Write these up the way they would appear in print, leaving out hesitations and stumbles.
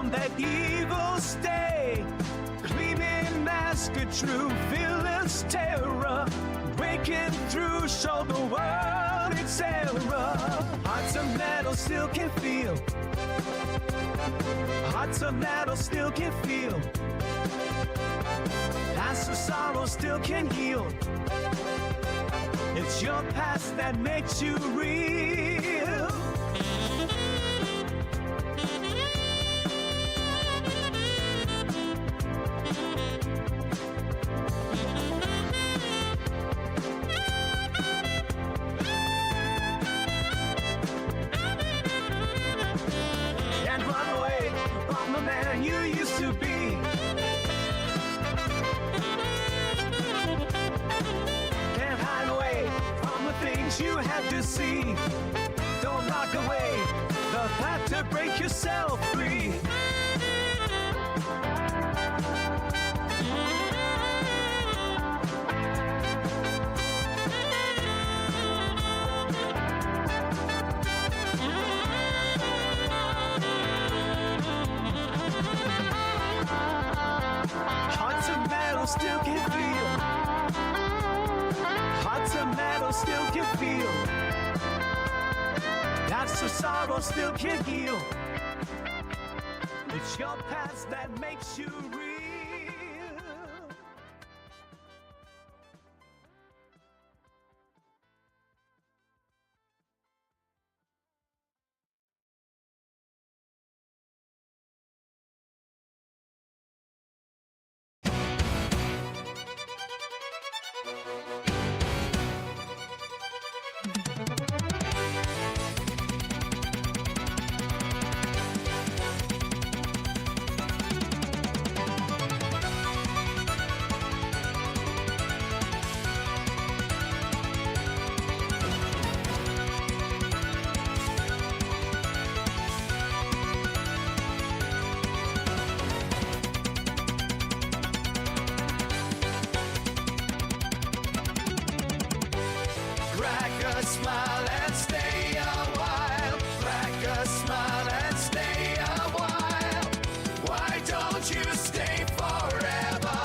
on that evil stay. Gleaming mask of true villain's terror. Breaking through, show the world its error. Hearts of metal still can feel. Hearts of metal still can feel. Past of sorrow still can heal. It's your past that makes you real. And run away from the man you used to be. You have to see. Don't lock away the path to break yourself free. Hearts of metal still can feel. Hearts of metal still can feel. That's the sorrow still can heal. It's your past that makes you real. Smile and stay a while. Crack a smile and stay a while. Why don't you stay forever?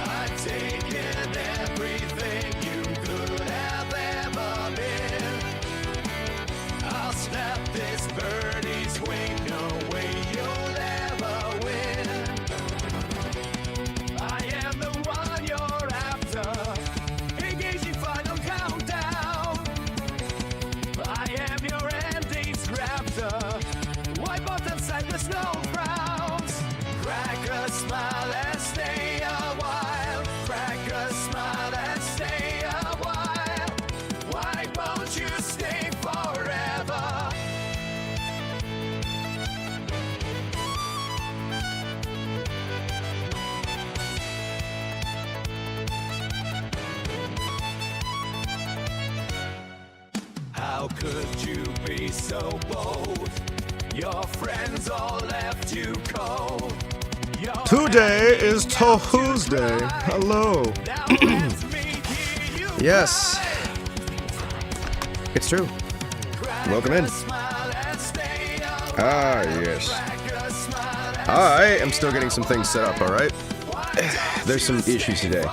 I've taken everything you could have ever been. I'll snap this birdie's wing. No way you'll ever win. Smile and stay a while. Crack a smile and stay a while. Why won't you stay forever? How could you be so bold? Your friends all left you cold. Today is TouHou's Day. Hello. Yes. It's true. Welcome in. Ah, yes. I am still getting some things set up, alright? There's some issues today.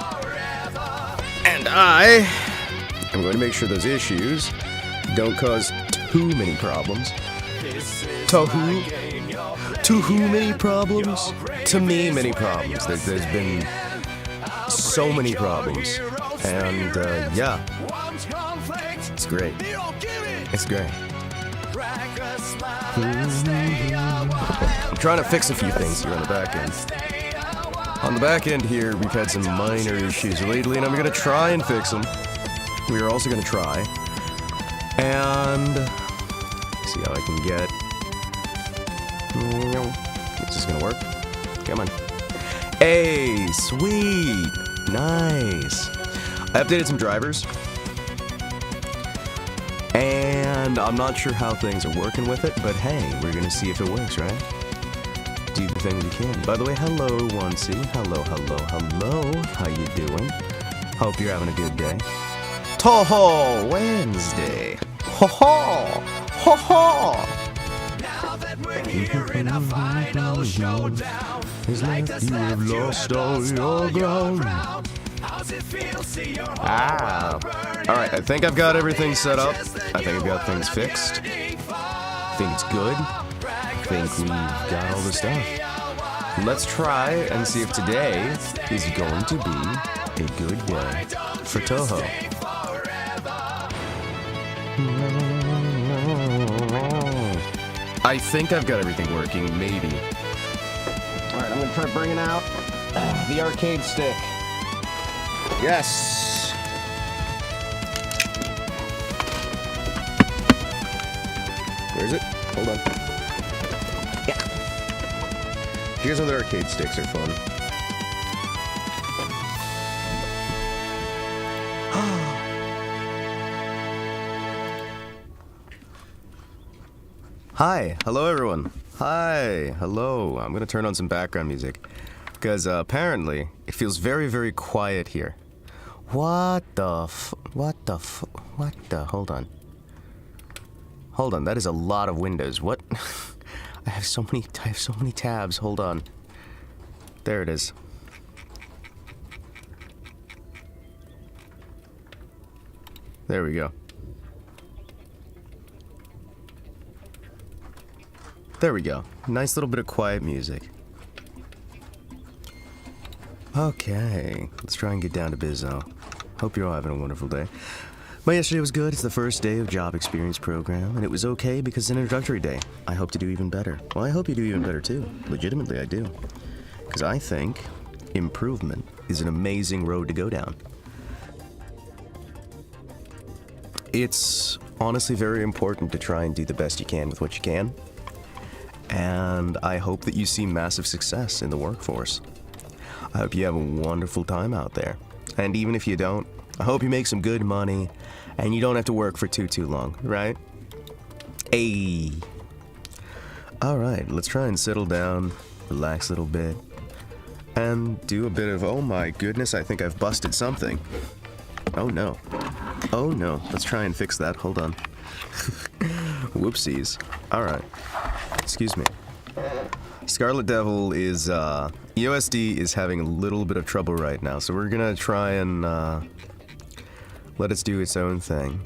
And I am going to make sure those issues don't cause too many problems. TouHou many problems? To me, many problems. There's been so many problems. And, yeah. It's great. It's great. I'm trying to fix a few things here on the back end. On the back end here, we've had some minor issues lately, and I'm going to try and fix them. We are also going to try and see how I can get... Is this gonna work? Come on. Hey, sweet. Nice. I updated some drivers. And I'm not sure how things are working with it, but hey, we're gonna see if it works, right? Do the thing we can. By the way, hello, Onesie. Hello, hello, hello. How you doing? Hope you're having a good day. TOHO Wednesday. Ho ho! Ho ho! Now that we're here in a final showdown, like the snap you have lost all your ground. How's it feel? See your whole world burning. Alright, I think I've got everything set up. I think I've got things fixed. I think it's good. I think we've got all the stuff. Let's try and see if today is going to be a good day for TOHO. I think I've got everything working, maybe. Alright, I'm gonna try bringing out the arcade stick. Yes! Where is it? Hold on. Yeah. You guys know that arcade sticks are fun. Hi, hello everyone. Hi, hello. I'm gonna turn on some background music because apparently it feels very, very quiet here. What the? Hold on. Hold on. That is a lot of windows. What? I have so many tabs. Hold on. There it is. There we go. There we go. Nice little bit of quiet music. Okay, let's try and get down to Bizzo. Hope you're all having a wonderful day. My yesterday was good. It's the first day of job experience program, and it was okay because it's an introductory day. I hope to do even better. Well, I hope you do even better too. Legitimately, I do. Because I think improvement is an amazing road to go down. It's honestly very important to try and do the best you can with what you can. And I hope that you see massive success in the workforce. I hope you have a wonderful time out there. And even if you don't, I hope you make some good money and you don't have to work for too long, right? Hey. Alright, let's try and settle down, relax a little bit, and do a bit of, oh my goodness, I think I've busted something. Oh no. Oh no, let's try and fix that, hold on. Whoopsies. Alright. Excuse me. Scarlet Devil is, EOSD is having a little bit of trouble right now, so we're gonna try and, let it do its own thing.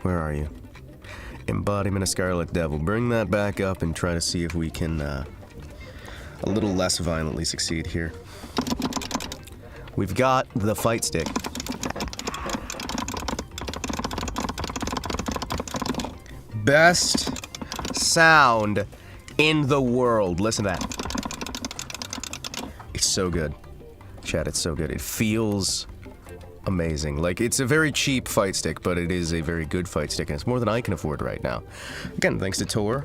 Where are you? Embodiment of Scarlet Devil. Bring that back up and try to see if we can, a little less violently succeed here. We've got the fight stick. Best sound in the world. Listen to that. It's so good. Chat, it's so good. It feels amazing. Like, it's a very cheap fight stick, but it is a very good fight stick, and it's more than I can afford right now. Again, thanks to Tor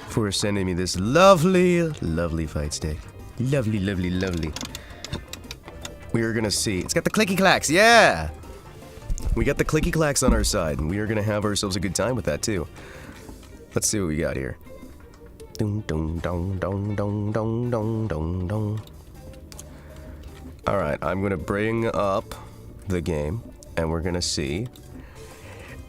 for sending me this lovely, lovely fight stick. Lovely, lovely, lovely. We are gonna see. It's got the clicky clacks, yeah! We got the clicky clacks on our side, and we are gonna have ourselves a good time with that, too. Let's see what we got here. Alright, I'm gonna bring up the game, and we're gonna see.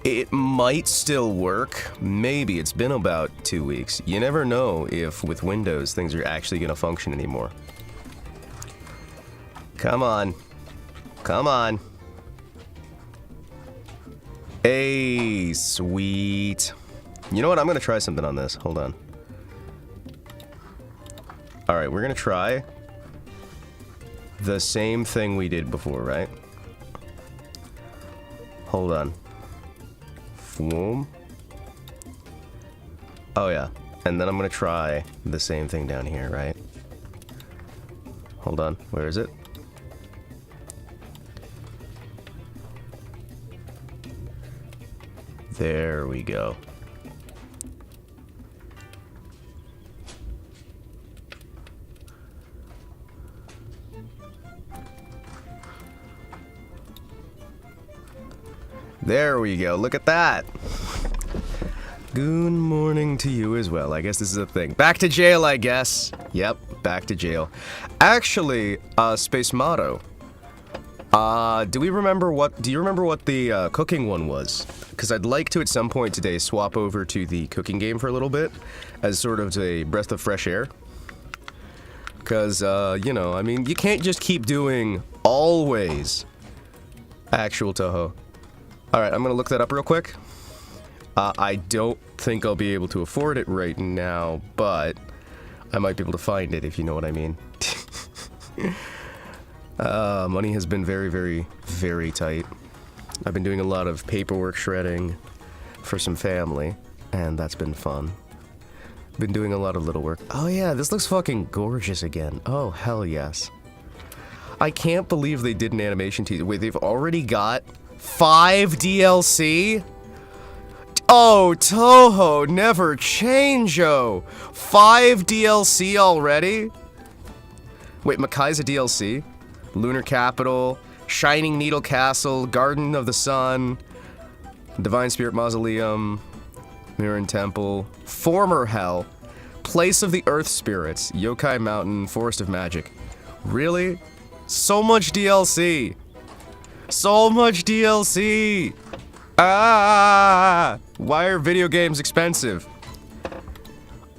It might still work. Maybe. It's been about 2 weeks. You never know if, with Windows, things are actually gonna function anymore. Come on. Come on. Hey, sweet. You know what? I'm gonna try something on this. Hold on. Alright, we're gonna try the same thing we did before, right? Hold on. Boom. Oh yeah. And then I'm gonna try the same thing down here, right? Hold on. Where is it? There we go. There we go. Look at that. Good morning to you as well. I guess this is a thing. Back to jail, I guess. Yep, back to jail. Actually, Space Motto. Do you remember what the cooking one was? Because I'd like to at some point today swap over to the cooking game for a little bit as sort of a breath of fresh air. Because, you know, I mean, you can't just keep doing always actual TouHou. Alright, I'm gonna look that up real quick. I don't think I'll be able to afford it right now, but I might be able to find it, if you know what I mean. Money has been very, very, very tight. I've been doing a lot of paperwork shredding for some family, and that's been fun. Been doing a lot of little work. Oh yeah, this looks fucking gorgeous again. Oh, hell yes. I can't believe they did an animation teaser. Wait, they've already got 5 DLC? Oh, TouHou, never change-o. 5 DLC already? Wait, Makai's a DLC? Lunar Capital, Shining Needle Castle, Garden of the Sun, Divine Spirit Mausoleum, Mirren Temple, Former Hell, Place of the Earth Spirits, Yokai Mountain, Forest of Magic. Really? So much DLC! So much DLC! Ah! Why are video games expensive?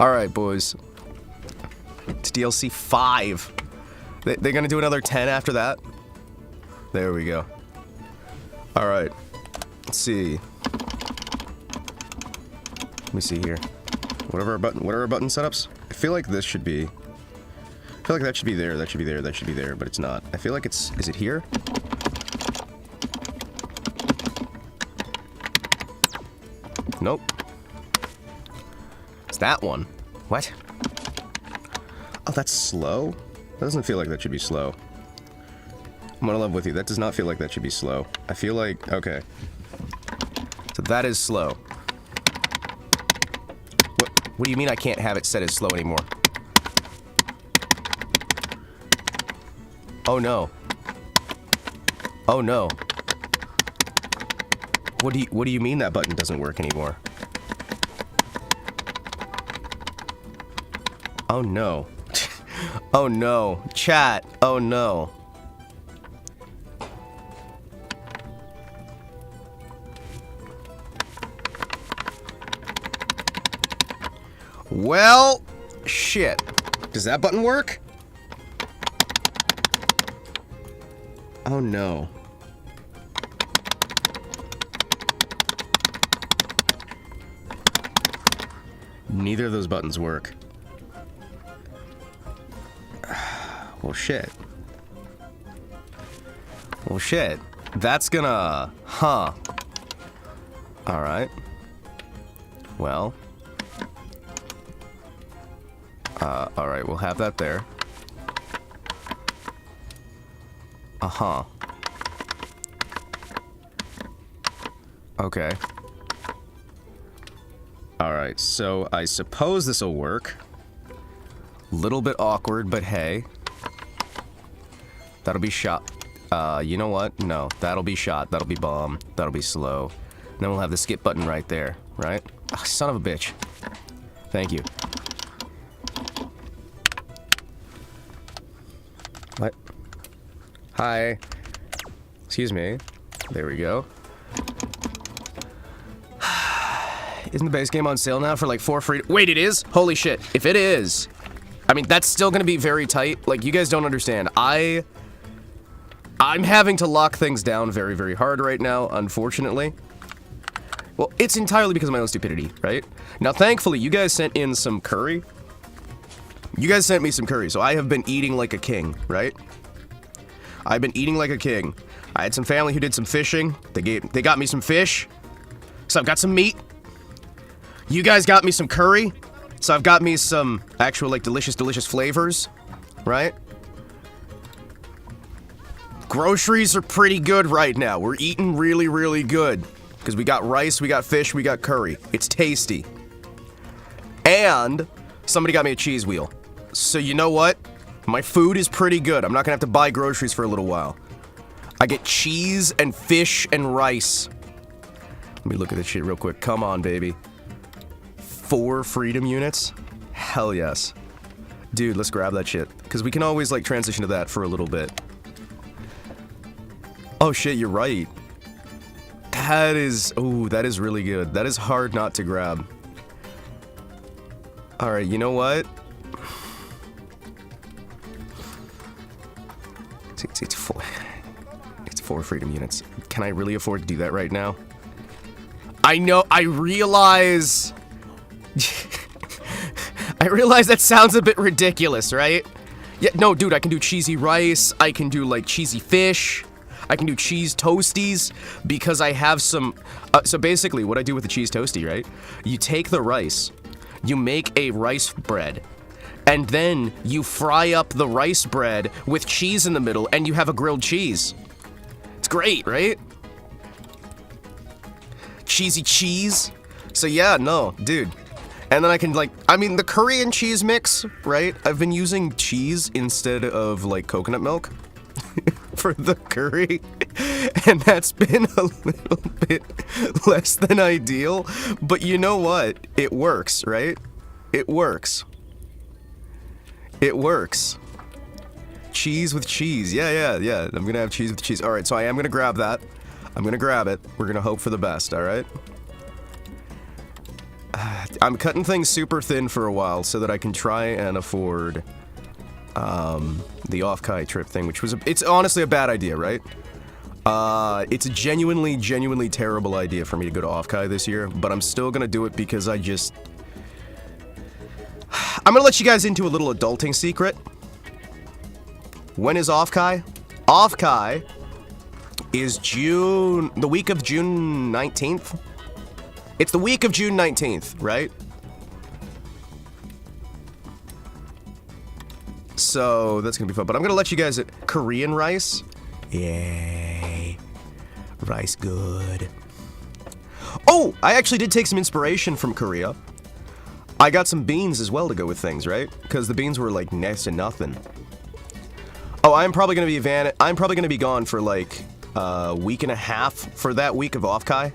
Alright, boys. It's DLC 5. They're gonna do another 10 after that? There we go. Alright. Let's see. Let me see here. What are our button setups? I feel like this should be... I feel like that should be there, that should be there, that should be there, but it's not. I feel like it's... Is it here? Nope. It's that one. What? Oh, that's slow? That doesn't feel like that should be slow. I'm gonna love with you. That does not feel like that should be slow. I feel like... Okay. So that is slow. What do you mean I can't have it set as slow anymore? Oh no. Oh no. What do you mean that button doesn't work anymore? Oh no. Oh no. Chat. Oh no. Well, shit. Does that button work? Oh no. Neither of those buttons work. Well, shit. Well, shit. That's gonna... Huh. Alright. Well. Alright, we'll have that there. Uh-huh. Okay. Alright, so I suppose this'll work. Little bit awkward, but hey. That'll be shot. You know what? No, that'll be shot. That'll be bomb. That'll be slow. And then we'll have the skip button right there, right? Oh, son of a bitch. Thank you. What? Hi. Excuse me. There we go. Isn't the base game on sale now for like 4 free? Wait, it is? Holy shit. If it is, I mean, that's still gonna be very tight. Like, you guys don't understand. I'm having to lock things down very, very hard right now, unfortunately. Well, it's entirely because of my own stupidity, right? Now, thankfully, you guys sent in some curry. You guys sent me some curry, so I have been eating like a king, right? I've been eating like a king. I had some family who did some fishing. They got me some fish. So I've got some meat. You guys got me some curry. So I've got me some actual, like, delicious, delicious flavors, right? Groceries are pretty good right now. We're eating really, really good. Because we got rice, we got fish, we got curry. It's tasty. And somebody got me a cheese wheel. So you know what? My food is pretty good. I'm not gonna have to buy groceries for a little while. I get cheese and fish and rice. Let me look at this shit real quick. Come on, baby. 4 freedom units? Hell yes. Dude, let's grab that shit. Because we can always, like, transition to that for a little bit. Oh shit, you're right. That is... Ooh, that is really good. That is hard not to grab. Alright, you know what? It's four freedom units. Can I really afford to do that right now? I know, I realize... I realize that sounds a bit ridiculous, right? Yeah, no, dude, I can do cheesy rice, I can do, like, cheesy fish, I can do cheese toasties, because I have some... so basically, what I do with the cheese toasty, right? You take the rice, you make a rice bread, and then you fry up the rice bread with cheese in the middle, and you have a grilled cheese. It's great, right? Cheesy cheese. So yeah, no, dude. And then I can, like, I mean, the Korean cheese mix, right? I've been using cheese instead of, like, coconut milk for the curry. And that's been a little bit less than ideal. But you know what? It works, right? It works. It works. Cheese with cheese. Yeah. I'm gonna have cheese with cheese. Alright, so I am gonna grab that. I'm gonna grab it. We're gonna hope for the best, alright? I'm cutting things super thin for a while so that I can try and afford the off-Kai trip thing, which was it's honestly a bad idea, right? It's a genuinely terrible idea for me to go to off-Kai this year, but I'm still gonna do it because I'm gonna let you guys into a little adulting secret. When is off-Kai? Off-Kai is the week of June 19th. It's the week of June 19th, right? So, that's gonna be fun. But I'm gonna let you guys at Korean rice. Yay. Rice good. Oh! I actually did take some inspiration from Korea. I got some beans as well to go with things, right? Because the beans were, like, next to nothing. Oh, I'm probably gonna be gone for, like, a week and a half for that week of off-Kai.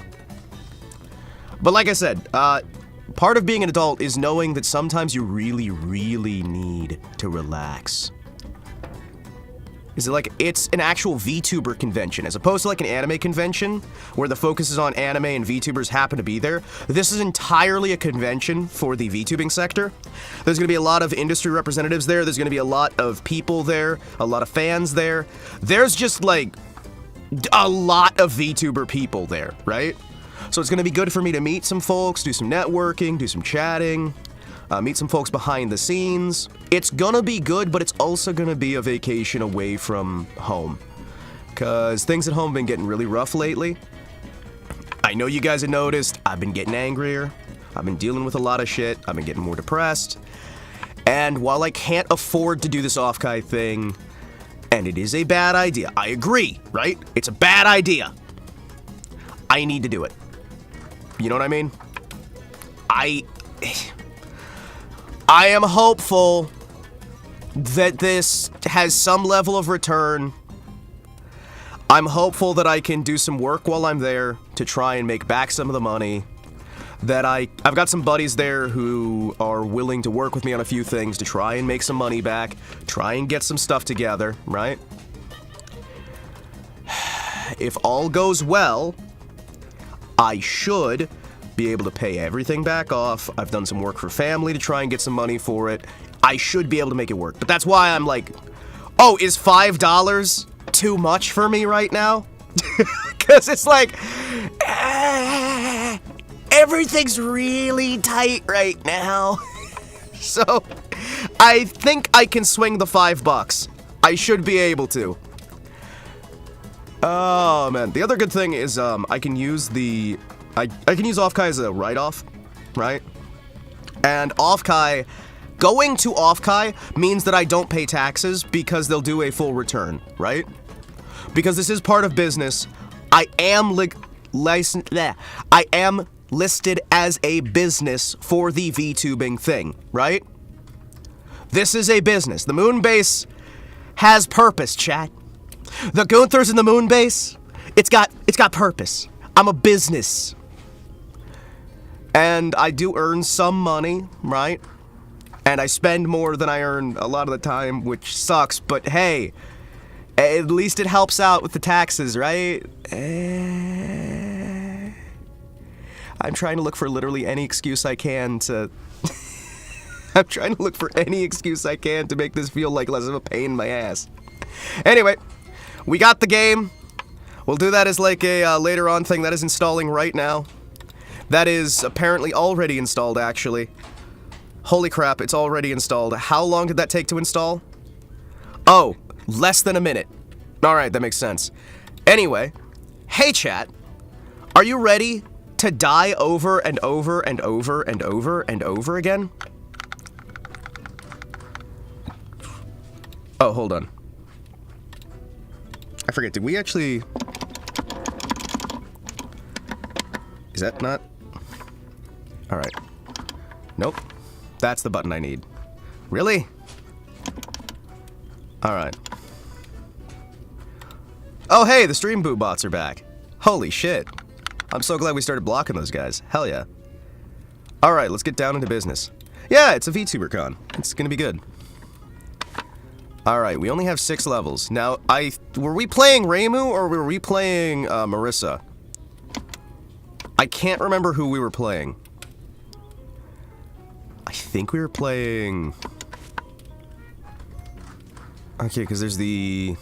But like I said, part of being an adult is knowing that sometimes you really need to relax. It's an actual VTuber convention, as opposed to like an anime convention, where the focus is on anime and VTubers happen to be there. This is entirely a convention for the VTubing sector. There's gonna be a lot of industry representatives there, there's gonna be a lot of people there, a lot of fans there. There's just like a lot of VTuber people there, right? So it's gonna be good for me to meet some folks, do some networking, do some chatting, meet some folks behind the scenes. It's gonna be good, but it's also gonna be a vacation away from home. Cause things at home have been getting really rough lately. I know you guys have noticed, I've been getting angrier. I've been dealing with a lot of shit. I've been getting more depressed. And while I can't afford to do this off-Kai thing, and it is a bad idea, I agree, right? It's a bad idea. I need to do it. You know what I mean? I am hopeful that this has some level of return. I'm hopeful that I can do some work while I'm there to try and make back some of the money. That I've got some buddies there who are willing to work with me on a few things to try and make some money back, try and get some stuff together, right? If all goes well, I should be able to pay everything back off. I've done some work for family to try and get some money for it. I should be able to make it work. But that's why I'm like, oh, is $5 too much for me right now? Because it's like, everything's really tight right now. So, I think I can swing the $5. I should be able to. Oh, man. The other good thing is, I can use I can use off-Kai as a write-off, right? And off-Kai, going to off-Kai means that I don't pay taxes because they'll do a full return, right? Because this is part of business. I am listed as a business for the VTubing thing, right? This is a business. The moon base has purpose, chat. The Gunthers in the moon base, it's got purpose. I'm a business. And I do earn some money, right? And I spend more than I earn a lot of the time, which sucks, but hey, At least it helps out with the taxes, right? I'm trying to look for literally any excuse I can to... I'm trying to look for any excuse I can to make this feel like less of a pain in my ass. Anyway, we got the game. We'll do that as like a later on thing that is installing right now. That is apparently already installed, actually. Holy crap, it's already installed. How long did that take to install? Oh, less than a minute. Alright, that makes sense. Anyway, hey chat, are you ready to die over and over and over and over and over again? Oh, hold on. I forget, did we actually... Is that not... Alright. Nope. That's the button I need. Really? Alright. Oh hey, the stream boot bots are back. Holy shit. I'm so glad we started blocking those guys. Hell yeah. Alright, let's get down into business. Yeah, it's a Vtuber con. It's gonna be good. Alright, we only have 6 levels. Now, were we playing Reimu or were we playing Marissa? I can't remember who we were playing. I think we were playing... Okay, because there's the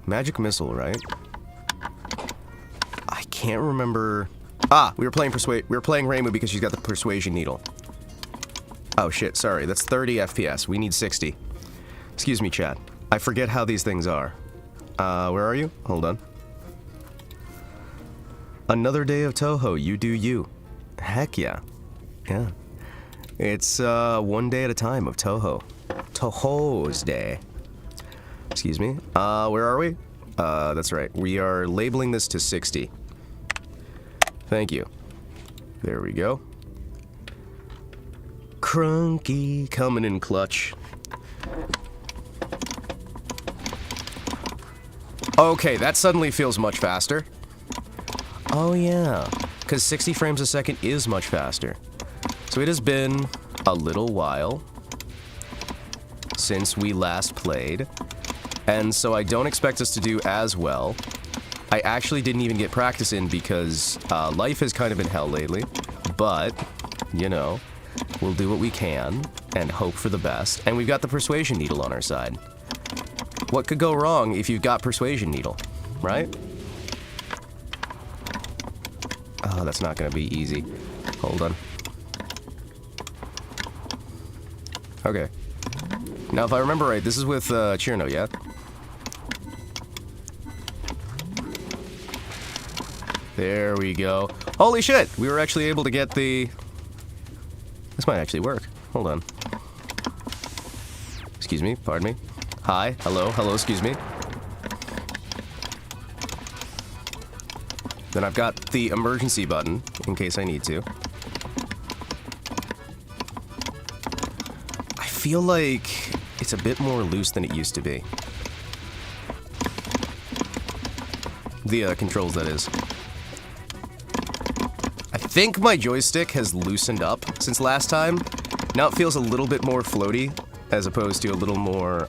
magic missile, right? I can't remember... Ah, we were playing Reimu because she's got the persuasion needle. Oh shit, sorry, that's 30 FPS. We need 60. Excuse me, chat. I forget how these things are. Where are you? Hold on. Another day of TouHou, you do you. Heck yeah. Yeah. It's, one day at a time of TouHou. TouHou's day. Excuse me. Where are we? That's right. We are labeling this to 60. Thank you. There we go. Crunky coming in clutch. Okay, that suddenly feels much faster. Oh yeah, because 60 frames a second is much faster. So it has been a little while since we last played, and so I don't expect us to do as well. I actually didn't even get practice in because life has kind of been hell lately, but, you know, we'll do what we can and hope for the best, and we've got the persuasion needle on our side. What could go wrong if you've got persuasion needle, right? Oh, that's not gonna be easy. Hold on. Okay. Now, if I remember right, this is with Chirno, yeah? There we go. Holy shit! We were actually able to get the... This might actually work. Hold on. Excuse me, pardon me. Hi, hello, excuse me. Then I've got the emergency button, in case I need to. I feel like it's a bit more loose than it used to be. The controls, that is. I think my joystick has loosened up since last time. Now it feels a little bit more floaty, as opposed to a little more,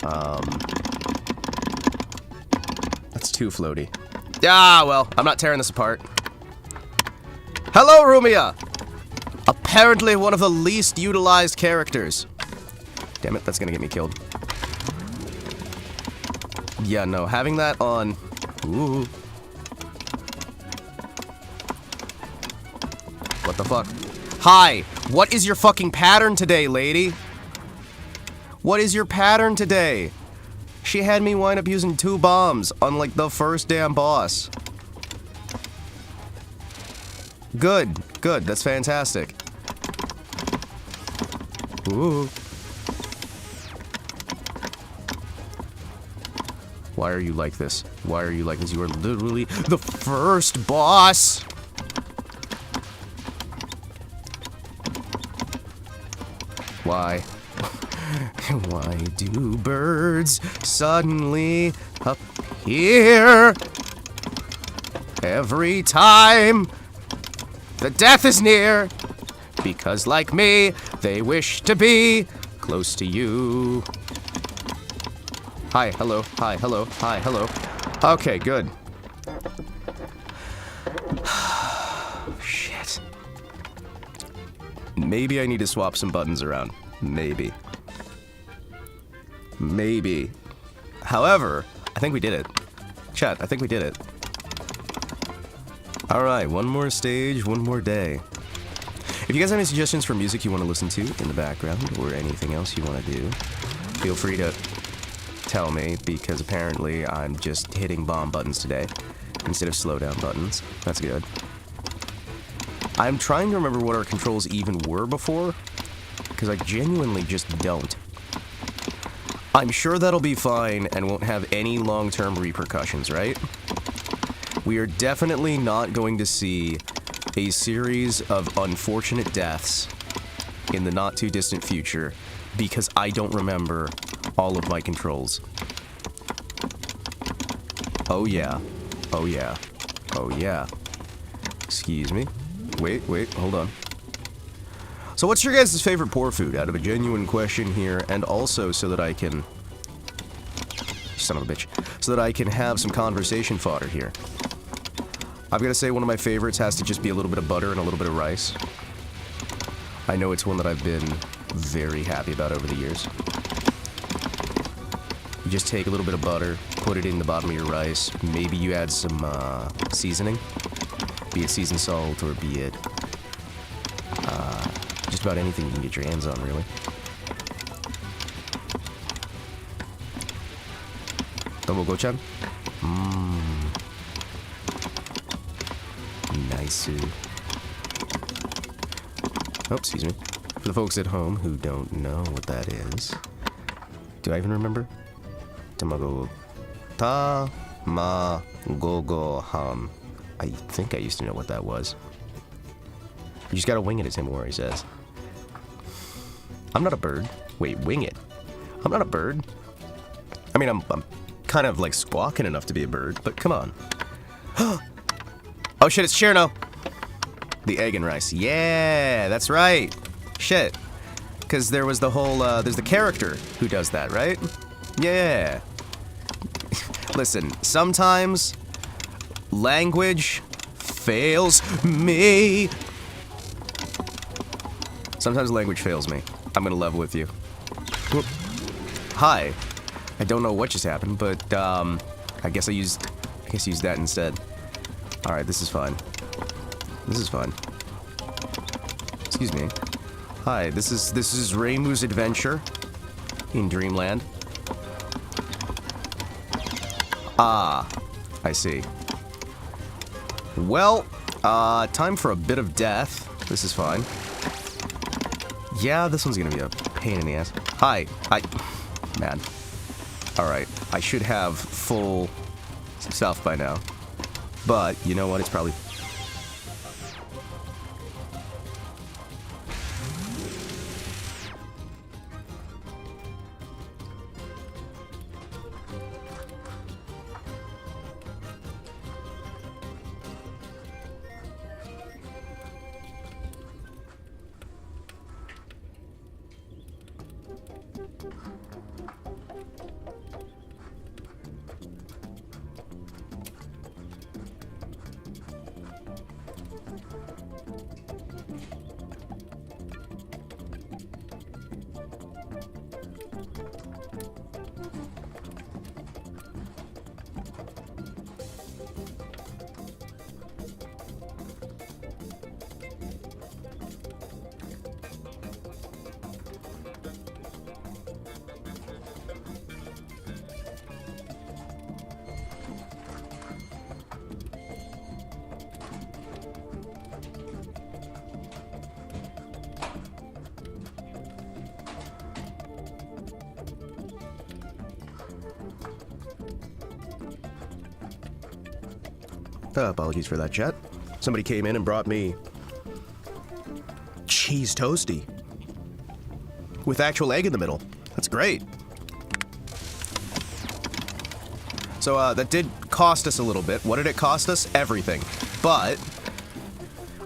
that's too floaty. Ah, well, I'm not tearing this apart. Hello, Rumia! Apparently one of the least utilized characters. Damn it, that's gonna get me killed. Yeah, no, having that on... Ooh. What the fuck? Hi! What is your fucking pattern today, lady? What is your pattern today? She had me wind up using 2 bombs on, like, the first damn boss. Good, good, that's fantastic. Ooh. Why are you like this? Why are you like this? You are literally the first boss! Why? Why do birds suddenly appear every time the death is near? Because like me, they wish to be close to you. Hi, hello, hi, hello, hi, hello. Okay, good. Shit. Maybe I need to swap some buttons around. Maybe. Maybe. However, I think we did it. Chat, I think we did it. Alright, one more stage, one more day. If you guys have any suggestions for music you want to listen to in the background, or anything else you want to do, feel free to tell me, because apparently I'm just hitting bomb buttons today, instead of slow down buttons. That's good. I'm trying to remember what our controls even were before, because I genuinely just don't. I'm sure that'll be fine and won't have any long-term repercussions, right? We are definitely not going to see a series of unfortunate deaths in the not-too-distant future because I don't remember all of my controls. Oh yeah. Oh yeah. Oh yeah. Excuse me. Wait, hold on. So what's your guys' favorite poor food? Out of a genuine question here, and also so that I can... Son of a bitch. So that I can have some conversation fodder here. I've got to say one of my favorites has to just be a little bit of butter and a little bit of rice. I know it's one that I've been very happy about over the years. You just take a little bit of butter, put it in the bottom of your rice, maybe you add some seasoning, be it seasoned salt or be it just about anything you can get your hands on, really. Tomo-go-chan? Nice. Oh, excuse me. For the folks at home who don't know what that is, do I even remember? Tamagogohan. I think I used to know what that was. You just gotta wing it, as Himawari says. I'm not a bird. Wait, wing it? I'm not a bird. I mean, I'm kind of like squawking enough to be a bird, but come on. Oh shit, it's Cherno! The egg and rice. Yeah, that's right. Shit. Because there was the whole, there's the character who does that, right? Yeah. Listen, sometimes language fails me. Sometimes language fails me. I'm gonna level with you. Whoop. Hi. I don't know what just happened, but I guess I used that instead. All right, this is fine. This is fun. Excuse me. Hi, this is Reimu's adventure in Dreamland. Ah, I see. Well, time for a bit of death. This is fine. Yeah, this one's gonna be a pain in the ass. Hi, man. Alright, I should have full stuff by now. But, you know what, it's probably... Apologies for that, chat. Somebody came in and brought me cheese toasty with actual egg in the middle. That's great. So that did cost us a little bit. What did it cost us? Everything. But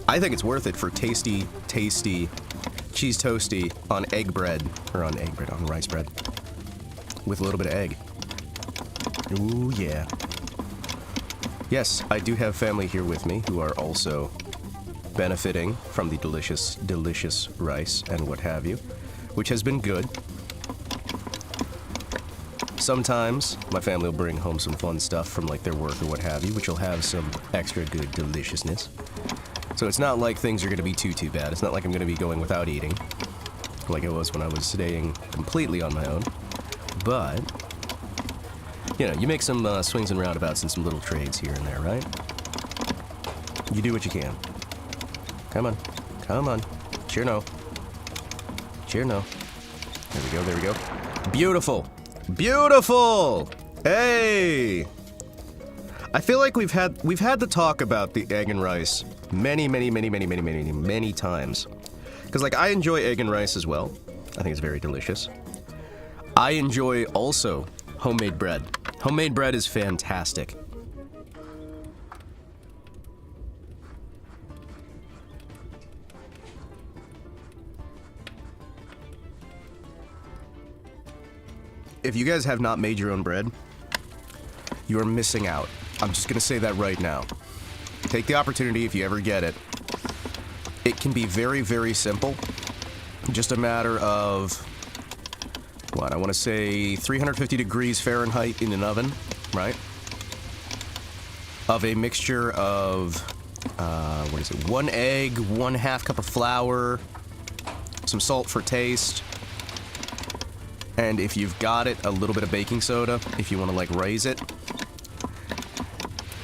I think it's worth it for tasty, tasty cheese toasty on egg bread, or on rice bread with a little bit of egg. Ooh, yeah. Yes, I do have family here with me who are also benefiting from the delicious, delicious rice and what have you, which has been good. Sometimes my family will bring home some fun stuff from like their work or what have you, which will have some extra good deliciousness. So it's not like things are going to be too bad. It's not like I'm going to be going without eating, like it was when I was staying completely on my own. But, you know, you make some swings and roundabouts and some little trades here and there, right? You do what you can. Come on. Come on. Cheer no. Cheer no. There we go, there we go. Beautiful. Beautiful! Hey! I feel like we've had the talk about the egg and rice many times. Because, like, I enjoy egg and rice as well. I think it's very delicious. I enjoy also homemade bread. Homemade bread is fantastic. If you guys have not made your own bread, you are missing out. I'm just gonna say that right now. Take the opportunity if you ever get it. It can be very simple. Just a matter of, what, I want to say 350 degrees Fahrenheit in an oven, right? Of a mixture of, what is it, 1 egg, 1/2 cup of flour, some salt for taste, and if you've got it, a little bit of baking soda, if you want to, like, raise it.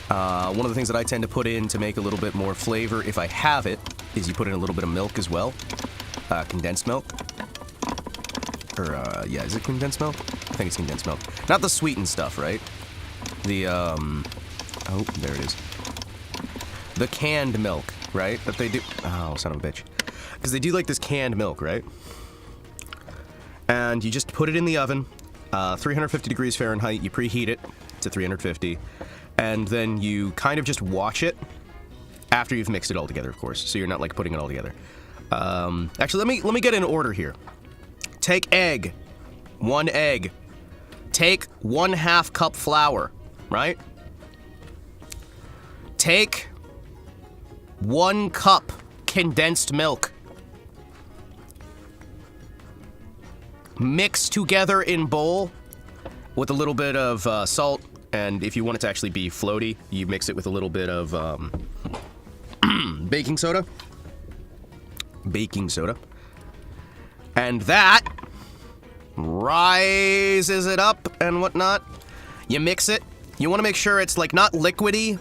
One of the things that I tend to put in to make a little bit more flavor, if I have it, is you put in a little bit of milk as well. Condensed milk. Or, yeah, is it condensed milk? I think it's condensed milk. Not the sweetened stuff, right? The, oh, there it is. The canned milk, right? That they do. Oh, son of a bitch. Because they do, like, this canned milk, right? And you just put it in the oven, 350 degrees Fahrenheit, you preheat it to 350, and then you kind of just watch it after you've mixed it all together, of course, so you're not, like, putting it all together. Actually, let me get in order here. Take egg, 1 egg. Take 1/2 cup flour, right? Take 1 cup condensed milk. Mix together in bowl with a little bit of salt, and if you want it to actually be floaty, you mix it with a little bit of baking soda. Baking soda. And that rises it up and whatnot. You mix it. You want to make sure it's, like, not liquidy.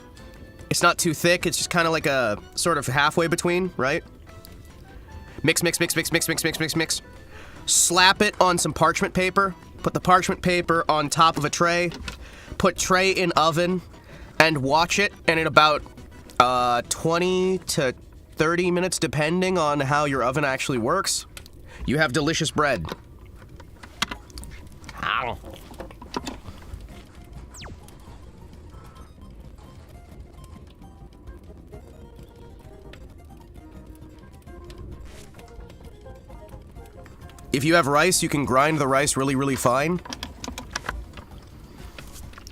It's not too thick. It's just kind of like a sort of halfway between, right? Mix. Slap it on some parchment paper. Put the parchment paper on top of a tray. Put tray in oven and watch it. And in about 20 to 30 minutes, depending on how your oven actually works, you have delicious bread. Ow. If you have rice, you can grind the rice really fine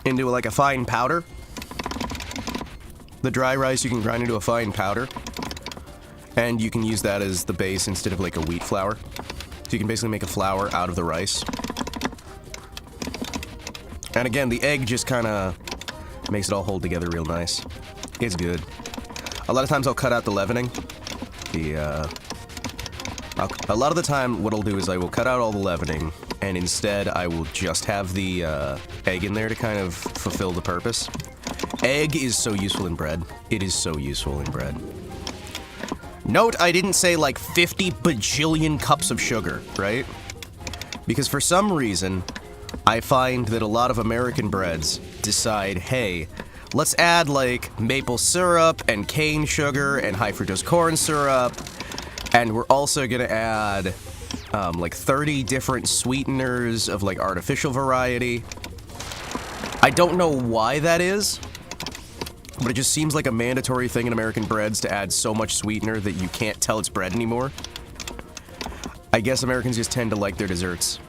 into, like, a fine powder. The dry rice you can grind into a fine powder, and you can use that as the base instead of, like, a wheat flour. So you can basically make a flour out of the rice. And again, the egg just kind of makes it all hold together real nice. It's good. A lot of times I'll cut out the leavening. A lot of the time, what I'll do is I will cut out all the leavening, and instead I will just have the egg in there to kind of fulfill the purpose. Egg is so useful in bread. It is so useful in bread. Note, I didn't say like 50 bajillion cups of sugar, right? Because for some reason, I find that a lot of American breads decide, hey, let's add like maple syrup and cane sugar and high fructose corn syrup. And we're also gonna add like 30 different sweeteners of like artificial variety. I don't know why that is, but it just seems like a mandatory thing in American breads to add so much sweetener that you can't tell it's bread anymore. I guess Americans just tend to like their desserts.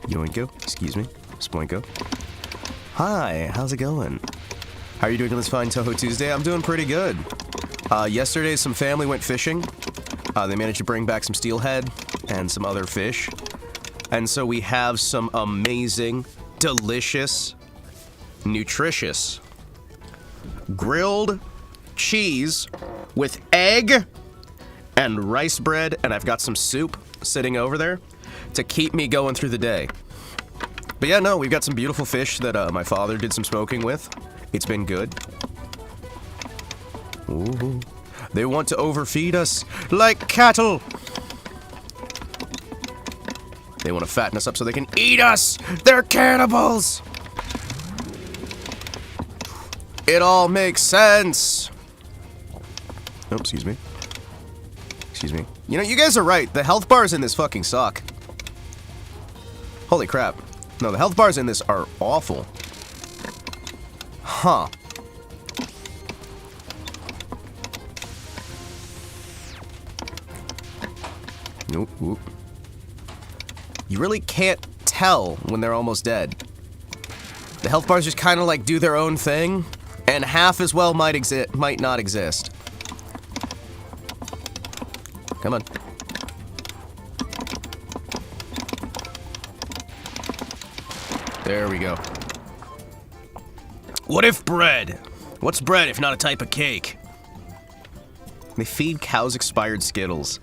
Yoinko, excuse me, Spoinko. Hi, how's it going? How are you doing on this fine TouHou Tuesday? I'm doing pretty good. Yesterday, some family went fishing. They managed to bring back some steelhead and some other fish. And so we have some amazing, delicious, nutritious, grilled cheese with egg and rice bread, and I've got some soup sitting over there to keep me going through the day. But yeah, no, we've got some beautiful fish that my father did some smoking with. It's been good. Ooh. They want to overfeed us like cattle. They want to fatten us up so they can eat us. They're cannibals. It all makes sense. Oh, excuse me. Excuse me. You know, you guys are right. The health bars in this fucking suck. Holy crap. No, the health bars in this are awful. Huh. Nope, whoop. You really can't tell when they're almost dead. The health bars just kind of like do their own thing, and half as well might not exist. Come on. There we go. What if bread? What's bread if not a type of cake? They feed cows expired Skittles.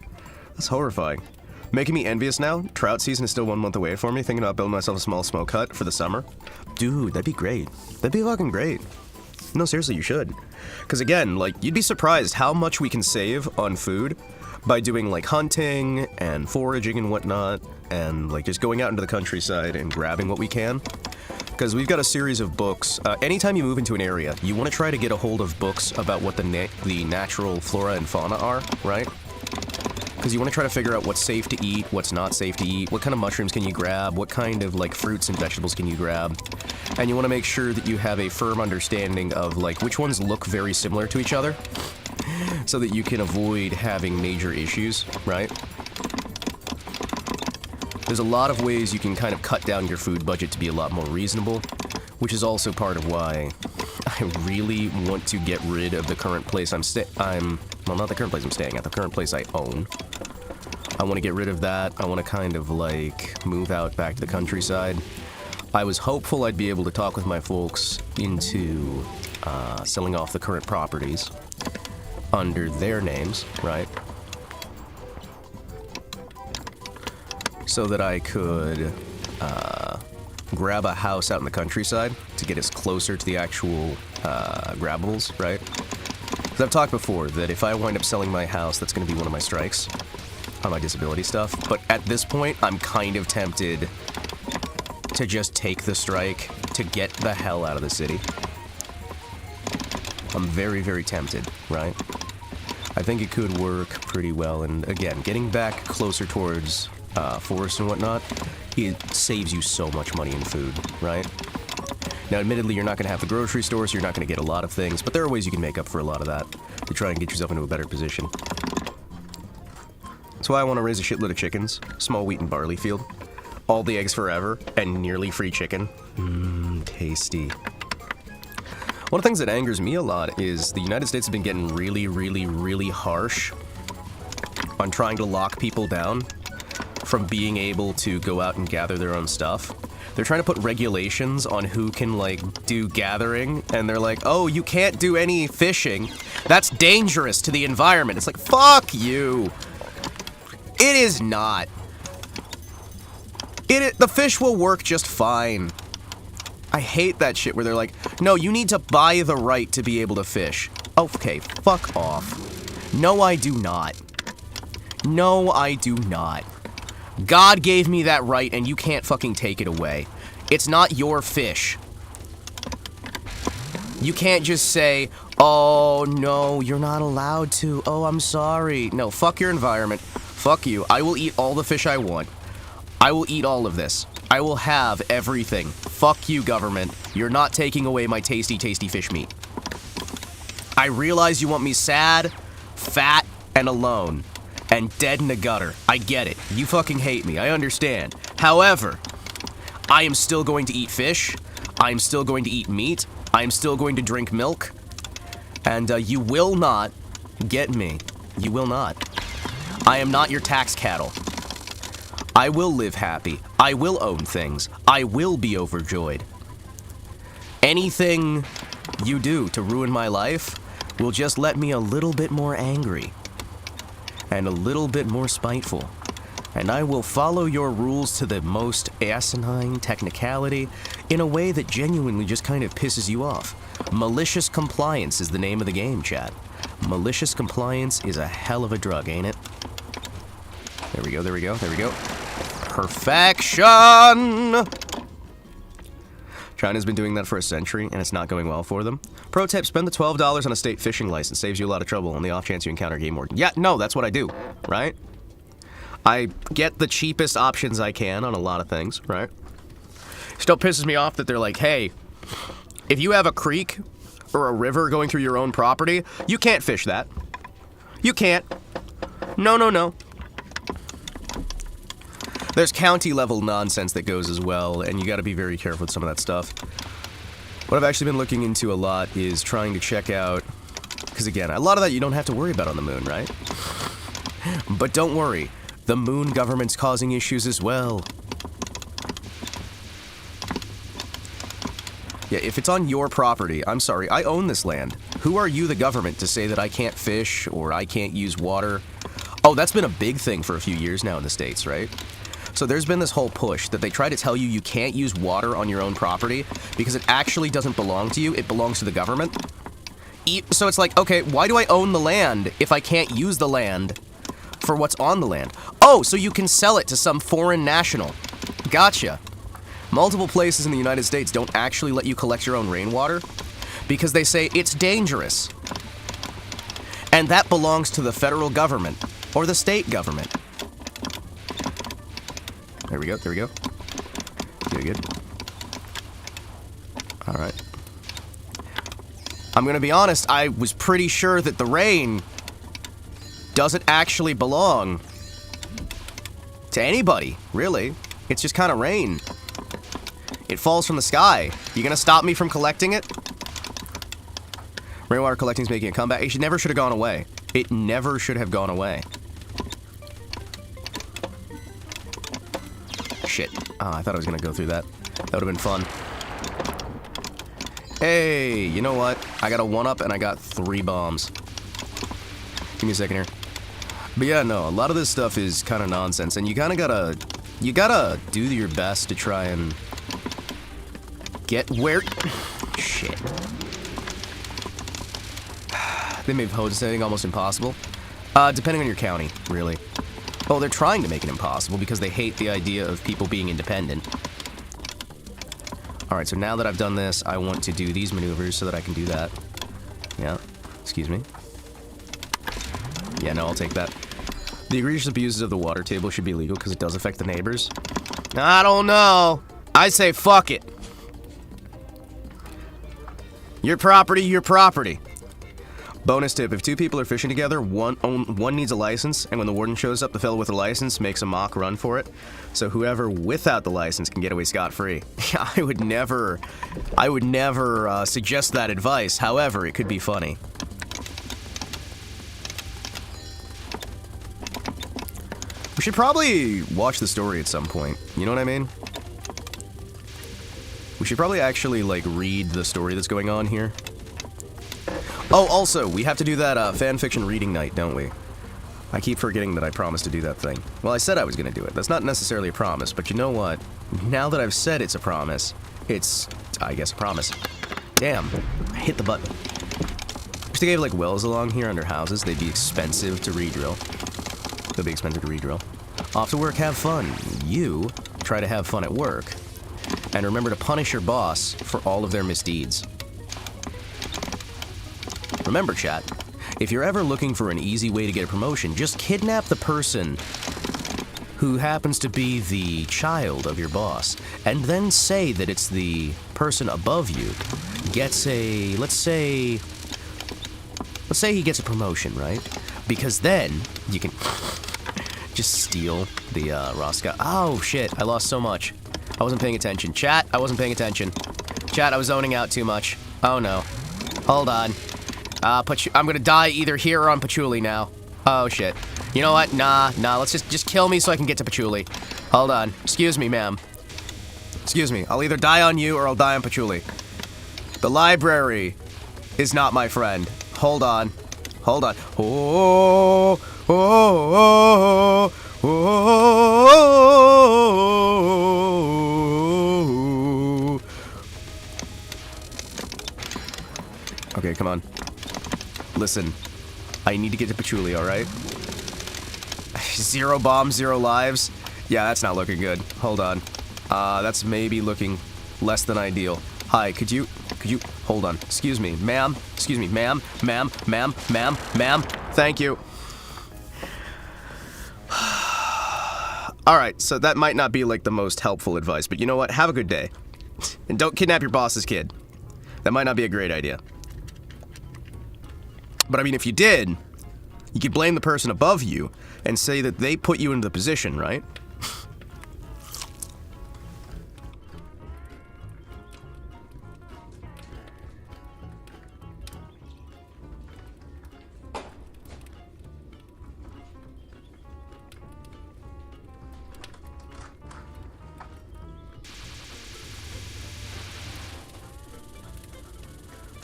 That's horrifying. Making me envious now. Trout season is still 1 month away for me. Thinking about building myself a small smoke hut for the summer. Dude, that'd be great. That'd be fucking great. No, seriously, you should. Because again, like, you'd be surprised how much we can save on food by doing, like, hunting and foraging and whatnot, and, like, just going out into the countryside and grabbing what we can. Because we've got a series of books. Anytime you move into an area, you want to try to get a hold of books about what the natural flora and fauna are, right? Because you want to try to figure out what's safe to eat, what's not safe to eat, what kind of mushrooms can you grab, what kind of, like, fruits and vegetables can you grab. And you want to make sure that you have a firm understanding of, like, which ones look very similar to each other, so that you can avoid having major issues, right? There's a lot of ways you can kind of cut down your food budget to be a lot more reasonable, which is also part of why I really want to get rid of the current place well, not the current place I'm staying at, the current place I own. I want to get rid of that. I want to kind of, like, move out back to the countryside. I was hopeful I'd be able to talk with my folks into selling off the current properties under their names, right? So that I could grab a house out in the countryside to get us closer to the actual grabbables, right? Because I've talked before that if I wind up selling my house, that's going to be one of my strikes on my disability stuff. But at this point, I'm kind of tempted to just take the strike to get the hell out of the city. I'm very, very tempted, right? I think it could work pretty well. And again, getting back closer towards forest and whatnot, it saves you so much money in food, right? Now, admittedly, you're not going to have the grocery store, so you're not going to get a lot of things, but there are ways you can make up for a lot of that to try and get yourself into a better position. That's why I want to raise a shitload of chickens, small wheat and barley field, all the eggs forever, and nearly free chicken. Tasty. One of the things that angers me a lot is the United States has been getting really, really, really harsh on trying to lock people down from being able to go out and gather their own stuff. They're trying to put regulations on who can, like, do gathering, and they're like, oh, you can't do any fishing. That's dangerous to the environment. It's like, fuck you. It is not. The fish will work just fine. I hate that shit where they're like, no, you need to buy the right to be able to fish. Okay, fuck off. No, I do not. No, I do not. God gave me that right, and you can't fucking take it away. It's not your fish. You can't just say, oh, no, you're not allowed to. Oh, I'm sorry. No, fuck your environment. Fuck you. I will eat all the fish I want. I will eat all of this. I will have everything. Fuck you, government. You're not taking away my tasty, tasty fish meat. I realize you want me sad, fat, and alone. And dead in the gutter. I get it. You fucking hate me. I understand. However, I am still going to eat fish. I'm still going to eat meat. I'm still going to drink milk. And you will not get me. You will not. I am not your tax cattle. I will live happy. I will own things. I will be overjoyed. Anything you do to ruin my life will just let me a little bit more angry. And a little bit more spiteful. And I will follow your rules to the most asinine technicality in a way that genuinely just kind of pisses you off. Malicious compliance is the name of the game, chat. Malicious compliance is a hell of a drug, ain't it? There we go, there we go, there we go. Perfection! China's been doing that for a century, and it's not going well for them. Pro tip, spend the $12 on a state fishing license. Saves you a lot of trouble on the off chance you encounter a game warden. Yeah, no, that's what I do, right? I get the cheapest options I can on a lot of things, right? Still pisses me off that they're like, hey, if you have a creek or a river going through your own property, you can't fish that. You can't. No, no, no. There's county-level nonsense that goes as well, and you gotta be very careful with some of that stuff. What I've actually been looking into a lot is trying to check out... Because again, a lot of that you don't have to worry about on the moon, right? But don't worry. The moon government's causing issues as well. Yeah, if it's on your property, I'm sorry, I own this land. Who are you, the government, to say that I can't fish or I can't use water? Oh, that's been a big thing for a few years now in the States, right? So there's been this whole push that they try to tell you you can't use water on your own property because it actually doesn't belong to you, it belongs to the government. So it's like, okay, why do I own the land if I can't use the land for what's on the land? Oh, so you can sell it to some foreign national. Gotcha. Multiple places in the United States don't actually let you collect your own rainwater because they say it's dangerous. And that belongs to the federal government or the state government. There we go, there we go. Good, good. Alright. I'm gonna be honest, I was pretty sure that the rain doesn't actually belong to anybody, really. It's just kind of rain. It falls from the sky. You gonna stop me from collecting it? Rainwater collecting's making a comeback. It never should have gone away. It never should have gone away. Shit. Oh, I thought I was gonna go through that. That would have been fun. Hey, you know what? I got a 1-up and I got 3 bombs. Give me a second here. But yeah, no, a lot of this stuff is kind of nonsense, and you kind of gotta... You gotta do your best to try and... get where... Shit. They made homesteading almost impossible. Depending on your county, really. Oh, they're trying to make it impossible because they hate the idea of people being independent. Alright, so now that I've done this, I want to do these maneuvers so that I can do that. Yeah, excuse me. Yeah, no, I'll take that. The egregious abuses of the water table should be legal because it does affect the neighbors. I don't know. I say fuck it. Your property, your property. Bonus tip, if 2 people are fishing together, one needs a license, and when the warden shows up, the fellow with the license makes a mock run for it. So whoever without the license can get away scot-free. I would never suggest that advice. However, it could be funny. We should probably watch the story at some point. You know what I mean? We should probably actually, like, read the story that's going on here. Oh, also, we have to do that fanfiction reading night, don't we? I keep forgetting that I promised to do that thing. Well, I said I was going to do it. That's not necessarily a promise, but you know what? Now that I've said it's a promise, it's, I guess, a promise. Damn, I hit the button. If they gave, like, wells along here under houses, they'd be expensive to re-drill. They'd be expensive to re-drill. Off to work, have fun. You try to have fun at work. And remember to punish your boss for all of their misdeeds. Remember, chat, if you're ever looking for an easy way to get a promotion, just kidnap the person who happens to be the child of your boss, and then say that it's the person above you gets a, let's say he gets a promotion, right? Because then you can just steal the raw scott. Oh shit, I lost so much. I wasn't paying attention. Chat, I wasn't paying attention. Chat, I was zoning out too much. Oh no. Hold on. I'm gonna die either here or on Patchouli now. Oh shit. You know what? Nah. Let's just kill me so I can get to Patchouli. Hold on. Excuse me, ma'am. Excuse me. I'll either die on you or I'll die on Patchouli. The library is not my friend. Hold on. Hold on. Oh. Okay, come on. Listen. I need to get to Patchouli, alright? 0 bombs, 0 lives? Yeah, that's not looking good. Hold on. That's maybe looking less than ideal. Hi, could you, hold on. Excuse me, ma'am. Excuse me, ma'am. Thank you. Alright, so that might not be like the most helpful advice, but you know what? Have a good day. And don't kidnap your boss's kid. That might not be a great idea. But I mean, if you did, you could blame the person above you and say that they put you into the position, right?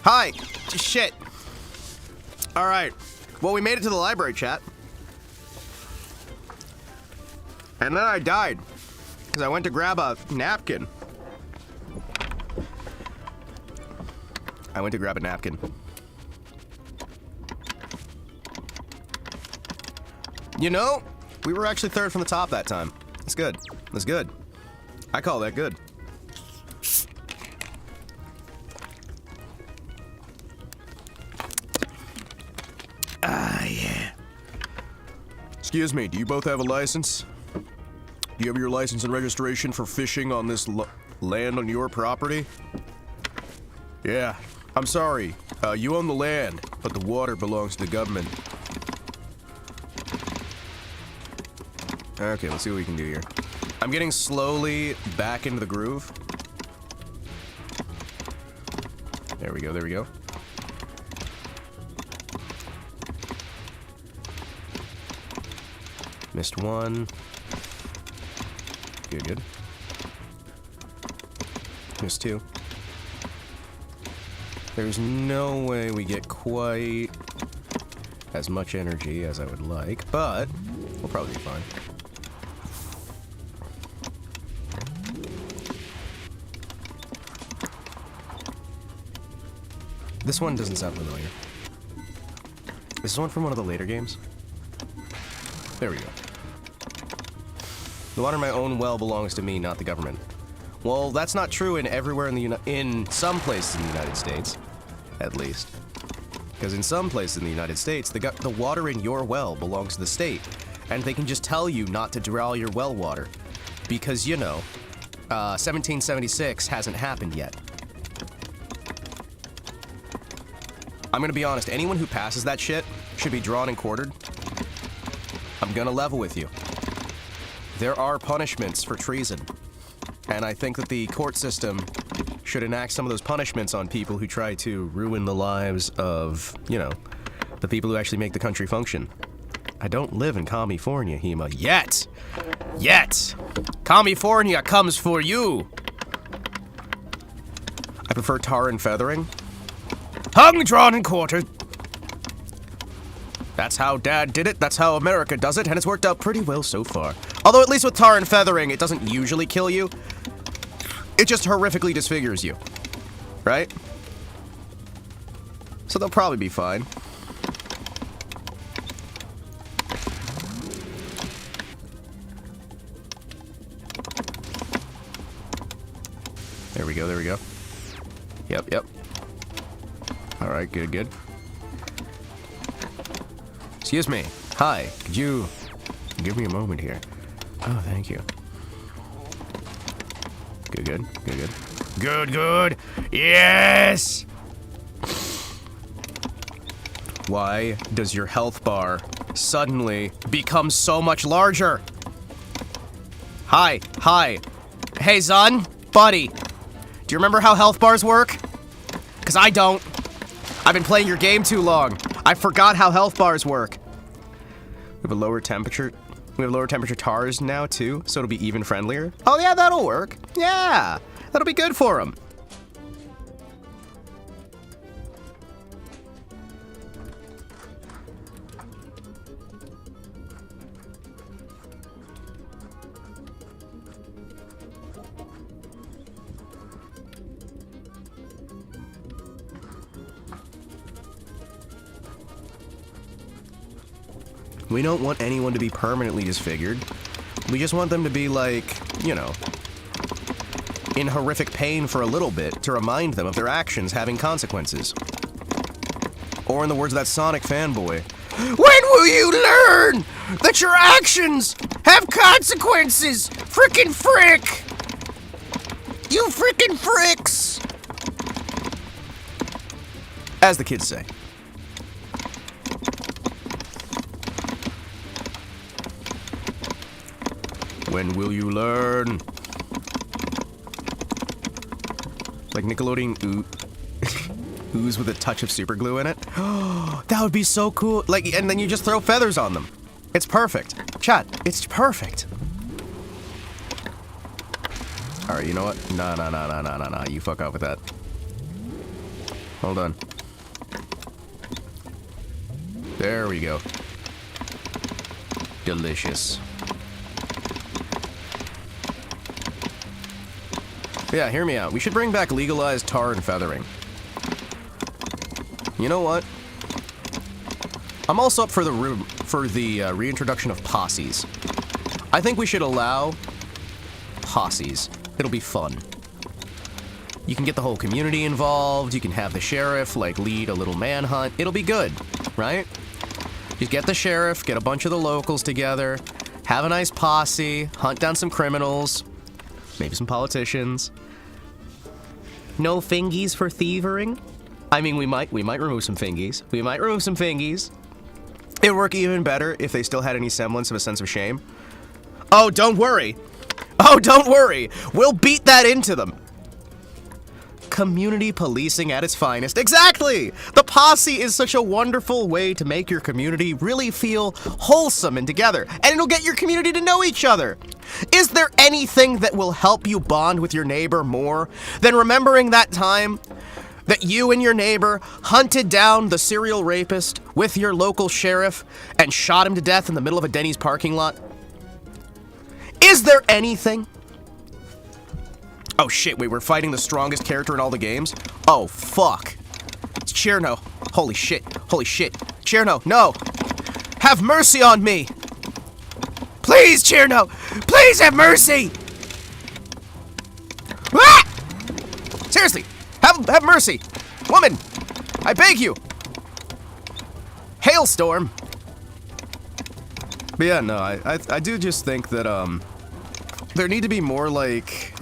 Hi! Shit! Alright. Well, we made it to the library, chat. And then I died. Because I went to grab a napkin. You know, we were actually third from the top that time. That's good. That's good. I call that good. Yeah. Excuse me, do you both have a license? Do you have your license and registration for fishing on this land on your property? Yeah. I'm sorry. You own the land, but the water belongs to the government. Okay, let's see what we can do here. I'm getting slowly back into the groove. There we go, there we go. Missed one. Good. Missed 2. There's no way we get quite as much energy as I would like, but we'll probably be fine. This one doesn't sound familiar. Is this one from one of the later games? There we go. The water in my own well belongs to me, not the government. Well, that's not true in everywhere in some places in the United States, at least. Because in some places in the United States, the water in your well belongs to the state, and they can just tell you not to draw your well water. Because, you know, 1776 hasn't happened yet. I'm gonna be honest, anyone who passes that shit should be drawn and quartered. I'm gonna level with you. There are punishments for treason. And I think that the court system should enact some of those punishments on people who try to ruin the lives of, you know, the people who actually make the country function. I don't live in California, Hima. Yet! California comes for you! I prefer tar and feathering. Hung, drawn, and quartered. That's how Dad did it, that's how America does it, and it's worked out pretty well so far. Although at least with tar and feathering, it doesn't usually kill you. It just horrifically disfigures you. Right? So they'll probably be fine. There we go, there we go. Yep. Alright, good. Excuse me. Hi, could you give me a moment here? Oh, thank you. Good. Yes! Why does your health bar suddenly become so much larger? Hi. Hey, son, buddy. Do you remember how health bars work? Because I don't. I've been playing your game too long. I forgot how health bars work. We have a lower temperature. We have lower temperature TARs now too, so it'll be even friendlier. Oh yeah, that'll work. Yeah, that'll be good for them. We don't want anyone to be permanently disfigured. We just want them to be like, you know, in horrific pain for a little bit to remind them of their actions having consequences. Or in the words of that Sonic fanboy, when will you learn that your actions have consequences? Frickin' frick! You frickin' fricks! As the kids say. When will you learn? Like Nickelodeon ooze with a touch of super glue in it. That would be so cool. Like, and then you just throw feathers on them. It's perfect. Chat, it's perfect. All right, you know what? No. You fuck off with that. Hold on. There we go. Delicious. Yeah, hear me out. We should bring back legalized tar and feathering. You know what? I'm also up for the reintroduction of posses. I think we should allow posses. It'll be fun. You can get the whole community involved. You can have the sheriff like lead a little manhunt. It'll be good, right? You get the sheriff, get a bunch of the locals together, have a nice posse, hunt down some criminals, maybe some politicians. No fingies for thievering? I mean, we might remove some fingies. We might remove some fingies. It'd work even better if they still had any semblance of a sense of shame. Oh, don't worry. Oh, don't worry. We'll beat that into them. Community policing at its finest. Exactly! The posse is such a wonderful way to make your community really feel wholesome and together, and it'll get your community to know each other. Is there anything that will help you bond with your neighbor more than remembering that time that you and your neighbor hunted down the serial rapist with your local sheriff and shot him to death in the middle of a Denny's parking lot? Is there anything? Oh shit, wait, we're fighting the strongest character in all the games? Oh, fuck. It's Cherno. Holy shit. Cherno, no! Have mercy on me! Please, Cherno! Please have mercy! Ah! Seriously, have mercy! Woman! I beg you! Hailstorm! But yeah, no, I do just think that, there need to be more, like,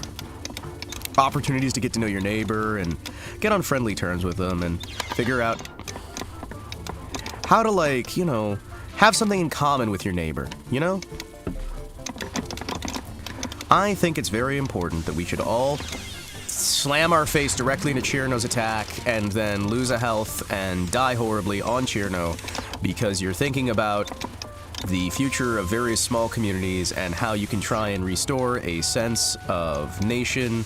opportunities to get to know your neighbor and get on friendly terms with them and figure out how to, like, you know, have something in common with your neighbor, you know? I think it's very important that we should all slam our face directly into Cherno's attack and then lose a health and die horribly on Cherno because you're thinking about the future of various small communities and how you can try and restore a sense of nation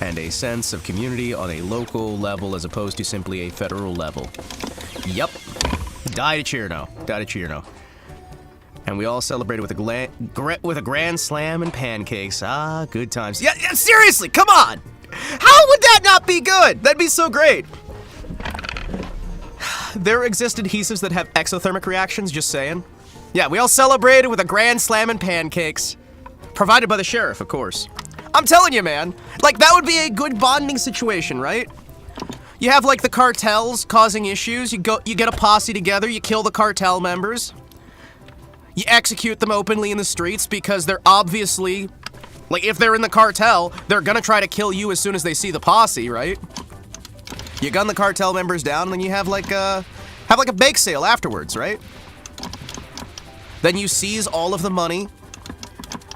and a sense of community on a local level as opposed to simply a federal level. Yep. Die to Cherno. And we all celebrated with a grand slam and pancakes. Ah, good times. Yeah, seriously, come on! How would that not be good? That'd be so great. There exist adhesives that have exothermic reactions, just saying. Yeah, we all celebrated with a grand slam and pancakes. Provided by the sheriff, of course. I'm telling you, man. Like, that would be a good bonding situation, right? You have, like, the cartels causing issues. You get a posse together, you kill the cartel members. You execute them openly in the streets because they're obviously... Like, if they're in the cartel, they're gonna try to kill you as soon as they see the posse, right? You gun the cartel members down, and then you have, like, a bake sale afterwards, right? Then you seize all of the money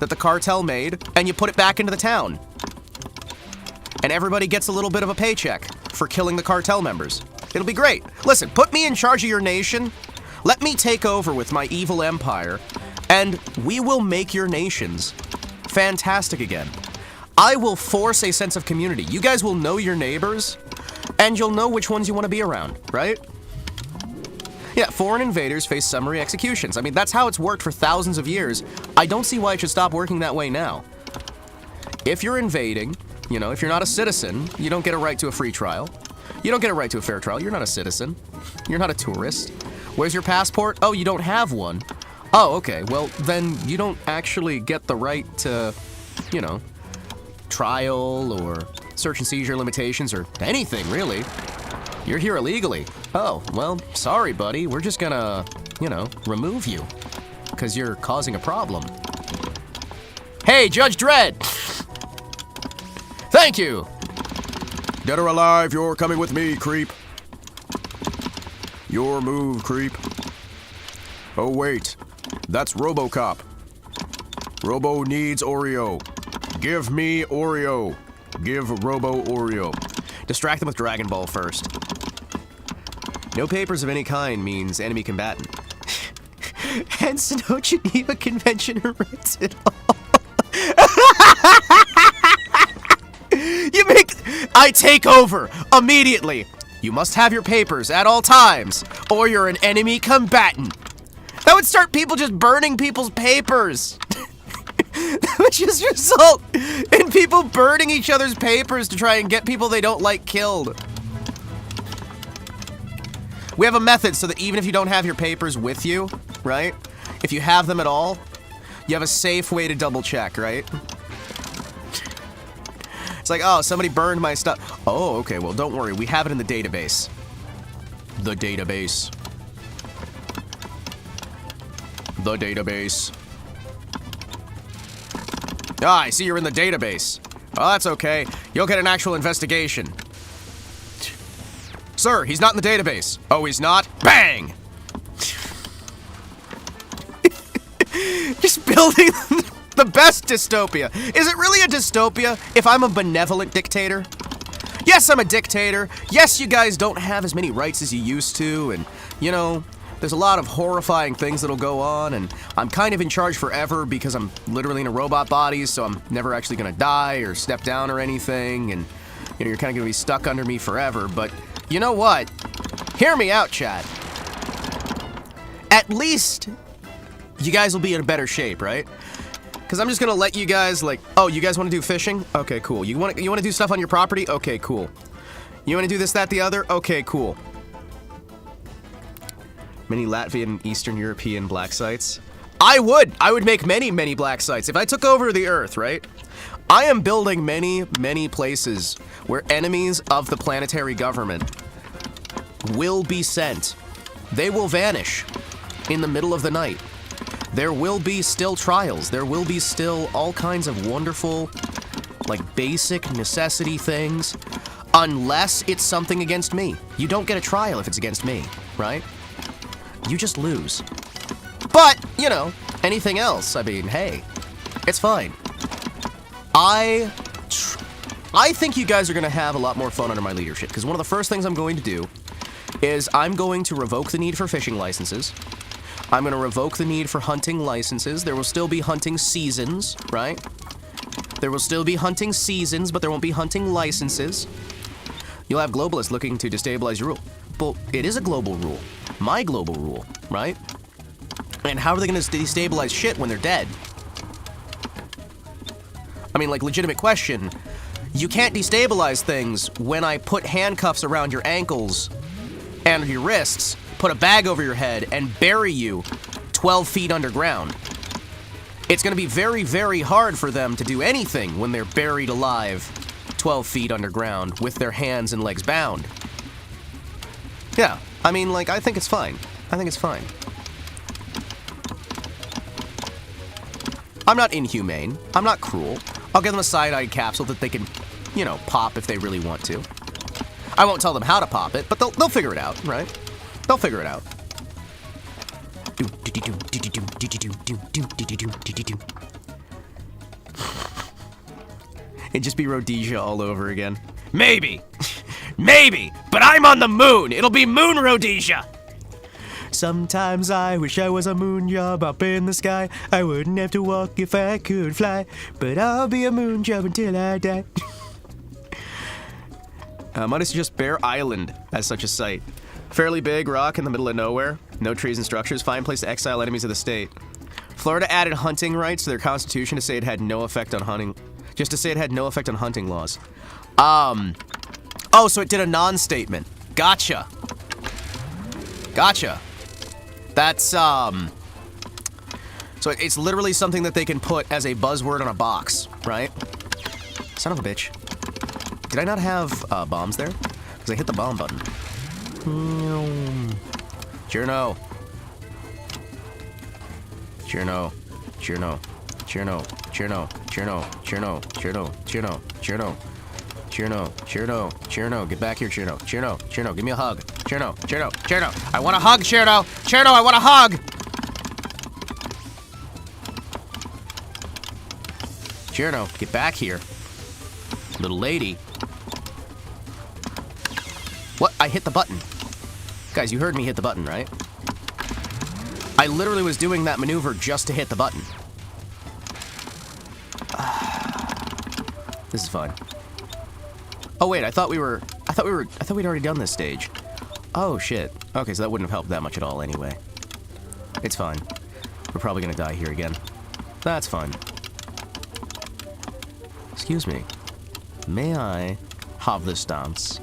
that the cartel made, and you put it back into the town. and everybody gets a little bit of a paycheck for killing the cartel members. It'll be great. Listen, put me in charge of your nation. Let me take over with my evil empire, and we will make your nations fantastic again. I will force a sense of community. You guys will know your neighbors, and you'll know which ones you want to be around, right? Yeah, foreign invaders face summary executions. I mean, that's how it's worked for thousands of years. I don't see why it should stop working that way now. If you're invading, you know, if you're not a citizen, you don't get a right to a free trial. You don't get a right to a fair trial. You're not a citizen. You're not a tourist. Where's your passport? Oh, you don't have one. Oh, okay. Well, then you don't actually get the right to, you know, trial or search and seizure limitations or anything, really. You're here illegally. Oh, well, sorry, buddy. We're just gonna, you know, remove you because you're causing a problem. Hey, Judge Dredd! Thank you! Dead or alive, you're coming with me, creep. Your move, creep. Oh, wait. That's RoboCop. Robo needs Oreo. Give me Oreo. Give Robo Oreo. Distract them with Dragon Ball first. No papers of any kind means enemy combatant. Hence, no Geneva Convention or rights at all. You make... I take over immediately. You must have your papers at all times, or you're an enemy combatant. That would start people just burning people's papers. That would just result in people burning each other's papers to try and get people they don't like killed. We have a method so that even if you don't have your papers with you, right? If you have them at all, you have a safe way to double check, right? It's like, oh, somebody burned my stuff. Oh, okay, well, don't worry. We have it in the database. The database. The database. Ah, I see you're in the database. Oh, that's okay. You'll get an actual investigation. Sir, he's not in the database. Oh, he's not? Bang! Just building the best dystopia. Is it really a dystopia if I'm a benevolent dictator? Yes, I'm a dictator. Yes, you guys don't have as many rights as you used to, and, you know, there's a lot of horrifying things that'll go on, and I'm kind of in charge forever because I'm literally in a robot body, so I'm never actually gonna die or step down or anything, and, you know, you're kind of gonna be stuck under me forever, but you know what? Hear me out, chat. At least you guys will be in a better shape, right? Because I'm just gonna let you guys, like, oh, you guys want to do fishing? Okay, cool. You want to do stuff on your property? Okay, cool. You want to do this, that, the other? Okay, cool. Many Latvian and Eastern European black sites. I would make many, many black sites. If I took over the Earth, right? I am building many, many places where enemies of the planetary government will be sent. They will vanish in the middle of the night. There will be still trials. There will be still all kinds of wonderful, like, basic necessity things, unless it's something against me. You don't get a trial if it's against me, right? You just lose. But, you know, anything else, I mean, hey, it's fine. I think you guys are going to have a lot more fun under my leadership, because one of the first things I'm going to do is I'm going to revoke the need for fishing licenses. I'm going to revoke the need for hunting licenses. There will still be hunting seasons, right? There will still be hunting seasons, but there won't be hunting licenses. You'll have globalists looking to destabilize your rule. But it is a global rule. My global rule, right? And how are they going to destabilize shit when they're dead? I mean, like, legitimate question. You can't destabilize things when I put handcuffs around your ankles and your wrists, put a bag over your head, and bury you 12 feet underground. It's going to be very, very hard for them to do anything when they're buried alive 12 feet underground with their hands and legs bound. Yeah, I mean, like, I think it's fine. I think it's fine. I'm not inhumane. I'm not cruel. I'll give them a side-eye capsule that they can, you know, pop if they really want to. I won't tell them how to pop it, but they'll figure it out, right? They'll figure it out. It'd just be Rhodesia all over again. Maybe. Maybe. But I'm on the moon. It'll be Moon Rhodesia. Sometimes I wish I was a moon job up in the sky. I wouldn't have to walk if I could fly. But I'll be a moon job until I die. Might as just Bear Island as such a site. Fairly big rock in the middle of nowhere. No trees and structures. Fine place to exile enemies of the state. Florida added hunting rights to their constitution to say it had no effect on hunting. Just to say it had no effect on hunting laws. Oh, so it did a non-statement. Gotcha. Gotcha. That's, so it's literally something that they can put as a buzzword on a box, right? Son of a bitch. Did I not have, bombs there? Because I hit the bomb button. Journo. Journo. Journo. Journo. Journo. Journo. Journo. Journo. Journo. Journo. Journo. Journo. Journo. Get back here, Journo. Journo. Journo. Give me a hug. Journo. Journo. Journo. I want a hug, Journo. Journo, I want a hug. Journo, get back here. Little lady. What? I hit the button. Guys, you heard me hit the button, right? I literally was doing that maneuver just to hit the button. This is fine. Oh wait, I thought we'd already done this stage. Oh shit. Okay, so that wouldn't have helped that much at all anyway. It's fine. We're probably gonna die here again. That's fine. Excuse me. May I have this dance?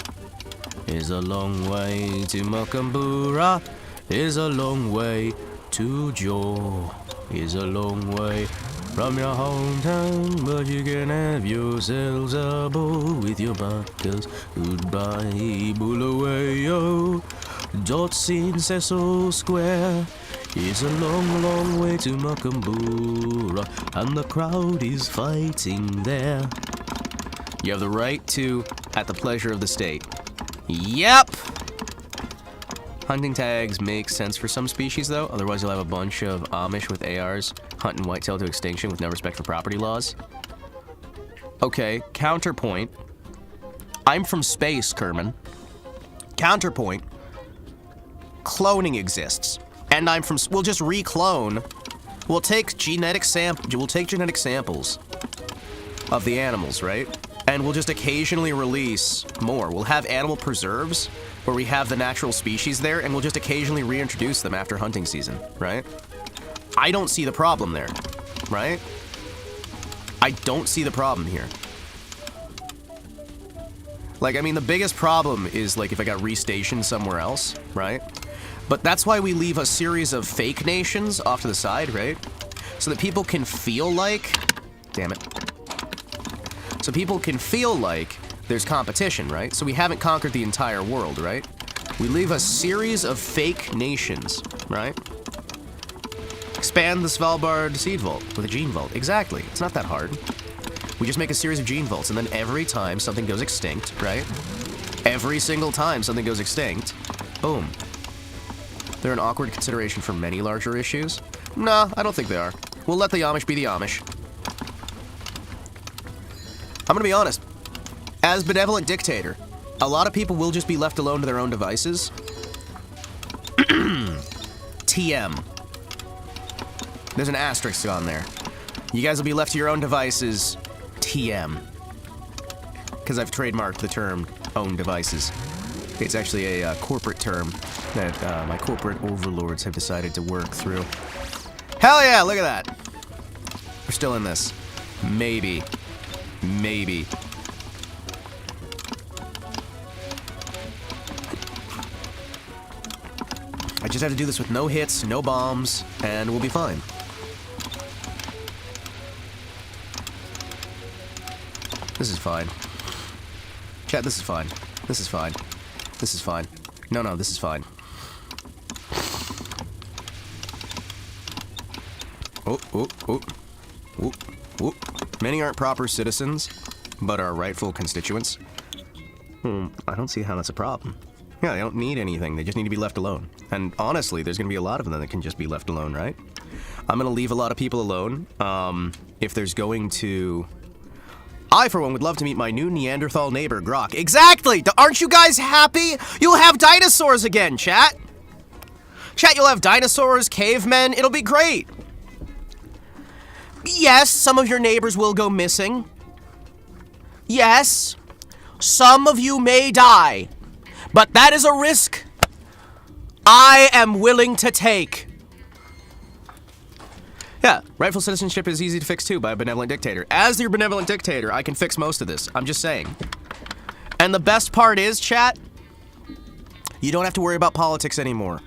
Is a long way to Makambura. Is a long way to Jo. Is a long way from your hometown, but you can have yourselves a ball with your backers. Goodbye, Bulawayo. Dots in Cecil Square. It's a long, long way to Makambura, and the crowd is fighting there. You have the right to, at the pleasure of the state. Yep! Hunting tags make sense for some species, though. Otherwise, you'll have a bunch of Amish with ARs hunting whitetail to extinction with no respect for property laws. Okay, counterpoint. I'm from space, Kerman. Counterpoint. Cloning exists. And I'm from... We'll just re-clone. We'll take genetic samples of the animals, right? And we'll just occasionally release more. We'll have animal preserves where we have the natural species there, and we'll just occasionally reintroduce them after hunting season, right? I don't see the problem there, right? I don't see the problem here. Like, I mean, the biggest problem is, like, if I got restationed somewhere else, right? But that's why we leave a series of fake nations off to the side, right? So that people can feel like... Damn it. So people can feel like there's competition, right? So we haven't conquered the entire world, right? We leave a series of fake nations, right? Expand the Svalbard seed vault with a gene vault. Exactly. It's not that hard. We just make a series of gene vaults, and then every time something goes extinct, right? Every single time something goes extinct, boom. They're an awkward consideration for many larger issues? Nah, I don't think they are. We'll let the Amish be the Amish. I'm gonna be honest. As benevolent dictator, a lot of people will just be left alone to their own devices. TM. There's an asterisk on there. You guys will be left to your own devices. TM. Because I've trademarked the term own devices. It's actually a corporate term that my corporate overlords have decided to work through. Hell yeah, look at that. We're still in this. Maybe. Maybe. I just have to do this with no hits, no bombs, and we'll be fine. This is fine. Chat, this is fine. This is fine. This is fine. No, this is fine. Many aren't proper citizens, but are rightful constituents. I don't see how that's a problem. Yeah, they don't need anything. They just need to be left alone. And honestly, there's going to be a lot of them that can just be left alone, right? I'm going to leave a lot of people alone. If there's going to... I, for one, would love to meet my new Neanderthal neighbor, Grok. Exactly! Aren't you guys happy? You'll have dinosaurs again, chat! Chat, you'll have dinosaurs, cavemen, it'll be great! Yes, some of your neighbors will go missing. Yes, some of you may die. But that is a risk I am willing to take. Yeah, rightful citizenship is easy to fix too by a benevolent dictator. As your benevolent dictator, I can fix most of this. I'm just saying. And the best part is, chat, you don't have to worry about politics anymore.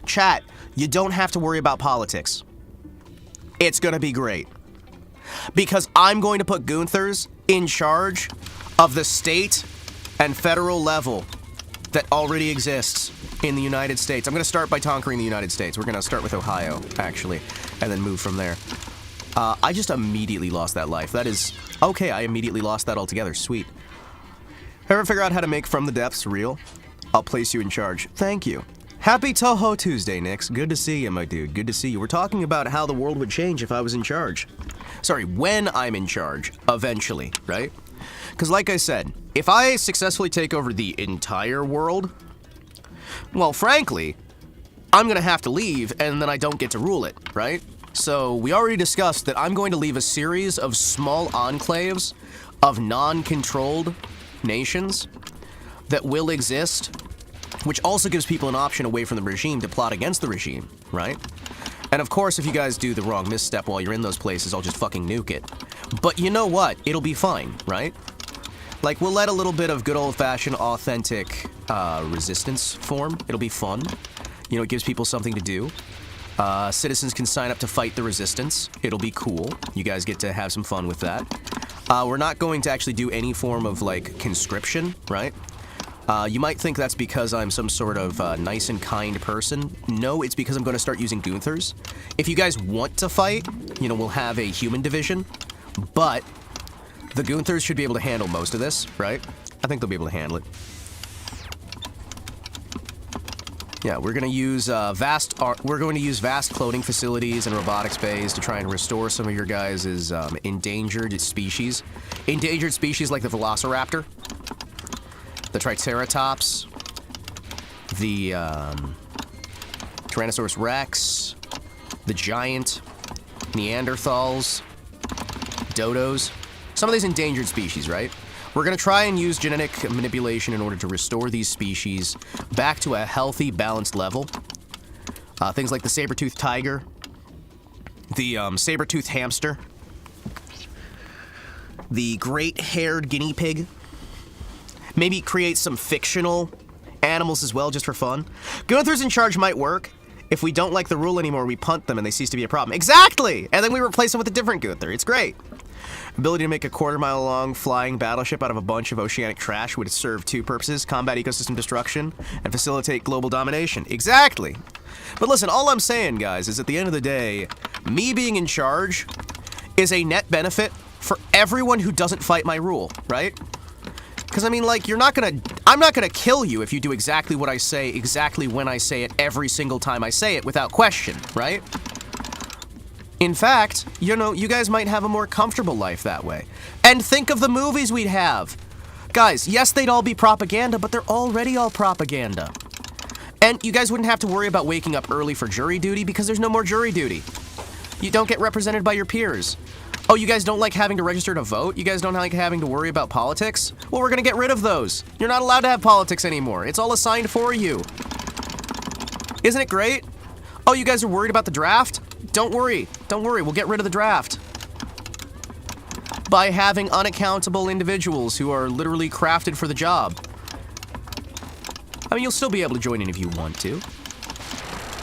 Chat, you don't have to worry about politics. It's gonna be great. Because I'm going to put Gunthers in charge of the state and federal level that already exists in the United States. I'm gonna start by conquering the United States. We're gonna start with Ohio, actually, and then move from there. I just immediately lost that life. That is... Okay, I immediately lost that altogether. Sweet. Ever figure out how to make From the Depths real? I'll place you in charge. Thank you. Happy TouHou Tuesday, Nix. Good to see you, my dude. Good to see you. We're talking about how the world would change if I was in charge. Sorry, when I'm in charge. Eventually, right? Because like I said, if I successfully take over the entire world, well, frankly, I'm gonna have to leave and then I don't get to rule it, right? So we already discussed that I'm going to leave a series of small enclaves of non-controlled nations that will exist, which also gives people an option away from the regime to plot against the regime, right? And of course, if you guys do the wrong misstep while you're in those places, I'll just fucking nuke it. But you know what? It'll be fine, right? Like, we'll let a little bit of good old-fashioned, authentic resistance form. It'll be fun. You know, it gives people something to do. Citizens can sign up to fight the resistance. It'll be cool. You guys get to have some fun with that. We're not going to actually do any form of, like, conscription, right? You might think that's because I'm some sort of nice and kind person. No, it's because I'm going to start using Gunthers. If you guys want to fight, you know, we'll have a human division. But the Gunthers should be able to handle most of this, right? I think they'll be able to handle it. Yeah, we're going to use vast cloning facilities and robotics bays to try and restore some of your guys' endangered species. Endangered species like the Velociraptor, the Triceratops, the Tyrannosaurus Rex, the giant, Neanderthals, dodos. Some of these endangered species, right? We're going to try and use genetic manipulation in order to restore these species back to a healthy, balanced level. Things like the saber-toothed tiger, the saber-toothed hamster, the great-haired guinea pig. Maybe create some fictional animals as well, just for fun. Gunthers in charge might work. If we don't like the rule anymore, we punt them and they cease to be a problem. Exactly! And then we replace them with a different Gunther. It's great. Ability to make a quarter-mile-long flying battleship out of a bunch of oceanic trash would serve two purposes: combat ecosystem destruction and facilitate global domination. Exactly. But listen, all I'm saying, guys, is at the end of the day, me being in charge is a net benefit for everyone who doesn't fight my rule, right? Because, I mean, like, I'm not gonna kill you if you do exactly what I say, exactly when I say it, every single time I say it, without question, right? In fact, you know, you guys might have a more comfortable life that way. And think of the movies we'd have. Guys, yes, they'd all be propaganda, but they're already all propaganda. And you guys wouldn't have to worry about waking up early for jury duty because there's no more jury duty. You don't get represented by your peers. Oh, you guys don't like having to register to vote? You guys don't like having to worry about politics? Well, we're gonna get rid of those. You're not allowed to have politics anymore. It's all assigned for you. Isn't it great? Oh, you guys are worried about the draft? Don't worry. Don't worry. We'll get rid of the draft by having unaccountable individuals who are literally crafted for the job. I mean, you'll still be able to join in if you want to.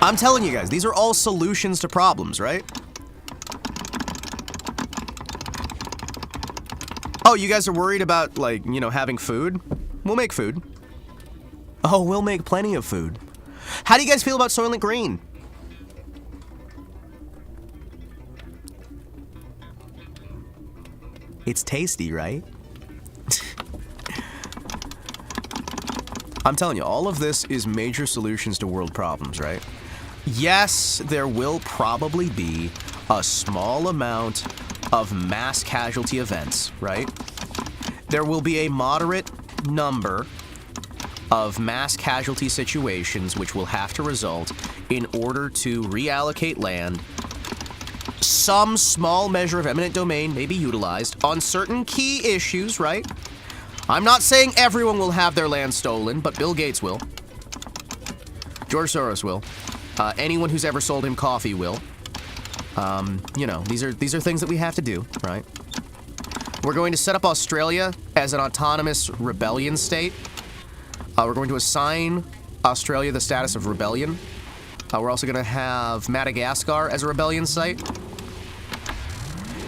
I'm telling you guys, these are all solutions to problems, right? Oh, you guys are worried about, like, you know, having food? We'll make food. Oh, we'll make plenty of food. How do you guys feel about Soylent Green? It's tasty, right? I'm telling you, all of this is major solutions to world problems, right? Yes, there will probably be a small amount of mass casualty events, right? there will be a moderate number of mass casualty situations which will have to result in order to reallocate land. Some small measure of eminent domain may be utilized on certain key issues, right? I'm not saying everyone will have their land stolen, but Bill Gates will. George Soros will. Anyone who's ever sold him coffee will. You know, these are things that we have to do, right? We're going to set up Australia as an autonomous rebellion state. We're going to assign Australia the status of rebellion. We're also going to have Madagascar as a rebellion site.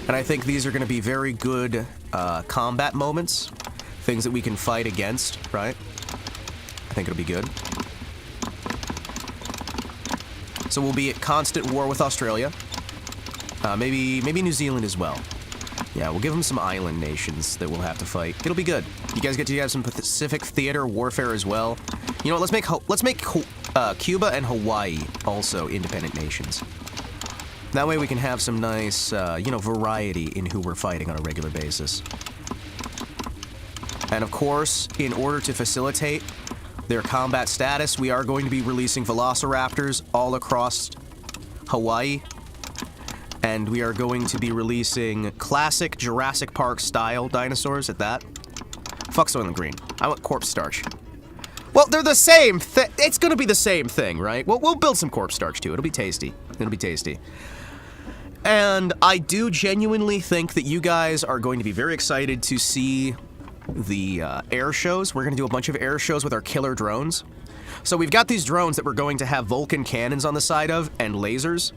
And I think these are going to be very good combat moments. Things that we can fight against, right? I think it'll be good. So we'll be at constant war with Australia. Maybe New Zealand as well. Yeah, we'll give them some island nations that we'll have to fight. It'll be good. You guys get to have some Pacific theater warfare as well. You know what? Let's make Cuba and Hawaii also independent nations. That way we can have some nice, you know, variety in who we're fighting on a regular basis. And of course, in order to facilitate their combat status, we are going to be releasing velociraptors all across Hawaii. And we are going to be releasing classic Jurassic Park style dinosaurs at that. Fuck Soylent Green. I want corpse starch. Well, they're the same thing. It's gonna be the same thing, right? We'll build some corpse starch too. It'll be tasty. It'll be tasty. And I do genuinely think that you guys are going to be very excited to see the air shows. We're going to do a bunch of air shows with our killer drones. So we've got these drones that we're going to have Vulcan cannons on the side of and lasers.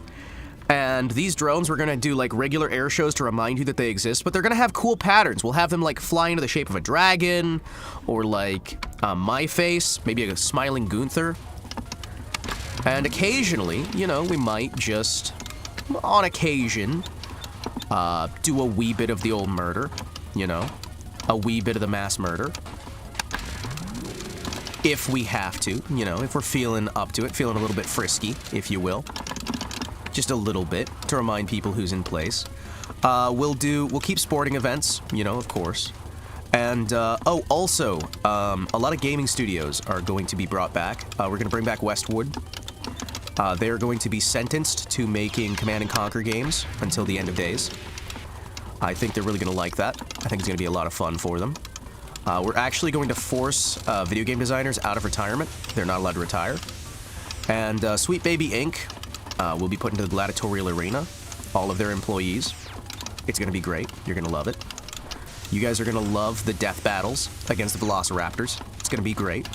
And these drones, we're going to do like regular air shows to remind you that they exist, but they're going to have cool patterns. We'll have them like fly into the shape of a dragon or like my face, maybe a smiling Gunther. And occasionally, you know, we might just, on occasion, do a wee bit of the old murder, you know, a wee bit of the mass murder. If we have to, you know, if we're feeling up to it, feeling a little bit frisky, if you will. Just a little bit to remind people who's in place. We'll keep sporting events, you know, of course. And, also, a lot of gaming studios are going to be brought back. We're going to bring back Westwood. They're going to be sentenced to making Command & Conquer games until the end of days. I think they're really going to like that. I think it's going to be a lot of fun for them. We're actually going to force video game designers out of retirement. They're not allowed to retire. And Sweet Baby Inc. will be put into the gladiatorial arena. All of their employees. It's going to be great. You're going to love it. You guys are going to love the death battles against the velociraptors. It's going to be great.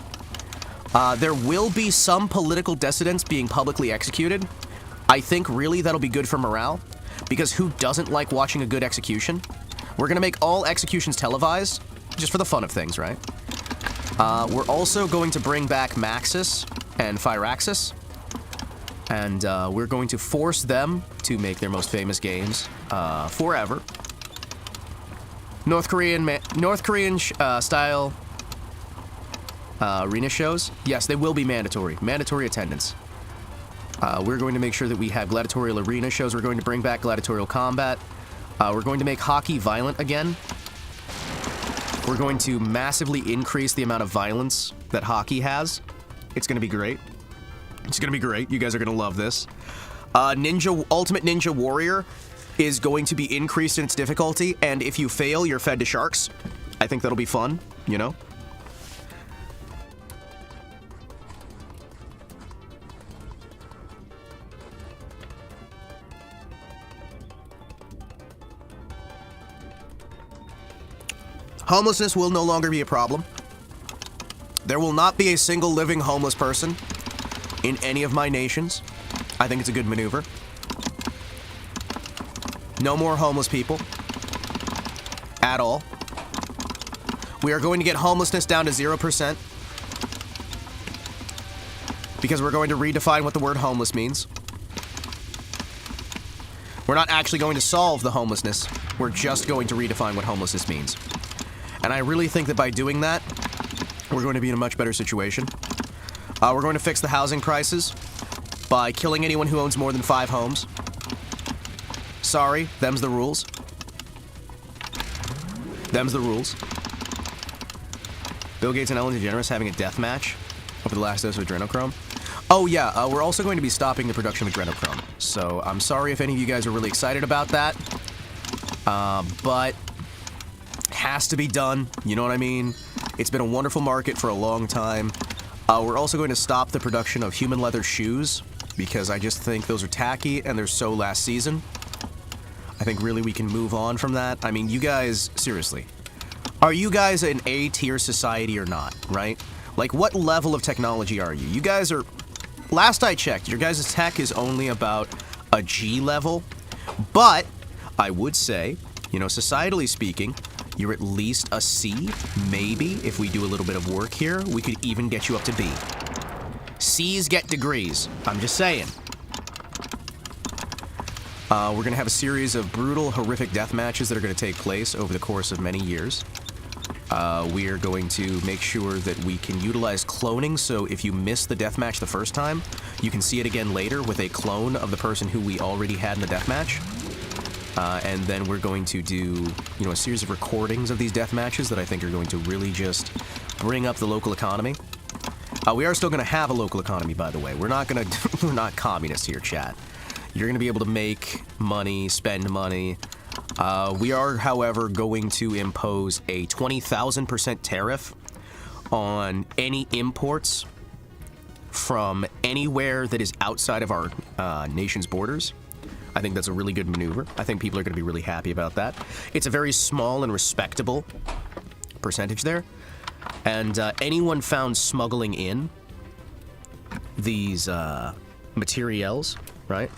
There will be some political dissidents being publicly executed. I think really that'll be good for morale, because who doesn't like watching a good execution? We're going to make all executions televised, just for the fun of things, right? We're also going to bring back Maxis and Firaxis, and we're going to force them to make their most famous games forever. North Korean style arena shows, yes, they will be mandatory. Mandatory attendance. We're going to make sure that we have gladiatorial arena shows. We're going to bring back gladiatorial combat. We're going to make hockey violent again. We're going to massively increase the amount of violence that hockey has. It's going to be great. It's going to be great. You guys are going to love this. Ultimate Ninja Warrior is going to be increased in its difficulty, and if you fail, you're fed to sharks. I think that'll be fun, you know? Homelessness will no longer be a problem. There will not be a single living homeless person in any of my nations. I think it's a good maneuver. No more homeless people. At all. We are going to get homelessness down to 0%. Because we're going to redefine what the word homeless means. We're not actually going to solve the homelessness. We're just going to redefine what homelessness means. And I really think that by doing that, we're going to be in a much better situation. We're going to fix the housing prices by killing anyone who owns more than 5 homes. Sorry, them's the rules. Them's the rules. Bill Gates and Ellen DeGeneres having a death match over the last dose of adrenochrome. Oh yeah, we're also going to be stopping the production of adrenochrome. So I'm sorry if any of you guys are really excited about that. But has to be done, you know what I mean? It's been a wonderful market for a long time. We're also going to stop the production of human leather shoes because I just think those are tacky and they're so last season. I think really we can move on from that. I mean, you guys, seriously, are you guys an A-tier society or not, right? Like, what level of technology are you? You guys are, last I checked, your guys' tech is only about a G level, but I would say, you know, societally speaking, you're at least a C, maybe. If we do a little bit of work here, we could even get you up to B. C's get degrees. I'm just saying. We're going to have a series of brutal, horrific death matches that are going to take place over the course of many years. We are going to make sure that we can utilize cloning, so if you miss the death match the first time, you can see it again later with a clone of the person who we already had in the death match. And then we're going to do, you know, a series of recordings of these death matches that I think are going to really just bring up the local economy. We are still going to have a local economy, by the way. We're not going to, we're not communists here, chat. You're going to be able to make money, spend money. We are, however, going to impose a 20,000% tariff on any imports from anywhere that is outside of our nation's borders. I think that's a really good maneuver. I think people are going to be really happy about that. It's a very small and respectable percentage there. And anyone found smuggling in these materials, right?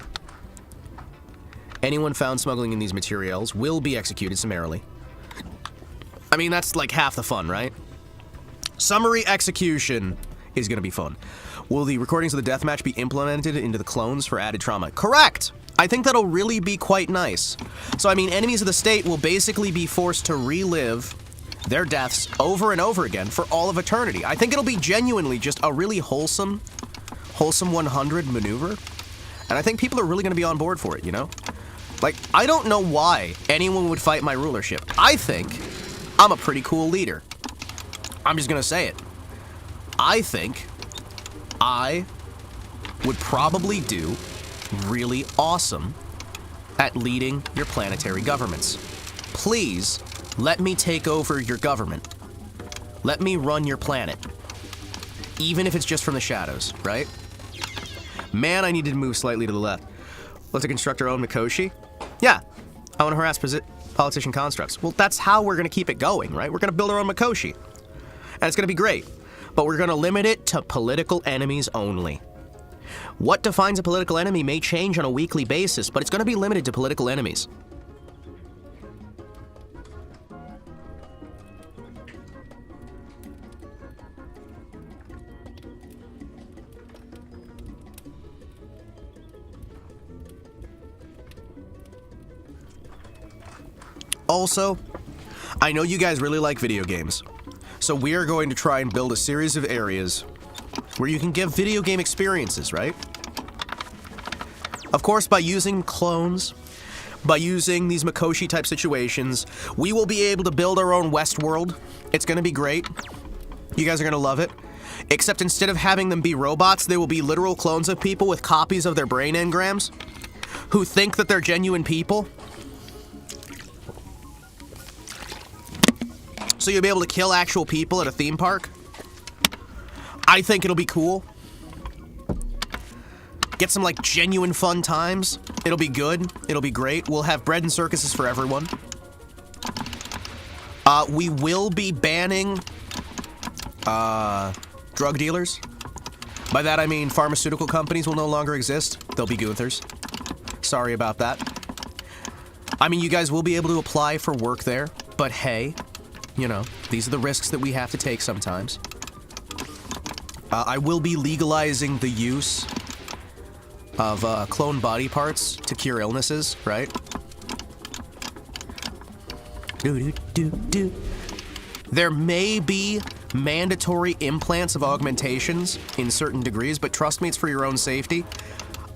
Anyone found smuggling in these materials will be executed summarily. I mean, that's like half the fun, right? Summary execution is going to be fun. Will the recordings of the deathmatch be implemented into the clones for added trauma? Correct! I think that'll really be quite nice. So, I mean, enemies of the state will basically be forced to relive their deaths over and over again for all of eternity. I think it'll be genuinely just a really wholesome 100 maneuver. And I think people are really going to be on board for it, you know? Like, I don't know why anyone would fight my rulership. I think I'm a pretty cool leader. I'm just going to say it. I think I would probably do really awesome at leading your planetary governments. Please, let me take over your government. Let me run your planet. Even if it's just from the shadows, right? Man, I needed to move slightly to the left. Let's construct our own Mikoshi? Yeah, I want to harass politician constructs. Well, that's how we're going to keep it going, right? We're going to build our own Mikoshi. And it's going to be great. But we're going to limit it to political enemies only. What defines a political enemy may change on a weekly basis, but it's going to be limited to political enemies. Also, I know you guys really like video games, so we are going to try and build a series of areas where you can give video game experiences, right? Of course, by using clones, by using these Mikoshi type situations, we will be able to build our own Westworld. It's going to be great. You guys are going to love it. Except instead of having them be robots, they will be literal clones of people with copies of their brain engrams who think that they're genuine people. So you'll be able to kill actual people at a theme park. I think it'll be cool. Get some, like, genuine fun times. It'll be good. It'll be great. We'll have bread and circuses for everyone. We will be banning drug dealers. By that I mean pharmaceutical companies will no longer exist. They'll be Gunthers. Sorry about that. I mean, you guys will be able to apply for work there, but hey, you know, these are the risks that we have to take sometimes. I will be legalizing the use of clone body parts to cure illnesses, right? There may be mandatory implants of augmentations in certain degrees, but trust me, it's for your own safety.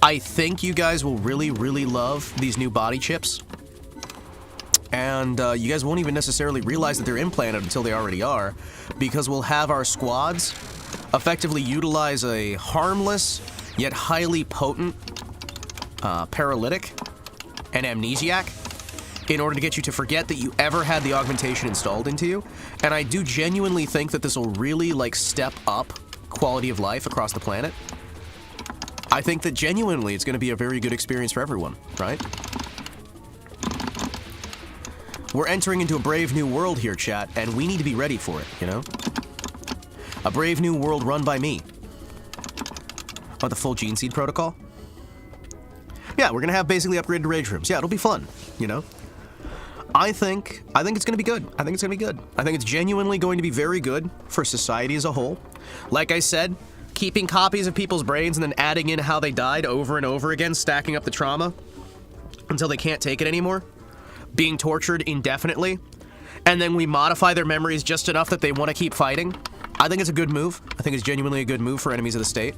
I think you guys will really, really love these new body chips. And you guys won't even necessarily realize that they're implanted until they already are, because we'll have our squads effectively utilize a harmless, yet highly potent paralytic and amnesiac in order to get you to forget that you ever had the augmentation installed into you. And I do genuinely think that this will really, like, step up quality of life across the planet. I think that genuinely it's going to be a very good experience for everyone, right? We're entering into a brave new world here, chat, and we need to be ready for it, you know? A brave new world run by me. Oh, the full Gene Seed protocol? Yeah, we're gonna have basically upgraded rage rooms. Yeah, it'll be fun, you know? I think it's gonna be good. I think it's gonna be good. I think it's genuinely going to be very good for society as a whole. Like I said, keeping copies of people's brains and then adding in how they died over and over again, stacking up the trauma until they can't take it anymore. Being tortured indefinitely, and then we modify their memories just enough that they want to keep fighting. I think it's a good move. I think it's genuinely a good move for enemies of the state.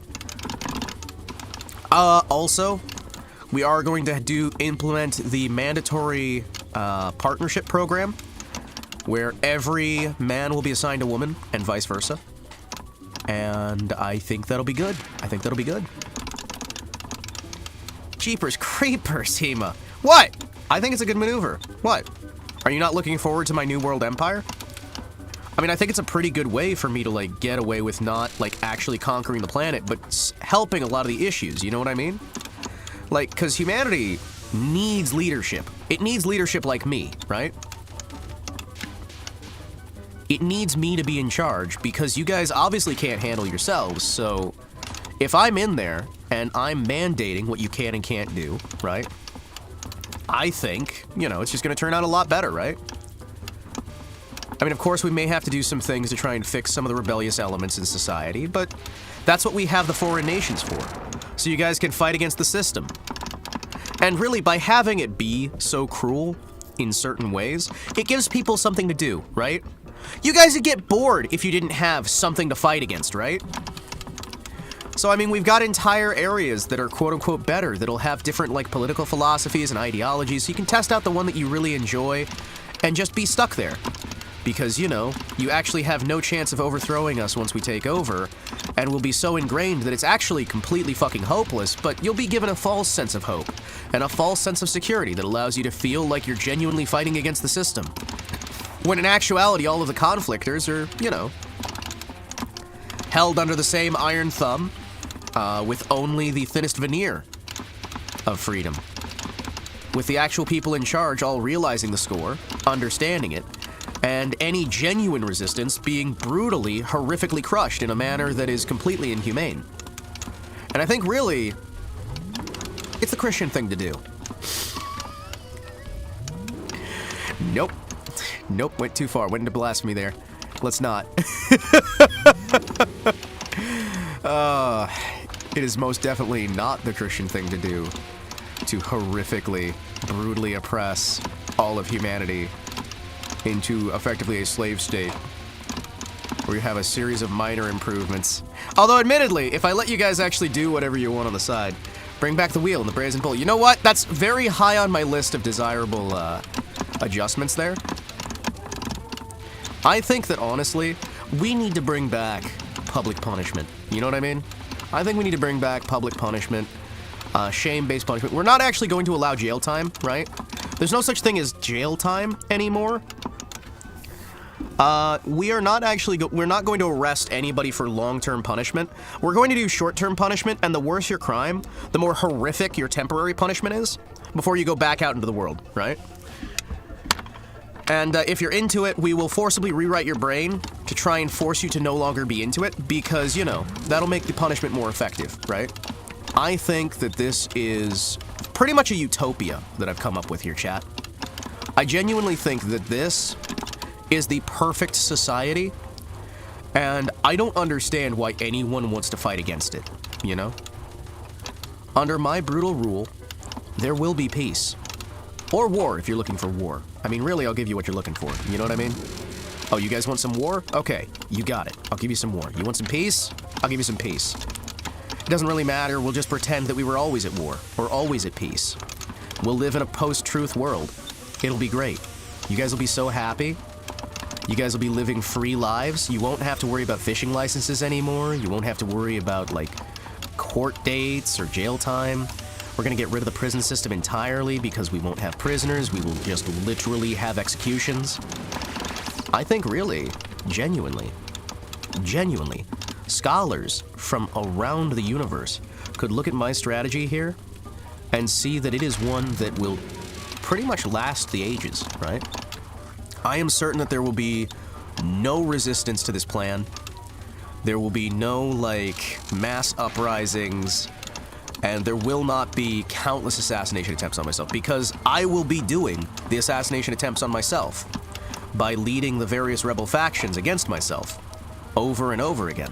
Also, we are going to implement the mandatory partnership program, where every man will be assigned a woman, and vice versa. And I think that'll be good. I think that'll be good. Jeepers creepers, Hima. What? I think it's a good maneuver. What? Are you not looking forward to my New World Empire? I mean, I think it's a pretty good way for me to, like, get away with not, like, actually conquering the planet, but helping a lot of the issues, you know what I mean? Like, because humanity needs leadership. It needs leadership like me, right? It needs me to be in charge, because you guys obviously can't handle yourselves, so if I'm in there, and I'm mandating what you can and can't do, right? I think, you know, it's just going to turn out a lot better, right? I mean, of course, we may have to do some things to try and fix some of the rebellious elements in society, but that's what we have the foreign nations for. So you guys can fight against the system. And really, by having it be so cruel in certain ways, it gives people something to do, right? You guys would get bored if you didn't have something to fight against, right? So, I mean, we've got entire areas that are quote-unquote better, that'll have different, like, political philosophies and ideologies, so you can test out the one that you really enjoy and just be stuck there. Because, you know, you actually have no chance of overthrowing us once we take over, and we'll be so ingrained that it's actually completely fucking hopeless, but you'll be given a false sense of hope, and a false sense of security that allows you to feel like you're genuinely fighting against the system. When in actuality, all of the conflictors are, you know, held under the same iron thumb, with only the thinnest veneer of freedom. With the actual people in charge all realizing the score, understanding it, and any genuine resistance being brutally, horrifically crushed in a manner that is completely inhumane. And I think, really, it's the Christian thing to do. Nope. Nope, went too far. Went into blasphemy there. Let's not. It is most definitely not the Christian thing to do to horrifically, brutally oppress all of humanity into effectively a slave state where you have a series of minor improvements. Although, admittedly, if I let you guys actually do whatever you want on the side, bring back the wheel and the brazen bull. You know what? That's very high on my list of desirable adjustments there. I think that, honestly, we need to bring back public punishment. You know what I mean? I think we need to bring back public punishment, shame-based punishment. We're not actually going to allow jail time, right? There's no such thing as jail time anymore. We're not going to arrest anybody for long-term punishment. We're going to do short-term punishment, and the worse your crime, the more horrific your temporary punishment is before you go back out into the world, right? And if you're into it, we will forcibly rewrite your brain to try and force you to no longer be into it, because, you know, that'll make the punishment more effective, right? I think that this is pretty much a utopia that I've come up with here, chat. I genuinely think that this is the perfect society, and I don't understand why anyone wants to fight against it, you know? Under my brutal rule, there will be peace. Or war, if you're looking for war. I mean, really, I'll give you what you're looking for. You know what I mean? Oh, you guys want some war? Okay, you got it. I'll give you some war. You want some peace? I'll give you some peace. It doesn't really matter. We'll just pretend that we were always at war, or always at peace. We'll live in a post-truth world. It'll be great. You guys will be so happy. You guys will be living free lives. You won't have to worry about fishing licenses anymore. You won't have to worry about, like, court dates or jail time. We're gonna get rid of the prison system entirely because we won't have prisoners. We will just literally have executions. I think really, genuinely, scholars from around the universe could look at my strategy here and see that it is one that will pretty much last the ages, right? I am certain that there will be no resistance to this plan. There will be no, like, mass uprisings, and there will not be countless assassination attempts on myself, because I will be doing the assassination attempts on myself by leading the various rebel factions against myself over and over again,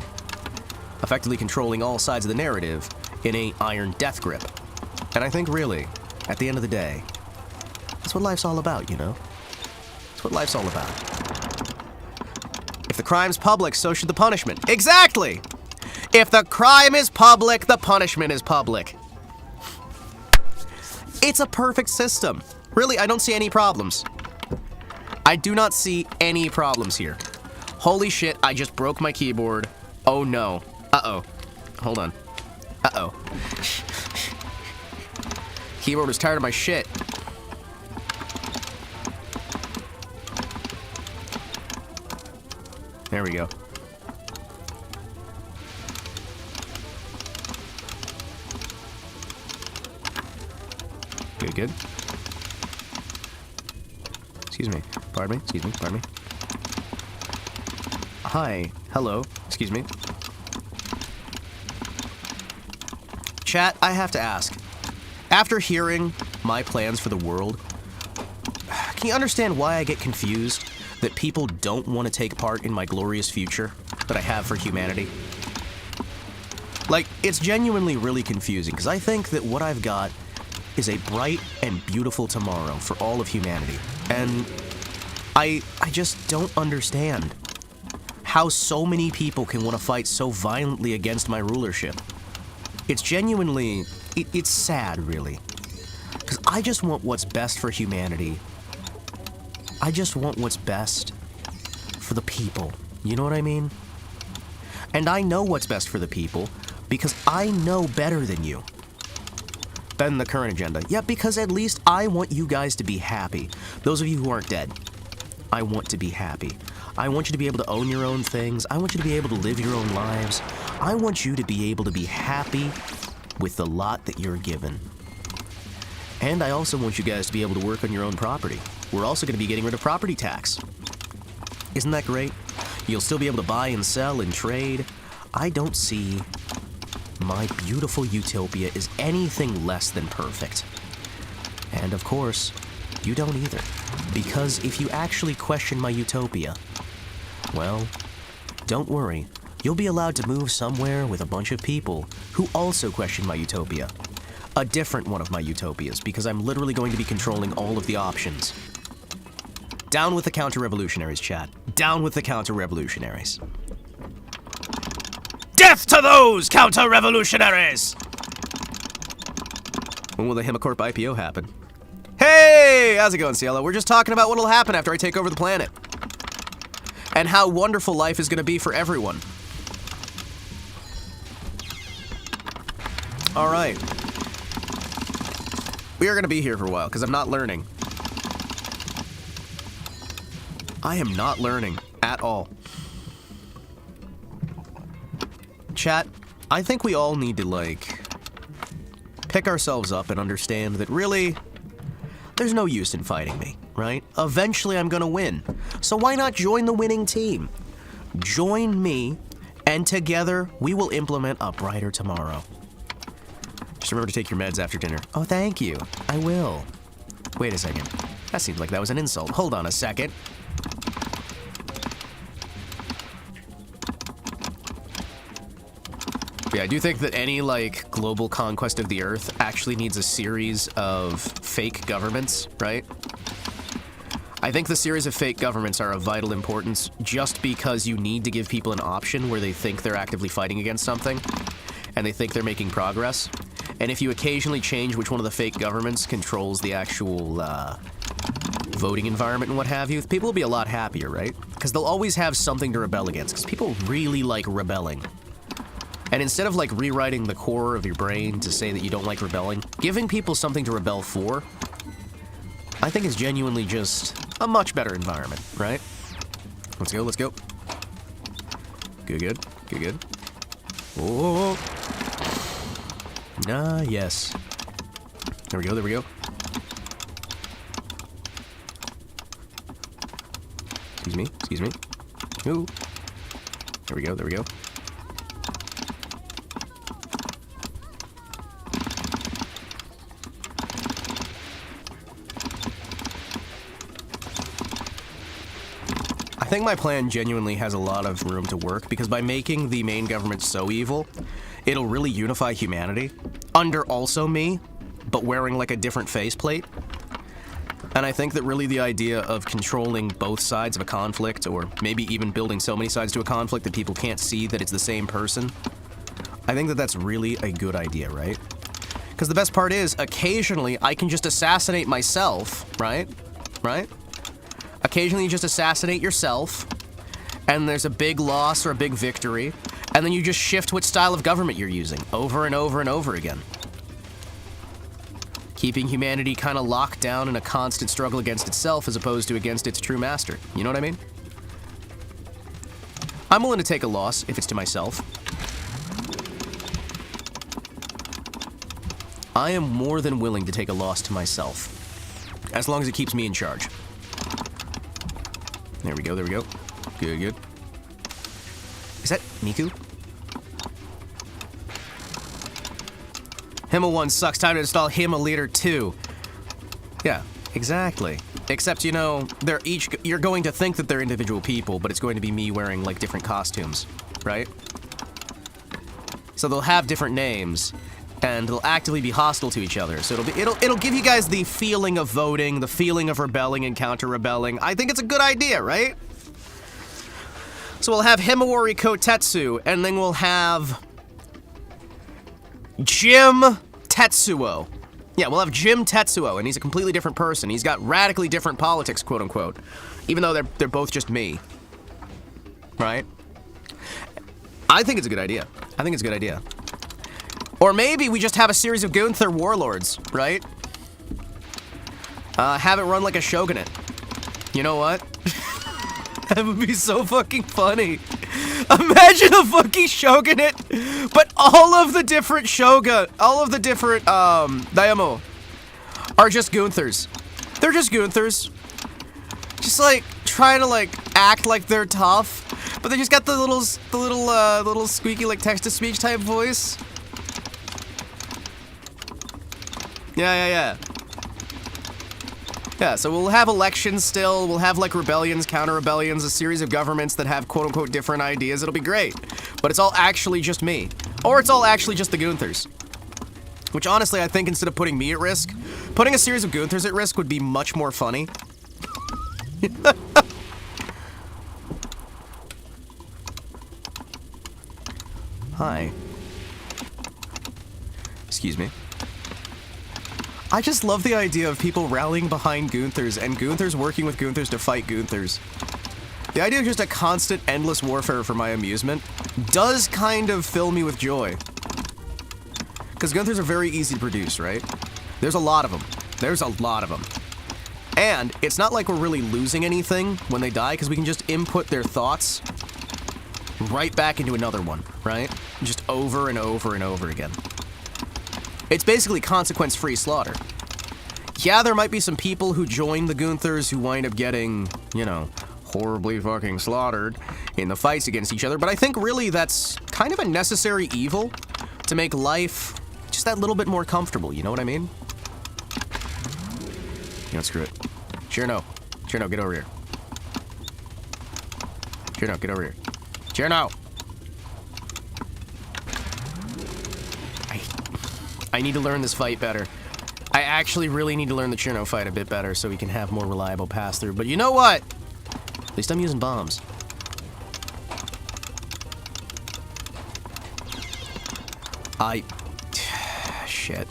effectively controlling all sides of the narrative in a iron death grip. And I think really, at the end of the day, that's what life's all about, you know? That's what life's all about. If the crime's public, so should the punishment. Exactly! If the crime is public, the punishment is public. It's a perfect system. Really, I don't see any problems. I do not see any problems here. Holy shit, I just broke my keyboard. Oh no. Uh-oh. Hold on. Uh-oh. Keyboard was tired of my shit. There we go. Good, good. Excuse me. Pardon me. Excuse me. Pardon me. Hi. Hello. Excuse me. Chat, I have to ask. After hearing my plans for the world, can you understand why I get confused that people don't want to take part in my glorious future that I have for humanity? Like, it's genuinely really confusing, because I think that what I've got is a bright and beautiful tomorrow for all of humanity. And I just don't understand how so many people can want to fight so violently against my rulership. It's genuinely, it's sad, really. Because I just want what's best for humanity. I just want what's best for the people. You know what I mean? And I know what's best for the people because I know better than you. Better than the current agenda. Yeah, because at least I want you guys to be happy. Those of you who aren't dead. I want to be happy. I want you to be able to own your own things. I want you to be able to live your own lives. I want you to be able to be happy with the lot that you're given. And I also want you guys to be able to work on your own property. We're also going to be getting rid of property tax. Isn't that great? You'll still be able to buy and sell and trade. I don't see my beautiful utopia as anything less than perfect. And of course, you don't either. Because if you actually question my utopia, well, don't worry. You'll be allowed to move somewhere with a bunch of people who also question my utopia. A different one of my utopias, because I'm literally going to be controlling all of the options. Down with the counter-revolutionaries, chat. Down with the counter-revolutionaries. Death to those counter-revolutionaries! When will the Himacorp IPO happen? Hey! How's it going, Cielo? We're just talking about what'll happen after I take over the planet. And how wonderful life is going to be for everyone. Alright. We are going to be here for a while, because I'm not learning. I am not learning at all. Chat, I think we all need to, like, pick ourselves up and understand that really, there's no use in fighting me, right? Eventually I'm gonna win. So why not join the winning team? Join me, and together we will implement a brighter tomorrow. Just remember to take your meds after dinner. Oh, thank you. I will. Wait a second. That seems like that was an insult. Hold on a second. Yeah, I do think that any, like, global conquest of the Earth actually needs a series of fake governments, right? I think the series of fake governments are of vital importance just because you need to give people an option where they think they're actively fighting against something and they think they're making progress. And if you occasionally change which one of the fake governments controls the actual voting environment and what have you, people will be a lot happier, right? Because they'll always have something to rebel against, because people really like rebelling. And instead of like rewriting the core of your brain to say that you don't like rebelling, giving people something to rebel for, I think is genuinely just a much better environment, right? Let's go, let's go. Good, good, good, good. Whoa. Ah, yes. There we go, there we go. Excuse me, excuse me. Ooh. There we go, there we go. I think my plan genuinely has a lot of room to work, because by making the main government so evil, it'll really unify humanity under also me, but wearing like a different faceplate. And I think that really the idea of controlling both sides of a conflict, or maybe even building so many sides to a conflict that people can't see that it's the same person, I think that that's really a good idea, right? Because the best part is, occasionally I can just assassinate myself, right? Right? Occasionally you just assassinate yourself, and there's a big loss or a big victory, and then you just shift what style of government you're using over and over and over again. Keeping humanity kind of locked down in a constant struggle against itself as opposed to against its true master. You know what I mean? I'm willing to take a loss if it's to myself. I am more than willing to take a loss to myself, as long as it keeps me in charge. There we go, there we go. Good, good. Is that Miku? Hima 1 sucks. Time to install Hima Leader 2. Yeah, exactly. Except, you know, you're going to think that they're individual people, but it's going to be me wearing, like, different costumes, right? So they'll have different names, and they'll actively be hostile to each other. So it'll give you guys the feeling of voting, the feeling of rebelling and counter-rebelling. I think it's a good idea, right? So we'll have Himawari Kotetsu, and then we'll have Jim Tetsuo. Yeah, we'll have Jim Tetsuo, and he's a completely different person. He's got radically different politics, quote-unquote, even though they're both just me. Right? I think it's a good idea. I think it's a good idea. Or maybe we just have a series of Gunther warlords, right? Have it run like a shogunate. You know what? That would be so fucking funny. Imagine a fucking shogunate, but all of the different daimyo are just Gunthers. They're just Gunthers. Just like trying to like act like they're tough, but they just got the little squeaky like text-to-speech type voice. Yeah. Yeah, so we'll have elections still, we'll have like rebellions, counter-rebellions, a series of governments that have quote-unquote different ideas. It'll be great. But it's all actually just me. Or it's all actually just the Gunthers. Which honestly, I think instead of putting me at risk, putting a series of Gunthers at risk would be much more funny. Hi. Excuse me. I just love the idea of people rallying behind Gunthers and Gunthers working with Gunthers to fight Gunthers. The idea of just a constant, endless warfare for my amusement does kind of fill me with joy. Because Gunthers are very easy to produce, right? There's a lot of them. There's a lot of them. And it's not like we're really losing anything when they die, because we can just input their thoughts right back into another one, right? Just over and over and over again. It's basically consequence-free slaughter. Yeah, there might be some people who join the Gunthers who wind up getting, you know, horribly fucking slaughtered in the fights against each other, but I think really that's kind of a necessary evil to make life just that little bit more comfortable, you know what I mean? You know, screw it. Cherno, get over here. Cherno, get over here. Cherno! I need to learn this fight better. I actually really need to learn the Cherno fight a bit better so we can have more reliable pass-through. But you know what? At least I'm using bombs. Shit.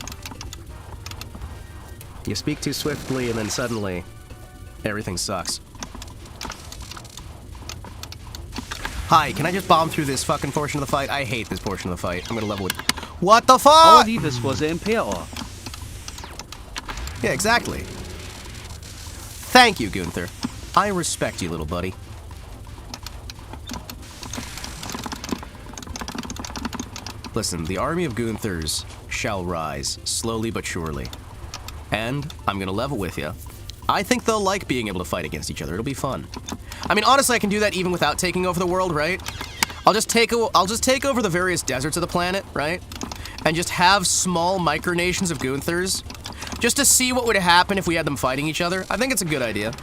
You speak too swiftly and then suddenly everything sucks. Hi, can I just bomb through this fucking portion of the fight? I hate this portion of the fight. I'm gonna level with... What the fuck?! Yeah, exactly. Thank you, Gunther. I respect you, little buddy. Listen, the army of Gunthers shall rise, slowly but surely. And I'm gonna level with you. I think they'll like being able to fight against each other. It'll be fun. I mean, honestly, I can do that even without taking over the world, right? I'll just take over the various deserts of the planet, right? And just have small micronations of Gunthers, just to see what would happen if we had them fighting each other. I think it's a good idea.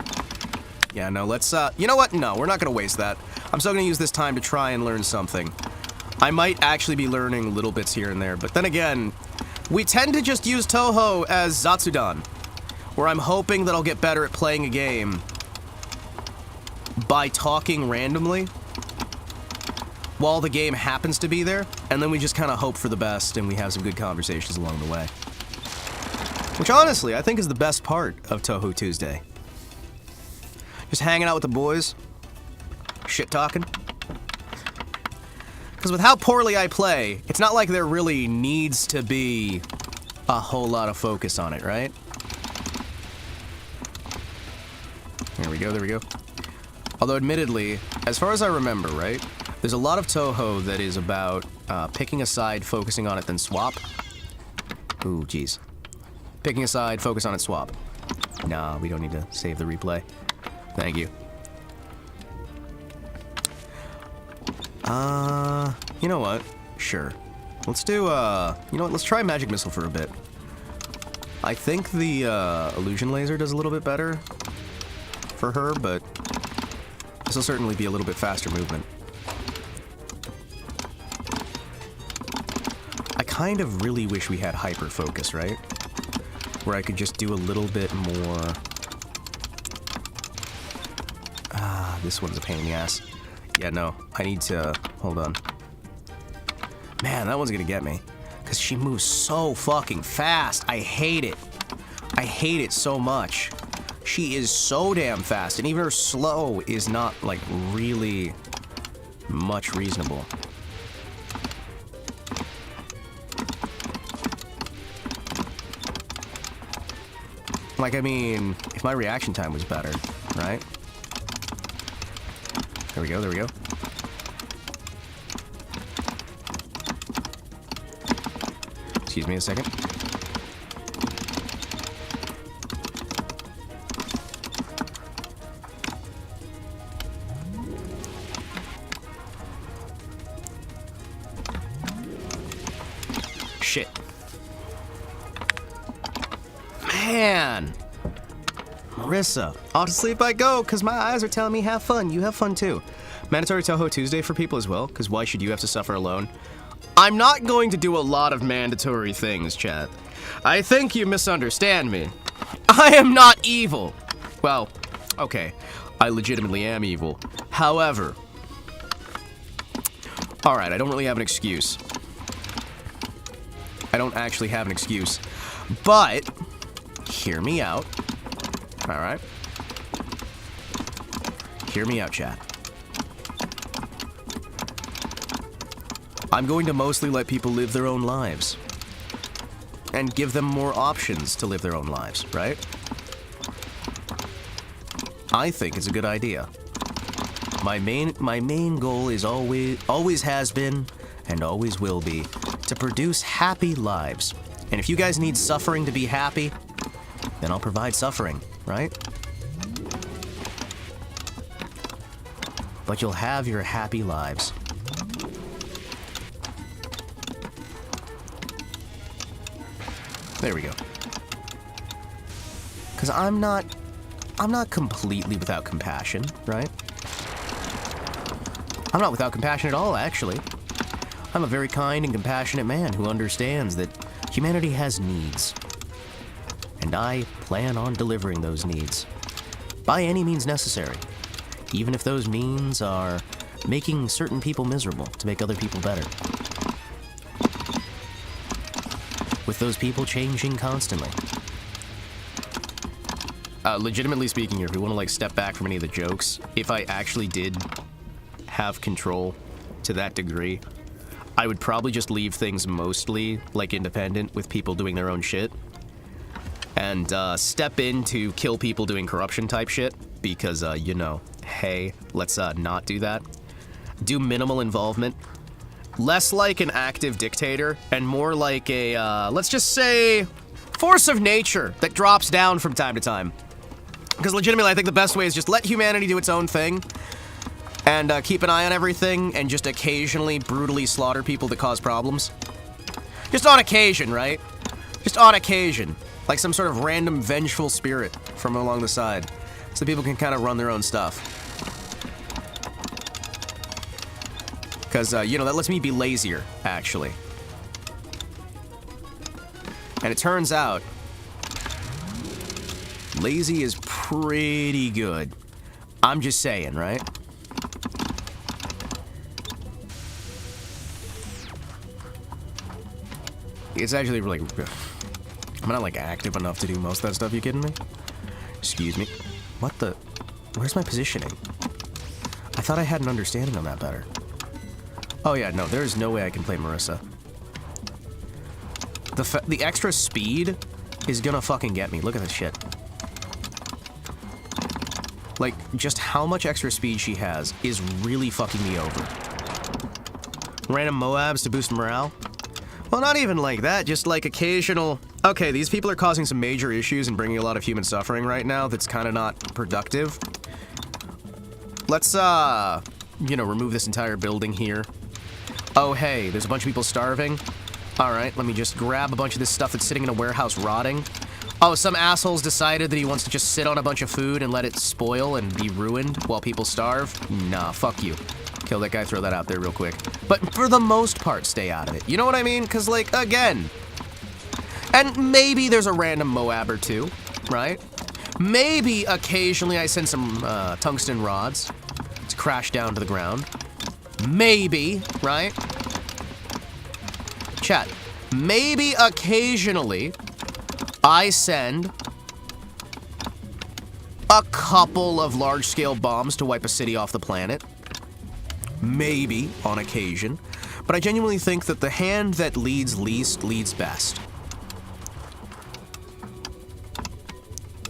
Yeah, no, let's, you know what? No, we're not gonna waste that. I'm still gonna use this time to try and learn something. I might actually be learning little bits here and there, but then again, we tend to just use TouHou as Zatsudan, where I'm hoping that I'll get better at playing a game by talking randomly while the game happens to be there, and then we just kind of hope for the best and we have some good conversations along the way. Which honestly, I think is the best part of TouHou Tuesday. Just hanging out with the boys, shit talking. Because with how poorly I play, it's not like there really needs to be a whole lot of focus on it, right? There we go, there we go. Although admittedly, as far as I remember, right, there's a lot of TouHou that is about picking a side, focusing on it, then swap. Ooh, jeez. Picking a side, focus on it, swap. Nah, we don't need to save the replay. Thank you. You know what? Sure. Let's do, you know what? Let's try Magic Missile for a bit. I think the, Illusion Laser does a little bit better for her, but this will certainly be a little bit faster movement. I kind of really wish we had Hyper Focus, right? Where I could just do a little bit more... this one's a pain in the ass. Yeah, no, I need to... Hold on. Man, that one's gonna get me. Because she moves so fucking fast. I hate it. I hate it so much. She is so damn fast, and even her slow is not, like, really much reasonable. Like, I mean, if my reaction time was better, right? There we go, there we go. Excuse me a second. Shit. Man! Marissa, off to sleep I go, because my eyes are telling me have fun. You have fun too. Mandatory TouHou Tuesday for people as well, because why should you have to suffer alone? I'm not going to do a lot of mandatory things, chat. I think you misunderstand me. I am not evil. Well, okay, I legitimately am evil. However, alright, I don't really have an excuse. I don't actually have an excuse. But, hear me out. Alright? Hear me out, chat. I'm going to mostly let people live their own lives. And give them more options to live their own lives, right? I think it's a good idea. My main goal is always has been, and always will be, to produce happy lives. And if you guys need suffering to be happy, then I'll provide suffering, right? But you'll have your happy lives. There we go. Because I'm not completely without compassion, right? I'm not without compassion at all, actually. I'm a very kind and compassionate man who understands that humanity has needs. And I plan on delivering those needs. By any means necessary. Even if those means are making certain people miserable to make other people better. With those people changing constantly. legitimately speaking here, if we want to, like, step back from any of the jokes, if I actually did have control to that degree, I would probably just leave things mostly, like, independent with people doing their own shit. And, step in to kill people doing corruption type shit, because, you know, hey, let's, not do that. Do minimal involvement. Less like an active dictator, and more like a, let's just say, force of nature that drops down from time to time. Because legitimately, I think the best way is just let humanity do its own thing, and keep an eye on everything, and just occasionally brutally slaughter people that cause problems. Just on occasion, right? Just on occasion. Like some sort of random vengeful spirit from along the side. So people can kind of run their own stuff. Because, you know, that lets me be lazier, actually. And it turns out, lazy is pretty good. I'm just saying, right? It's actually really... I'm not, like, active enough to do most of that stuff, you kidding me? Excuse me. What the... Where's my positioning? I thought I had an understanding on that better. Oh yeah, no, there's no way I can play Marissa. The extra speed is gonna fucking get me. Look at this shit. Like, just how much extra speed she has is really fucking me over. Random Moabs to boost morale? Well, not even like that, just like occasional... Okay, these people are causing some major issues and bringing a lot of human suffering right now that's kind of not productive. Let's, you know, remove this entire building here. Oh, hey, there's a bunch of people starving. Alright, let me just grab a bunch of this stuff that's sitting in a warehouse rotting. Oh, some asshole's decided that he wants to just sit on a bunch of food and let it spoil and be ruined while people starve? Nah, fuck you. Kill that guy, throw that out there real quick. But for the most part, stay out of it. You know what I mean? Because, like, again... And maybe there's a random Moab or two, right? Maybe occasionally I send some tungsten rods to crash down to the ground. Maybe, right? Chat. Maybe occasionally I send a couple of large-scale bombs to wipe a city off the planet. Maybe on occasion. But I genuinely think that the hand that leads least leads best.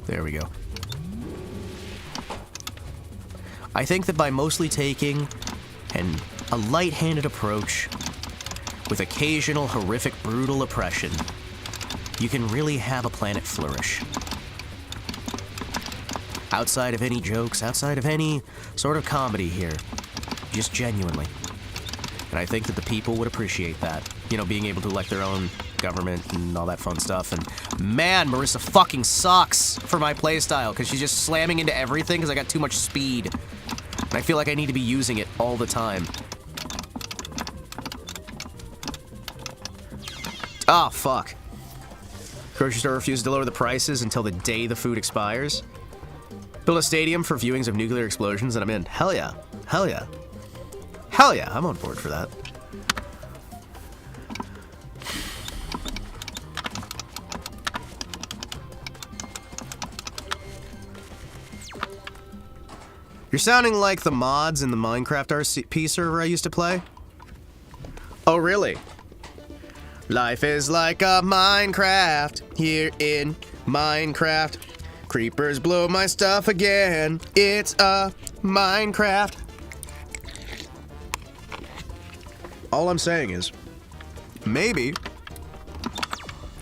There we go. I think that by mostly taking a light-handed approach with occasional horrific, brutal oppression, you can really have a planet flourish. Outside of any jokes, outside of any sort of comedy here. Just genuinely. And I think that the people would appreciate that. You know, being able to elect their own government and all that fun stuff. And man, Marissa fucking sucks for my playstyle because she's just slamming into everything because I got too much speed. And I feel like I need to be using it all the time. Oh, fuck. Grocery store refuses to lower the prices until the day the food expires. Build a stadium for viewings of nuclear explosions and I'm in. Hell yeah. Hell yeah. Hell yeah, I'm on board for that. You're sounding like the mods in the Minecraft RP server I used to play. Oh, really? Life is like a Minecraft here in Minecraft. Creepers blow my stuff again. It's a Minecraft. All I'm saying is, maybe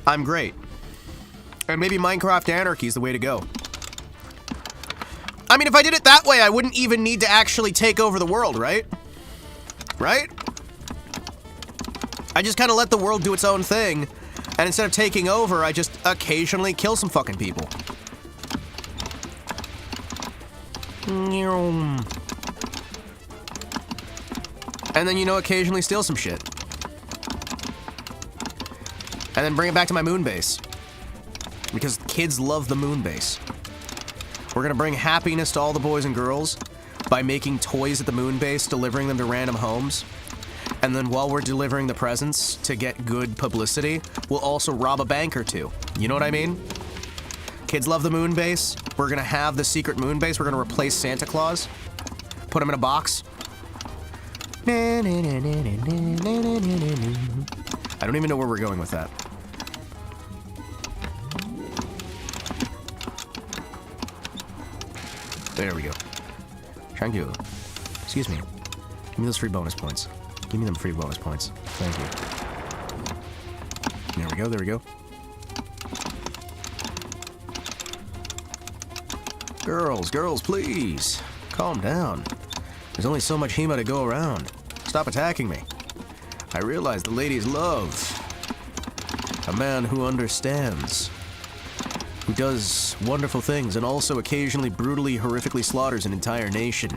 I'm great. And maybe Minecraft Anarchy is the way to go. I mean, if I did it that way, I wouldn't even need to actually take over the world, right? Right? I just kind of let the world do its own thing, and instead of taking over, I just occasionally kill some fucking people. And then, you know, occasionally steal some shit. And then bring it back to my moon base. Because kids love the moon base. We're gonna bring happiness to all the boys and girls by making toys at the moon base, delivering them to random homes. And then while we're delivering the presents to get good publicity, we'll also rob a bank or two. You know what I mean? Kids love the moon base. We're gonna have the secret moon base. We're gonna replace Santa Claus. Put him in a box. I don't even know where we're going with that. There we go. Thank you. Excuse me. Give me those free bonus points. Give me them free bonus points. Thank you. There we go, there we go. Girls, please. Calm down. There's only so much Hima to go around. Stop attacking me. I realize the ladies love a man who understands, who does wonderful things and also occasionally brutally, horrifically slaughters an entire nation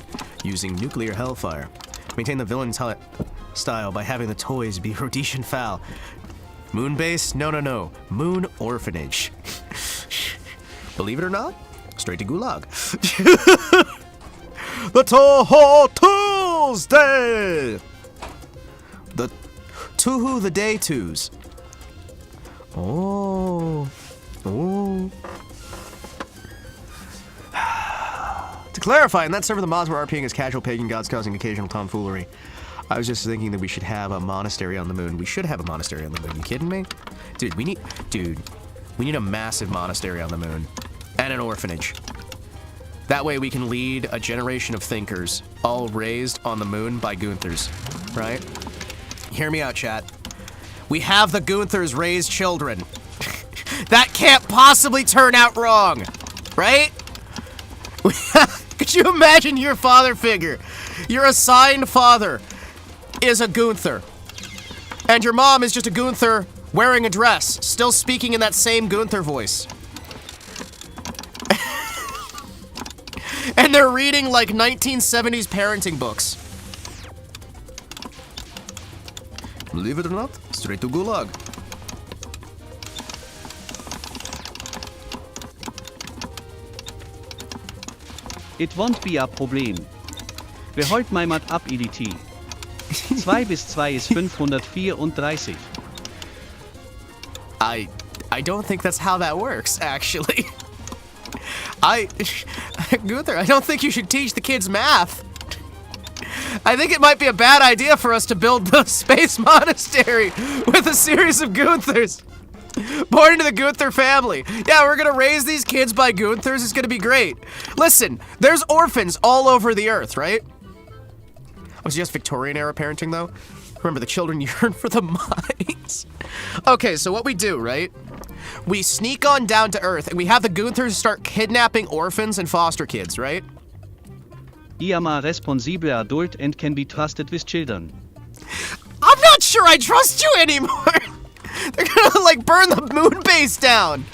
using nuclear hellfire. Maintain the villain style by having the toys be Rhodesian foul. Moon base? No. Moon orphanage. Believe it or not, straight to Gulag. The TouHou Tuesday! The TouHou the Day Twos. Oh. To clarify, in that server the mods were RPing as casual pagan gods causing occasional tomfoolery. I was just thinking that we should have a monastery on the moon. We should have a monastery on the moon. You kidding me? Dude, we need a massive monastery on the moon. And an orphanage. That way we can lead a generation of thinkers, all raised on the moon by Gunthers, right? Hear me out, chat. We have the Gunthers raise children. That can't possibly turn out wrong, right? Could you imagine your father figure? Your assigned father is a Gunther. And your mom is just a Gunther wearing a dress, still speaking in that same Gunther voice. And they're reading like 1970s parenting books. Believe it or not, straight to Gulag. It won't be a problem. Beholt mal mat ab, EDT. 2 bis 2 ist 534. I don't think that's how that works, actually. Gunther, I don't think you should teach the kids math. I think it might be a bad idea for us to build the space monastery with a series of Gunthers. Born into the Gunther family. Yeah, we're gonna raise these kids by Gunthers. It's gonna be great. Listen, there's orphans all over the earth, right? I was just Victorian era parenting, though. Remember, the children yearn for the mines. Okay, so what we do, right? We sneak on down to Earth, and we have the Gunthers start kidnapping orphans and foster kids, right? I am a responsible adult and can be trusted with children. I'm not sure I trust you anymore. They're gonna, like, burn the moon base down.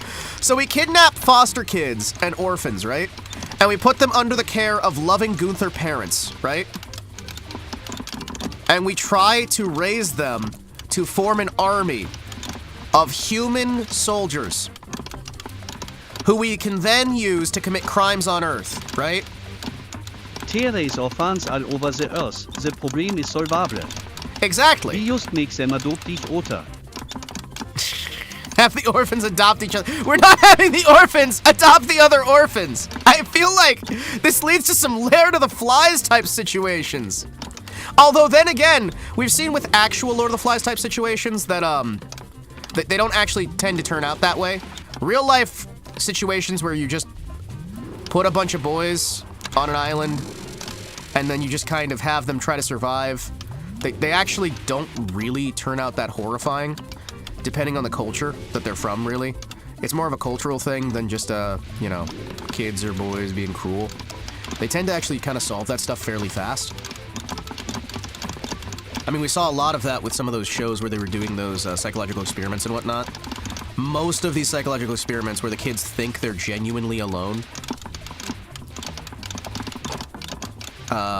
So we kidnap foster kids and orphans, right? And we put them under the care of loving Gunther parents, right? And we try to raise them to form an army of human soldiers who we can then use to commit crimes on Earth, right? There is orphans all over the earth. The problem is solvable. Exactly. We just make them adopt each other. Have the orphans adopt each other. We're not having the orphans adopt the other orphans. I feel like this leads to some Lair to the Flies type situations. Although then again, we've seen with actual Lord of the Flies type situations that they don't actually tend to turn out that way. Real life situations where you just put a bunch of boys on an island and then you just kind of have them try to survive. They actually don't really turn out that horrifying, depending on the culture that they're from, really. It's more of a cultural thing than just, you know, kids or boys being cruel. They tend to actually kind of solve that stuff fairly fast. I mean, we saw a lot of that with some of those shows where they were doing those psychological experiments and whatnot. Most of these psychological experiments where the kids think they're genuinely alone,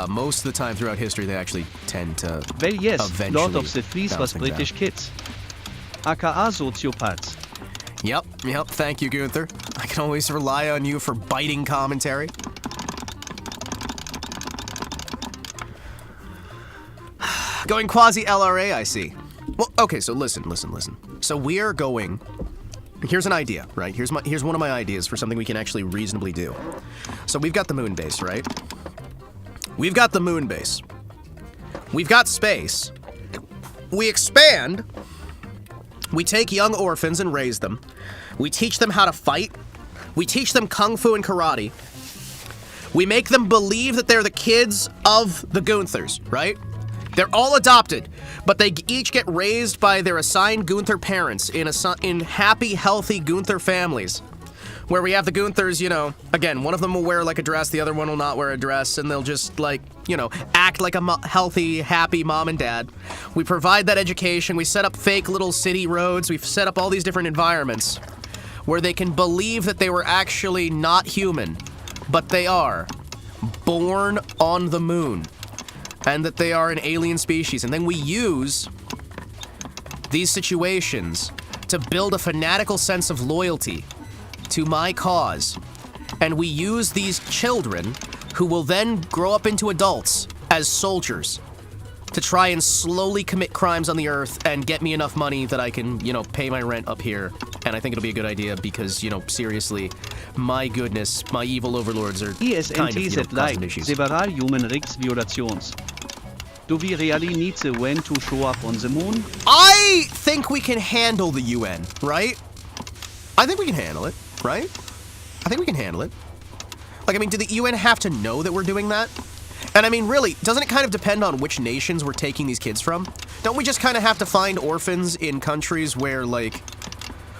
most of the time throughout history, they actually tend to Well, yes, eventually Lord of the Flies bounce was things British out. kids. AKA sociopaths. Yep, thank you, Gunther. I can always rely on you for biting commentary. Going quasi-LRA, I see. Well, okay, so listen. So we are going Here's an idea, right? Here's one of my ideas for something we can actually reasonably do. So we've got the moon base, right? We've got the moon base. We've got space. We expand. We take young orphans and raise them. We teach them how to fight. We teach them kung fu and karate. We make them believe that they're the kids of the Gunthers, right? They're all adopted, but they each get raised by their assigned Gunther parents in happy, healthy Gunther families. Where we have the Gunthers, you know, again, one of them will wear like a dress, the other one will not wear a dress, and they'll just like, you know, act like a healthy, happy mom and dad. We provide that education, we set up fake little city roads, we've set up all these different environments where they can believe that they were actually not human, but they are born on the moon, and that they are an alien species. And then we use these situations to build a fanatical sense of loyalty to my cause. And we use these children, who will then grow up into adults, as soldiers, to try and slowly commit crimes on the Earth and get me enough money that I can, you know, pay my rent up here. And I think it'll be a good idea because, you know, seriously, my goodness, my evil overlords are kind of, you know, causing issues. Several human rights violations. Do we really need the UN to show up on the moon? I think we can handle the UN, right? I think we can handle it, right? I think we can handle it. Like, I mean, do the UN have to know that we're doing that? And I mean, really, doesn't it kind of depend on which nations we're taking these kids from? Don't we just kind of have to find orphans in countries where, like,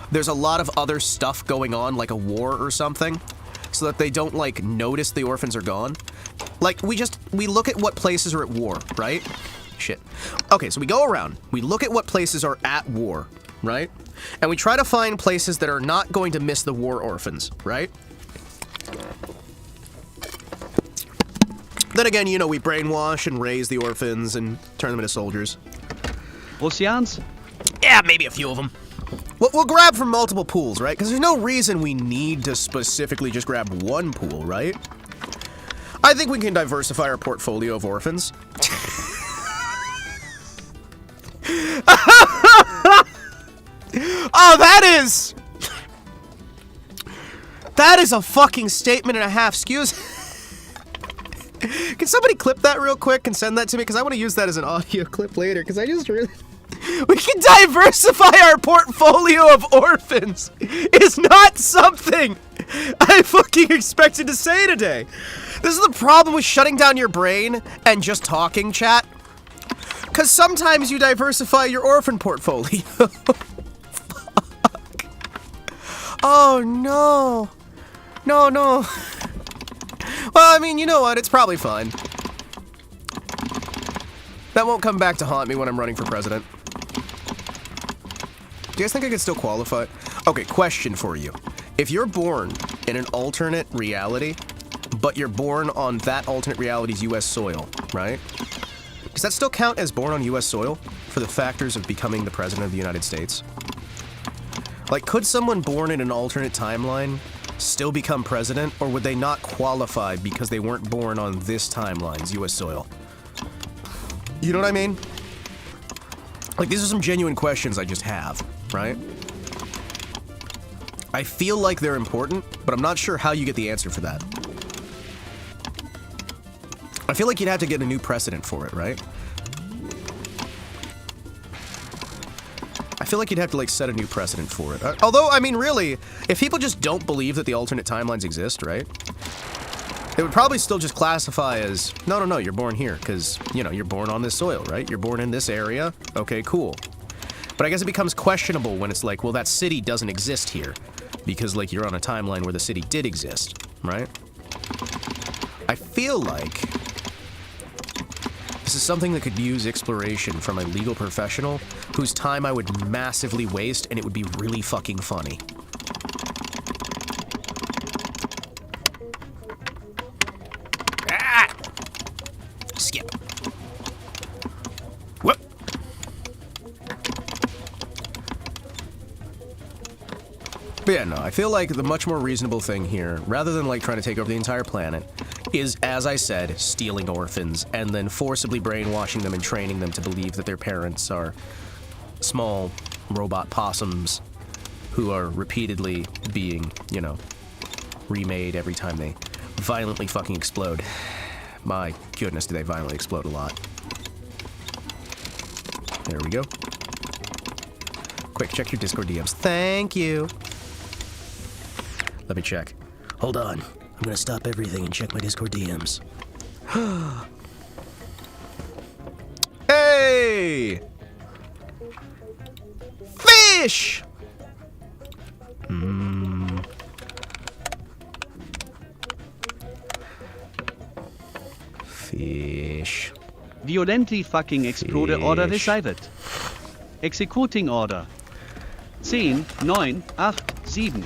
there's a lot of other stuff going on, like a war or something, so that they don't, like, notice the orphans are gone? Like, we look at what places are at war, right? Shit. Okay, so we go around, we look at what places are at war, right? And we try to find places that are not going to miss the war orphans, right? Then again, you know, we brainwash and raise the orphans and turn them into soldiers. Russians? Yeah, maybe a few of them. We'll grab from multiple pools, right? Because there's no reason we need to specifically just grab one pool, right? I think we can diversify our portfolio of orphans. Oh, that is a fucking statement and a half. Excuse. Can somebody clip that real quick and send that to me? Because I want to use that as an audio clip later. Because I just really... We can diversify our portfolio of orphans. Is not something I fucking expected to say today. This is the problem with shutting down your brain and just talking, chat. Because sometimes you diversify your orphan portfolio. Fuck. Oh, no. No. Well, I mean, you know what? It's probably fine. That won't come back to haunt me when I'm running for president. Do you guys think I could still qualify? Okay, question for you. If you're born in an alternate reality, but you're born on that alternate reality's US soil, right? Does that still count as born on US soil for the factors of becoming the president of the United States? Like, could someone born in an alternate timeline still become president, or would they not qualify because they weren't born on this timeline's US soil? You know what I mean? Like, these are some genuine questions I just have, right? I feel like they're important, but I'm not sure how you get the answer for that. I feel like you'd have to get a new precedent for it, right? I feel like you'd have to, like, set a new precedent for it. Although, I mean, really, if people just don't believe that the alternate timelines exist, right? They would probably still just classify as, no, you're born here, because, you know, you're born on this soil, right? You're born in this area. Okay, cool. But I guess it becomes questionable when it's like, well, that city doesn't exist here, because, like, you're on a timeline where the city did exist, right? I feel like this is something that could use exploration from a legal professional whose time I would massively waste, and it would be really fucking funny. Ah! Skip. Whoop. But yeah, no, I feel like the much more reasonable thing here, rather than like trying to take over the entire planet, is, as I said, stealing orphans and then forcibly brainwashing them and training them to believe that their parents are small robot possums who are repeatedly being, you know, remade every time they violently fucking explode. My goodness, do they violently explode a lot. There we go. Quick, check your Discord DMs. Thank you. Let me check. Hold on. I'm gonna stop everything and check my Discord DMs. Hey! Fish! Fish. Violently fucking explode order received. Executing order. 10, 9, 8, 7.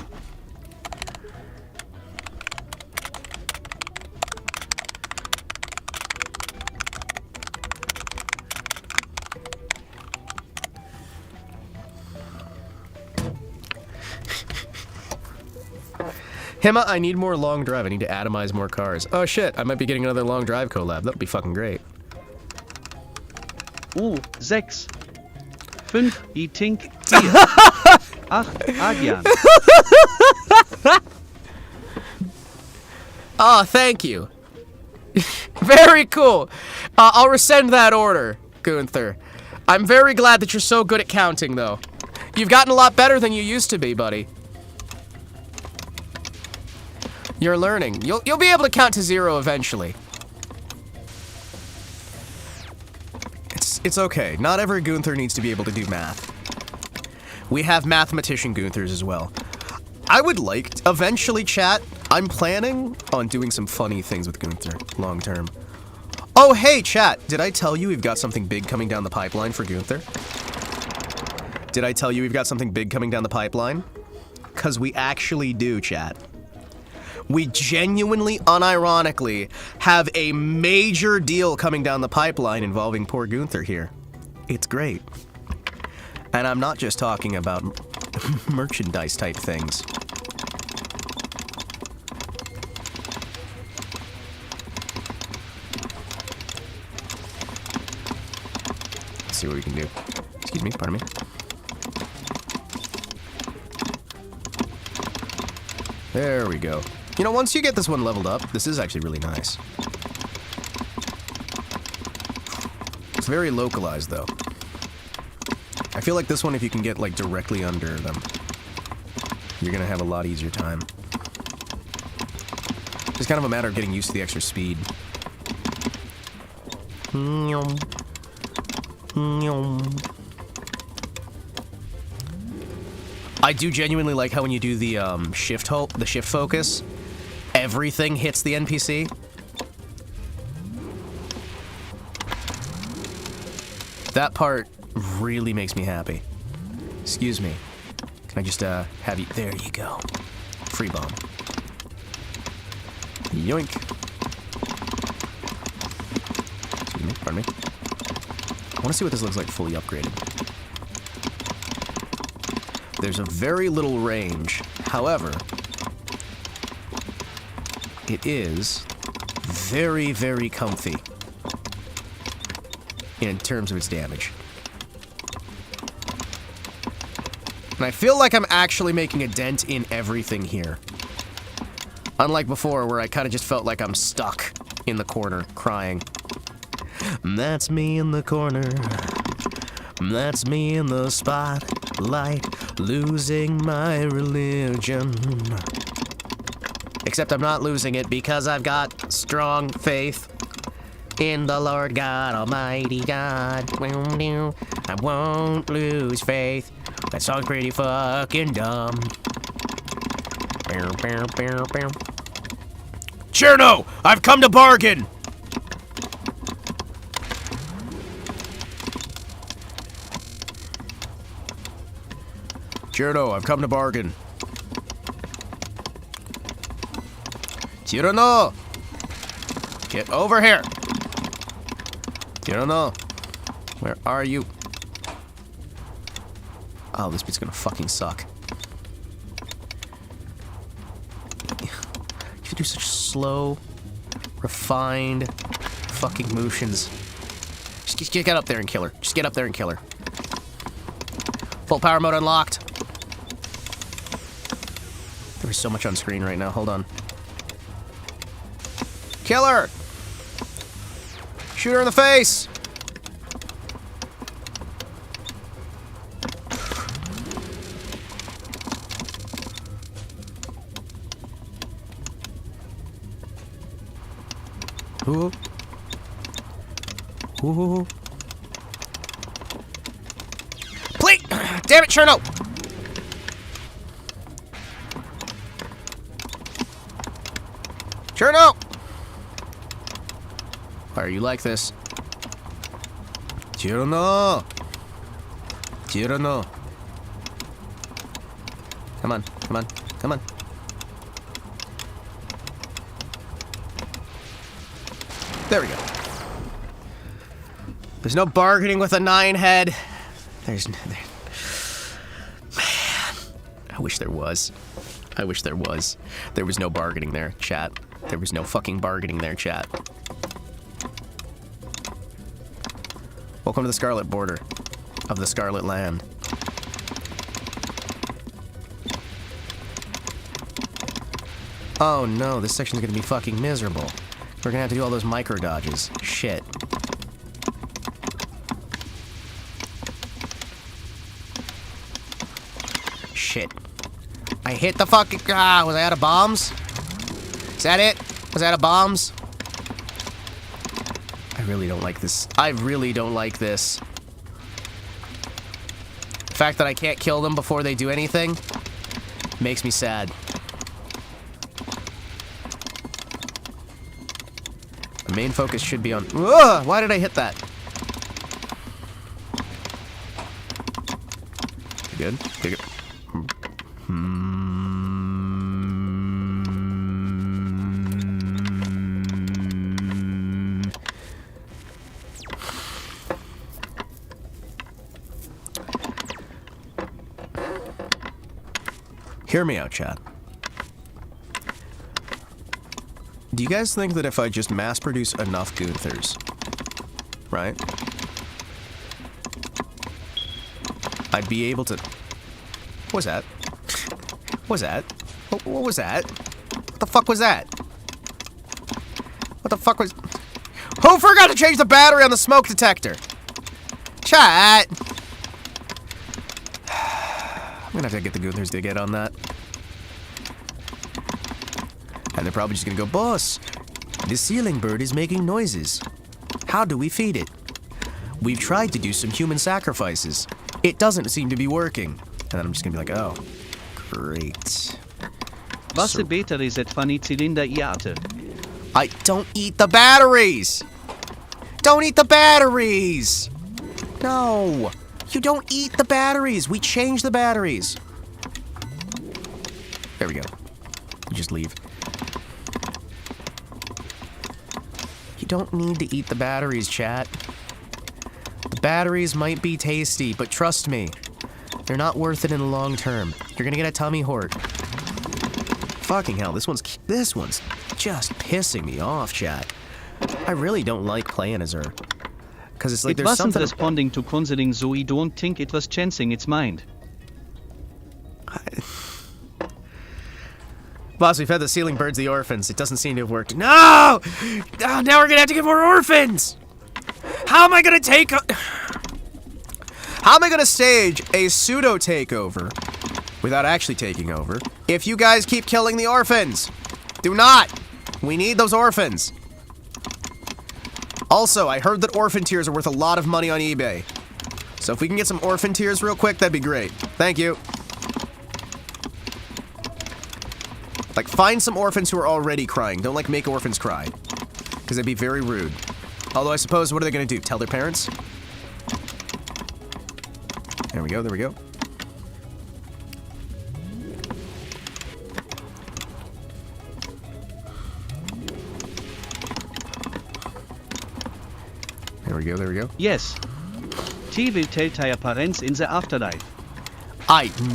Hima, I need more long drive. I need to atomize more cars. Oh shit, I might be getting another long drive collab. That would be fucking great. Oh, 6. 5, I think 4. 8, Adrian. Oh, thank you. Very cool. I'll rescind that order, Gunther. I'm very glad that you're so good at counting, though. You've gotten a lot better than you used to be, buddy. You're learning. You'll be able to count to 0 eventually. It's okay. Not every Gunther needs to be able to do math. We have mathematician Gunthers as well. I would like eventually, chat. I'm planning on doing some funny things with Gunther long term. Oh, hey, chat. Did I tell you we've got something big coming down the pipeline for Gunther? Did I tell you we've got something big coming down the pipeline? 'Cause we actually do, chat. We genuinely, unironically, have a major deal coming down the pipeline involving poor Gunther here. It's great. And I'm not just talking about merchandise type things. Let's see what we can do. Excuse me, pardon me. There we go. You know, once you get this one leveled up, this is actually really nice. It's very localized, though. I feel like this one, if you can get, like, directly under them, you're gonna have a lot easier time. It's kind of a matter of getting used to the extra speed. I do genuinely like how when you do the shift focus, everything hits the NPC. That part really makes me happy. Excuse me. Can I just have you? There you go. Free bomb. Yoink. Excuse me. Pardon me. I want to see what this looks like fully upgraded. There's a very little range. However, it is very, very comfy in terms of its damage. And I feel like I'm actually making a dent in everything here. Unlike before, where I kind of just felt like I'm stuck in the corner, crying. That's me in the corner. That's me in the spotlight, losing my religion. Except I'm not losing it because I've got strong faith in the Lord God Almighty God. I won't lose faith. That song's pretty fucking dumb. Cherno, I've come to bargain! Cherno, I've come to bargain. Cherno! Get over here! Cherno! Where are you? Oh, this bit's gonna fucking suck. You do such slow, refined fucking motions. Just get up there and kill her. Just get up there and kill her. Full power mode unlocked. There's so much on screen right now. Hold on. Kill her! Shoot her in the face! Ooh. Ooh. Please! Damn it, Cherno! Cherno! Why are you like this? Cherno! Cherno! Come on, come on, come on. There we go. There's no bargaining with a 9-head. Man, I wish there was. I wish there was. There was no bargaining there, chat. There was no fucking bargaining there, chat. Welcome to the Scarlet Border of the Scarlet Land. Oh no, this section's gonna be fucking miserable. We're gonna have to do all those micro dodges. Shit. Shit. I hit the fucking... was I out of bombs? Is that it? Was I out of bombs? I really don't like this. I really don't like this. The fact that I can't kill them before they do anything makes me sad. The main focus should be on... Ugh, why did I hit that? Good? Good. Hear me out, chat. Do you guys think that if I just mass produce enough Gunthers, right? I'd be able to... What was that? What was that? What was that? What the fuck was that? What the fuck was... Who forgot to change the battery on the smoke detector? Chat! I'm gonna have to get the Gunthers to get on that. And they're probably just gonna go, boss, the ceiling bird is making noises. How do we feed it? We've tried to do some human sacrifices. It doesn't seem to be working. And then I'm just gonna be like, oh, great. Was the battery set funny cylinder iate? I don't eat the batteries! Don't eat the batteries! No! You don't eat the batteries! We change the batteries! There we go. You just leave. You don't need to eat the batteries, chat. The batteries might be tasty, but trust me, they're not worth it in the long term. You're gonna get a tummy hort. Fucking hell, this one's just pissing me off, chat. I really don't like playing as her. Because it's like It there's wasn't something... responding to counseling, so I don't think it was chancing its mind. Boss, we've had the ceiling birds the orphans. It doesn't seem to have worked. No! Oh, now we're gonna have to get more orphans! How am I gonna take... How am I gonna stage a pseudo takeover without actually taking over if you guys keep killing the orphans? Do not! We need those orphans. Also, I heard that orphan tears are worth a lot of money on eBay. So if we can get some orphan tears real quick, that'd be great. Thank you. Like, find some orphans who are already crying. Don't, like, make orphans cry. Because that'd be very rude. Although, I suppose, what are they gonna do? Tell their parents? There we go, there we go. There we go, there we go. Yes. T will tell their parents in the afterlife.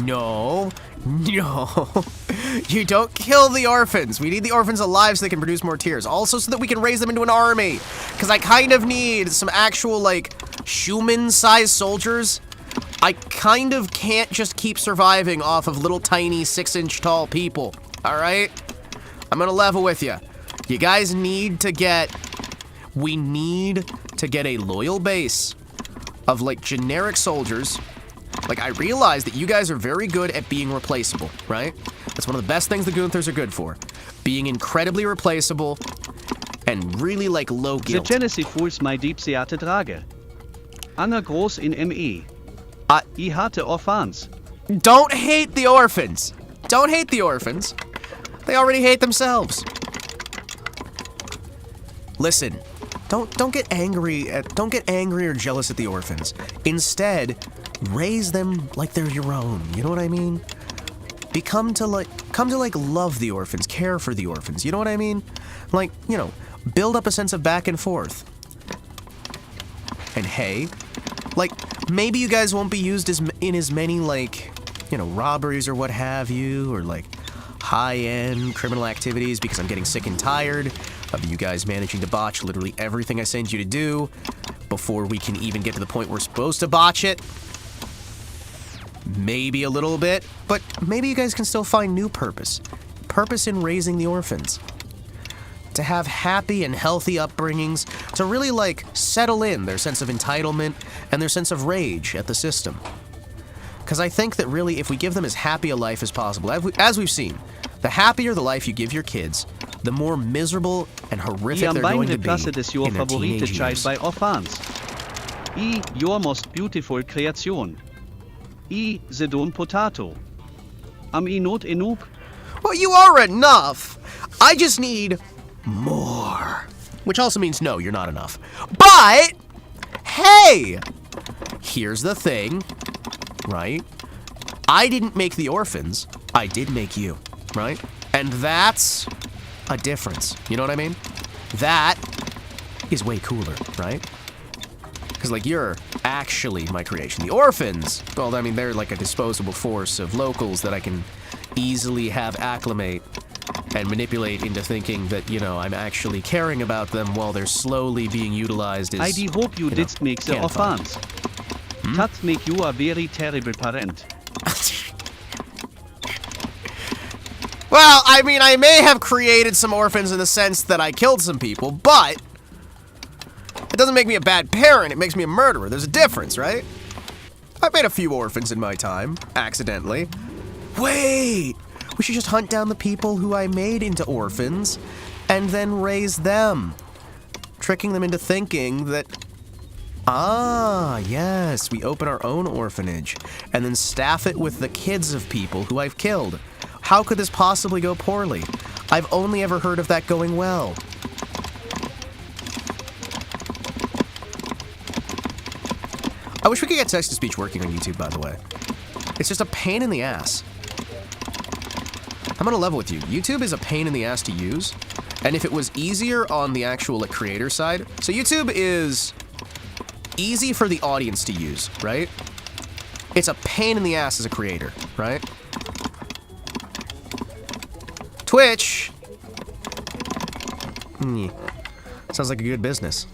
No. You don't kill the orphans. We need the orphans alive so they can produce more tears. Also so that we can raise them into an army. Because I kind of need some actual, like, human-sized soldiers. I kind of can't just keep surviving off of little tiny 6-inch tall people. all right? I'm gonna level with you. You guys need to get... We need to get a loyal base of, like, generic soldiers. Like, I realize that you guys are very good at being replaceable, right? That's one of the best things the Gunthers are good for. Being incredibly replaceable and really, like, low The guilt. Genesis Fools my Diepseate Drage. Anna Groß in ME. I hate Orphans. Don't hate the orphans. Don't hate the orphans. They already hate themselves. Listen, don't get angry or jealous at the orphans. Instead, raise them like they're your own. You know what I mean? Come to love the orphans, care for the orphans. You know what I mean? Like, you know, build up a sense of back and forth. And hey, like, maybe you guys won't be used in as many, like, you know, robberies or what have you, or like high-end criminal activities, because I'm getting sick and tired of you guys managing to botch literally everything I send you to do before we can even get to the point we're supposed to botch it. Maybe a little bit, but maybe you guys can still find new purpose. Purpose in raising the orphans. To have happy and healthy upbringings, to really, like, settle in their sense of entitlement and their sense of rage at the system. Because I think that really, if we give them as happy a life as possible, as we've seen, the happier the life you give your kids, the more miserable and horrific they're going to be is your in their favorite teenage child years. by Orphans. Your most beautiful creation. The Don Potato. Am I not enough? Well, you are enough. I just need more. Which also means no, you're not enough. But, hey, here's the thing, right? I didn't make the orphans. I did make you, right? And that's a difference. You know what I mean? That is way cooler, right? Because, like, you're actually my creation. The orphans, well, I mean, they're like a disposable force of locals that I can easily have acclimate and manipulate into thinking that, you know, I'm actually caring about them while they're slowly being utilized as, I hope you didst make the cannon fodder. Orphans. That make you a very terrible parent. Well, I mean, I may have created some orphans in the sense that I killed some people, but it doesn't make me a bad parent, it makes me a murderer. There's a difference, right? I've made a few orphans in my time, accidentally. Wait! We should just hunt down the people who I made into orphans and then raise them. Tricking them into thinking that, yes, we open our own orphanage and then staff it with the kids of people who I've killed. How could this possibly go poorly? I've only ever heard of that going well. I wish we could get text-to-speech working on YouTube, by the way. It's just a pain in the ass. I'm gonna level with you. YouTube is a pain in the ass to use, and if it was easier on the actual, like, creator side... So YouTube is easy for the audience to use, right? It's a pain in the ass as a creator, right? Twitch! Sounds like a good business.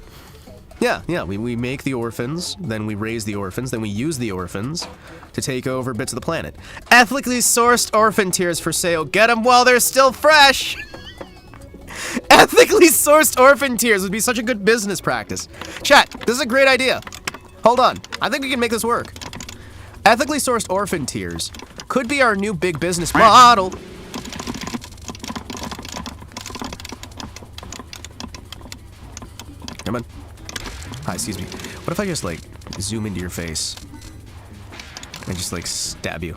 Yeah, we make the orphans, then we raise the orphans, then we use the orphans to take over bits of the planet. Ethically sourced orphan tears for sale. Get them while they're still fresh! Ethically sourced orphan tears would be such a good business practice. Chat, this is a great idea. Hold on, I think we can make this work. Ethically sourced orphan tears could be our new big business model. Come on. Hi, excuse me. What if I just, like, zoom into your face and just, like, stab you?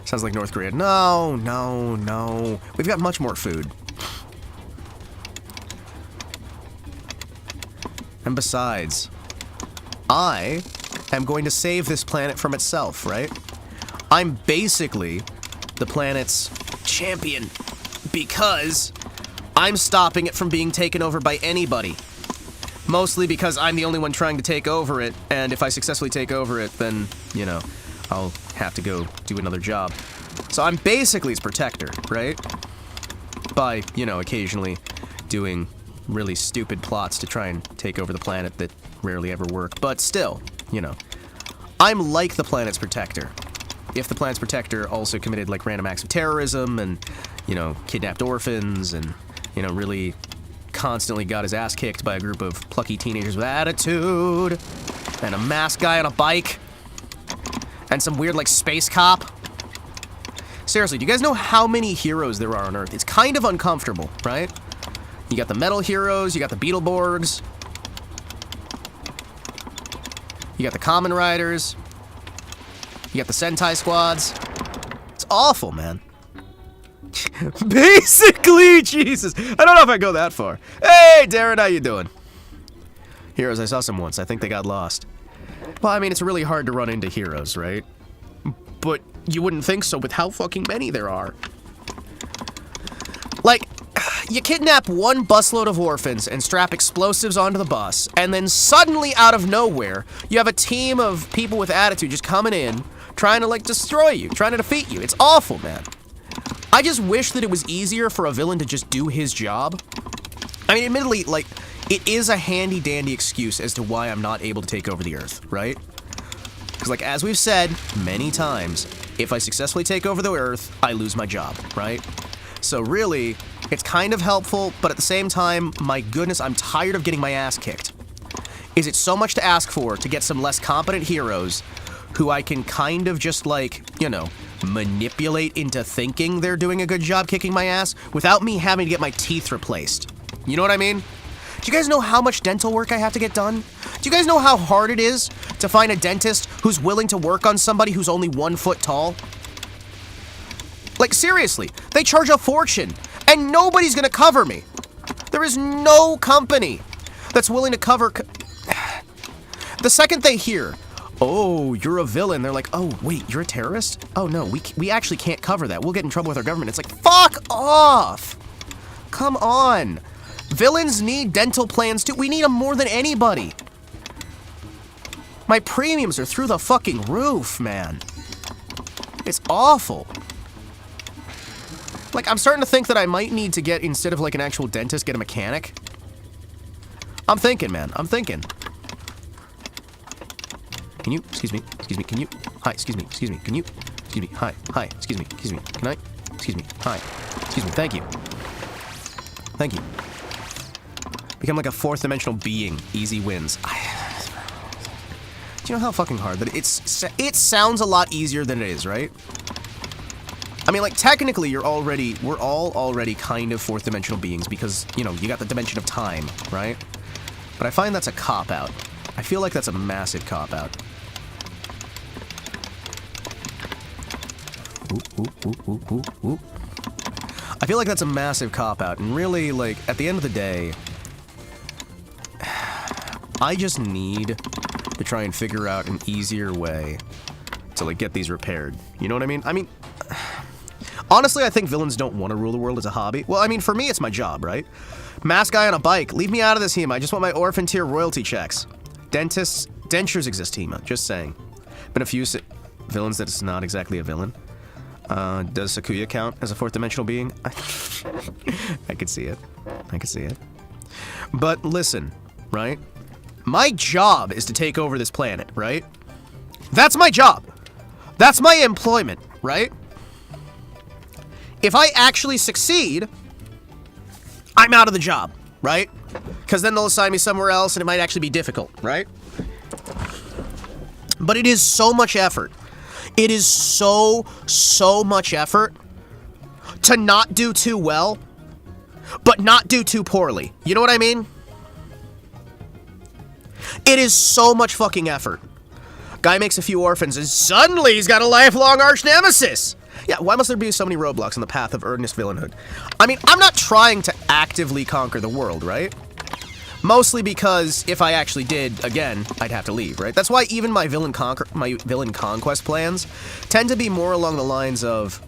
Sounds like North Korea. No. We've got much more food. And besides, I am going to save this planet from itself, right? I'm basically the planet's champion because I'm stopping it from being taken over by anybody. Mostly because I'm the only one trying to take over it, and if I successfully take over it, then, you know, I'll have to go do another job. So I'm basically its protector, right? By, you know, occasionally doing really stupid plots to try and take over the planet that rarely ever work. But still, you know, I'm like the planet's protector. if the planet's protector also committed, like, random acts of terrorism and, you know, kidnapped orphans and, you know, really constantly got his ass kicked by a group of plucky teenagers with attitude, and a masked guy on a bike, and some weird, like, space cop. Seriously, do you guys know how many heroes there are on Earth? It's kind of uncomfortable, right? You got the metal heroes, you got the Beetleborgs, you got the Kamen Riders, you got the Sentai squads. It's awful, man. Basically, Jesus. I don't know if I go that far. Hey, Darren, how you doing? Heroes, I saw some once. I think they got lost. Well, I mean, it's really hard to run into heroes, right? But you wouldn't think so with how fucking many there are. Like, you kidnap one busload of orphans and strap explosives onto the bus, and then suddenly, out of nowhere, you have a team of people with attitude just coming in, trying to, like, destroy you, trying to defeat you. It's awful, man. I just wish that it was easier for a villain to just do his job. I mean, admittedly, like, it is a handy-dandy excuse as to why I'm not able to take over the Earth, right? Because, like, as we've said many times, if I successfully take over the Earth, I lose my job, right? So really, it's kind of helpful, but at the same time, my goodness, I'm tired of getting my ass kicked. Is it so much to ask for to get some less competent heroes who I can kind of just, like, you know, manipulate into thinking they're doing a good job kicking my ass without me having to get my teeth replaced? You know what I mean? Do you guys know how much dental work I have to get done? Do you guys know how hard it is to find a dentist who's willing to work on somebody who's only 1 foot tall? Like, seriously, they charge a fortune, and nobody's gonna cover me. There is no company that's willing to cover... The second they hear, oh, you're a villain, they're like, oh, wait, you're a terrorist? Oh, no, we actually can't cover that. We'll get in trouble with our government. It's like, fuck off! Come on. Villains need dental plans too. We need them more than anybody. My premiums are through the fucking roof, man. It's awful. Like, I'm starting to think that I might need to get, instead of like an actual dentist, get a mechanic. I'm thinking, man. I'm thinking. Can you, excuse me, can you, hi, excuse me, can you, excuse me, hi, excuse me, can I, excuse me, hi, excuse me, thank you. Thank you. Become like a 4th dimensional being. Easy wins. Do you know how fucking hard that it sounds a lot easier than it is, right? I mean, like, technically, we're all already kind of 4th dimensional beings because, you know, you got the dimension of time, right? But I find that's a cop-out. I feel like that's a massive cop-out. Ooh. I feel like that's a massive cop-out, and really, like, at the end of the day, I just need to try and figure out an easier way to, like, get these repaired. You know what I mean? I mean, honestly, I think villains don't want to rule the world as a hobby. Well, I mean, for me, it's my job, right? Masked guy on a bike. Leave me out of this, Hima. I just want my orphan tier royalty checks. Dentists, dentures exist, Hima. Just saying. Been a few villains that is not exactly a villain. Does Sakuya count as a 4th dimensional being? I could see it. I could see it. But listen, right? My job is to take over this planet, right? That's my job. That's my employment, right? If I actually succeed, I'm out of the job, right? Because then they'll assign me somewhere else and it might actually be difficult, right? But it is so much effort. It is so much effort to not do too well, but not do too poorly. You know what I mean? It is so much fucking effort. Guy makes a few orphans and suddenly he's got a lifelong arch nemesis. Yeah, why must there be so many roadblocks on the path of earnest villainhood? I mean, I'm not trying to actively conquer the world, right? Mostly because if I actually did, again, I'd have to leave, right? That's why even my villain conquest plans tend to be more along the lines of,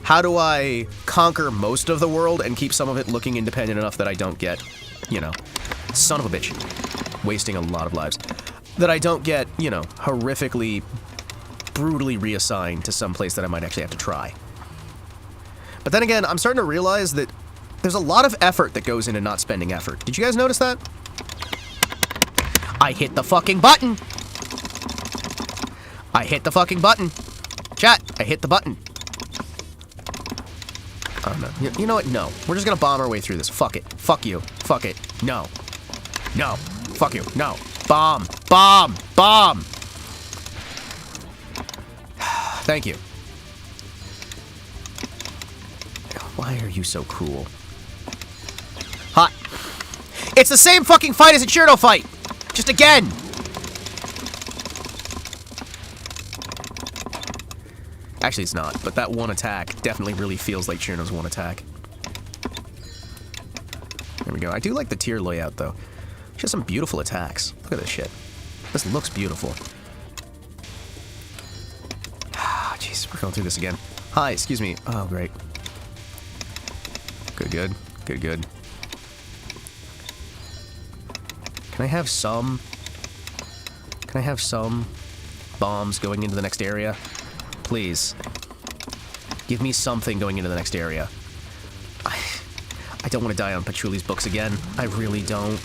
how do I conquer most of the world and keep some of it looking independent enough that I don't get, you know, son of a bitch, wasting a lot of lives, that I don't get, you know, horrifically, brutally reassigned to some place that I might actually have to try. But then again, I'm starting to realize that there's a lot of effort that goes into not spending effort. Did you guys notice that? I hit the fucking button. I hit the fucking button. Chat, I hit the button. Oh, no. You know what? No. We're just gonna bomb our way through this. Fuck it. Fuck you. Fuck it. No. No. Fuck you. No. Bomb. Bomb. Bomb. Thank you. Why are you so cruel? Hot. It's the same fucking fight as a Cheerno fight. Just again. Actually, it's not, but that one attack definitely really feels like Cheerno's one attack. There we go. I do like the tier layout, though. She has some beautiful attacks. Look at this shit. This looks beautiful. Ah, jeez, we're going through this again. Hi, excuse me. Oh, great. Good, good. Good, good. Can I have some... Can I have some bombs going into the next area? Please. Give me something going into the next area. I don't want to die on Patchouli's books again. I really don't.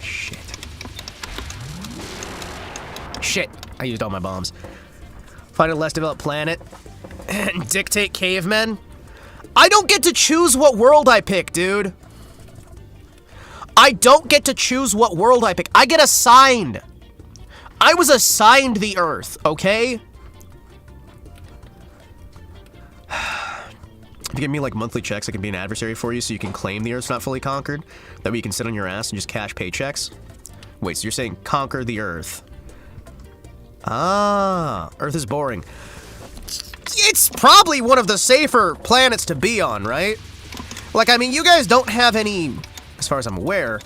Shit. Shit. I used all my bombs. Find a less developed planet and dictate cavemen? I don't get to choose what world I pick, dude. I don't get to choose what world I pick. I get assigned. I was assigned the Earth, okay? If you give me, like, monthly checks, I can be an adversary for you so you can claim the Earth's not fully conquered. That way you can sit on your ass and just cash paychecks. Wait, so you're saying conquer the Earth. Ah, Earth is boring. It's probably one of the safer planets to be on, right? Like, I mean, you guys don't have any... as far as I'm aware,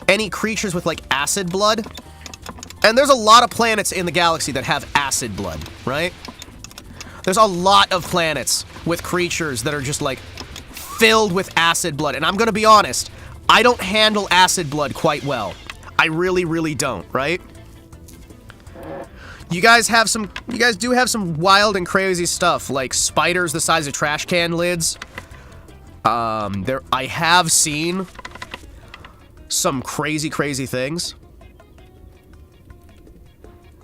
any creatures with, like, acid blood. And there's a lot of planets in the galaxy that have acid blood, right? There's a lot of planets with creatures that are just, like, filled with acid blood. And I'm gonna be honest, I don't handle acid blood quite well. I really, really don't, right? You guys do have some wild and crazy stuff, like spiders the size of trash can lids. I have seen some crazy, crazy things.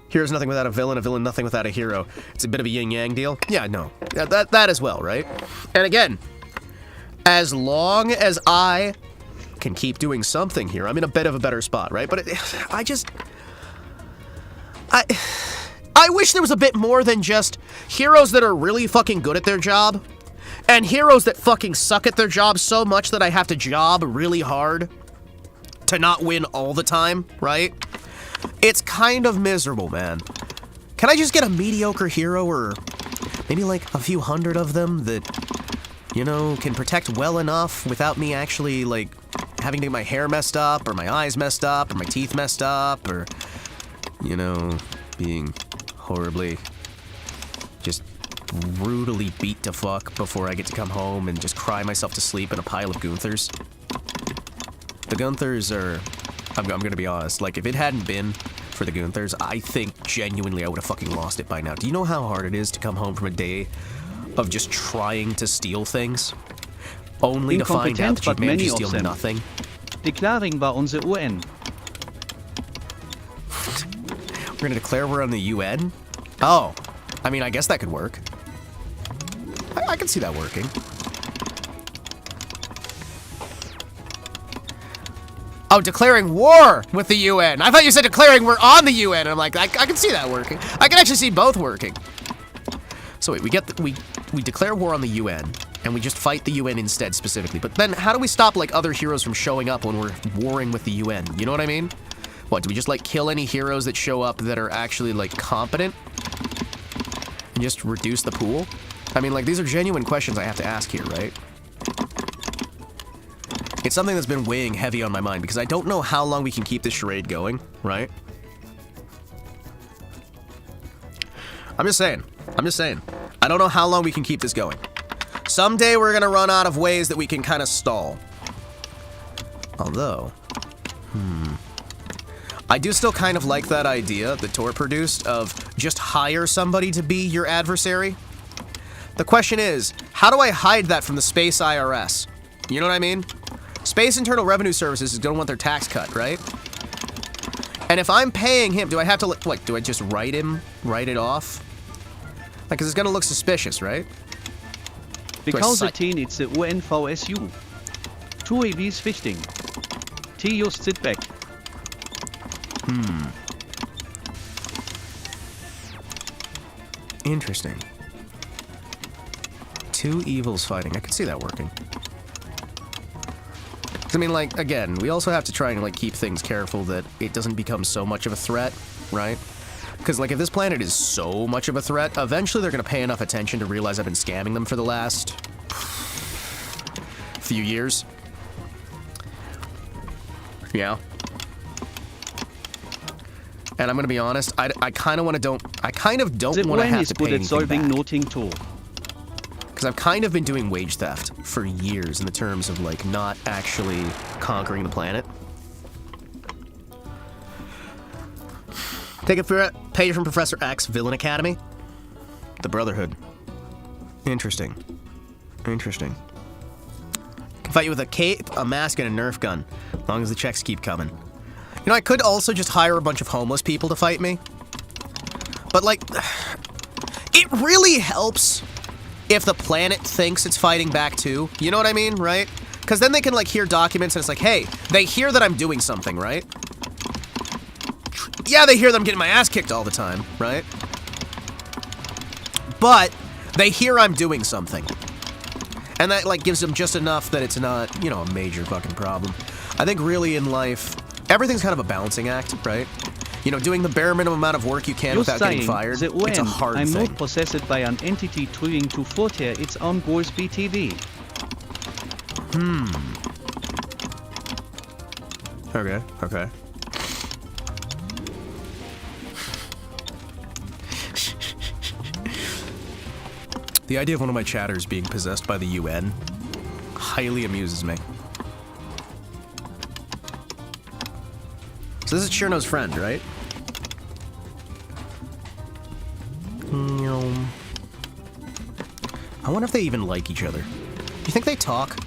Hero's nothing without a villain nothing without a hero. It's a bit of a yin-yang deal. Yeah, no. That as well, right? And again, as long as I can keep doing something here, I'm in a bit of a better spot, right? But I wish there was a bit more than just heroes that are really fucking good at their job, and heroes that fucking suck at their job so much that I have to job really hard to not win all the time, right? It's kind of miserable, man. Can I just get a mediocre hero, or maybe like a few hundred of them that, you know, can protect well enough without me actually, like, having to get my hair messed up, or my eyes messed up, or my teeth messed up, or, you know, being horribly, just brutally beat to fuck before I get to come home and just cry myself to sleep in a pile of Gunthers. The Gunthers are... I'm gonna be honest, like, if it hadn't been for the Gunthers, I think genuinely I would have fucking lost it by now. Do you know how hard it is to come home from a day of just trying to steal things? Only to find out that you've managed to steal nothing? Declaring war unsere UN. We're gonna declare we're on the UN? Oh, I mean, I guess that could work. I can see that working. Oh, declaring war with the UN. I thought you said declaring we're on the UN. And I'm like, I can see that working. I can actually see both working. So wait, we declare war on the UN, and we just fight the UN instead specifically. But then how do we stop, like, other heroes from showing up when we're warring with the UN? You know what I mean? What, do we just, like, kill any heroes that show up that are actually, like, competent? And just reduce the pool? I mean, like, these are genuine questions I have to ask here, right? It's something that's been weighing heavy on my mind, because I don't know how long we can keep this charade going, right? I'm just saying. I don't know how long we can keep this going. Someday we're gonna run out of ways that we can kind of stall. Although, I do still kind of like that idea that Tor produced of just hire somebody to be your adversary. The question is, how do I hide that from the Space IRS? You know what I mean? Space Internal Revenue Services is gonna want their tax cut, right? And if I'm paying him, do I have to, what, do I just write it off? Like, because it's gonna look suspicious, right? Because the it's the UNVSU. TouHou is wichtig. T just sit back. Interesting. Two evils fighting. I could see that working. I mean, like, again, we also have to try and, like, keep things careful that it doesn't become so much of a threat, right? Because, like, if this planet is so much of a threat, eventually they're going to pay enough attention to realize I've been scamming them for the last few years. Yeah. And I'm going to be honest, I kind of want to don't want to have to pay anything back. Noting too. Because I've kind of been doing wage theft for years in the terms of, like, not actually conquering the planet. Take a page from Professor X, Villain Academy. The Brotherhood. Interesting. Interesting. Can fight you with a cape, a mask, and a Nerf gun, as long as the checks keep coming. You know, I could also just hire a bunch of homeless people to fight me. But, like, it really helps if the planet thinks it's fighting back too. You know what I mean, right? Because then they can, like, hear documents and it's like, hey, they hear that I'm doing something, right? Yeah, they hear that I'm getting my ass kicked all the time, right? But they hear I'm doing something. And that, like, gives them just enough that it's not, you know, a major fucking problem. I think really in life, everything's kind of a balancing act, right? You know, doing the bare minimum amount of work you can without getting fired, it's a hard I'm thing. not possessed by an entity trying to further its own goals BTV. Okay, okay. The idea of one of my chatters being possessed by the UN highly amuses me. So this is Chirno's friend, right? I wonder if they even like each other. Do you think they talk? Do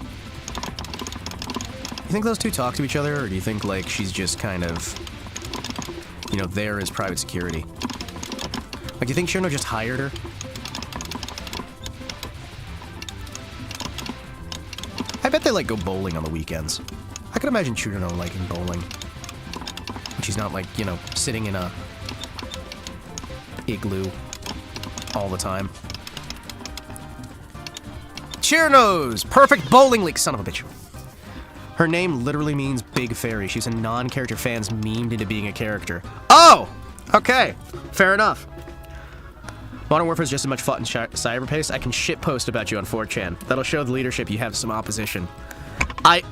you think those two talk to each other, or do you think, like, she's just kind of, you know, there as private security? Like, do you think Chirno just hired her? I bet they, like, go bowling on the weekends. I could imagine Chirno liking bowling. She's not, like, you know, sitting in a igloo all the time. Chirno's perfect bowling league, son of a bitch. Her name literally means big fairy. She's a non-character fans memed into being a character. Oh! Okay. Fair enough. Modern Warfare is just as much fun in cyberpace. I can shitpost about you on 4chan. That'll show the leadership you have some opposition. I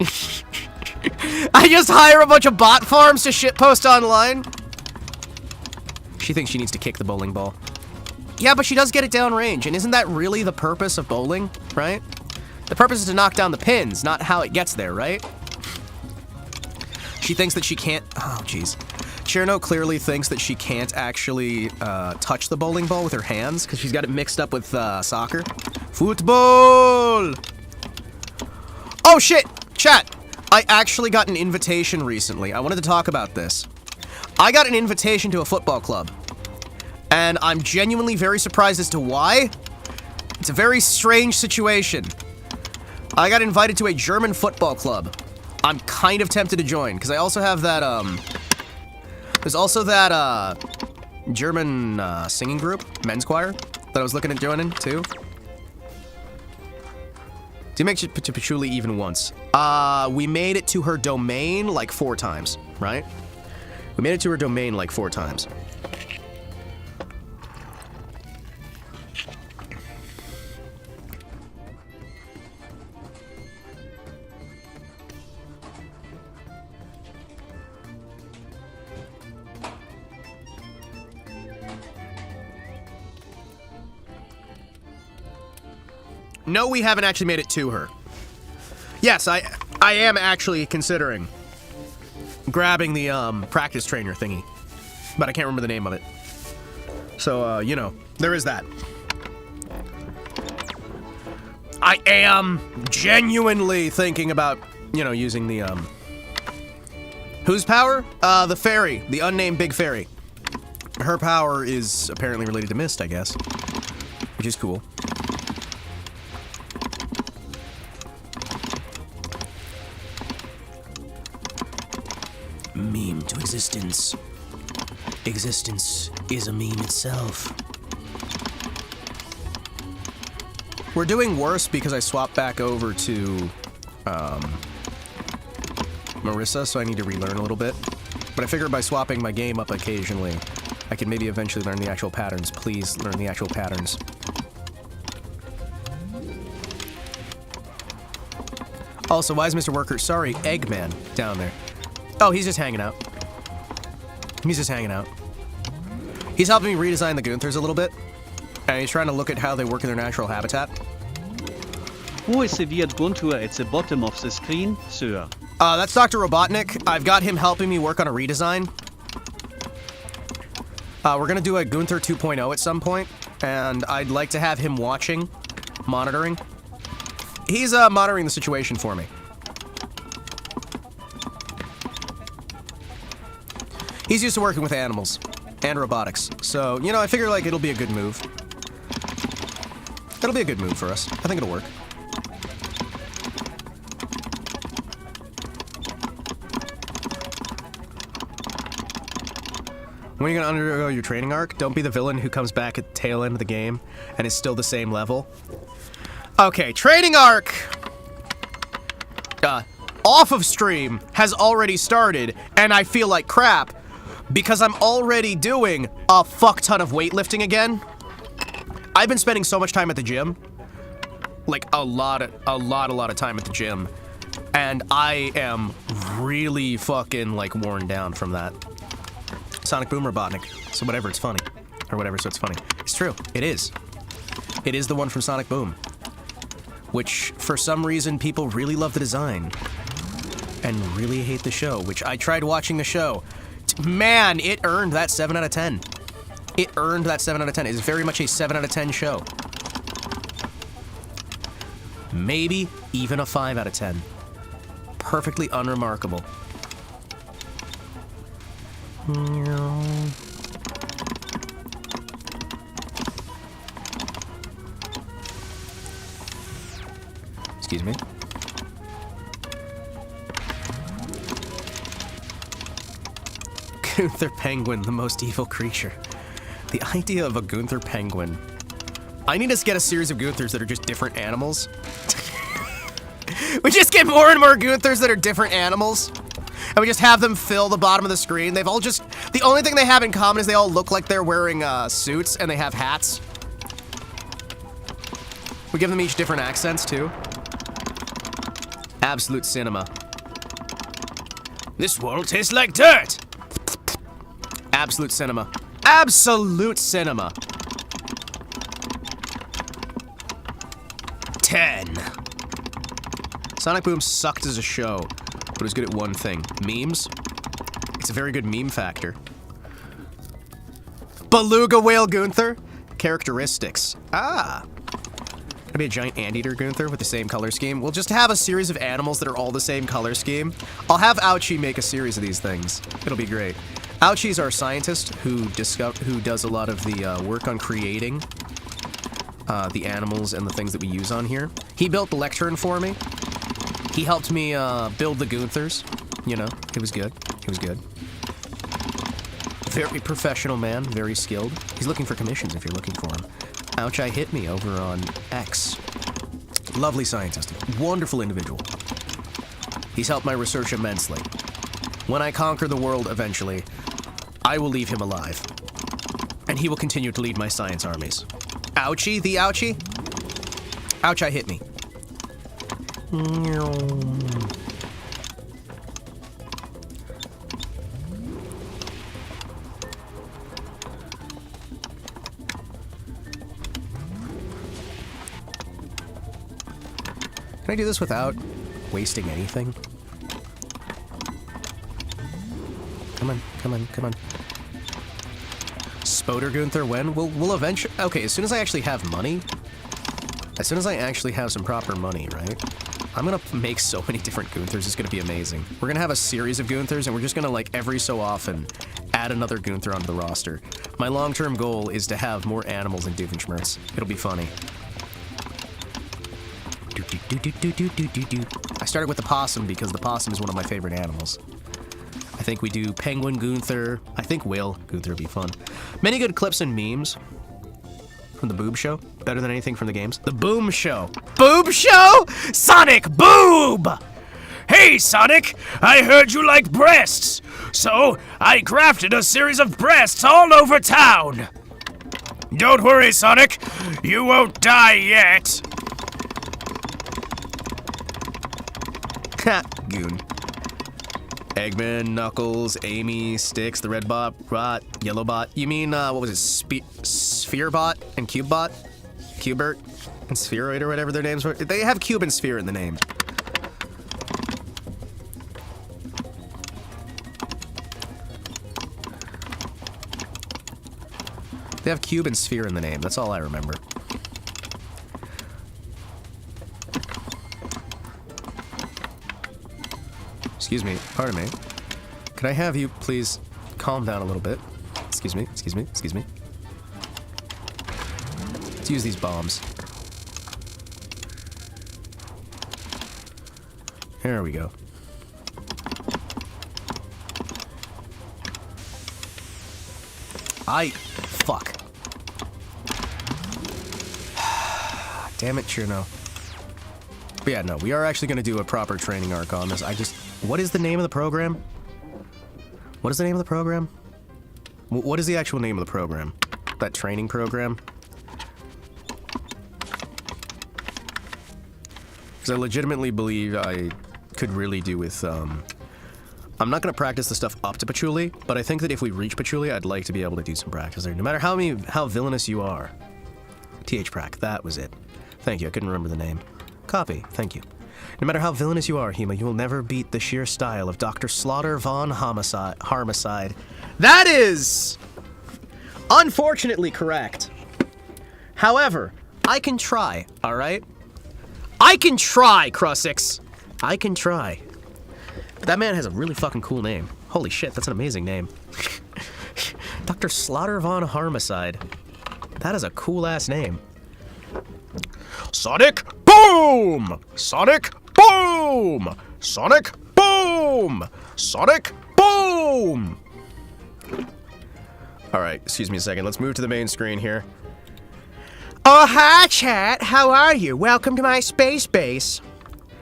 just hire a bunch of bot farms to shitpost online? She thinks she needs to kick the bowling ball. Yeah, but she does get it downrange, and isn't that really the purpose of bowling, right? The purpose is to knock down the pins, not how it gets there, right? She thinks that she can't... Oh, jeez. Chirno clearly thinks that she can't actually touch the bowling ball with her hands, because she's got it mixed up with soccer. Football! Oh, shit! Chat! I actually got an invitation recently. I wanted to talk about this. I got an invitation to a football club. And I'm genuinely very surprised as to why. It's a very strange situation. I got invited to a German football club. I'm kind of tempted to join, because I also have that, there's also that, German, singing group, men's choir, that I was looking at joining, too. Do you make it to Patchouli even once? We made it to her domain, like, 4 times, right? We made it to her domain, like, 4 times. No, we haven't actually made it to her. Yes, I am actually considering grabbing the practice trainer thingy, but I can't remember the name of it. So, you know, there is that. I am genuinely thinking about, you know, using the Whose power? The fairy. The unnamed big fairy. Her power is apparently related to Mist, I guess. Which is cool. Meme to existence. Existence is a meme itself. We're doing worse because I swapped back over to Marissa, so I need to relearn a little bit. But I figured by swapping my game up occasionally, I can maybe eventually learn the actual patterns. Please learn the actual patterns. Also, why is Mr. Worker, sorry, Eggman down there? Oh, he's just hanging out. He's just hanging out. He's helping me redesign the Gunthers a little bit. And he's trying to look at how they work in their natural habitat. Who is severe Gunther at the bottom of the screen, sir? That's Dr. Robotnik. I've got him helping me work on a redesign. We're gonna do a Gunther 2.0 at some point, and I'd like to have him watching, monitoring. He's monitoring the situation for me. He's used to working with animals and robotics, so, you know, I figure, like, it'll be a good move. It'll be a good move for us. I think it'll work. When are you gonna undergo your training arc? Don't be the villain who comes back at the tail end of the game and is still the same level. Okay, training arc! Off of stream has already started, and I feel like crap because I'm already doing a fuck ton of weightlifting again. I've been spending so much time at the gym. Like, a lot of time at the gym. And I am really fucking, like, worn down from that. Sonic Boom Robotnik. So whatever, it's funny. Or whatever, so it's funny. It's true. It is. It is the one from Sonic Boom. Which, for some reason, people really love the design. And really hate the show, which I tried watching the show. Man, it earned that 7 out of 10. It earned that 7 out of 10. It's very much a 7 out of 10 show. Maybe even a 5 out of 10. Perfectly unremarkable. Excuse me. Gunther Penguin, the most evil creature. The idea of a Gunther Penguin. I need to get a series of Gunthers that are just different animals. We just get more and more Gunthers that are different animals. And we just have them fill the bottom of the screen. They've all just... The only thing they have in common is they all look like they're wearing suits and they have hats. We give them each different accents, too. Absolute cinema. This world tastes like dirt! Absolute cinema. Absolute cinema. 10. Sonic Boom sucked as a show, but it was good at one thing. Memes. It's a very good meme factor. Beluga Whale Gunther. Characteristics. Ah. Gonna be a giant anteater Gunther with the same color scheme. We'll just have a series of animals that are all the same color scheme. I'll have Ouchie make a series of these things. It'll be great. Ouchie's our scientist who does a lot of the work on creating the animals and the things that we use on here. He built the lectern for me. He helped me build the Gunthers. You know, it was good. It was good. Very professional man, very skilled. He's looking for commissions if you're looking for him. Ouchihitme over on X. Lovely scientist. Wonderful individual. He's helped my research immensely. When I conquer the world eventually, I will leave him alive. And he will continue to lead my science armies. Ouchie, the Ouchie? Ouchihitme. Can I do this without wasting anything? Come on, come on, come on. Spoder Gunther, when? We'll eventually... Okay, as soon as I actually have money... As soon as I actually have some proper money, right? I'm gonna make so many different Gunthers, it's gonna be amazing. We're gonna have a series of Gunthers, and we're just gonna, like, every so often add another Gunther onto the roster. My long-term goal is to have more animals in Doofenshmirtz. It'll be funny. I started with the possum because the possum is one of my favorite animals. I think we do Penguin Gunther. I think Whale Gunther would be fun. Many good clips and memes from the Boob Show. Better than anything from the games. The Boom Show. Boob Show? Sonic Boob! Hey, Sonic! I heard you like breasts. So, I crafted a series of breasts all over town. Don't worry, Sonic. You won't die yet. Ha, goon. Eggman, Knuckles, Amy, Styx, the Red Bot, Yellow Bot. You mean, what was it, Sphere Bot and Cube Bot? Cubert and Spheroid or whatever their names were? They have Cube and Sphere in the name. They have Cube and Sphere in the name, that's all I remember. Excuse me, pardon me. Can I have you please calm down a little bit? Excuse me, excuse me, excuse me. Let's use these bombs. There we go. Fuck. Damn it, Churno. But yeah, no, we are actually gonna do a proper training arc on this. What is the name of the program? What is the name of the program? What is the actual name of the program? That training program? Because I legitimately believe I could really do with, I'm not going to practice the stuff up to Patchouli, but I think that if we reach Patchouli, I'd like to be able to do some practice there, no matter how villainous you are. TH-Prac, that was it. Thank you, I couldn't remember the name. Copy, thank you. No matter how villainous you are, Hima, you will never beat the sheer style of Dr. Slaughter von Harmicide. That is unfortunately correct. However, I can try, alright? I can try, Crossix. I can try. But that man has a really fucking cool name. Holy shit, that's an amazing name. Dr. Slaughter von Harmicide. That is a cool-ass name. Sonic Boom! Sonic Boom! Sonic Boom! Sonic Boom! Alright, excuse me a second. Let's move to the main screen here. Oh, hi, chat. How are you? Welcome to my space base.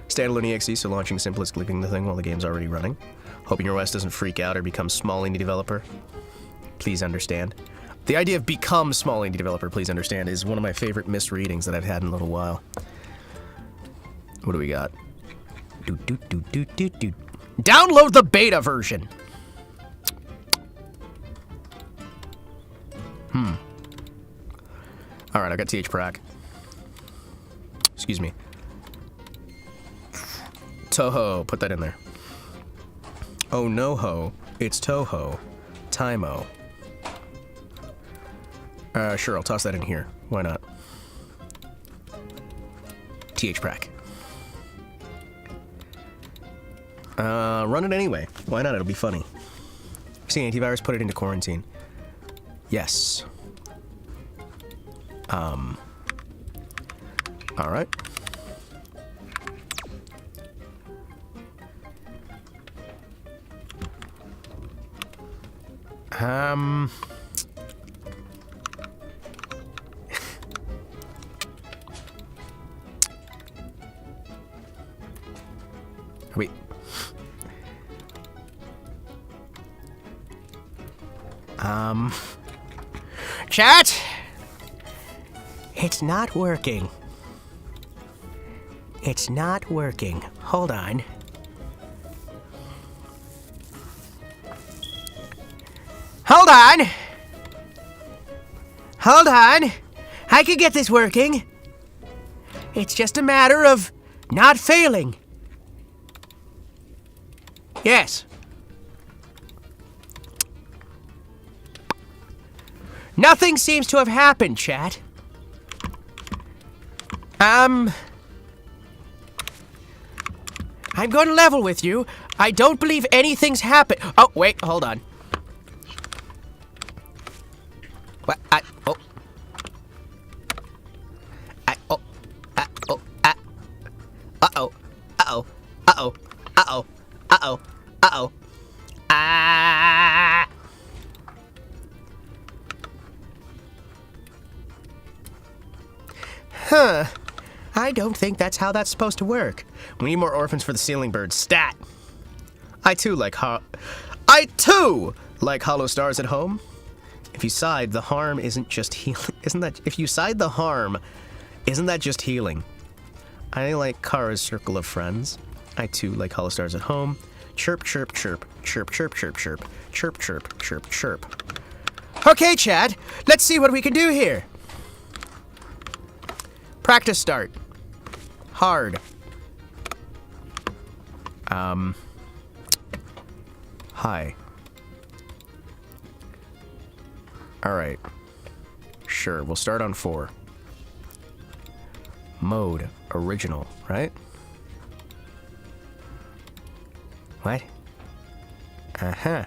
Standalone EXE, so launching simplest clicking the thing while the game's already running. Hoping your West doesn't freak out or become small indie developer. Please understand. The idea of become small indie developer, please understand, is one of my favorite misreadings that I've had in a little while. What do we got? Download the beta version! Alright, I got TH-Prac. Excuse me. TouHou, put that in there. Oh no ho, it's TouHou. Time-o. Sure, I'll toss that in here. Why not? TH-Prac. Run it anyway. Why not? It'll be funny. See, antivirus, put it into quarantine. Yes. Alright. Wait. Chat! It's not working. It's not working. Hold on. Hold on! Hold on! I could get this working. It's just a matter of not failing. Yes. Nothing seems to have happened, chat. I'm going to level with you. I don't believe anything's happened. Oh, wait, hold on. What? Uh-oh. Ah! Huh. I don't think that's how that's supposed to work. We need more orphans for the ceiling bird. Stat! I too like hollow stars at home. If you side, the harm isn't just healing. If you side the harm, isn't that just healing? I like Kara's circle of friends. I too like hollow stars at home. Chirp, chirp, chirp, chirp, chirp, chirp, chirp, chirp, chirp, chirp, chirp. Okay, Chad, let's see what we can do here. Practice start. Hard. Hi. Alright. Sure, we'll start on 4. Mode, original, right? What? Uh-huh.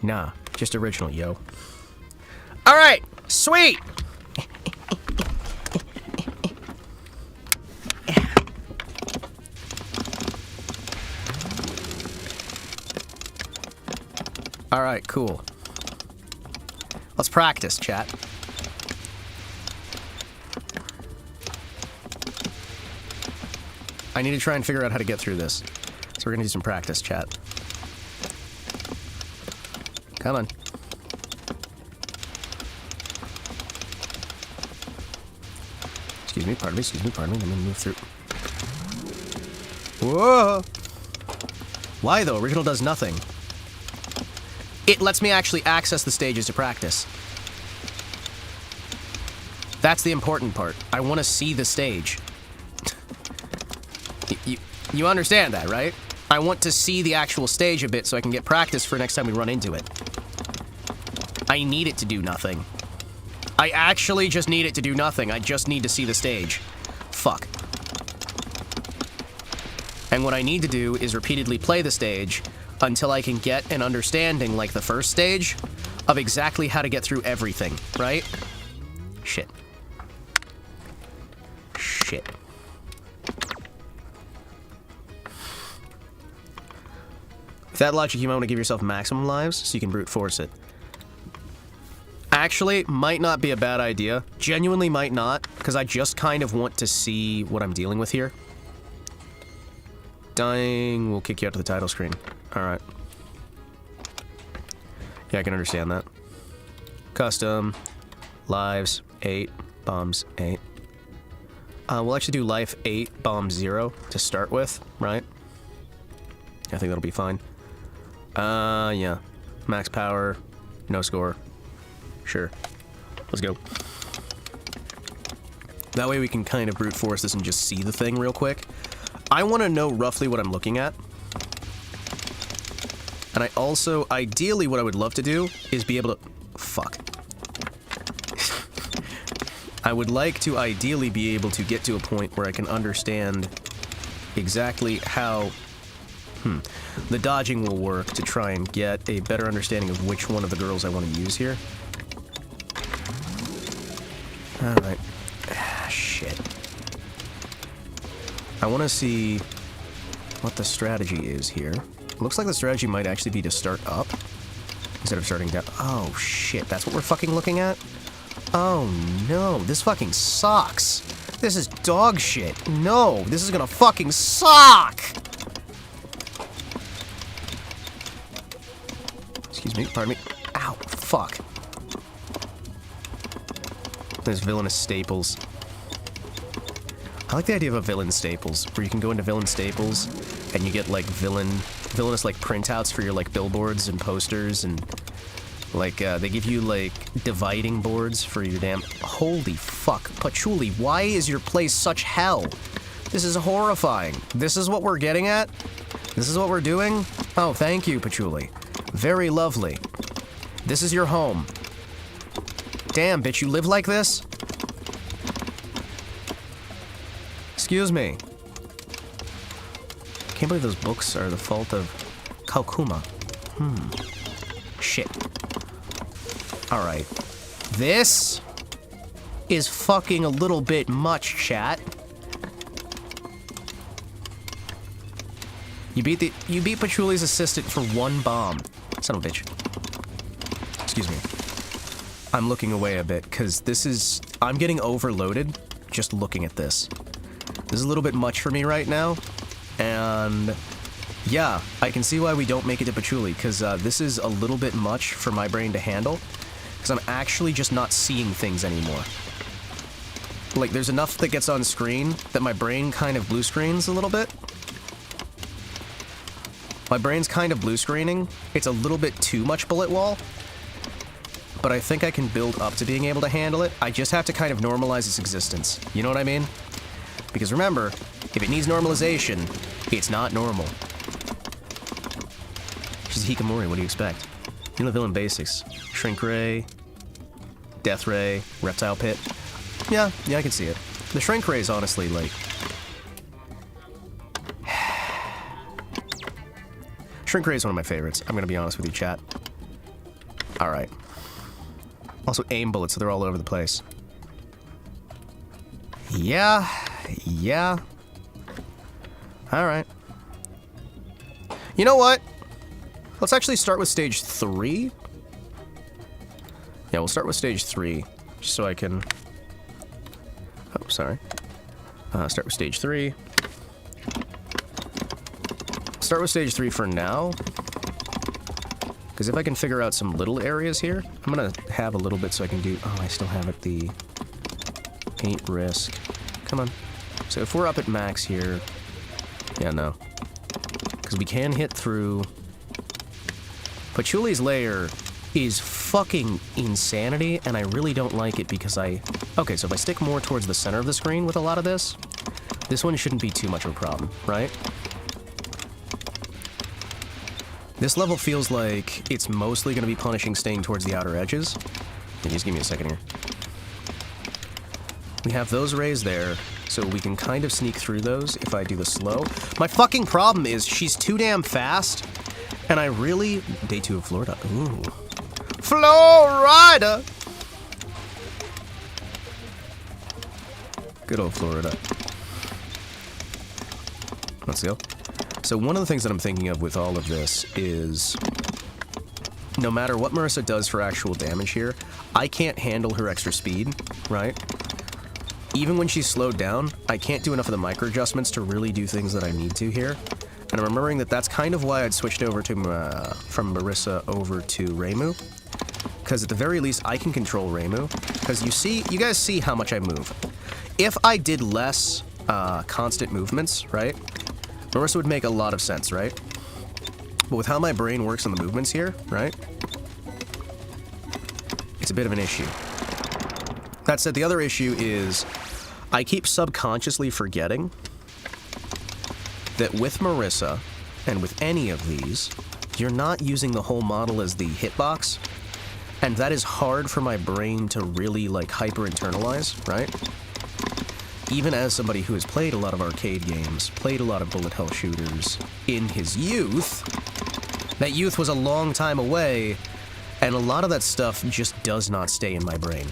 Nah, just original, yo. Alright, sweet! Alright, cool. Let's practice, chat. I need to try and figure out how to get through this. So we're gonna do some practice, chat. Come on. Excuse me, pardon me, let me move through. Whoa! Why though? Original does nothing. It lets me actually access the stages to practice. That's the important part. I want to see the stage. You understand that, right? I want to see the actual stage a bit so I can get practice for next time we run into it. I need it to do nothing. I actually just need it to do nothing. I just need to see the stage. Fuck. And what I need to do is repeatedly play the stage until I can get an understanding, like the first stage, of exactly how to get through everything, right? Shit. Shit. With that logic, you might want to give yourself maximum lives so you can brute force it. Actually, might not be a bad idea. Genuinely might not, because I just kind of want to see what I'm dealing with here. Dying will kick you out to the title screen. Alright. Yeah, I can understand that. Custom. Lives, 8. Bombs, 8. We'll actually do life 8, bomb 0 to start with, right? I think that'll be fine. Yeah. Max power, no score. Sure. Let's go. That way we can kind of brute force this and just see the thing real quick. I want to know roughly what I'm looking at. And I also, ideally, what I would love to do is be able to... Fuck. I would like to ideally be able to get to a point where I can understand exactly how the dodging will work to try and get a better understanding of which one of the girls I want to use here. Alright. Shit. I want to see what the strategy is here. Looks like the strategy might actually be to start up instead of starting down. Oh, shit. That's what we're fucking looking at? Oh, no. This fucking sucks. This is dog shit. No, this is gonna fucking suck! Excuse me, pardon me. Ow, fuck. There's villainous staples. I like the idea of a villain staples, where you can go into villain staples and you get like villainous like printouts for your like billboards and posters, and like they give you like dividing boards for your damn... Holy fuck, Patchouli, why is your place such hell? This is horrifying. This is what we're getting at? This is what we're doing? Oh, thank you, Patchouli. Very lovely. This is your home. Damn, bitch, you live like this? Excuse me. Can't believe those books are the fault of Kaukuma. Shit. Alright. This is fucking a little bit much, chat. You beat Patchouli's assistant for 1 bomb. Son of a bitch. Excuse me. I'm looking away a bit, because I'm getting overloaded just looking at this. This is a little bit much for me right now, and yeah, I can see why we don't make it to Patchouli, because this is a little bit much for my brain to handle, because I'm actually just not seeing things anymore. Like, there's enough that gets on screen that my brain kind of blue screens a little bit. My brain's kind of blue screening. It's a little bit too much bullet wall, but I think I can build up to being able to handle it. I just have to kind of normalize its existence. You know what I mean? Because remember, if it needs normalization, it's not normal. She's Hikamori, what do you expect? You know the villain basics. Shrink Ray, Death Ray, Reptile Pit. Yeah, I can see it. The Shrink Ray is honestly, like... Shrink Ray is one of my favorites. I'm gonna be honest with you, chat. Alright. Also aim bullets, so they're all over the place. Yeah. Alright. You know what? Let's actually start with stage 3. Yeah, we'll start with stage 3, just so I can... Oh, sorry. Start with stage 3. Start with stage 3 for now. Because if I can figure out some little areas here, I'm gonna have a little bit so I can do... Oh, I still have it, the... Paint risk. Come on. So if we're up at max here... Yeah, no. Because we can hit through... Patchouli's lair is fucking insanity, and I really don't like it because I... Okay, so if I stick more towards the center of the screen with a lot of this one shouldn't be too much of a problem, right? This level feels like it's mostly going to be punishing staying towards the outer edges. Can you just give me a second here? We have those rays there, so we can kind of sneak through those if I do the slow. My fucking problem is she's too damn fast, and I really... Day 2 of Florida. Ooh. Florida! Good old Florida. Let's go. So one of the things that I'm thinking of with all of this is, no matter what Marissa does for actual damage here, I can't handle her extra speed, right? Even when she's slowed down, I can't do enough of the micro adjustments to really do things that I need to here. And I'm remembering that that's kind of why I'd switched over to from Marissa over to Reimu, because at the very least I can control Reimu. Because you guys see how much I move. If I did less constant movements, right? Marissa would make a lot of sense, right? But with how my brain works on the movements here, right? It's a bit of an issue. That said, the other issue is I keep subconsciously forgetting that with Marissa, and with any of these, you're not using the whole model as the hitbox, and that is hard for my brain to really, like, hyper-internalize, right? Even as somebody who has played a lot of arcade games, played a lot of bullet hell shooters in his youth, that youth was a long time away, and a lot of that stuff just does not stay in my brain.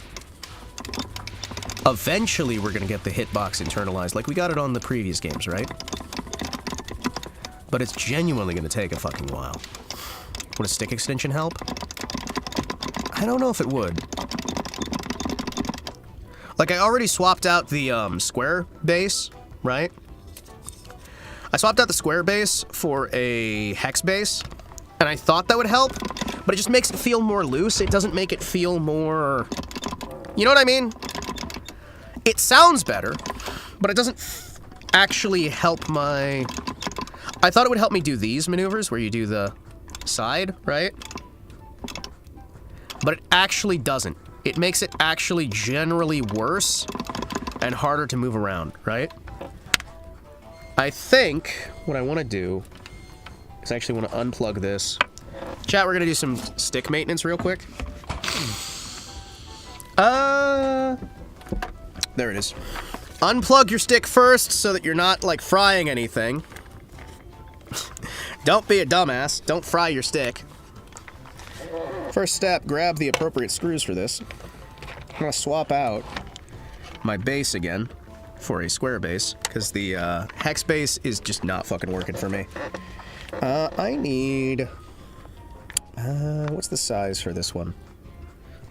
Eventually, we're gonna get the hitbox internalized, like we got it on the previous games, right? But it's genuinely gonna take a fucking while. Would a stick extension help? I don't know if it would. Like, I already swapped out the square base, right? I swapped out the square base for a hex base, and I thought that would help, but it just makes it feel more loose. It doesn't make it feel more... You know what I mean? It sounds better, but it doesn't actually help my... I thought it would help me do these maneuvers, where you do the side, right? But it actually doesn't. It makes it actually generally worse and harder to move around, right? I think what I want to do is I actually want to unplug this. Chat, we're going to do some stick maintenance real quick. There it is. Unplug your stick first so that you're not, like, frying anything. Don't be a dumbass. Don't fry your stick. First step, grab the appropriate screws for this. I'm gonna swap out my base again for a square base, because the hex base is just not fucking working for me. I need... what's the size for this one?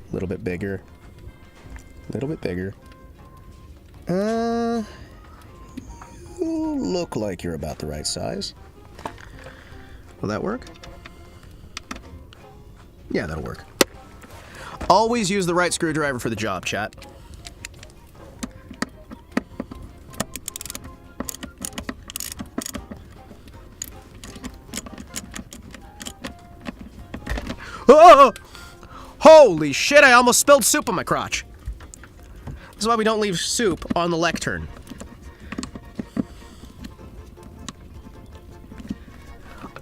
A little bit bigger. A little bit bigger. You look like you're about the right size. Will that work? Yeah, that'll work. Always use the right screwdriver for the job, chat. Oh! Holy shit, I almost spilled soup on my crotch. This is why we don't leave soup on the lectern.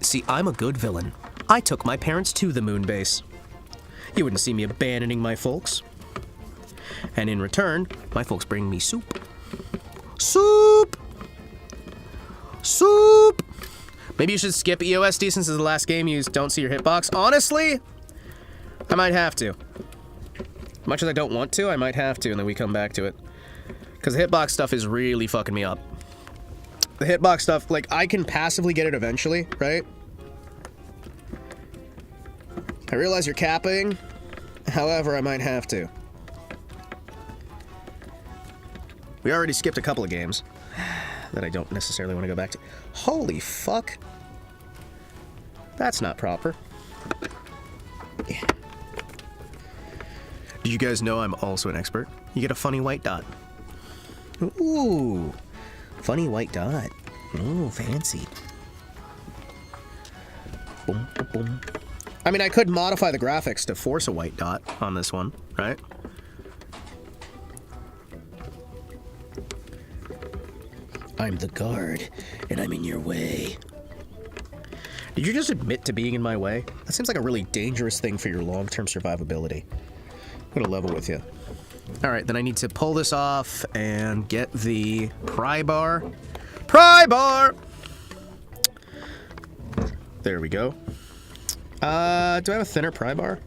See, I'm a good villain. I took my parents to the moon base. You wouldn't see me abandoning my folks. And in return, my folks bring me soup. Soup! Soup! Maybe you should skip EOSD since it's the last game you don't see your hitbox. Honestly, I might have to. Much as I don't want to, I might have to, and then we come back to it. Because the hitbox stuff is really fucking me up. The hitbox stuff, like, I can passively get it eventually, right? I realize you're capping, however, I might have to. We already skipped a couple of games that I don't necessarily want to go back to. Holy fuck. That's not proper. Yeah. Did you guys know I'm also an expert? You get a funny white dot. Ooh, funny white dot. Ooh, fancy. Boom, boom, boom. I mean, I could modify the graphics to force a white dot on this one, right? I'm the guard, and I'm in your way. Did you just admit to being in my way? That seems like a really dangerous thing for your long-term survivability. I'm gonna level with you. Alright, then I need to pull this off and get the pry bar. Pry bar! There we go. Do I have a thinner pry bar?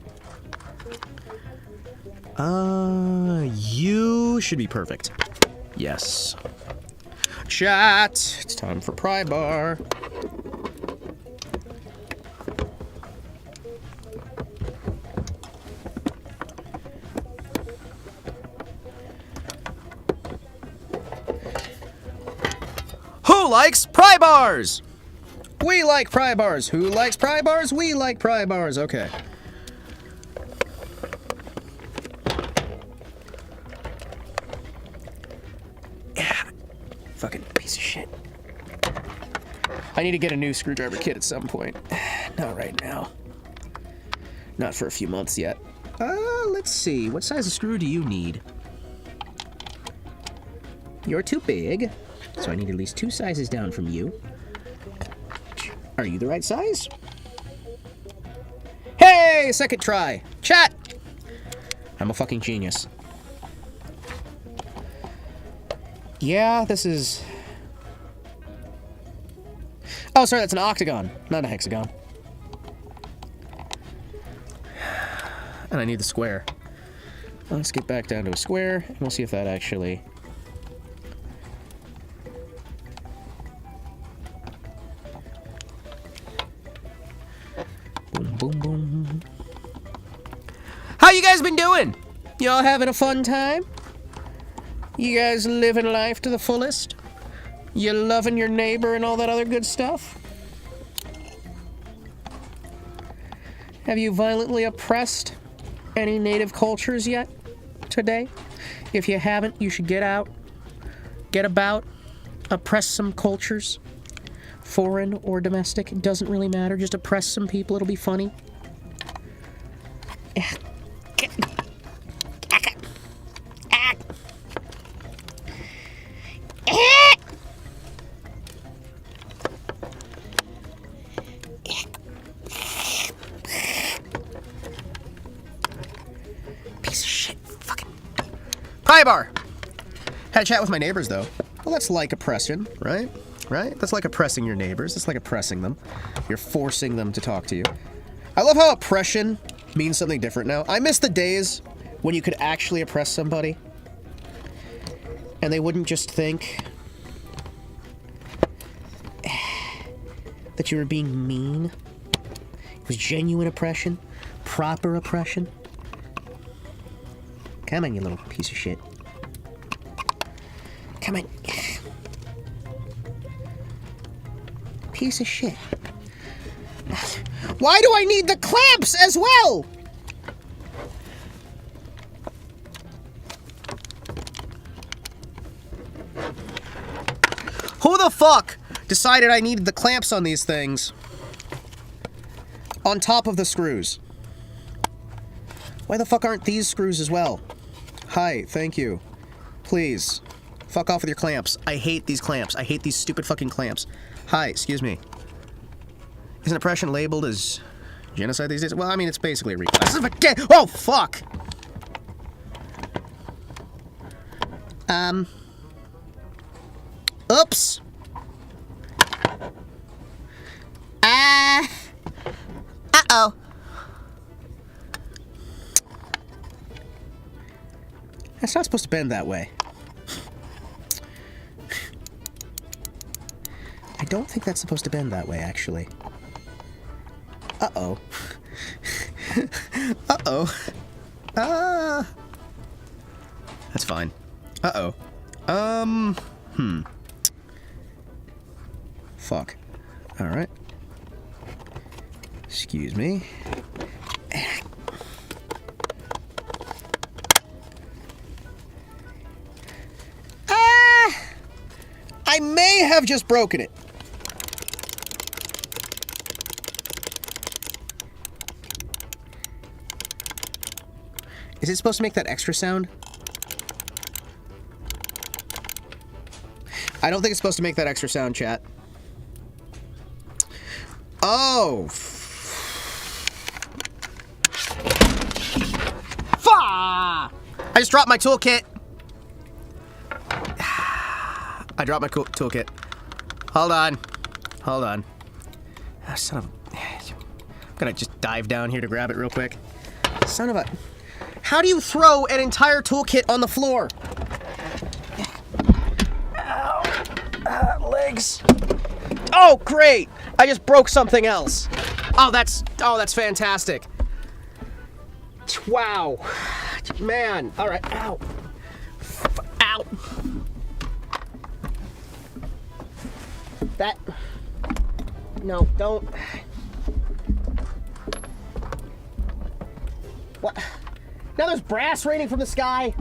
You should be perfect. Yes. Chat! It's time for pry bar. Who likes pry bars? We like pry bars. Who likes pry bars? We like pry bars. Okay. Yeah. Fucking piece of shit. I need to get a new screwdriver kit at some point. Not right now. Not for a few months yet. Let's see. What size of screw do you need? You're too big. So I need at least 2 sizes down from you. Are you the right size? Hey, second try. Chat! I'm a fucking genius. Yeah, this is... Oh, sorry, that's an octagon, not a hexagon. And I need the square. Let's get back down to a square, and we'll see if that actually... Boom, boom. How you guys been doing? Y'all having a fun time? You guys living life to the fullest? You loving your neighbor and all that other good stuff? Have you violently oppressed any native cultures yet today? If you haven't, you should get out, get about, oppress some cultures. Foreign or domestic, it doesn't really matter. Just oppress some people, it'll be funny. Piece of shit. Fucking pry bar. Had a chat with my neighbors, though. Well, that's like oppression, right? right? That's like oppressing your neighbors. It's like oppressing them. You're forcing them to talk to you. I love how oppression means something different now. I miss the days when you could actually oppress somebody and they wouldn't just think that you were being mean. It was genuine oppression, proper oppression. Come on, you little piece of shit. Come on. Piece of shit. Why do I need the clamps as well? Who the fuck decided I needed the clamps on these things on top of the screws? Why the fuck aren't these screws as well? Hi, thank you. Please, fuck off with your clamps. I hate these clamps. I hate these stupid fucking clamps. Hi, excuse me. Isn't oppression labeled as genocide these days? Well, I mean, it's basically a reclass. Oh, fuck! Oops. Uh-oh. That's not supposed to bend that way. I don't think that's supposed to bend that way, actually. Uh-oh. Uh-oh. That's fine. Uh-oh. Fuck. Alright. Excuse me. I may have just broken it. Is it supposed to make that extra sound? I don't think it's supposed to make that extra sound, chat. Oh. Fa! I just dropped my toolkit. I dropped my toolkit. Hold on. Hold on. Oh, son of a... I'm gonna just dive down here to grab it real quick. Son of a... How do you throw an entire toolkit on the floor? Ow. Legs. Oh, great! I just broke something else. Oh, that's fantastic. Wow. Man. All right. Ow. Ow. That... No, don't... What? Now there's brass raining from the sky?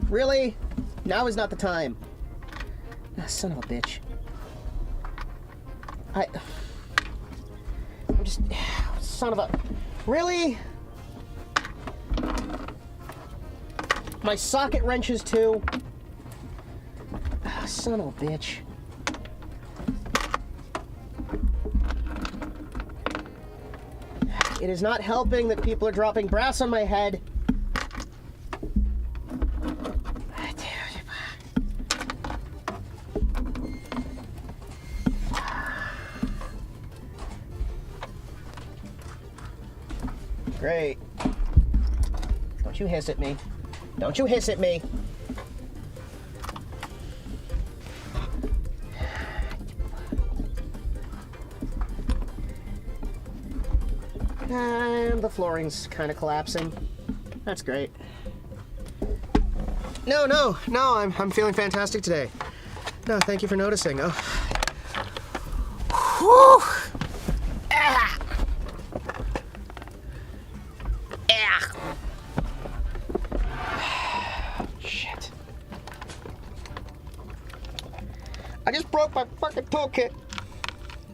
Really? Now is not the time. Ah, son of a bitch. I'm just... Son of a... Really? My socket wrenches too? Ah, son of a bitch. It is not helping that people are dropping brass on my head. Great. Don't you hiss at me. Don't you hiss at me. And the flooring's kind of collapsing. That's great. No, I'm feeling fantastic today. No, thank you for noticing. Oh. Whew. Ah. Ah. Shit. I just broke my fucking toolkit.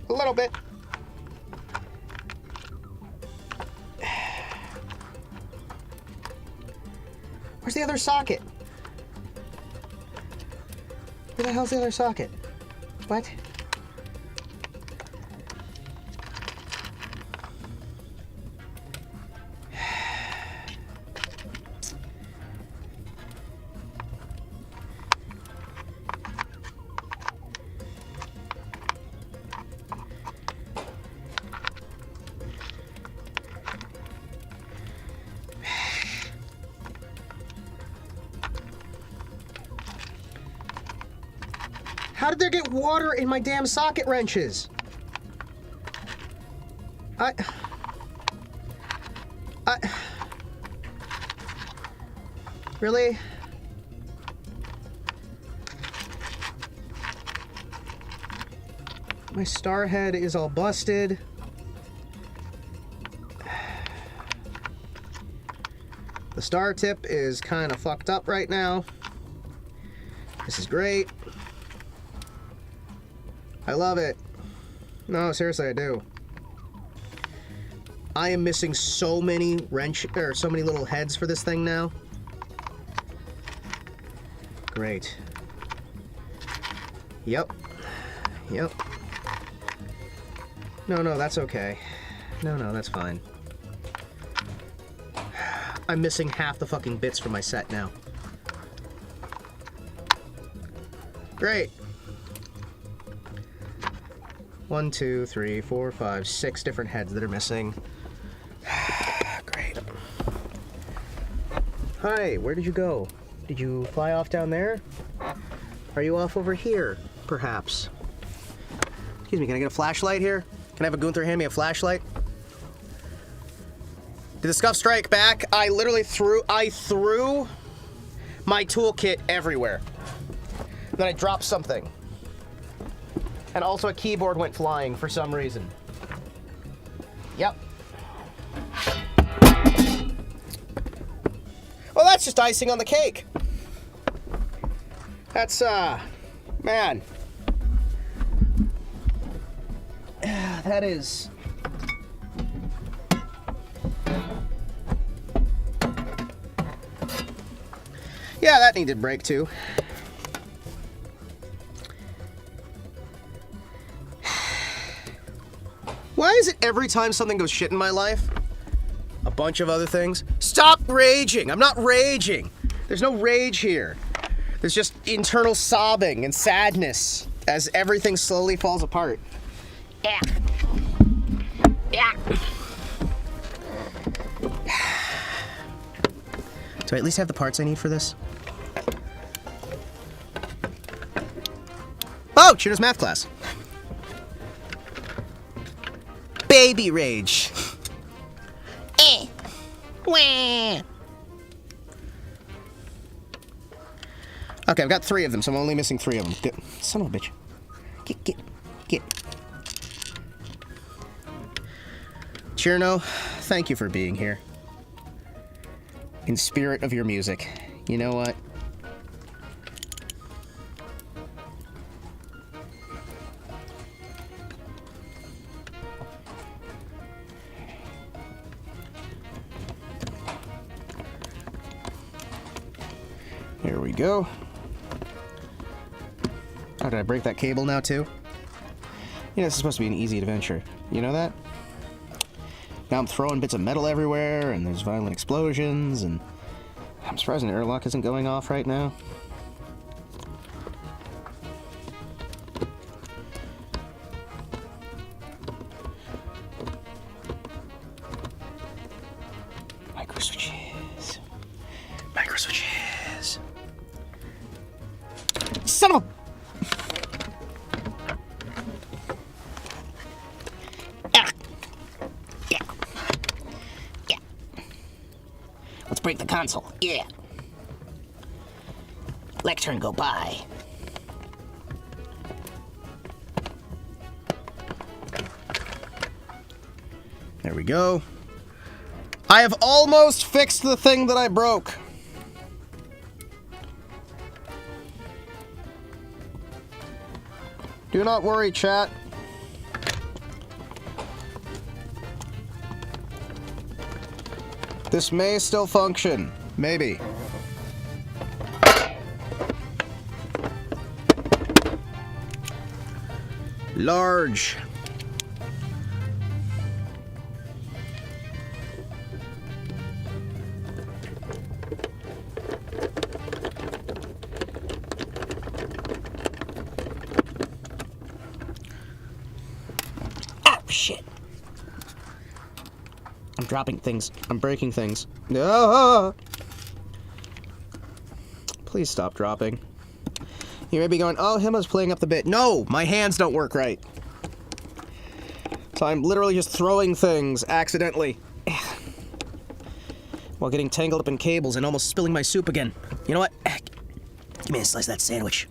A little bit. Where's the other socket? Where the hell's the other socket? What? How did there get water in my damn socket wrenches? Really? My star head is all busted. The star tip is kind of fucked up right now. This is great. I love it. No, seriously, I do. I am missing so many so many little heads for this thing now. Great. Yep. Yep. No, that's okay. No, that's fine. I'm missing half the fucking bits from my set now. Great. 1, 2, 3, 4, 5, 6 different heads that are missing. Great. Hi, where did you go? Did you fly off down there? Are you off over here, perhaps? Excuse me, can I get a flashlight here? Can I have a Gunther hand me a flashlight? Did the scuff strike back? I literally threw my toolkit everywhere. Then I dropped something. And also a keyboard went flying for some reason. Yep. Well, that's just icing on the cake. That's, man. That is... Yeah, that needed break too. Why is it every time something goes shit in my life, a bunch of other things? Stop raging! I'm not raging! There's no rage here. There's just internal sobbing and sadness as everything slowly falls apart. Yeah. Yeah. Do I at least have the parts I need for this? Oh, Chino's math class. Baby rage. Wah. Okay, I've got 3 of them, so I'm only missing 3 of them. Good. Son of a bitch. Get. Chirno, thank you for being here. In spirit of your music. You know what? There we go. Oh, did I break that cable now too? You know, this is supposed to be an easy adventure. You know that? Now I'm throwing bits of metal everywhere, and there's violent explosions, and I'm surprised an airlock isn't going off right now. Microswitches. Microswitches. Son of a... Break the console. Yeah. Lectern go by. There we go. I have almost fixed the thing that I broke. Do not worry, chat. This may still function. Maybe. Large. Oh, shit. I'm dropping things. I'm breaking things. No! Please stop dropping. You may be going, oh, Hima's playing up the bit. No, my hands don't work right. So I'm literally just throwing things accidentally. While getting tangled up in cables and almost spilling my soup again. You know what? Give me a slice of that sandwich.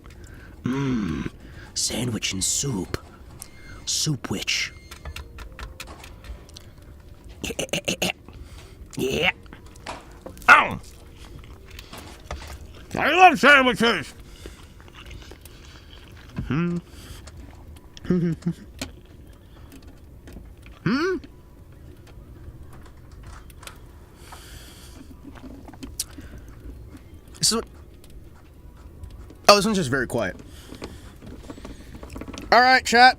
Mmm. Sandwich and soup. Soup witch. Yeah. Ow! I love sandwiches! Hmm? This is what... Oh, this one's just very quiet. Alright, chat.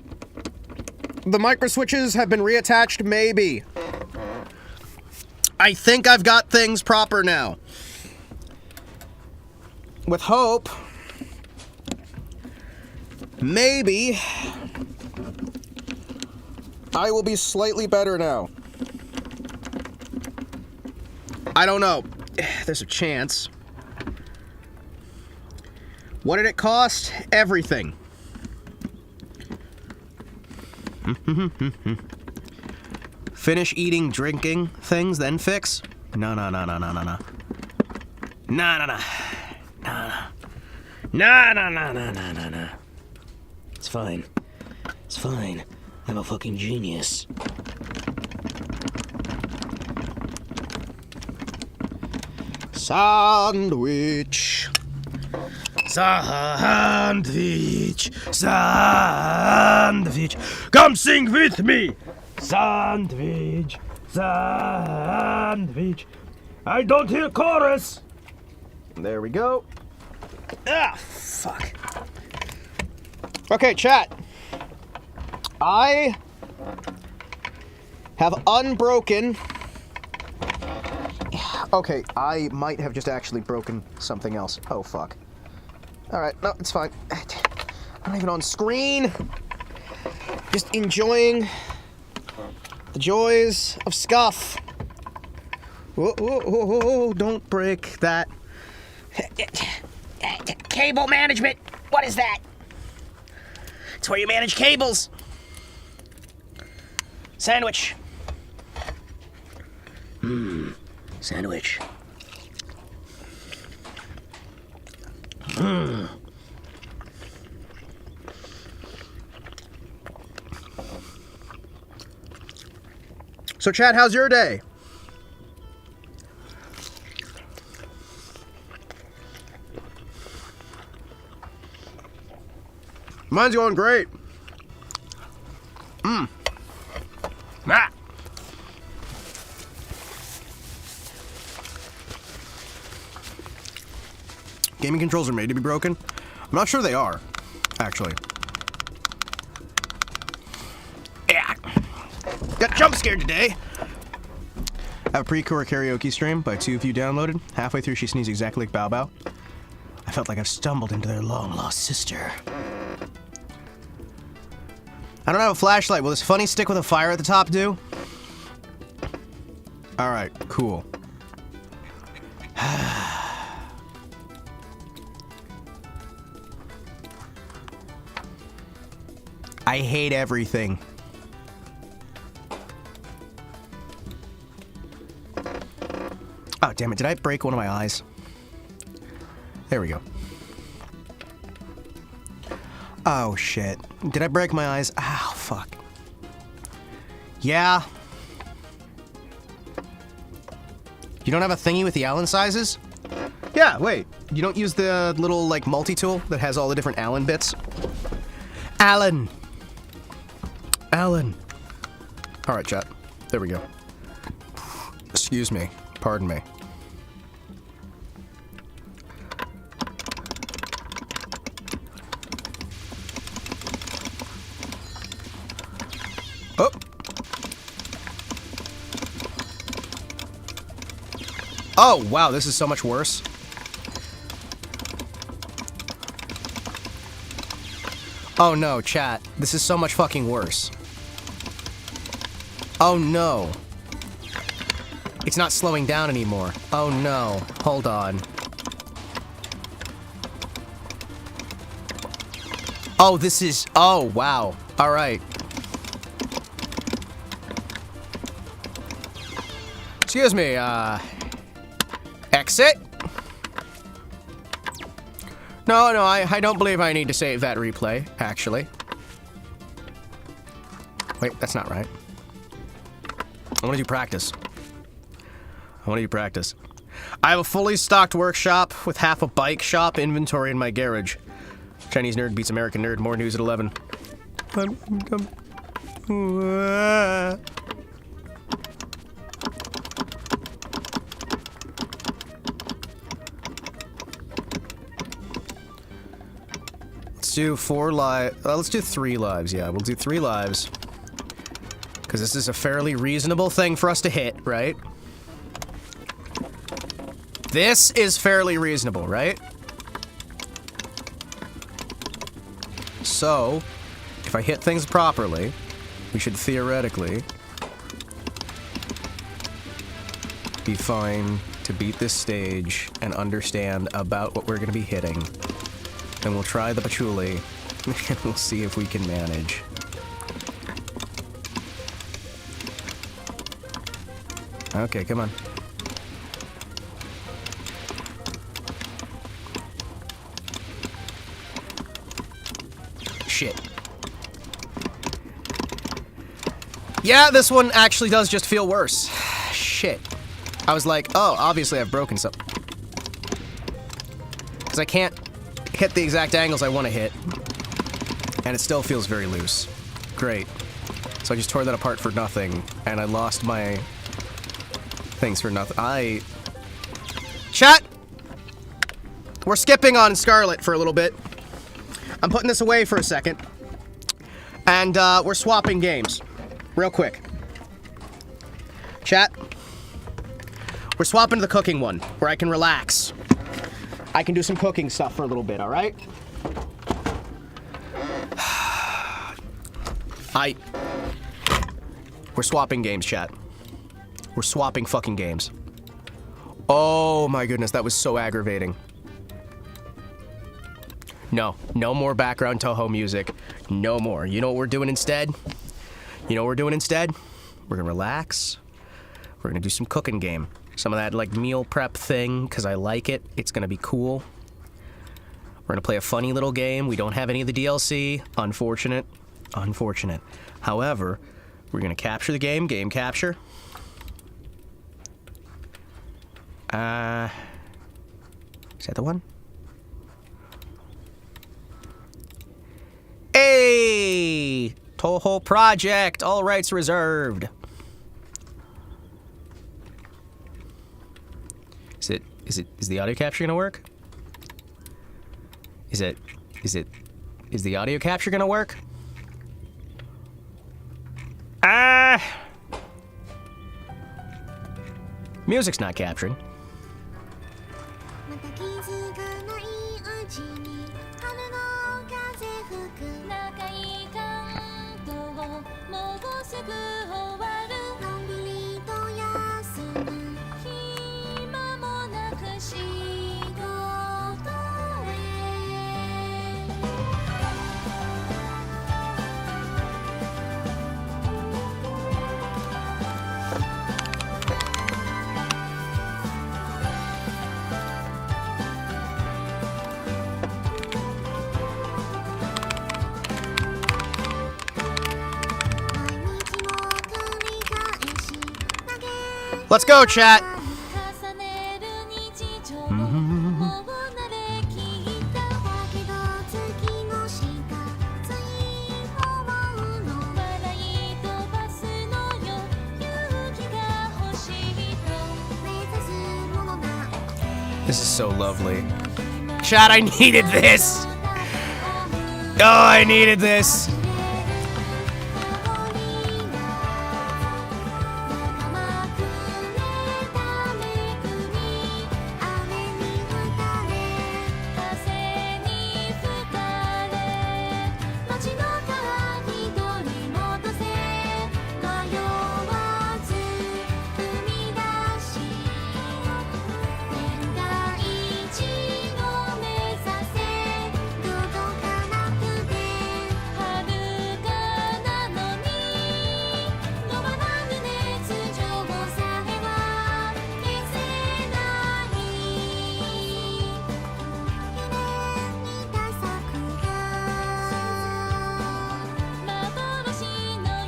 The micro switches have been reattached, maybe. I think I've got things proper now. With hope, maybe I will be slightly better now. I don't know. There's a chance. What did it cost? Everything. Finish eating, drinking things, then fix? No. No. It's fine. It's fine. I'm a fucking genius. Sandwich. Sandwich. Sandwich. Come sing with me. Sandwich. Sandwich. I don't hear chorus. There we go. Ah, fuck. Okay, chat. I have unbroken... Okay, I might have just actually broken something else. Oh, fuck. Alright, no, it's fine. I'm not even on screen. Just enjoying the joys of scuff. Whoa, don't break that. Cable management. What is that? It's where you manage cables. Sandwich. Sandwich. So, Chad, how's your day? Mine's going great. Ah. Gaming controls are made to be broken? I'm not sure they are, actually. Yeah. Got jump scared today. I have a pre-core karaoke stream by two of you downloaded. Halfway through, she sneezed exactly like Bao Bao. I felt like I've stumbled into their long-lost sister. I don't have a flashlight. Will this funny stick with a fire at the top do? Alright, cool. I hate everything. Oh, damn it. Did I break one of my eyes? There we go. Oh, shit. Did I break my eyes? Ow, fuck. Yeah. You don't have a thingy with the Allen sizes? Yeah, wait. You don't use the little, like, multi-tool that has all the different Allen bits? Allen! Allen! Alright, chat. There we go. Excuse me. Pardon me. Oh! Oh, wow, this is so much worse. Oh no, chat. This is so much fucking worse. Oh no. It's not slowing down anymore. Oh no. Hold on. Oh, this is... Oh, wow. All right. Excuse me, exit? No, I don't believe I need to save that replay, actually. Wait, that's not right. I want to do practice. I have a fully stocked workshop with half a bike shop inventory in my garage. Chinese nerd beats American nerd. More news at 11. Let's do 4 live. Let's do 3 lives. Yeah, we'll do 3 lives. Because this is a fairly reasonable thing for us to hit, right? This is fairly reasonable, right? So, if I hit things properly, we should theoretically be fine to beat this stage and understand about what we're going to be hitting. And we'll try the patchouli, and we'll see if we can manage. Okay, come on. Shit. Yeah, this one actually does just feel worse. Shit. I was like, oh, obviously I've broken something. Because I can't hit the exact angles I want to hit. And it still feels very loose. Great. So I just tore that apart for nothing, and I lost my things for nothing. Chat! We're skipping on Scarlet for a little bit. I'm putting this away for a second. And, we're swapping games. Real quick. Chat. We're swapping to the cooking one, where I can relax. I can do some cooking stuff for a little bit, alright? We're swapping games, chat. We're swapping fucking games. Oh my goodness, that was so aggravating. No more background TouHou music. No more. You know what we're doing instead? We're gonna relax. We're gonna do some cooking game. Some of that, like, meal prep thing, because I like it. It's gonna be cool. We're gonna play a funny little game. We don't have any of the DLC. Unfortunate. However, we're gonna capture the game. Game capture. Is that the one? Hey! TouHou project! All rights reserved. Is the audio capture gonna work? Is the audio capture gonna work? Music's not capturing. Let's go, chat! This is so lovely. Chat, I needed this! Oh, I needed this!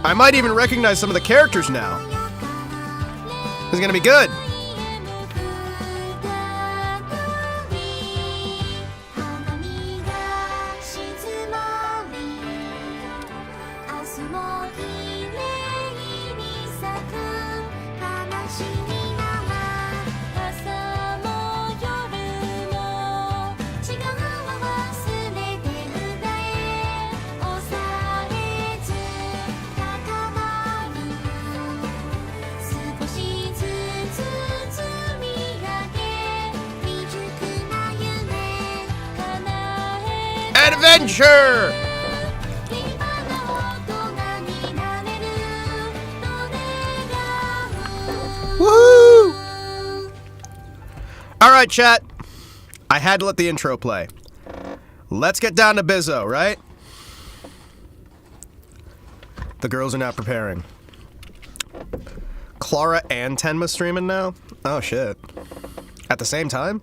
I might even recognize some of the characters now. This is gonna be good. Adventure! Woo! Alright, chat. I had to let the intro play. Let's get down to Bizzo, right? The girls are now preparing. Clara and Tenma streaming now? Oh, shit. At the same time?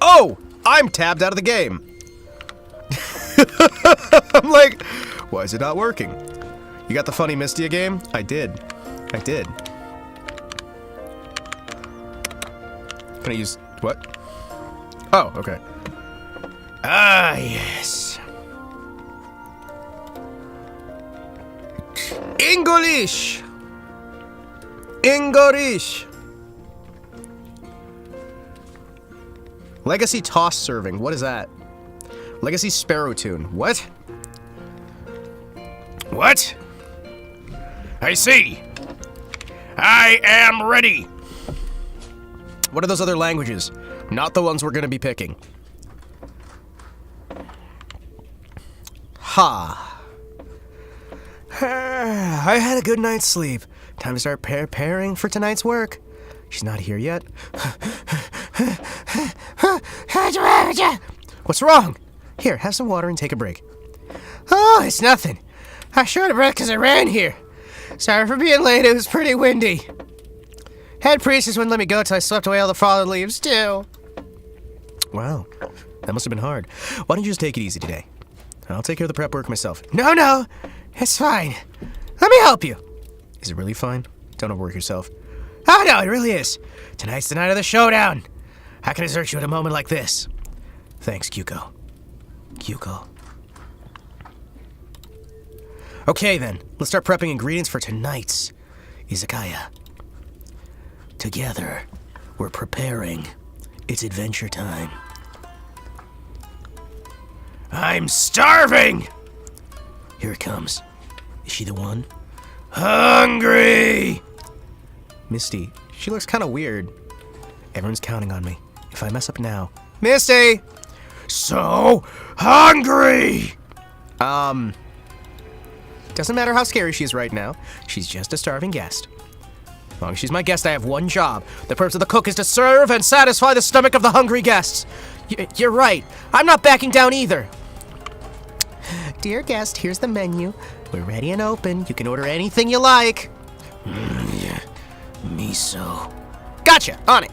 Oh! I'm tabbed out of the game. I'm like, why is it not working? You got the funny Mystia game? I did. I did. Can I use... what? Oh, okay. Ah, yes. English! English! Legacy TOS serving. What is that? Legacy Sparrow Tune. What? What? I see. I am ready. What are those other languages? Not the ones we're going to be picking. Ha. I had a good night's sleep. Time to start preparing for tonight's work. She's not here yet. What's wrong? Here, have some water and take a break. Oh, it's nothing. I short of breath because I ran here. Sorry for being late, it was pretty windy. Head priestess wouldn't let me go till I swept away all the fallen leaves, too. Wow, that must have been hard. Why don't you just take it easy today? I'll take care of the prep work myself. No, it's fine. Let me help you. Is it really fine? Don't overwork yourself. Oh, no, it really is. Tonight's the night of the showdown. How can I desert you at a moment like this? Thanks, Kyuko. Kyuko. Okay, then. Let's start prepping ingredients for tonight's izakaya. Together, we're preparing. It's adventure time. I'm starving! Here it comes. Is she the one? Hungry! Misty, she looks kind of weird. Everyone's counting on me. If I mess up now... Misty! So hungry! Doesn't matter how scary she is right now. She's just a starving guest. As long as she's my guest, I have one job. The purpose of the cook is to serve and satisfy the stomach of the hungry guests. You're right. I'm not backing down either. Dear guest, here's the menu. We're ready and open. You can order anything you like. Yeah. Miso. Gotcha! On it!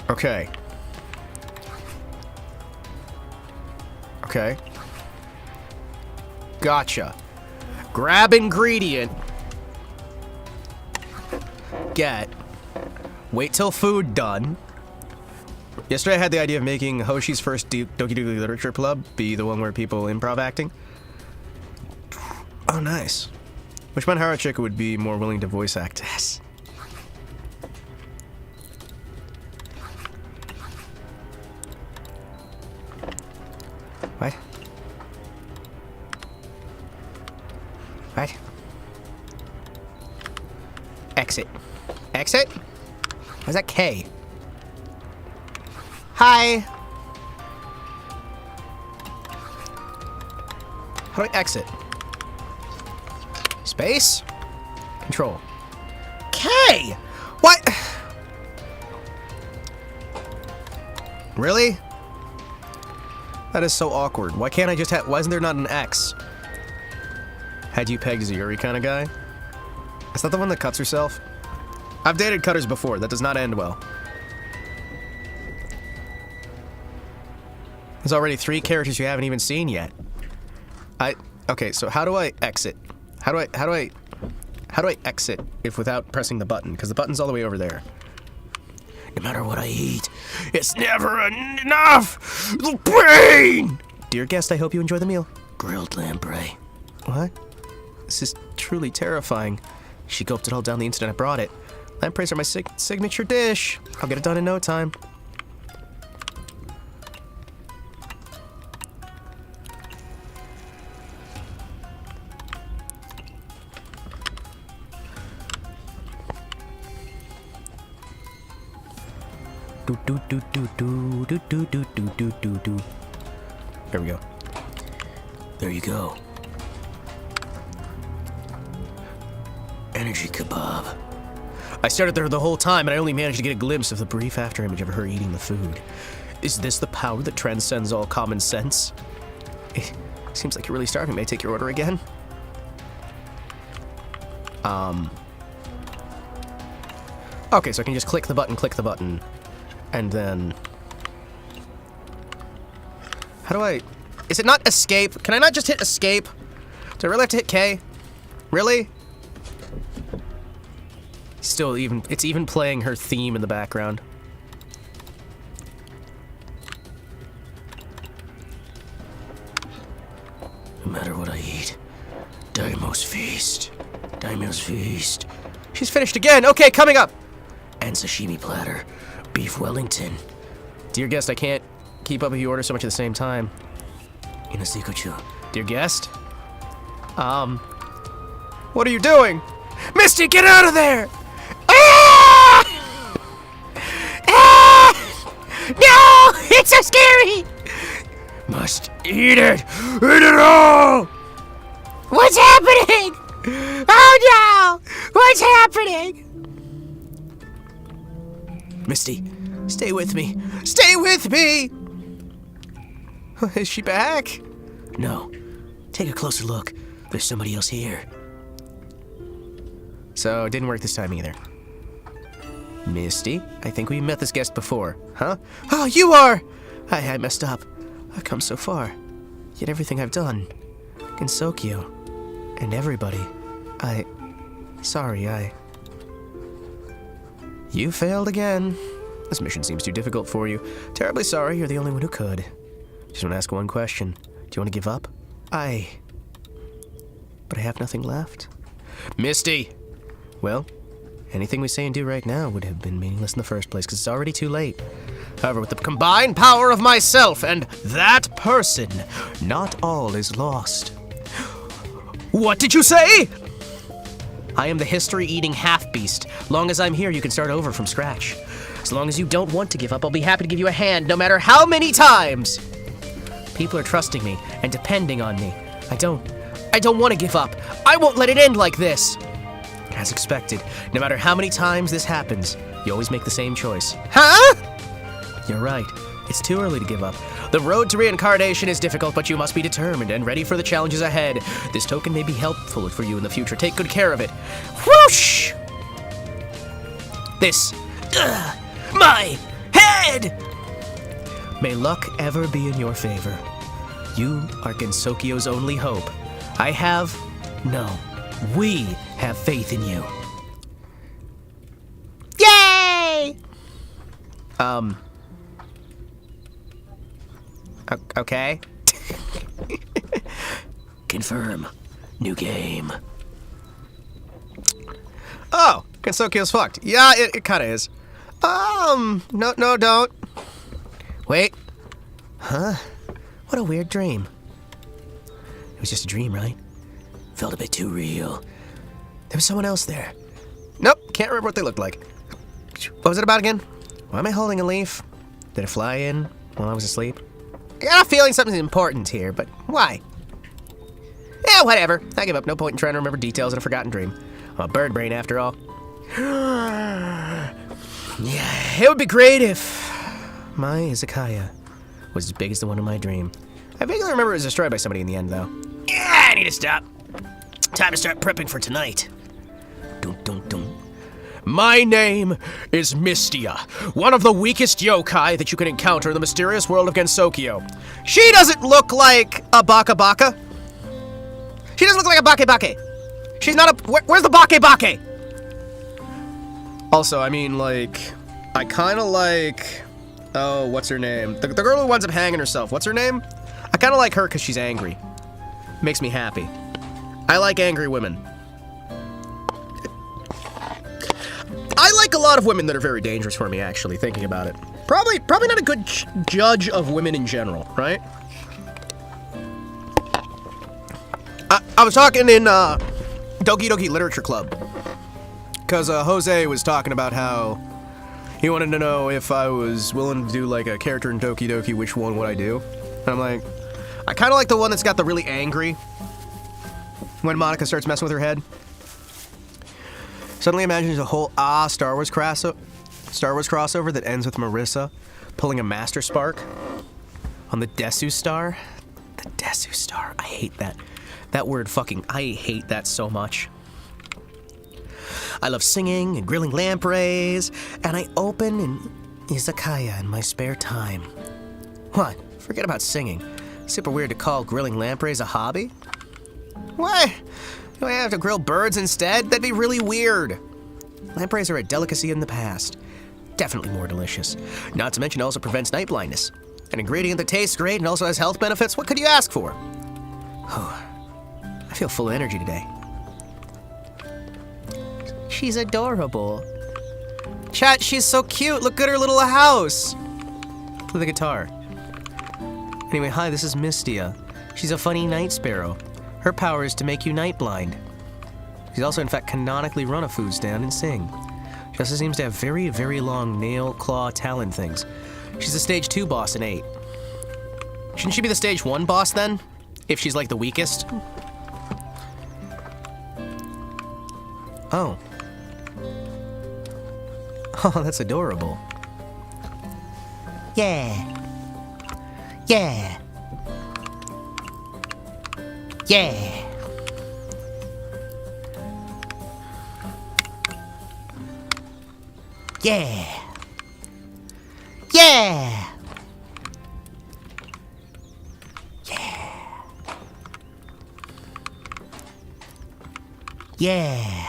Okay. Okay. Gotcha. Grab ingredient. Get. Wait till food done. Yesterday I had the idea of making Hoshi's first Doki Doki Literature Club be the one where people improv acting. Oh, nice. Which one Harachika would be more willing to voice act as? What? What? Exit. Exit? Why's that K? Hi! How do I exit? Space? Control. K! What? Really? That is so awkward. Why can't I just have... Why isn't there not an X? Had you pegged as a Yuri kind of guy? Is that the one that cuts herself? I've dated cutters before. That does not end well. There's already 3 characters you haven't even seen yet. Okay, so how do I exit? How do I exit if without pressing the button? Because the button's all the way over there. No matter what I eat, it's never enough! The pain! Dear guest, I hope you enjoy the meal. Grilled lamprey. What? This is truly terrifying. She gulped it all down the instant I brought it. Lampreys are my signature dish. I'll get it done in no time. There we go. There you go. Energy kebab. I started there the whole time, and I only managed to get a glimpse of the brief afterimage of her eating the food. Is this the power that transcends all common sense? It seems like you're really starving. May I take your order again? Okay, so I can just click the button, and then... How do I... Is it not escape? Can I not just hit escape? Do I really have to hit K? Really? Still, it's even playing her theme in the background. No matter what I eat, Daimo's feast. Daimo's feast. She's finished again! Okay, coming up! And sashimi platter. Beef Wellington. Dear guest, I can't keep up if you order so much at the same time. Inasikochu. Dear guest? What are you doing? Misty, get out of there! Ah! Ah! No! It's so scary! Must eat it! Eat it all! What's happening? Oh no! What's happening? Misty, stay with me. Stay with me! Is she back? No. Take a closer look. There's somebody else here. So, it didn't work this time either. Misty, I think we met this guest before. Huh? Oh, you are! I messed up. I've come so far. Yet everything I've done. Gensokyo. And everybody. Sorry, You failed again. This mission seems too difficult for you. Terribly sorry, you're the only one who could. Just want to ask one question. Do you want to give up? But I have nothing left. Misty! Well, anything we say and do right now would have been meaningless in the first place, because it's already too late. However, with the combined power of myself and that person, not all is lost. What did you say? I am the history-eating half-beast. Long as I'm here, you can start over from scratch. As long as you don't want to give up, I'll be happy to give you a hand, no matter how many times. People are trusting me and depending on me. I don't want to give up. I won't let it end like this. As expected, no matter how many times this happens, you always make the same choice. Huh? You're right. It's too early to give up. The road to reincarnation is difficult, but you must be determined and ready for the challenges ahead. This token may be helpful for you in the future. Take good care of it. Whoosh! This. My head! May luck ever be in your favor. You are Gensokyo's only hope. We have faith in you. Yay! Okay. Confirm. New game. Oh, Gensokyo's fucked. Yeah, it kinda is. No, don't. Wait. Huh? What a weird dream. It was just a dream, right? Felt a bit too real. There was someone else there. Nope, can't remember what they looked like. What was it about again? Why am I holding a leaf? Did it fly in while I was asleep? I got a feeling something's important here, but why? Yeah, whatever. I give up. No point in trying to remember details in a forgotten dream. I'm a bird brain after all. Yeah, it would be great if my izakaya was as big as the one in my dream. I vaguely remember it was destroyed by somebody in the end, though. Yeah, I need to stop. Time to start prepping for tonight. Dun, dun, dun. My name is Mystia, one of the weakest yokai that you can encounter in the mysterious world of Gensokyo. She doesn't look like a Baka Baka. She doesn't look like a Bake Bake. She's not a... where's the Bake Bake? Also, I mean, like... I kind of like... Oh, what's her name? The girl who winds up hanging herself. What's her name? I kind of like her because she's angry. Makes me happy. I like angry women. I like a lot of women that are very dangerous for me, actually, thinking about it. Probably not a good judge of women in general, right? I was talking in Doki Doki Literature Club, because Jose was talking about how he wanted to know if I was willing to do like a character in Doki Doki, which one would I do? And I'm like, I kind of like the one that's got the really angry, when Monica starts messing with her head. Suddenly imagine there's a whole Star Wars crossover that ends with Marissa pulling a Master Spark on the Desu Star. The Desu Star. I hate that. That word fucking, I hate that so much. I love singing and grilling lampreys, and I open an izakaya in my spare time. What? Forget about singing. Super weird to call grilling lampreys a hobby? What? Do I have to grill birds instead? That'd be really weird. Lampreys are a delicacy in the past. Definitely more delicious. Not to mention it also prevents night blindness. An ingredient that tastes great and also has health benefits. What could you ask for? Oh, I feel full of energy today. She's adorable. Chat, she's so cute. Look at her little house. Play the guitar. Anyway, hi, this is Mystia. She's a funny night sparrow. Her power is to make you night blind. She's also, in fact, canonically run a food stand and sing. She also seems to have very, very long nail, claw, talon things. She's a stage 2 boss in 8. Shouldn't she be the stage 1 boss then? If she's like the weakest? Oh. Oh, that's adorable. Yeah. Yeah. Yeah. Yeah. Yeah. Yeah. Yeah.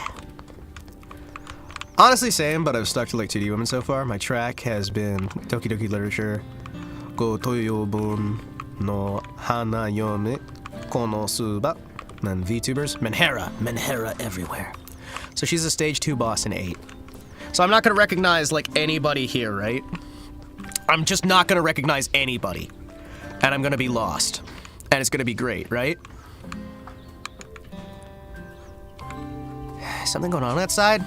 Honestly, same, but I've stuck to like 2D women so far. My track has been Doki Doki Literature, Go Toyobun no Hana Yome, Kono Suba, and Vtubers. Menhera everywhere. So she's a stage 2 boss in 8. So I'm not gonna recognize like anybody here, right? I'm just not gonna recognize anybody. And I'm gonna be lost. And it's gonna be great, right? Something going on outside?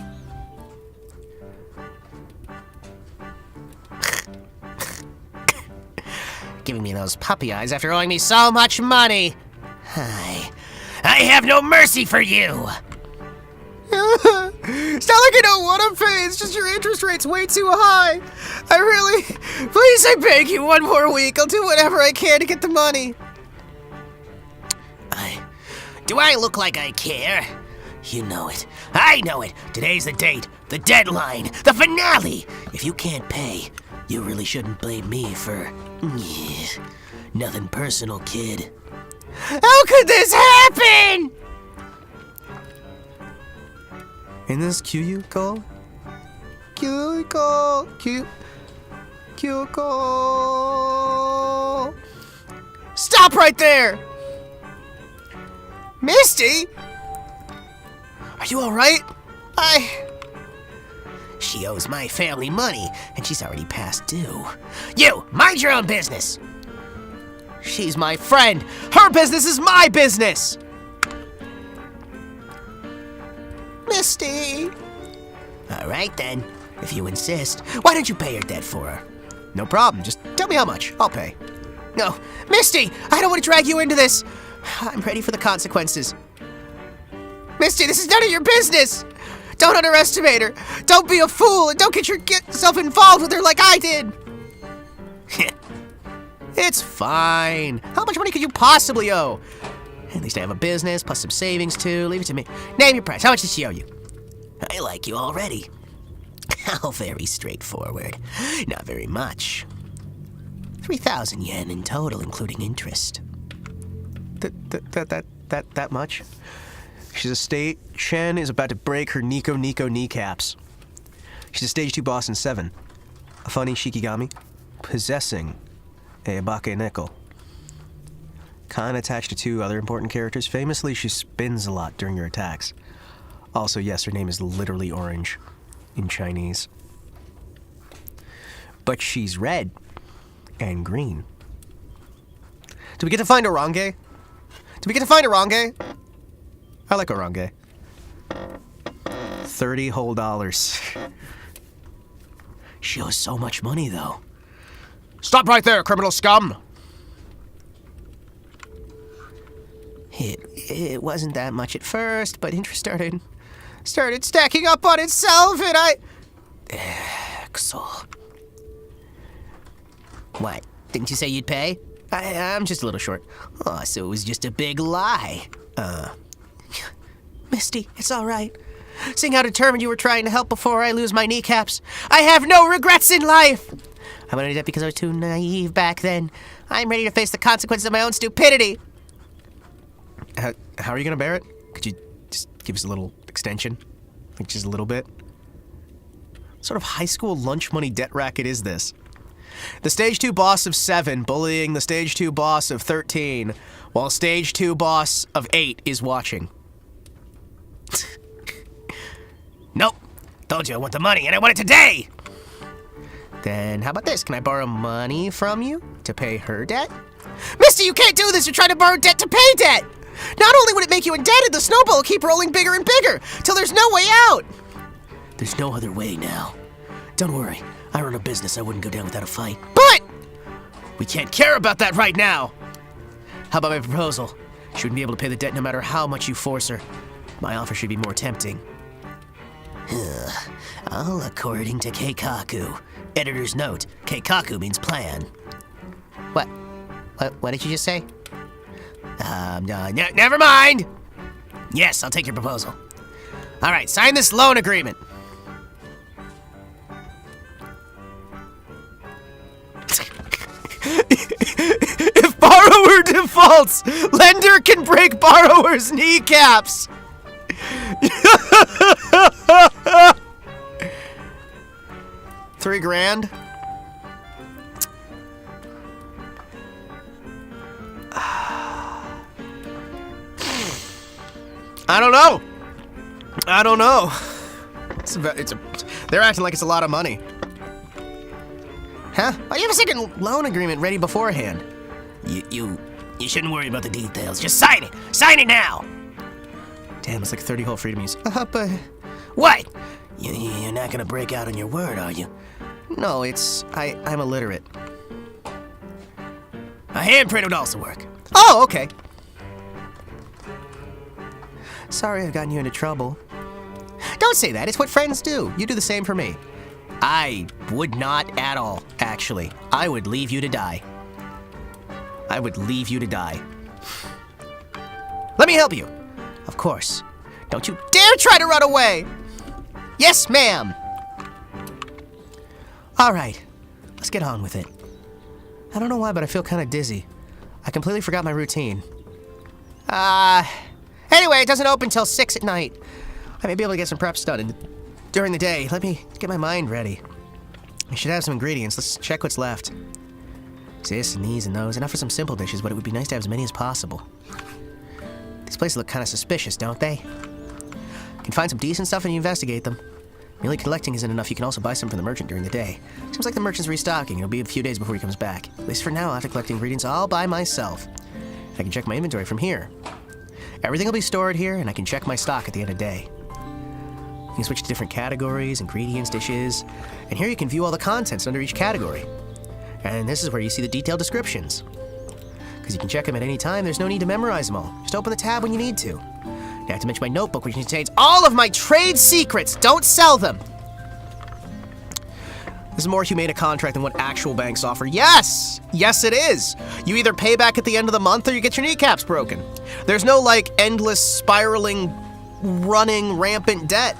Giving me those puppy eyes after owing me so much money. I have no mercy for you. It's not like I don't want to pay, it's just your interest rate's way too high. Please, I beg you, one more week. I'll do whatever I can to get the money. Do I look like I care? You know it. I know it. Today's the date, the deadline, the finale. If you can't pay, you really shouldn't blame me for... nothing personal, kid. How could this happen? Isn't this Kyuko? Kyuko. Stop right there! Misty? Are you alright? She owes my family money, and she's already past due. You, mind your own business! She's my friend! Her business is my business! Misty! Alright then, if you insist. Why don't you pay her debt for her? No problem, just tell me how much, I'll pay. No, Misty! I don't want to drag you into this! I'm ready for the consequences. Misty, this is none of your business! Don't underestimate her! Don't be a fool, and don't get yourself involved with her like I did! It's fine. How much money could you possibly owe? At least I have a business, plus some savings too. Leave it to me. Name your price. How much does she owe you? I like you already. How very straightforward. Not very much. 3,000 yen in total, including interest. That much? Shen is about to break her Nico kneecaps. She's a stage 2 boss in 7. A funny shikigami, possessing a Abake nickel. Kinda attached to 2 other important characters. Famously, she spins a lot during her attacks. Also, yes, her name is literally orange in Chinese. But she's red and green. Do we get to find Orange? I like Orange. $30 whole. She owes so much money, though. Stop right there, criminal scum! It wasn't that much at first, but interest started stacking up on itself, and I... What? Didn't you say you'd pay? I'm just a little short. Oh, so it was just a big lie. Misty, it's all right. Seeing how determined you were trying to help before I lose my kneecaps, I have no regrets in life! I went into debt because I was too naive back then. I'm ready to face the consequences of my own stupidity. How are you gonna bear it? Could you just give us a little extension? Like just a little bit? What sort of high school lunch money debt racket is this? The stage 2 boss of 7 bullying the stage 2 boss of 13, while stage 2 boss of 8 is watching. Nope. Told you I want the money, and I want it today! Then how about this? Can I borrow money from you to pay her debt? Mister, you can't do this! You're trying to borrow debt to pay debt! Not only would it make you indebted, the snowball will keep rolling bigger and bigger, till there's no way out! There's no other way now. Don't worry, I run a business. I wouldn't go down without a fight. But! We can't care about that right now! How about my proposal? She wouldn't be able to pay the debt no matter how much you force her. My offer should be more tempting. All according to Keikaku. Editor's note, Keikaku means plan. What did you just say? Never mind! Yes, I'll take your proposal. Alright, sign this loan agreement. If borrower defaults, lender can break borrower's kneecaps! $3,000? I don't know. They're acting like it's a lot of money. Huh? Why do you have a second loan agreement ready beforehand? You shouldn't worry about the details. Just sign it! Sign it now! Damn, it's like 30 whole freedom use. But... What? You're not gonna break out on your word, are you? No, I'm illiterate. A handprint would also work. Oh, okay. Sorry I've gotten you into trouble. Don't say that, it's what friends do. You do the same for me. I would not at all, actually. I would leave you to die. I would leave you to die. Let me help you. Of course. Don't you dare try to run away! Yes, ma'am! Alright, let's get on with it. I don't know why, but I feel kind of dizzy. I completely forgot my routine. Anyway, it doesn't open till 6 at night. I may be able to get some preps done during the day. Let me get my mind ready. I should have some ingredients. Let's check what's left. This and these and those. Enough for some simple dishes, but it would be nice to have as many as possible. These places look kind of suspicious, don't they? You can find some decent stuff and you investigate them. Merely collecting isn't enough. You can also buy some from the merchant during the day. Seems like the merchant's restocking. It'll be a few days before he comes back. At least for now, I'll have to collect ingredients all by myself. I can check my inventory from here. Everything will be stored here, and I can check my stock at the end of the day. You can switch to different categories, ingredients, dishes, and here you can view all the contents under each category. And this is where you see the detailed descriptions. Because you can check them at any time, there's no need to memorize them all. Just open the tab when you need to. Now I have to mention my notebook, which contains all of my trade secrets. Don't sell them! This is more humane a contract than what actual banks offer. Yes! Yes, it is! You either pay back at the end of the month or you get your kneecaps broken. There's no, like, endless, spiraling, running, rampant debt.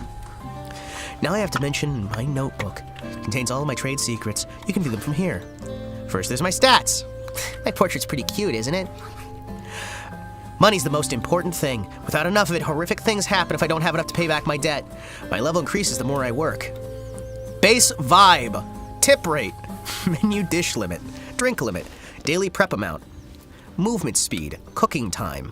Now I have to mention my notebook. It contains all of my trade secrets. You can view them from here. First, there's my stats. My portrait's pretty cute, isn't it? Money's the most important thing. Without enough of it, horrific things happen if I don't have enough to pay back my debt. My level increases the more I work. Base vibe. Tip rate. Menu dish limit. Drink limit. Daily prep amount. Movement speed. Cooking time.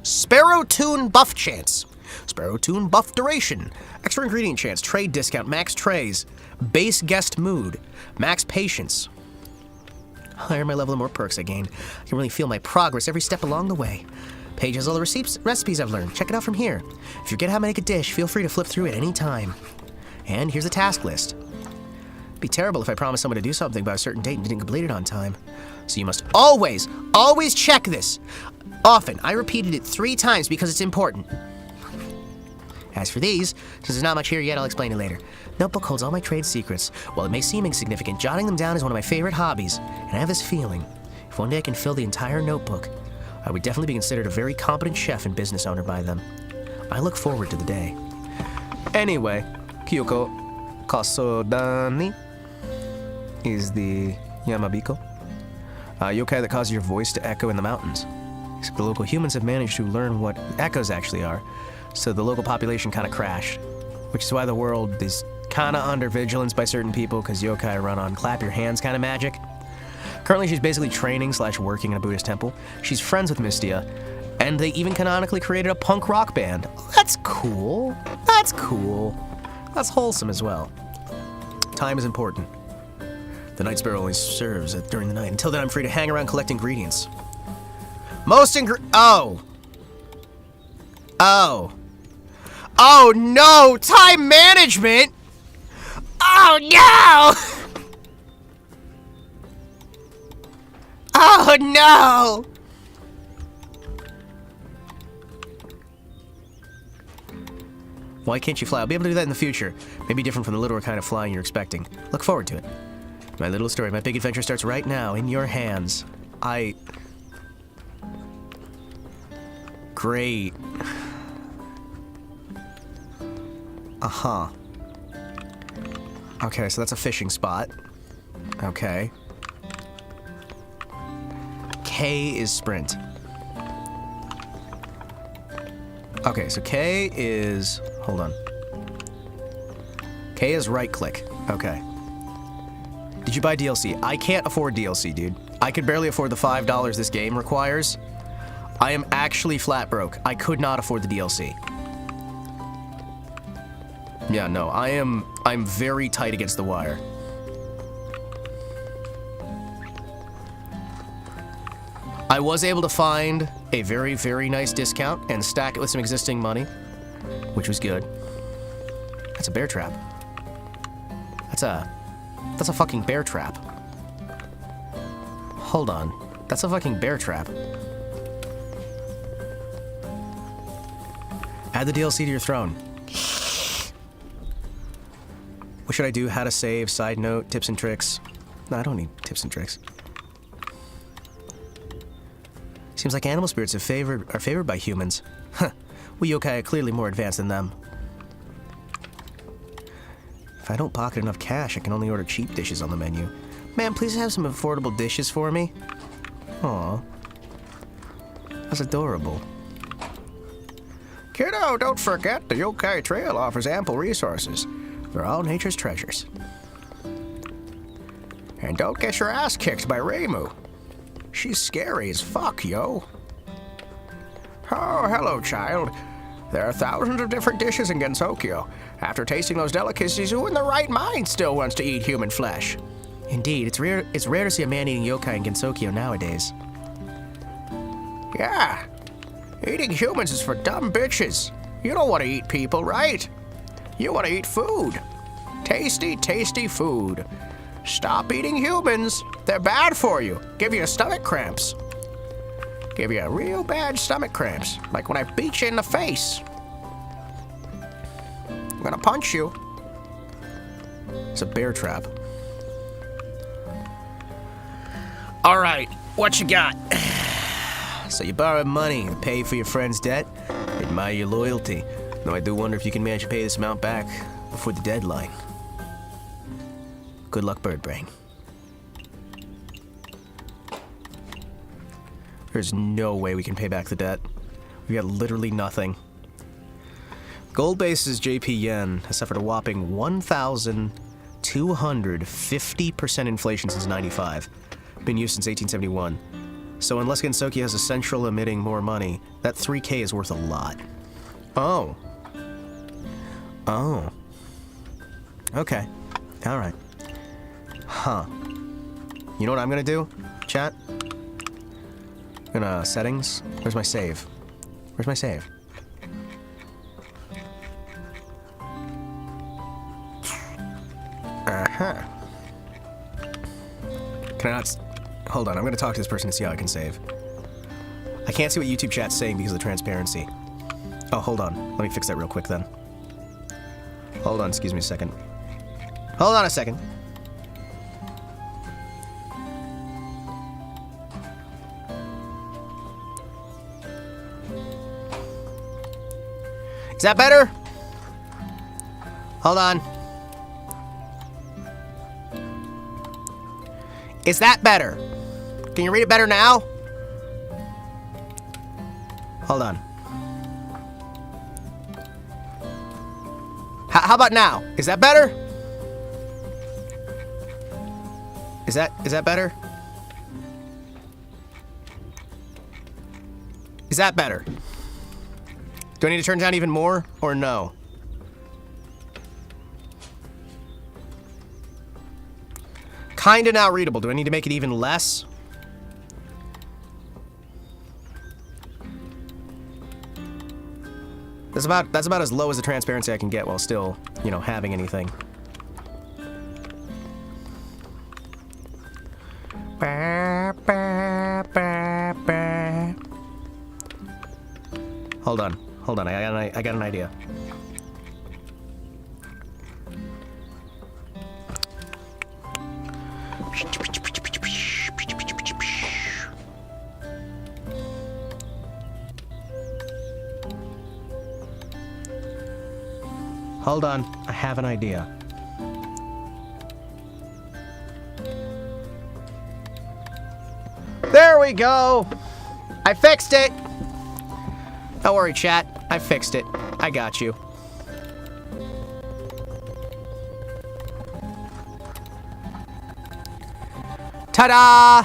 Sparrow Tune buff chance. Sparrow Tune buff duration. Extra ingredient chance. Trade discount. Max trays. Base guest mood. Max patience. The higher my level, the more perks I gain. I can really feel my progress every step along the way. Page has all the recipes I've learned. Check it out from here. If you forget how to make a dish, feel free to flip through at any time. And here's a task list. It'd be terrible if I promised someone to do something by a certain date and didn't complete it on time. So you must always check this. Often. I repeated it 3 times because it's important. As for these, since there's not much here yet, I'll explain it later. Notebook holds all my trade secrets. While it may seem insignificant, jotting them down is one of my favorite hobbies. And I have this feeling, if one day I can fill the entire notebook, I would definitely be considered a very competent chef and business owner by them. I look forward to the day. Anyway, Kyoko Kasodani is the Yamabiko, a yokai that causes your voice to echo in the mountains. Except the local humans have managed to learn what echoes actually are, so the local population kind of crashed, which is why the world is kind of under vigilance by certain people, because yokai run on clap your hands kind of magic. Currently, she's basically training/working in a Buddhist temple. She's friends with Mystia, and they even canonically created a punk rock band. Oh, that's cool. That's cool. That's wholesome as well. Time is important. The Night Sparrow only serves during the night. Until then, I'm free to hang around collect ingredients. Oh no! Time management! Oh no! Oh no! Why can't you fly? I'll be able to do that in the future. Maybe different from the littler kind of flying you're expecting. Look forward to it. My little story, my big adventure starts right now, in your hands. Great. Uh-huh. Okay, so that's a fishing spot. Okay. K is sprint. Okay, so K is... Hold on. K is right click. Okay. Did you buy DLC? I can't afford DLC, dude. I could barely afford the $5 this game requires. I am actually flat broke. I could not afford the DLC. Yeah, no, I'm very tight against the wire. I was able to find a very, very nice discount and stack it with some existing money, which was good. That's a bear trap. That's a fucking bear trap. Hold on. That's a fucking bear trap. Add the DLC to your throne. What should I do? How to save, side note, tips and tricks. No, I don't need tips and tricks. Seems like animal spirits are favored by humans. Huh. We yokai are clearly more advanced than them. If I don't pocket enough cash, I can only order cheap dishes on the menu. Man, please have some affordable dishes for me. Aw. That's adorable. Kiddo, don't forget the Yokai Trail offers ample resources. They're all nature's treasures. And don't get your ass kicked by Reimu. She's scary as fuck, yo. Oh, hello, child. There are thousands of different dishes in Gensokyo. After tasting those delicacies, who in the right mind still wants to eat human flesh? Indeed, it's rare to see a man-eating yokai in Gensokyo nowadays. Yeah. Eating humans is for dumb bitches. You don't want to eat people, right? You want to eat food. Tasty, tasty food. Stop eating humans. They're bad for you. Give you stomach cramps. Give you real bad stomach cramps. Like when I beat you in the face. I'm gonna punch you. It's a bear trap. Alright, what you got? So you borrowed money to pay for your friend's debt? Admire your loyalty. Though I do wonder if you can manage to pay this amount back before the deadline. Good luck, Bird Brain. There's no way we can pay back the debt. We got literally nothing. Gold base's JP yen has suffered a whopping 1,250% inflation since 95. Been used since 1871. So unless Gensoki has a central emitting more money, that 3K is worth a lot. Oh. Oh. Okay. Alright. Huh. You know what I'm gonna do, chat? I'm gonna settings. Where's my save? Where's my save? Uh-huh. Can I not... Hold on, I'm gonna talk to this person to see how I can save. I can't see what YouTube chat's saying because of the transparency. Oh, hold on. Let me fix that real quick then. Hold on, excuse me a second. Hold on a second. Is that better? Hold on. Is that better? Can you read it better now? Hold on. How about now? Is that better? Is that better? Is that better? Do I need to turn down even more, or no? Kinda now readable. Do I need to make it even less? That's about as low as the transparency I can get while still, you know, having anything. Hold on. Hold on, I got an idea. Hold on, I have an idea. There we go! I fixed it! Don't worry, chat. I fixed it. I got you. Ta-da!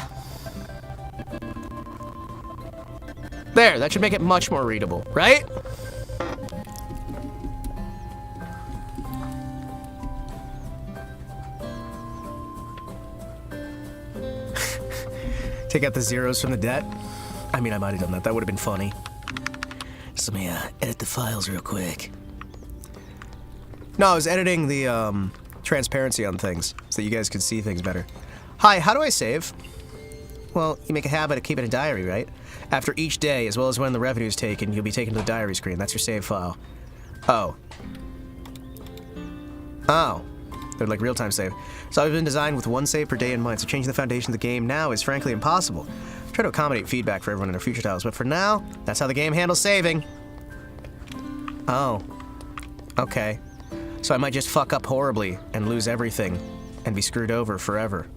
There, that should make it much more readable, right? Take out the zeros from the debt? I mean, I might have done that. That would have been funny. Just let me edit the files real quick. No, I was editing the transparency on things so that you guys could see things better. Hi, how do I save? Well, you make a habit of keeping a diary, right? After each day, as well as when the revenue is taken, you'll be taken to the diary screen. That's your save file. Oh. Oh. They're like real-time save. So I've been designed with one save per day in mind, so changing the foundation of the game now is frankly impossible. Try to accommodate feedback for everyone in our future titles, but for now, that's how the game handles saving. Oh. Okay. So I might just fuck up horribly and lose everything and be screwed over forever.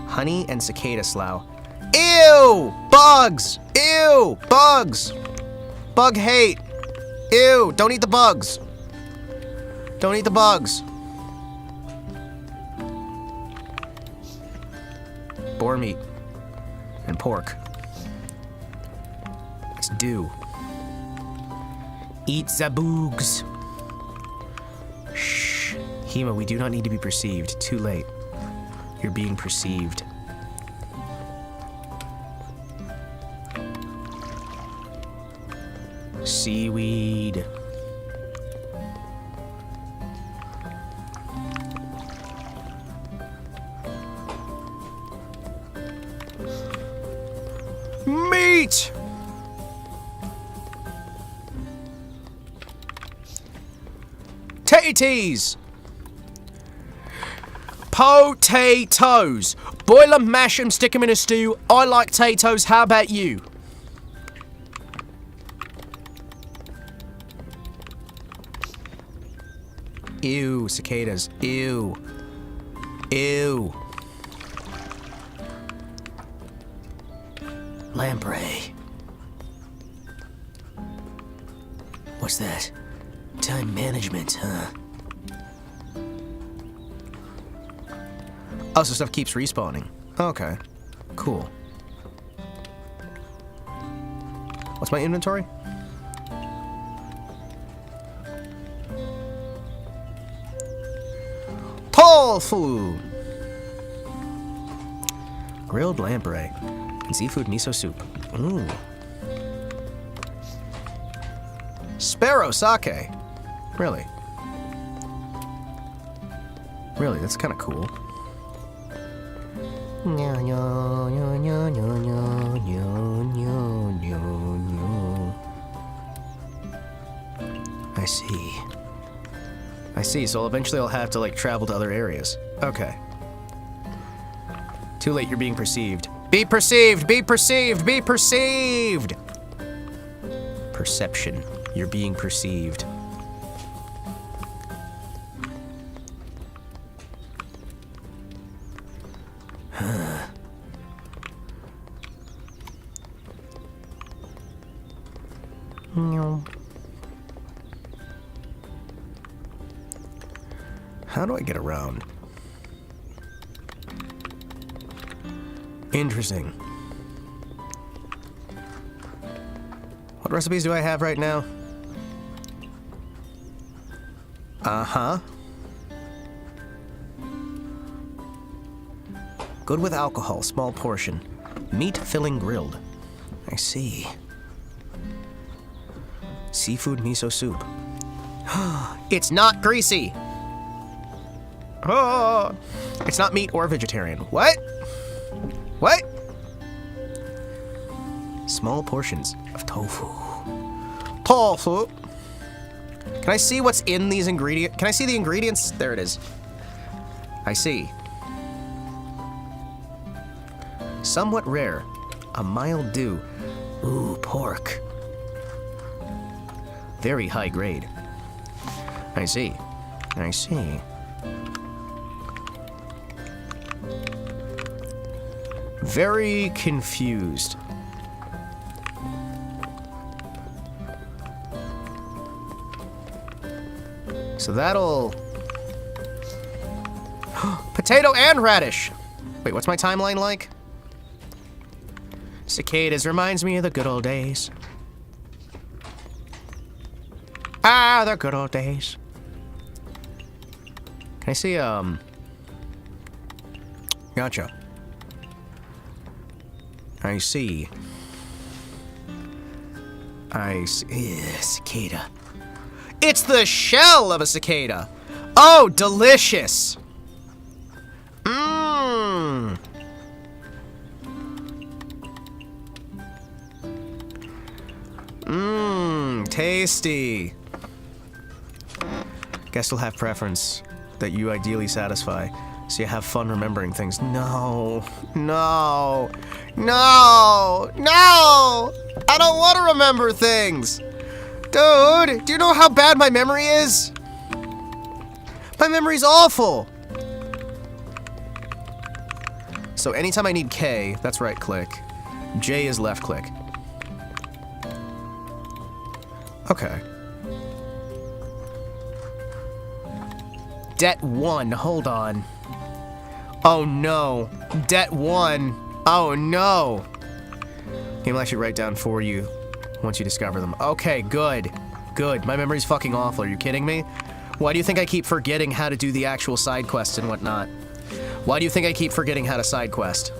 Honey and cicada slough. Ew! Bugs! Ew! Bugs! Bug hate! Ew! Don't eat the bugs! Don't eat the bugs! Boar meat. And pork. Let's do. Eat the boogs. Shh. Hima, we do not need to be perceived. Too late. You're being perceived. Seaweed. Meat! Tatties! Potatoes! Boil them, mash them, stick them in a stew. I like potatoes, how about you? Ew, cicadas. Ew. Ew. Lamprey. What's that? Time management, huh? Oh, so stuff keeps respawning. Okay. Cool. What's my inventory? Tofu! Grilled lamprey. And seafood miso soup. Ooh. Sparrow sake. Really? Really, that's kind of cool. I see. I see, so eventually I'll have to, like, travel to other areas. Okay. Too late, you're being perceived. Be perceived! Be perceived! Be perceived! Perception. You're being perceived. How do I get around? Interesting. What recipes do I have right now? Uh-huh. Good with alcohol, small portion. Meat filling grilled. I see. Seafood miso soup. It's not greasy! Oh, it's not meat or vegetarian. What? What? Small portions of tofu. Tofu. Can I see what's in these ingredients? Can I see the ingredients? There it is. I see. Somewhat rare. A mild dew. Ooh, pork. Very high grade. I see. I see. Very confused. So that'll... Potato and radish! Wait, what's my timeline like? Cicadas reminds me of the good old days. Ah, the good old days. Can I see, Gotcha. I see. I see. Ugh, cicada. It's the shell of a cicada! Oh, delicious! Mmm! Mmm, tasty. Guess you'll have preference that you ideally satisfy, so you have fun remembering things. No, no, no, no! I don't want to remember things! Dude, do you know how bad my memory is? My memory's awful! So anytime I need K, that's right click. J is left click. Okay. Debt 1, hold on. Oh no. Debt 1. Oh no. Game will actually write down for you once you discover them. Okay, good. Good. My memory's fucking awful. Are you kidding me? Why do you think I keep forgetting how to do the actual side quests and whatnot? Why do you think I keep forgetting how to side quest?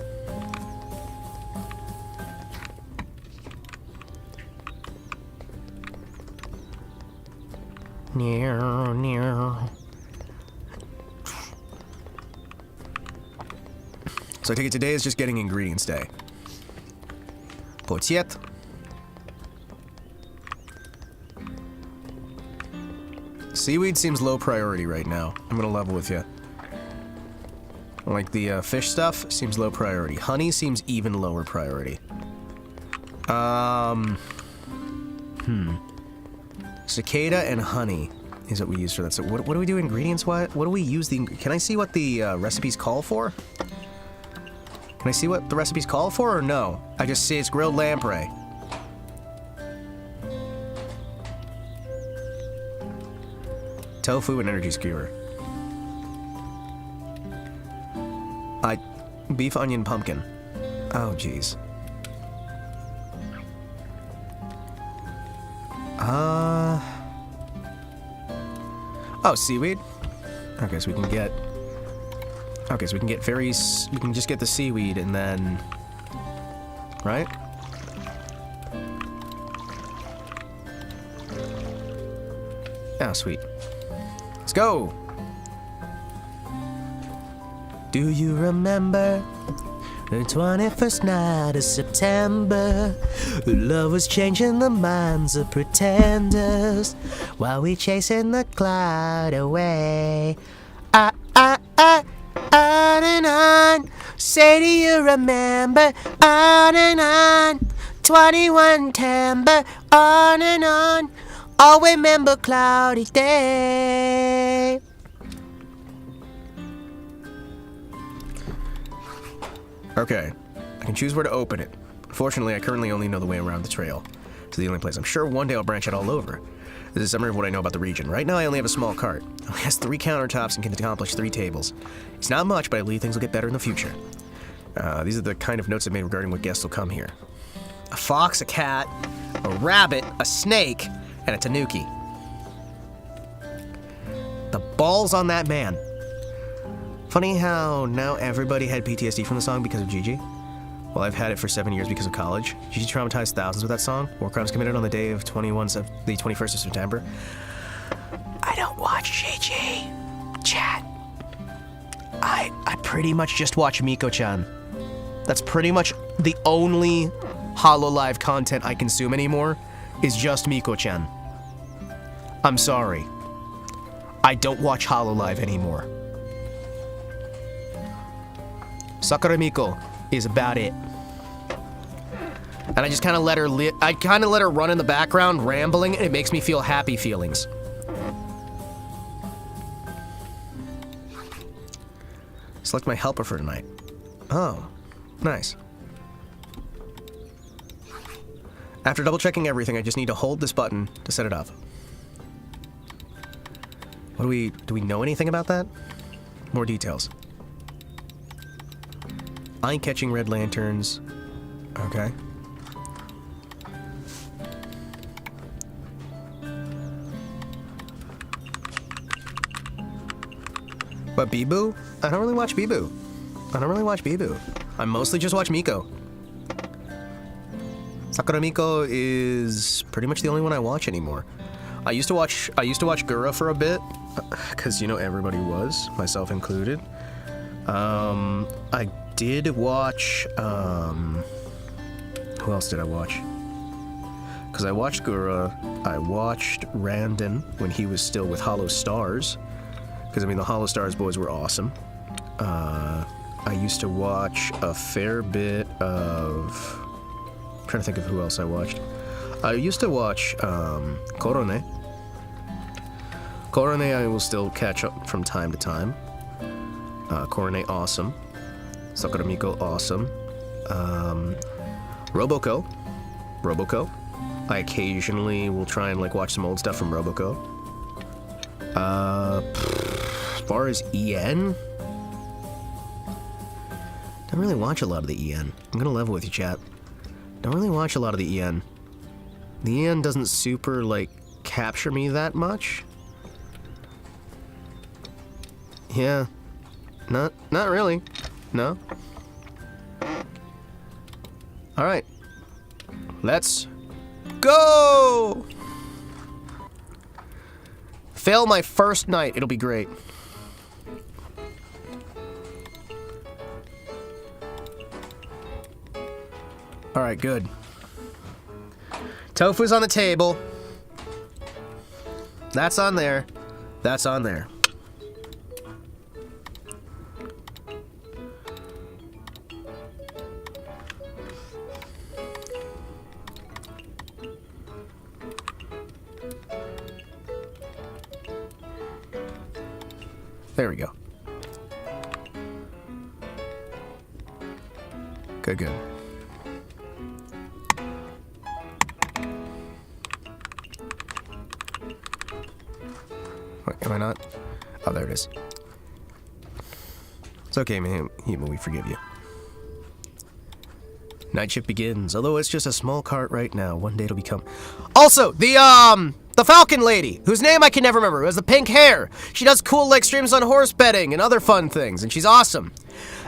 So I take it today is just getting ingredients day. Potiet. Seaweed seems low priority right now. I'm gonna level with you. Like the fish stuff seems low priority. Honey seems even lower priority. Cicada and honey. is what we use for that. So what do we do ingredients? What do we use the... Can I see what the recipes call for? Can I see what the recipes call for or no? I just see it's grilled lamprey. Tofu and energy skewer. Beef, onion, pumpkin. Oh, jeez. Oh, seaweed? Okay, so we can get... Okay, so we can get we can just get the seaweed and then... Right? Oh, sweet. Let's go! Do you remember the 21st night of September? Love was changing the minds of pretenders while we chasing the cloud away. On and on. Say, do you remember? On and on. 21 Timber. On and on. All remember cloudy day. Okay, I can choose where to open it. Unfortunately, I currently only know the way around the trail to the only place. I'm sure one day I'll branch out all over. This is a summary of what I know about the region. Right now, I only have a small cart. It only has 3 countertops and can accomplish 3 tables. It's not much, but I believe things will get better in the future. These are the kind of notes I made regarding what guests will come here. A fox, a cat, a rabbit, a snake, and a tanuki. The balls on that man. Funny how now everybody had PTSD from the song because of Gigi. Well, I've had it for 7 years because of college. Gigi traumatized thousands with that song. War crimes committed on the day of the 21st of September. I don't watch Gigi. Chat. I pretty much just watch Miko-chan. That's pretty much the only HoloLive content I consume anymore is just Miko-chan. I'm sorry. I don't watch HoloLive anymore. Sakura Miko is about it. And I just kind of let her run in the background, rambling, and it makes me feel happy feelings. Select my helper for tonight. Oh, nice. After double checking everything, I just need to hold this button to set it up. Do we know anything about that? More details. Eye-catching red lanterns. Okay. But Bibu? I don't really watch Bibu. I mostly just watch Miko. Sakura Miko is pretty much the only one I watch anymore. I used to watch Gura for a bit, because you know everybody was, myself included. I did watch, who else did I watch? Because I watched Gura, I watched Randon when he was still with Hollow Stars, because I mean the Hollow Stars boys were awesome. I used to watch a fair bit of, I'm trying to think of who else I watched. I used to watch Korone. Korone I will still catch up from time to time. Korone awesome. Sakura Miko awesome. Roboco. I occasionally will try and like watch some old stuff from Roboco. As far as EN, don't really watch a lot of the EN. I'm gonna level with you, chat. Don't really watch a lot of the EN. The EN doesn't super like capture me that much. Yeah. Not really. No. Alright. Let's go! Fail my first night. It'll be great. Alright, good. Tofu's on the table. That's on there. That's on there. There we go. Good, good. Wait, am I not? Oh, there it is. It's okay, man. We forgive you. Night shift begins, although it's just a small cart right now. One day it'll become... Also, the Falcon lady, whose name I can never remember, who has the pink hair. She does cool, like, streams on horse betting and other fun things, and she's awesome.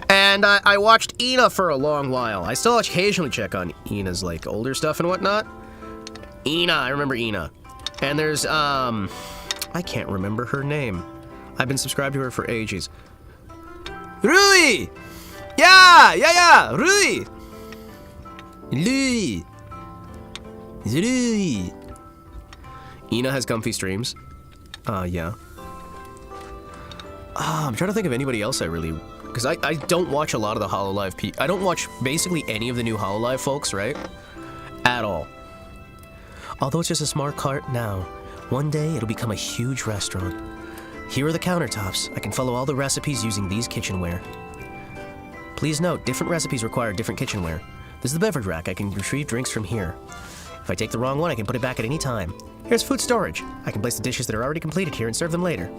And I watched Ina for a long while. I still occasionally check on Ina's, like, older stuff and whatnot. Ina, I remember Ina. And there's, I can't remember her name. I've been subscribed to her for ages. Rui! Yeah! Rui! Rui! Ina has comfy streams. Yeah. I'm trying to think of anybody else I really... Because I don't watch a lot of the HoloLive people. I don't watch basically any of the new HoloLive folks, right? At all. Although it's just a smart cart now, one day it'll become a huge restaurant. Here are the countertops. I can follow all the recipes using these kitchenware. Please note, different recipes require different kitchenware. This is the beverage rack. I can retrieve drinks from here. If I take the wrong one, I can put it back at any time. Here's food storage. I can place the dishes that are already completed here and serve them later.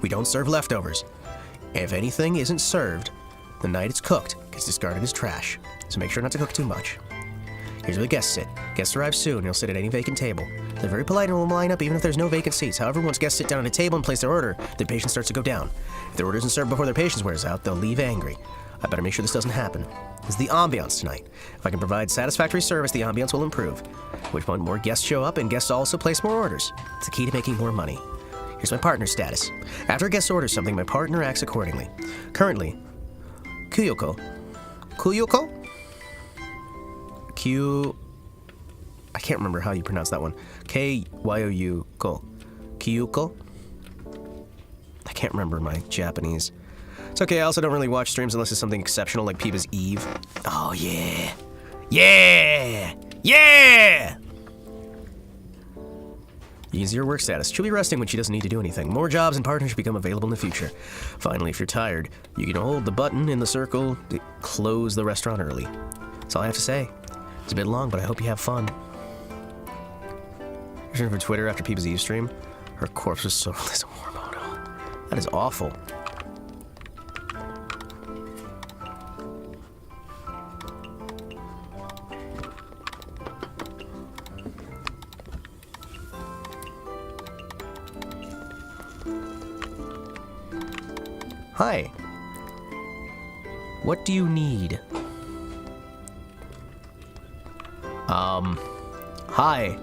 We don't serve leftovers. If anything isn't served, the night it's cooked gets discarded as trash. So make sure not to cook too much. Here's where the guests sit. Guests arrive soon and they'll sit at any vacant table. They're very polite and will line up even if there's no vacant seats. However, once guests sit down at a table and place their order, their patience starts to go down. If their order isn't served before their patience wears out, they'll leave angry. I better make sure this doesn't happen. This is the ambiance tonight. If I can provide satisfactory service, the ambiance will improve. At which point more guests show up and guests also place more orders. It's the key to making more money. Here's my partner status. After a guest orders something, my partner acts accordingly. Currently, Kuyoko. I can't remember how you pronounce that one. K-Y-O-U-Ko. Kyuko? I can't remember my Japanese. It's okay, I also don't really watch streams unless it's something exceptional like Peeba's Eve. Oh, yeah. Yeah! You can see her work status. She'll be resting when she doesn't need to do anything. More jobs and partners become available in the future. Finally, if you're tired, you can hold the button in the circle to close the restaurant early. That's all I have to say. It's a bit long, but I hope you have fun. Return for Twitter after Peeba's Eve stream. Her corpse was so as a war model. That is awful. Hi. What do you need? Hi.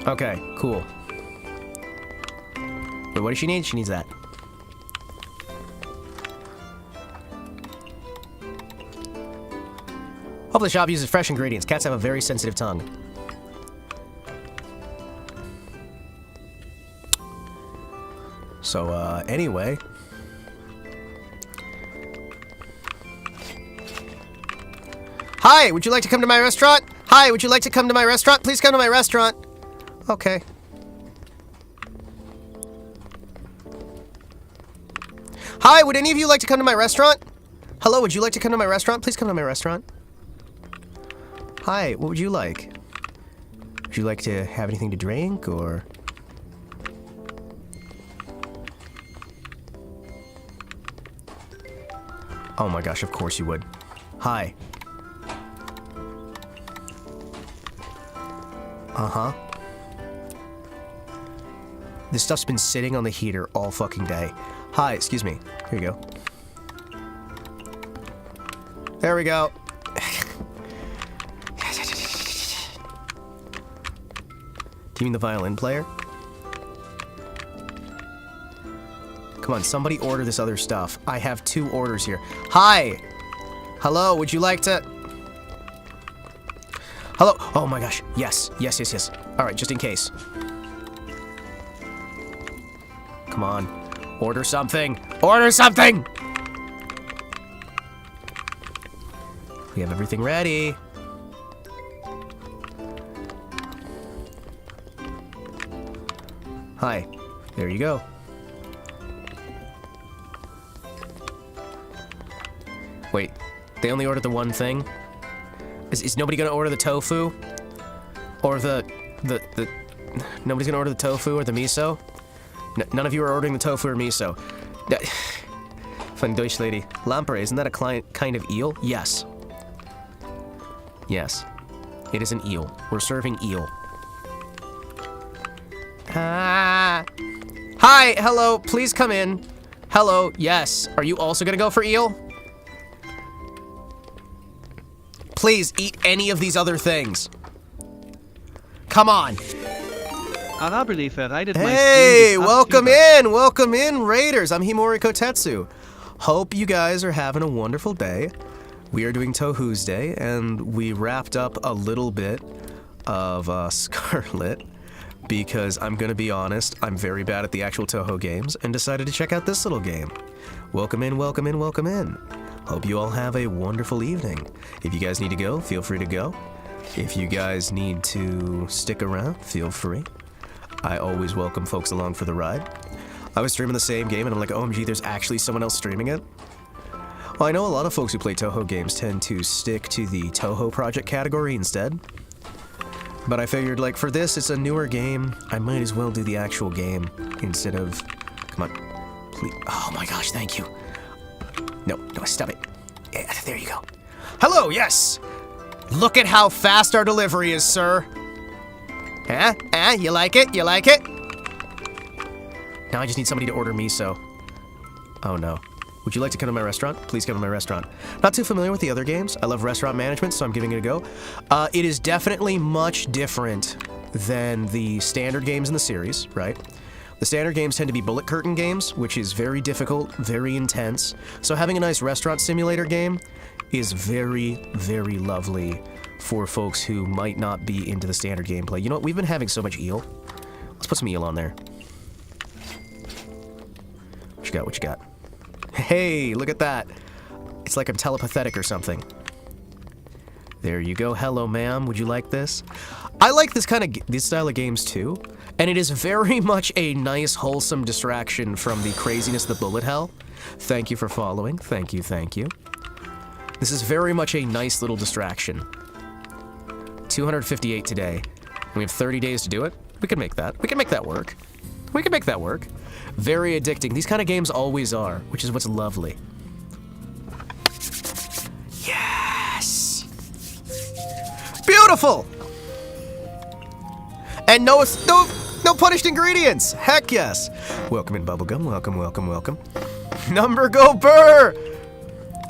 Okay, cool. Wait, what does she need? She needs that. Hopefully the shop uses fresh ingredients. Cats have a very sensitive tongue. So, anyway. Hi, would you like to come to my restaurant? Hi, would you like to come to my restaurant? Please come to my restaurant. Okay. Hi, would any of you like to come to my restaurant? Hello, would you like to come to my restaurant? Please come to my restaurant. Hi, what would you like? Would you like to have anything to drink, or... Oh my gosh, of course you would. Hi. Uh-huh. This stuff's been sitting on the heater all fucking day. Hi, excuse me. Here you go. There we go. Do you mean the violin player? Come on, somebody order this other stuff. I have 2 orders here. Hi! Hello, would you like to... Hello? Oh my gosh. Yes. Alright, just in case. Come on. Order something. Order something! We have everything ready. Hi. There you go. Wait, they only ordered the one thing? Is nobody gonna order the tofu? Or the nobody's gonna order the tofu or the miso? None of you are ordering the tofu or miso. Funny Deutsch lady. Lamprey, isn't that a kind of eel? Yes. Yes. It is an eel. We're serving eel. Hi, hello, please come in. Hello, yes. Are you also gonna go for eel? Please eat any of these other things. Come on. Arabele verreidet my Hey, Stream des welcome in, Raiders. I'm Himawari Kotetsu. Hope you guys are having a wonderful day. We are doing TouHou's Day, and we wrapped up a little bit of Scarlet, because I'm gonna be honest, I'm very bad at the actual TouHou games, and decided to check out this little game. Welcome in, welcome in, welcome in. Hope you all have a wonderful evening. If you guys need to go, feel free to go. If you guys need to stick around, feel free. I always welcome folks along for the ride. I was streaming the same game and I'm like, OMG, there's actually someone else streaming it? Well, I know a lot of folks who play TouHou games tend to stick to the TouHou project category instead. But I figured, like, for this, it's a newer game. I might as well do the actual game instead of... Come on. Please. Oh my gosh, thank you. No, stop it. Yeah, there you go. Hello, yes! Look at how fast our delivery is, sir. You like it? You like it? Now I just need somebody to order miso. Oh no. Would you like to come to my restaurant? Please come to my restaurant. Not too familiar with the other games. I love restaurant management, so I'm giving it a go. It is definitely much different than the standard games in the series, right? The standard games tend to be bullet curtain games, which is very difficult, very intense. So having a nice restaurant simulator game is very, very lovely for folks who might not be into the standard gameplay. You know what? We've been having so much eel. Let's put some eel on there. What you got? What you got? Hey, look at that. It's like I'm telepathetic or something. There you go. Hello, ma'am. Would you like this? I like this style of games too, and it is very much a nice, wholesome distraction from the craziness of the bullet hell. Thank you for following. Thank you, thank you. This is very much a nice little distraction. 258 today. We have 30 days to do it. We can make that. We can make that work. We can make that work. Very addicting. These kind of games always are, which is what's lovely. Yes! Beautiful! And no punished ingredients! Heck yes! Welcome in Bubblegum. Welcome, welcome, welcome. Number go burr!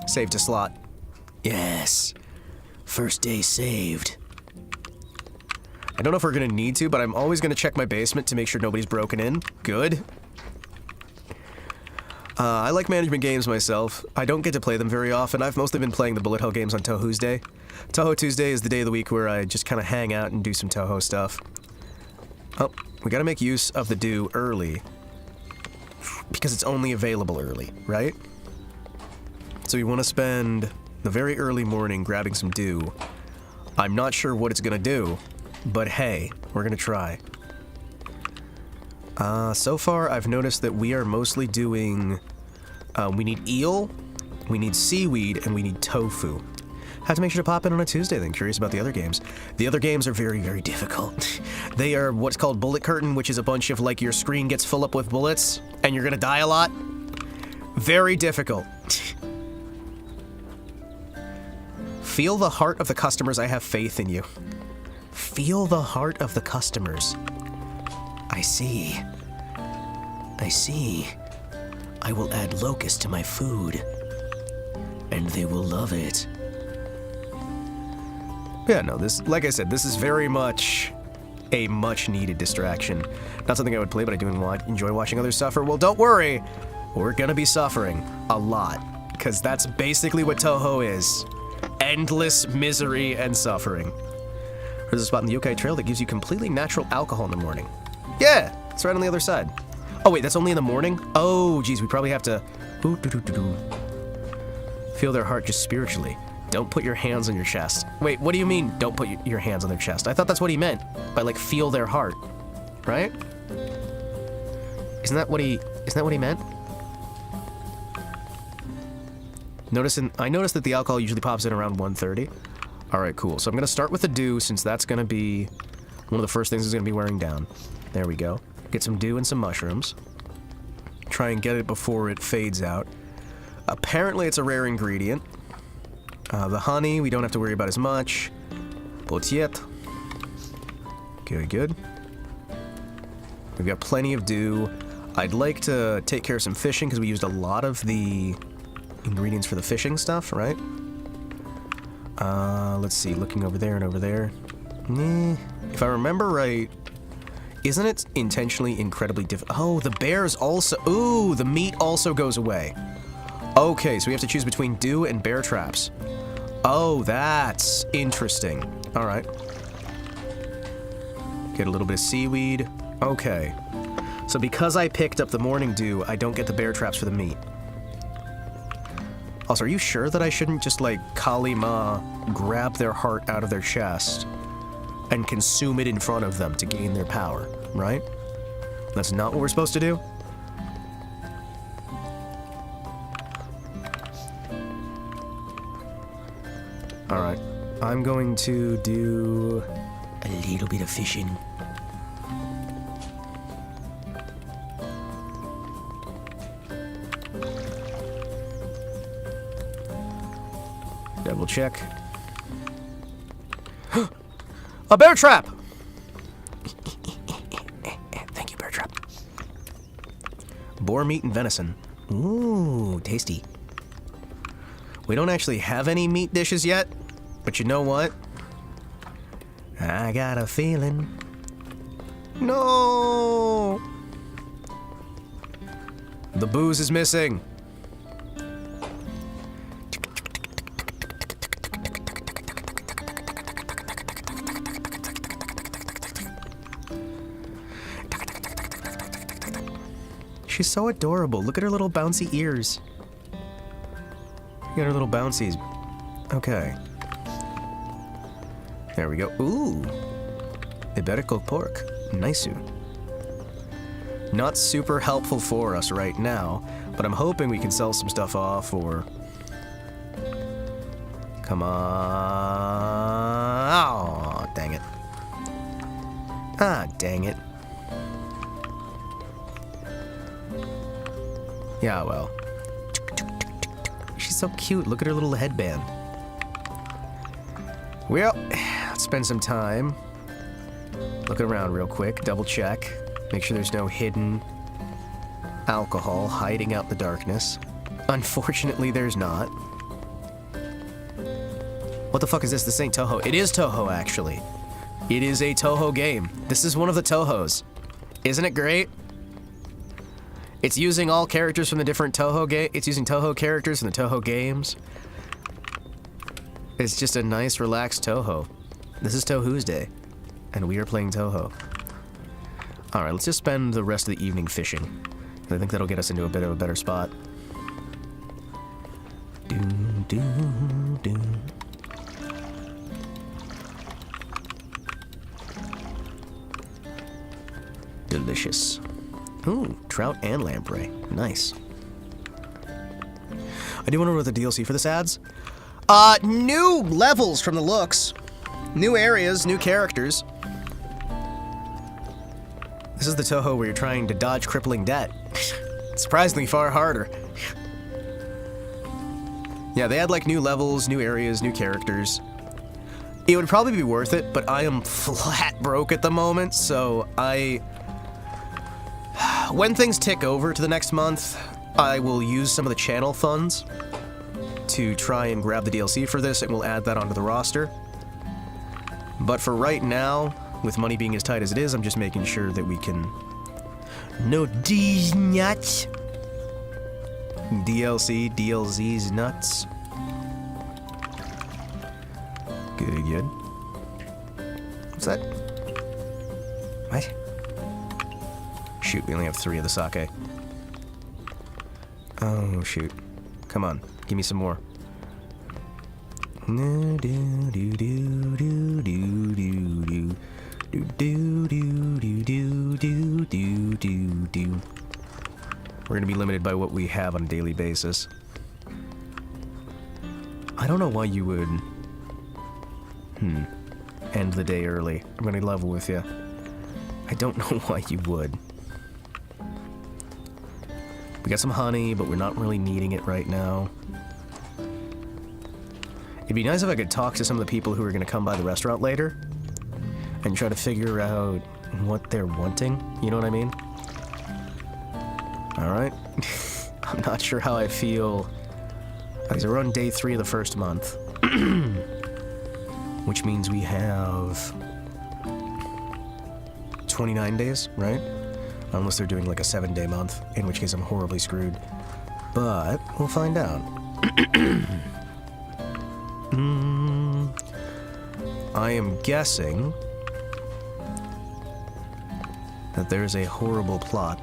Save to slot. Yes. First day saved. I don't know if we're gonna need to, but I'm always gonna check my basement to make sure nobody's broken in. Good. I like management games myself. I don't get to play them very often. I've mostly been playing the bullet hell games on TouHou's Day. TouHou Tuesday is the day of the week where I just kind of hang out and do some TouHou stuff. Oh, we gotta make use of the dew early. Because it's only available early, right? So we want to spend the very early morning grabbing some dew. I'm not sure what it's gonna do, but hey, we're gonna try. So far I've noticed that we are mostly doing, we need eel, we need seaweed, and we need tofu. Have to make sure to pop in on a Tuesday then, curious about the other games. The other games are very, very difficult. They are what's called bullet curtain, which is a bunch of, like, your screen gets full up with bullets, and you're gonna die a lot. Very difficult. Feel the heart of the customers, I have faith in you. Feel the heart of the customers. I see. I see. I will add locust to my food. And they will love it. Yeah, no, this, like I said, this is very much a much-needed distraction. Not something I would play, but I do enjoy watching others suffer. Well, don't worry. We're gonna be suffering. A lot. Because that's basically what TouHou is. Endless misery and suffering. There's a spot in the Yokai Trail that gives you completely natural alcohol in the morning. Yeah, it's right on the other side. Oh wait, that's only in the morning? Oh, geez, we probably have to... Feel their heart just spiritually. Don't put your hands on your chest. Wait, what do you mean, don't put your hands on their chest? I thought that's what he meant by, like, feel their heart. Right? Isn't that what he meant? I noticed that the alcohol usually pops in around 1:30. All right, cool. So I'm gonna start with the dew, since that's gonna be one of the first things is gonna be wearing down. There we go. Get some dew and some mushrooms. Try and get it before it fades out. Apparently it's a rare ingredient. The honey, we don't have to worry about as much. Potiet. Good, good. We've got plenty of dew. I'd like to take care of some fishing because we used a lot of the ingredients for the fishing stuff, right? Let's see, looking over there and over there. If I remember right, isn't it intentionally incredibly difficult? Oh, the bears also... Ooh, the meat also goes away. Okay, so we have to choose between dew and bear traps. Oh, that's interesting. All right. Get a little bit of seaweed. Okay. So because I picked up the morning dew, I don't get the bear traps for the meat. Also, are you sure that I shouldn't just, like, Kali Ma grab their heart out of their chest and consume it in front of them to gain their power, right? That's not what we're supposed to do? Alright, I'm going to do a little bit of fishing. Double check. A bear trap! Thank you, bear trap. Boar meat and venison. Ooh, tasty. We don't actually have any meat dishes yet, but you know what? I got a feeling. No! The booze is missing. She's so adorable. Look at her little bouncy ears. Look at her little bouncies. Okay. There we go. Ooh. Iberico pork. Nice. Not super helpful for us right now, but I'm hoping we can sell some stuff off or... Come on. Oh, dang it. Ah, dang it. Yeah, well. She's so cute. Look at her little headband. Well, let's spend some time looking around real quick, double check, make sure there's no hidden alcohol hiding out in the darkness. Unfortunately, there's not. What the fuck is this? This ain't TouHou. It is TouHou, actually. It is a TouHou game. This is one of the TouHous. Isn't it great? It's using all characters from the different TouHou game. It's using TouHou characters from the TouHou games. It's just a nice, relaxed TouHou. This is TouHou's day, and we are playing TouHou. All right, let's just spend the rest of the evening fishing. I think that'll get us into a bit of a better spot. Doom, doom, doom. Delicious. Ooh, trout and lamprey. Nice. I do wonder what the DLC for this adds. New levels from the looks. New areas, new characters. This is the TouHou where you're trying to dodge crippling debt. Surprisingly far harder. Yeah, they had like new levels, new areas, new characters. It would probably be worth it, but I am flat broke at the moment, so when things tick over to the next month, I will use some of the channel funds to try and grab the DLC for this, and we'll add that onto the roster. But for right now, with money being as tight as it is, I'm just making sure that we can... No D's nuts. DLC, DLZ's nuts. Good, good. What's that? What? Shoot, we only have 3 of the sake. Oh, shoot. Come on, give me some more. Do do do do do do do do do do do do do do. We're gonna be limited by what we have on a daily basis. I don't know why you would... end the day early. I'm gonna level with you. I don't know why you would. We got some honey, but we're not really needing it right now. It'd be nice if I could talk to some of the people who are gonna come by the restaurant later and try to figure out what they're wanting. You know what I mean? Alright. I'm not sure how I feel. Okay, so we're on day 3 of the first month. Which means we have 29 days, right? Unless they're doing like a 7-day month, in which case I'm horribly screwed. But we'll find out. I am guessing that there's a horrible plot.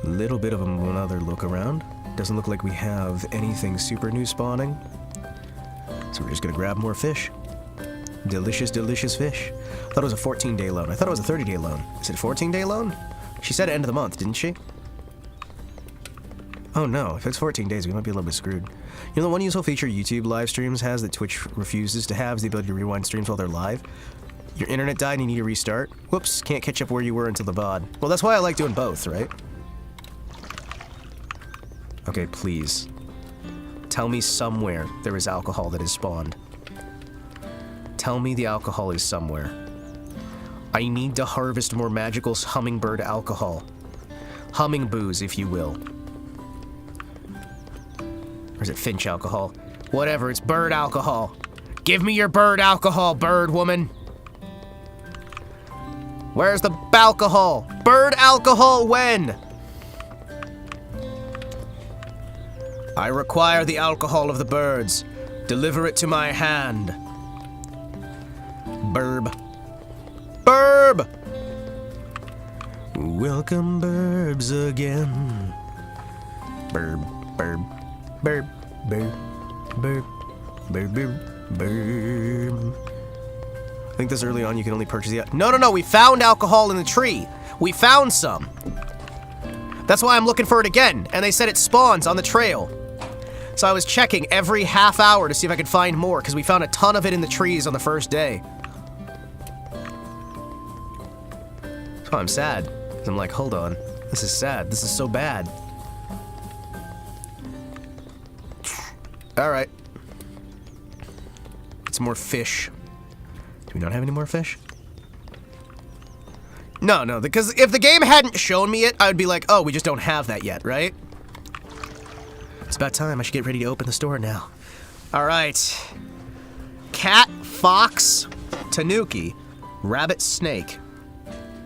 Little bit of another look around. Doesn't look like we have anything super new spawning. So we're just gonna grab more fish. Delicious, delicious fish. I thought it was a 14-day loan. I thought it was a 30-day loan. Is it a 14-day loan? She said end of the month, didn't she? Oh no, if it's 14 days, we might be a little bit screwed. You know the one useful feature YouTube live streams has that Twitch refuses to have is the ability to rewind streams while they're live? Your internet died and you need to restart? Whoops, can't catch up where you were until the VOD. Well, that's why I like doing both, right? Okay, please. Tell me somewhere there is alcohol that is spawned. Tell me the alcohol is somewhere. I need to harvest more magical hummingbird alcohol. Humming booze, if you will. Or is it finch alcohol? Whatever, it's bird alcohol. Give me your bird alcohol, bird woman. Where's the alcohol? Bird alcohol when? I require the alcohol of the birds. Deliver it to my hand. Burb. Burb! Welcome, burbs, again. Burb, burb, burb, burb, burb, burb, burb, burb. I think this early on you can only purchase the... No, we found alcohol in the tree. We found some. That's why I'm looking for it again, and they said it spawns on the trail. So I was checking every half hour to see if I could find more, because we found a ton of it in the trees on the first day. That's why I'm sad. Because I'm like, hold on. This is sad. This is so bad. Alright. It's more fish. Do we not have any more fish? No, because if the game hadn't shown me it, I would be like, oh, we just don't have that yet, right? It's about time. I should get ready to open the store now. Alright. Cat, fox, tanuki, rabbit, snake.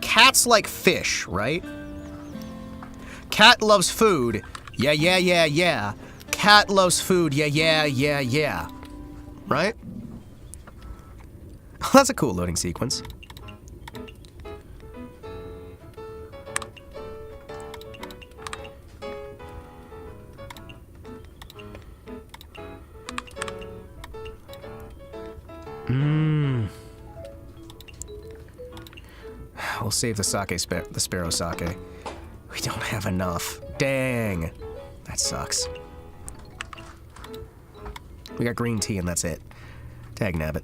Cats like fish, right? Cat loves food. Yeah. Cat loves food. Yeah. Right? That's a cool loading sequence. We'll save the sake, the sparrow sake. We don't have enough. Dang. That sucks. We got green tea and that's it. Tag nabbit.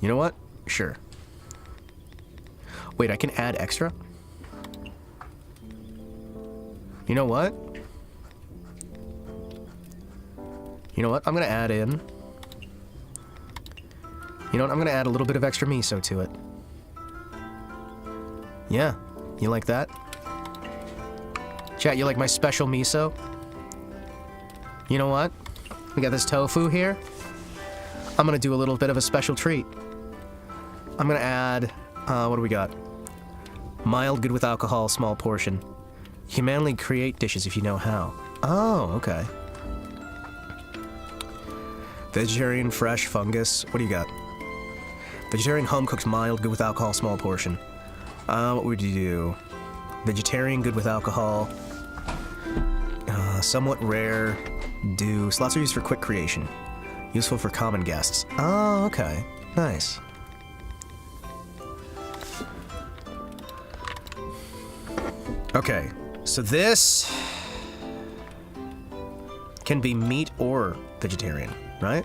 You know what? Sure. Wait, I can add extra? You know what? I'm gonna add in... I'm gonna add a little bit of extra miso to it. Yeah, you like that? Chat, you like my special miso? You know what? We got this tofu here. I'm gonna do a little bit of a special treat. I'm gonna add, what do we got? Mild, good with alcohol, small portion. You can manually create dishes if you know how. Oh, okay. Vegetarian, fresh, fungus. What do you got? Vegetarian, home-cooked, mild, good with alcohol, small portion. What would you do? Vegetarian, good with alcohol. Somewhat rare. Slots are used for quick creation. Useful for common guests. Oh, okay. Nice. Okay, so this can be meat or vegetarian, right?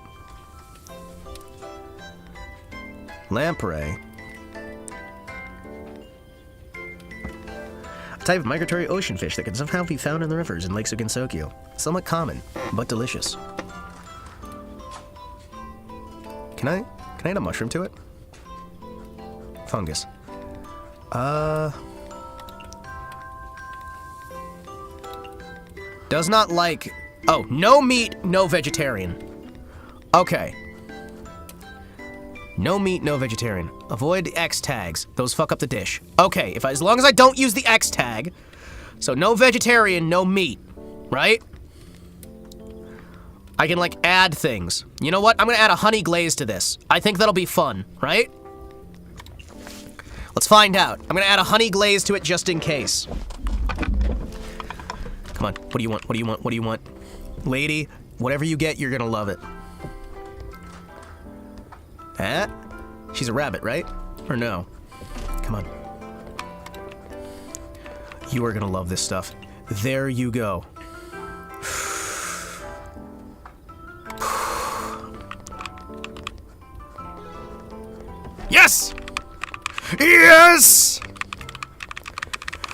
Lamprey. A type of migratory ocean fish that can somehow be found in the rivers and lakes of Gensokyo. Somewhat common, but delicious. Can I add a mushroom to it? Fungus. Does not like... Oh, no meat, no vegetarian. Okay. No meat, no vegetarian. Avoid the X tags. Those fuck up the dish. Okay, as long as I don't use the X tag. So no vegetarian, no meat. Right? I can, like, add things. You know what? I'm gonna add a honey glaze to this. I think that'll be fun, right? Let's find out. I'm gonna add a honey glaze to it just in case. Come on, what do you want? What do you want? What do you want? Lady, whatever you get, you're gonna love it. Eh? She's a rabbit, right? Or no? Come on. You are gonna love this stuff. There you go. Yes! Yes!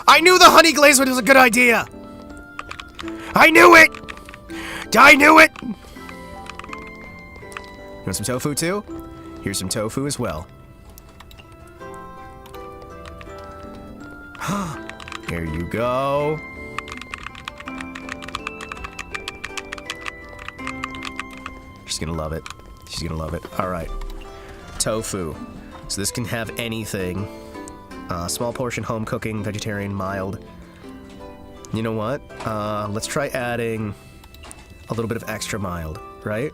I knew the honey glaze was a good idea! I knew it! I knew it! You want some tofu too? Here's some tofu as well. There you go. She's gonna love it. She's gonna love it. Alright. Tofu. So this can have anything. Small portion home cooking, vegetarian, mild. You know what? Let's try adding a little bit of extra mild, right?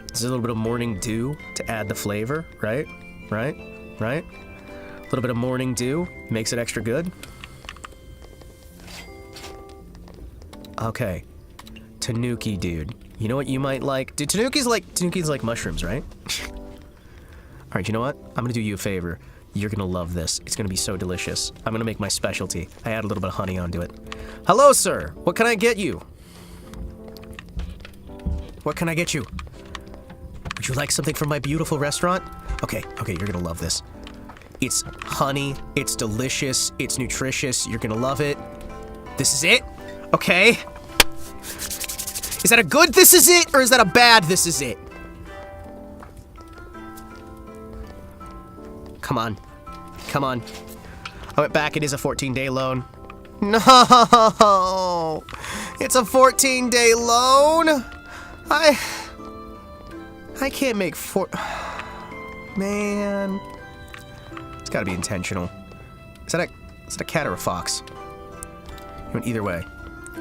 This is a little bit of morning dew to add the flavor, right? Right? Right? A little bit of morning dew makes it extra good. Okay. Tanuki, dude. You know what you might like? Dude, Tanuki's like mushrooms, right? Alright, you know what? I'm gonna do you a favor. You're gonna love this. It's gonna be so delicious. I'm gonna make my specialty. I add a little bit of honey onto it. Hello, sir. What can I get you? What can I get you? Would you like something from my beautiful restaurant? Okay, you're gonna love this. It's honey, it's delicious, it's nutritious, you're gonna love it. This is it? Okay. Is that a good this is it, or is that a bad this is it? Come on. Come on. I went back, it is a 14-day loan. No! It's a 14-day loan? I can't make Man. It's gotta be intentional. Is that a cat or a fox? You went either way.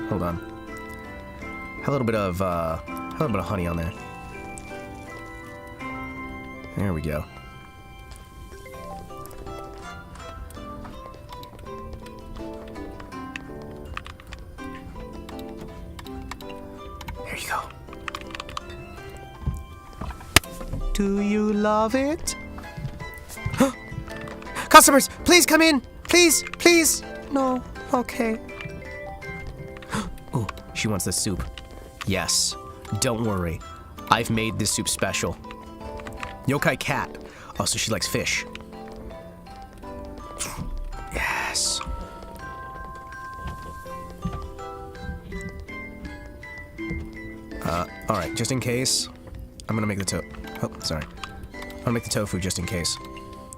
Hold on. Have a little bit of honey on there. There we go. There you go. Do you love it? Customers, please come in. Please, please. No, okay. Oh, she wants the soup. Yes, don't worry. I've made this soup special. Yokai cat. Oh, so she likes fish. Yes. All right, just in case, I'm gonna make the I'm gonna make the tofu just in case.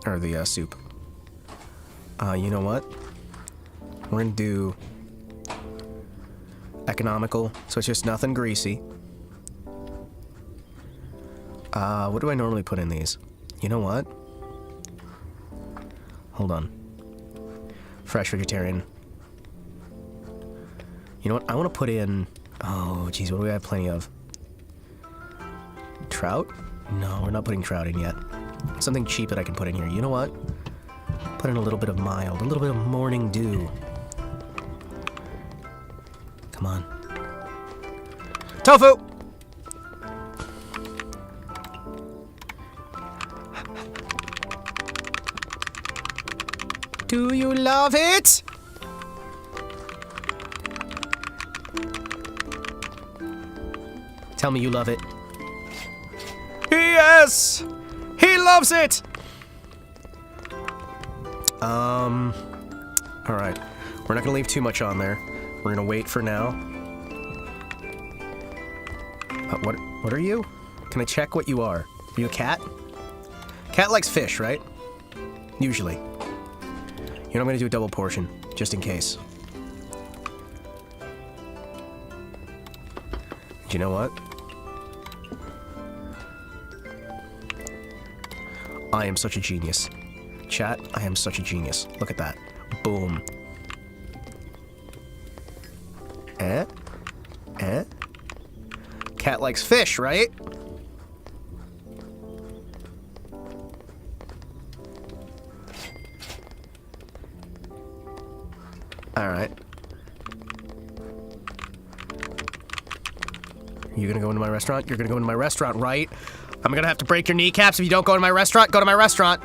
Or the, soup. You know what? We're gonna do economical, so it's just nothing greasy. What do I normally put in these? You know what? Hold on. Fresh vegetarian. You know what? I want to put in... Oh, geez, what do we have plenty of? Trout? No, we're not putting trout in yet. Something cheap that I can put in here. You know what? Put in a little bit of mild, a little bit of morning dew. Come on. Tofu! Do you love it? Tell me you love it. Yes! He loves it! Alright. We're not gonna leave too much on there. We're gonna wait for now. What are you? Can I check what you are? Are you a cat? Cat likes fish, right? Usually. You know, I'm gonna do a double portion, just in case. Do you know what? I am such a genius. Chat, I am such a genius. Look at that. Boom. Cat likes fish, right? Alright. You gonna go into my restaurant? You're gonna go into my restaurant, right? I'm gonna have to break your kneecaps if you don't go to my restaurant. Go to my restaurant!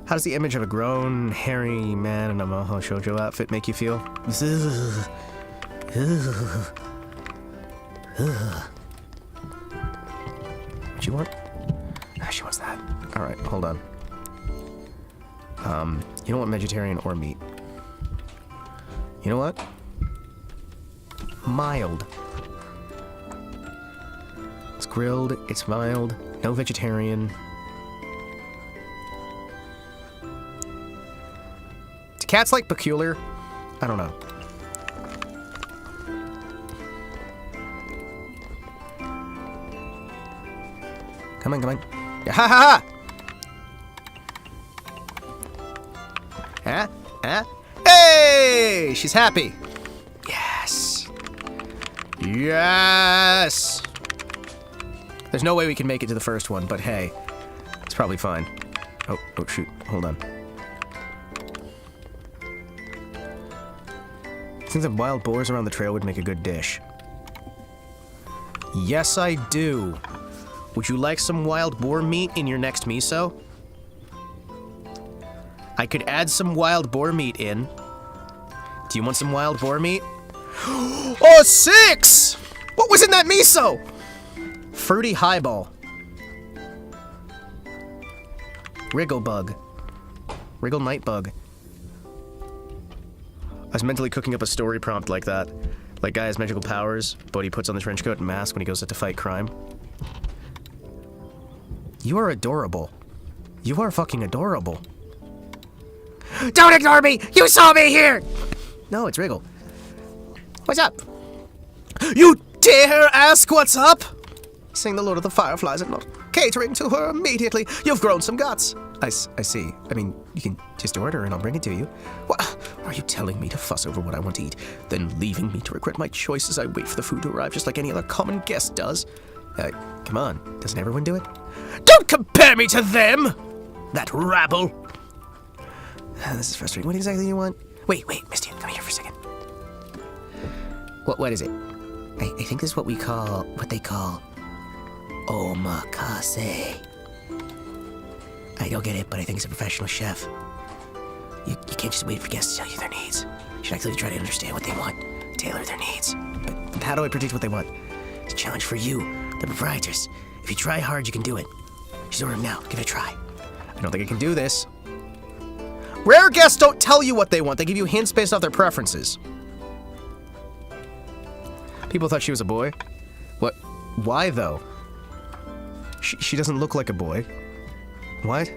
How does the image of a grown, hairy man in a moho shoujo outfit make you feel? What you want? She wants that. Alright, hold on. You don't want vegetarian or meat. You know what? Mild. It's grilled, it's mild, no vegetarian. Do cats like peculiar? I don't know. Come on, come on. Ha ha ha! Hey! She's happy. Yes. Yes! There's no way we can make it to the first one, but hey, it's probably fine. Oh shoot, hold on. I think that wild boars around the trail would make a good dish. Yes, I do. Would you like some wild boar meat in your next miso? I could add some wild boar meat in. Do you want some wild boar meat? Oh, 6! What was in that miso? Fruity highball. Wriggle bug. Wriggle night bug. I was mentally cooking up a story prompt like that. Like, guy has magical powers, but he puts on the trench coat and mask when he goes out to fight crime. You are adorable. You are fucking adorable. Don't ignore me! You saw me here! No, it's Wriggle. What's up? You dare ask what's up? Saying the Lord of the Fireflies and not catering to her immediately. You've grown some guts. I see. I mean, you can just order and I'll bring it to you. What? Are you telling me to fuss over what I want to eat, then leaving me to regret my choice as I wait for the food to arrive just like any other common guest does? Come on. Doesn't everyone do it? Don't compare me to them! That rabble! This is frustrating. What exactly do you want? Wait, Misty, come here for a second. What is it? I think this is what they call omakase. I don't get it, but I think it's a professional chef. You can't just wait for guests to tell you their needs. You should actually try to understand what they want, tailor their needs. But how do I predict what they want? It's a challenge for you, the proprietors. If you try hard, you can do it. Just order them now. Give it a try. I don't think I can do this. Rare guests don't tell you what they want. They give you hints based off their preferences. People thought she was a boy. What? Why, though? She doesn't look like a boy. What?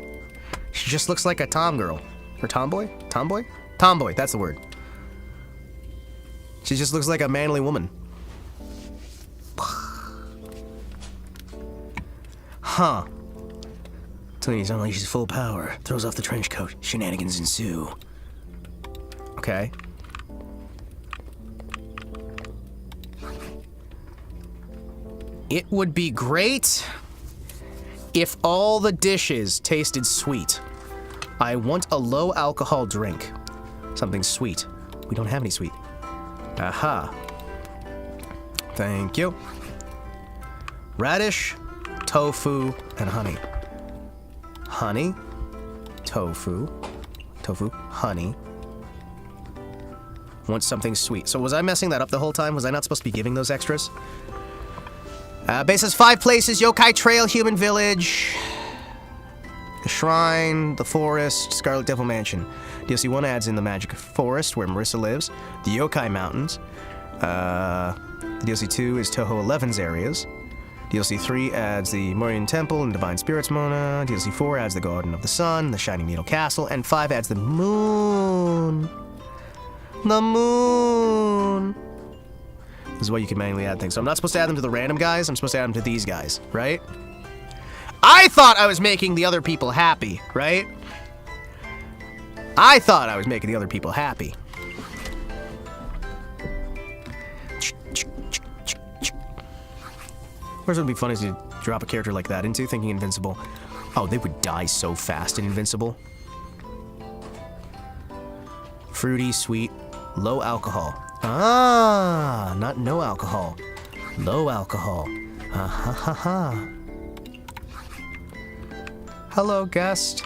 She just looks like a tom girl. Or tomboy? Tomboy? Tomboy, that's the word. She just looks like a manly woman. Huh. Tony's unleashes full power, throws off the trench coat, shenanigans ensue. Okay. It would be great if all the dishes tasted sweet. I want a low alcohol drink. Something sweet. We don't have any sweet. Aha. Thank you. Radish, tofu, and honey. Honey, tofu, Tofu, honey. Want something sweet. So was I messing that up the whole time? Was I not supposed to be giving those extras? Base has 5 places: Yokai Trail, Human Village, the Shrine, the Forest, Scarlet Devil Mansion. DLC 1 adds in the Magic Forest, where Marissa lives, the Yokai Mountains. The DLC 2 is TouHou 11's areas. DLC 3 adds the Morian Temple and Divine Spirits Mona. DLC 4 adds the Garden of the Sun, the Shining Needle Castle, and 5 adds the Moon. The Moon! This is why you can manually add things. So I'm not supposed to add them to the random guys, I'm supposed to add them to these guys, right? I thought I was making the other people happy, right? I thought I was making the other people happy. Where's it would be funny to drop a character like that into, thinking Invincible. Oh, they would die so fast in Invincible. Fruity, sweet, low alcohol. Ah, not no alcohol. Low alcohol. Ha ha ha ha. Hello, guest.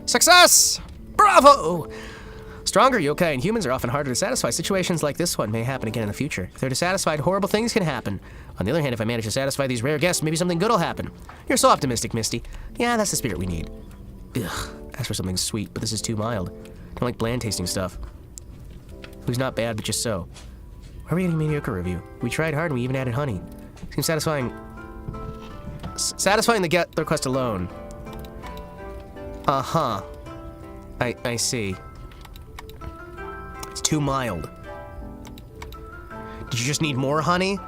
Success! Bravo! Stronger yokai and humans are often harder to satisfy. Situations like this one may happen again in the future. If they're dissatisfied, horrible things can happen. On the other hand, if I manage to satisfy these rare guests, maybe something good will happen. You're so optimistic, Misty. Yeah, that's the spirit we need. Ugh, ask for something sweet, but this is too mild. Don't like bland tasting stuff. Who's not bad, but just so. Why are we getting a mediocre review? We tried hard and we even added honey. Seems satisfying. Satisfying the get request alone. Uh-huh. I see. It's too mild. Did you just need more honey?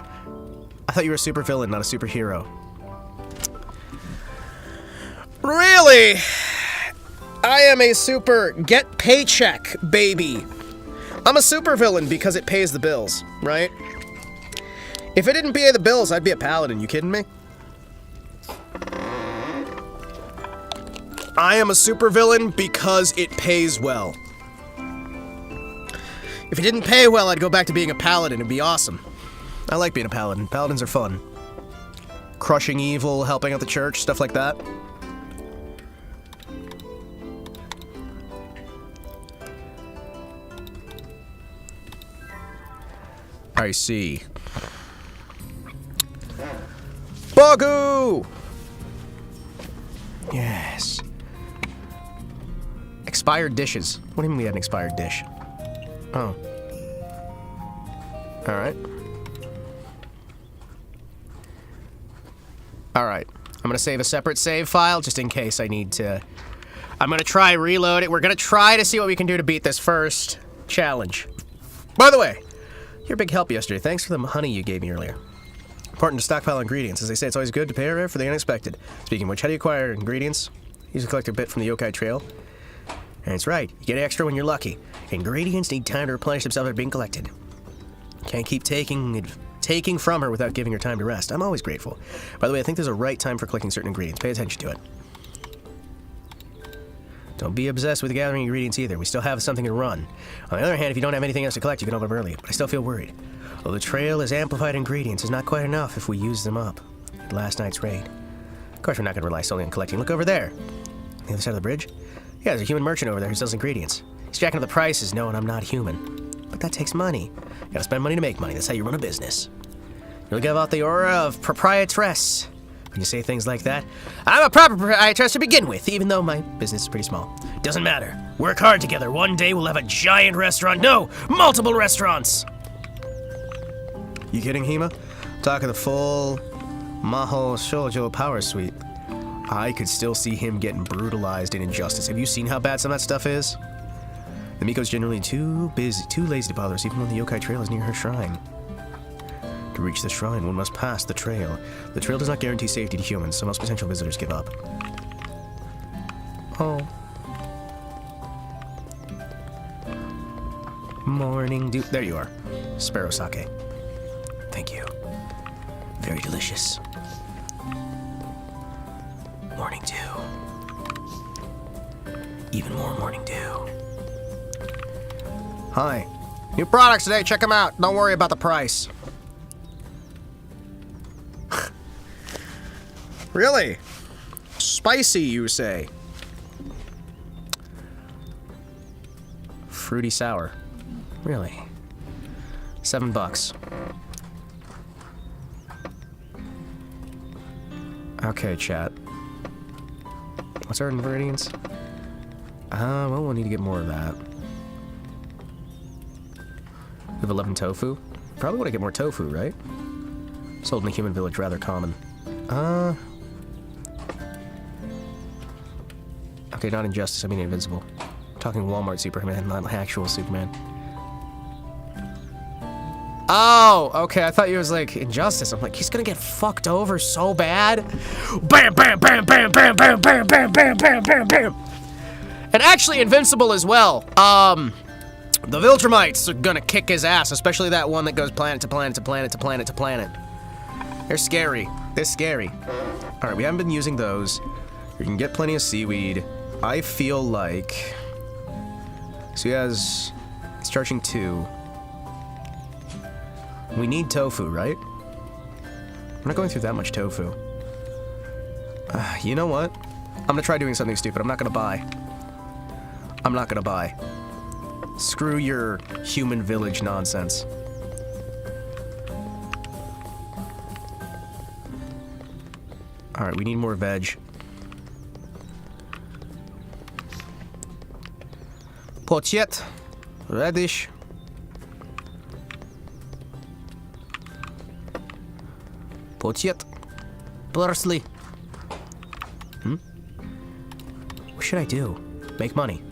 I thought you were a supervillain, not a superhero. Really? I am a super get paycheck baby. I'm a supervillain because it pays the bills, right? If it didn't pay the bills, I'd be a paladin. You kidding me? I am a supervillain because it pays well. If it didn't pay well, I'd go back to being a paladin. It'd be awesome. I like being a paladin. Paladins are fun. Crushing evil, helping out the church, stuff like that. I see. Bagu! Yes. Expired dishes. What do you mean we had an expired dish? Oh. Alright. Alright. I'm gonna save a separate save file just in case I need to. I'm gonna try reload it. We're gonna try to see what we can do to beat this first challenge. By the way, you're a big help yesterday. Thanks for the honey you gave me earlier. Important to stockpile ingredients. As they say, it's always good to pay for the unexpected. Speaking of which, how do you acquire ingredients? Use a collector bit from the Yokai Trail. And it's right, you get extra when you're lucky. Ingredients need time to replenish themselves after being collected. Can't keep taking from her without giving her time to rest. I'm always grateful. By the way, I think there's a right time for collecting certain ingredients. Pay attention to it. Don't be obsessed with gathering ingredients either. We still have something to run. On the other hand, if you don't have anything else to collect, you can open up early. But I still feel worried. Although the trail is amplified ingredients, is not quite enough if we use them up. At last night's raid. Of course, we're not going to rely solely on collecting. Look over there. On the other side of the bridge? Yeah, there's a human merchant over there who sells ingredients. He's jacking up the prices knowing I'm not human. But that takes money. You gotta spend money to make money. That's how you run a business. You'll give out the aura of proprietress when you say things like that. I'm a proper proprietress to begin with, even though my business is pretty small. Doesn't matter. Work hard together. One day we'll have a giant restaurant. No, multiple restaurants. You kidding, Hima? Talk of the full Maho Shoujo power suite. I could still see him getting brutalized in Injustice. Have you seen how bad some of that stuff is? The Miko's generally too lazy to bother us, even when the Yokai Trail is near her shrine. To reach the shrine, one must pass the trail. The trail does not guarantee safety to humans, so most potential visitors give up. Oh. Morning dew. There you are. Sparrow sake. Thank you. Very delicious. Morning dew. Even more morning dew. Hi. New products today, check them out. Don't worry about the price. Really? Spicy, you say? Fruity sour. Really? $7. Okay, chat. What's our ingredients? Well, we'll need to get more of that. We have 11 tofu. Probably want to get more tofu, right? Sold in a human village, rather common. Okay, not Injustice, I mean Invincible. I'm talking Walmart Superman, not actual Superman. Oh, okay, I thought you was like Injustice. I'm like, he's gonna get fucked over so bad. Bam, bam, bam, bam, bam, bam, bam, bam, bam, bam, bam, bam. And actually Invincible as well. The Viltrumites are gonna kick his ass, especially that one that goes planet to planet to planet to planet to planet. They're scary. They're scary. Alright, we haven't been using those. We can get plenty of seaweed. I feel like... So he's charging 2. We need tofu, right? I'm not going through that much tofu. You know what? I'm gonna try doing something stupid. I'm not gonna buy. I'm not gonna buy. Screw your human village nonsense. Alright, we need more veg. Pochet. Radish. Pochet. Parsley. What should I do? Make money.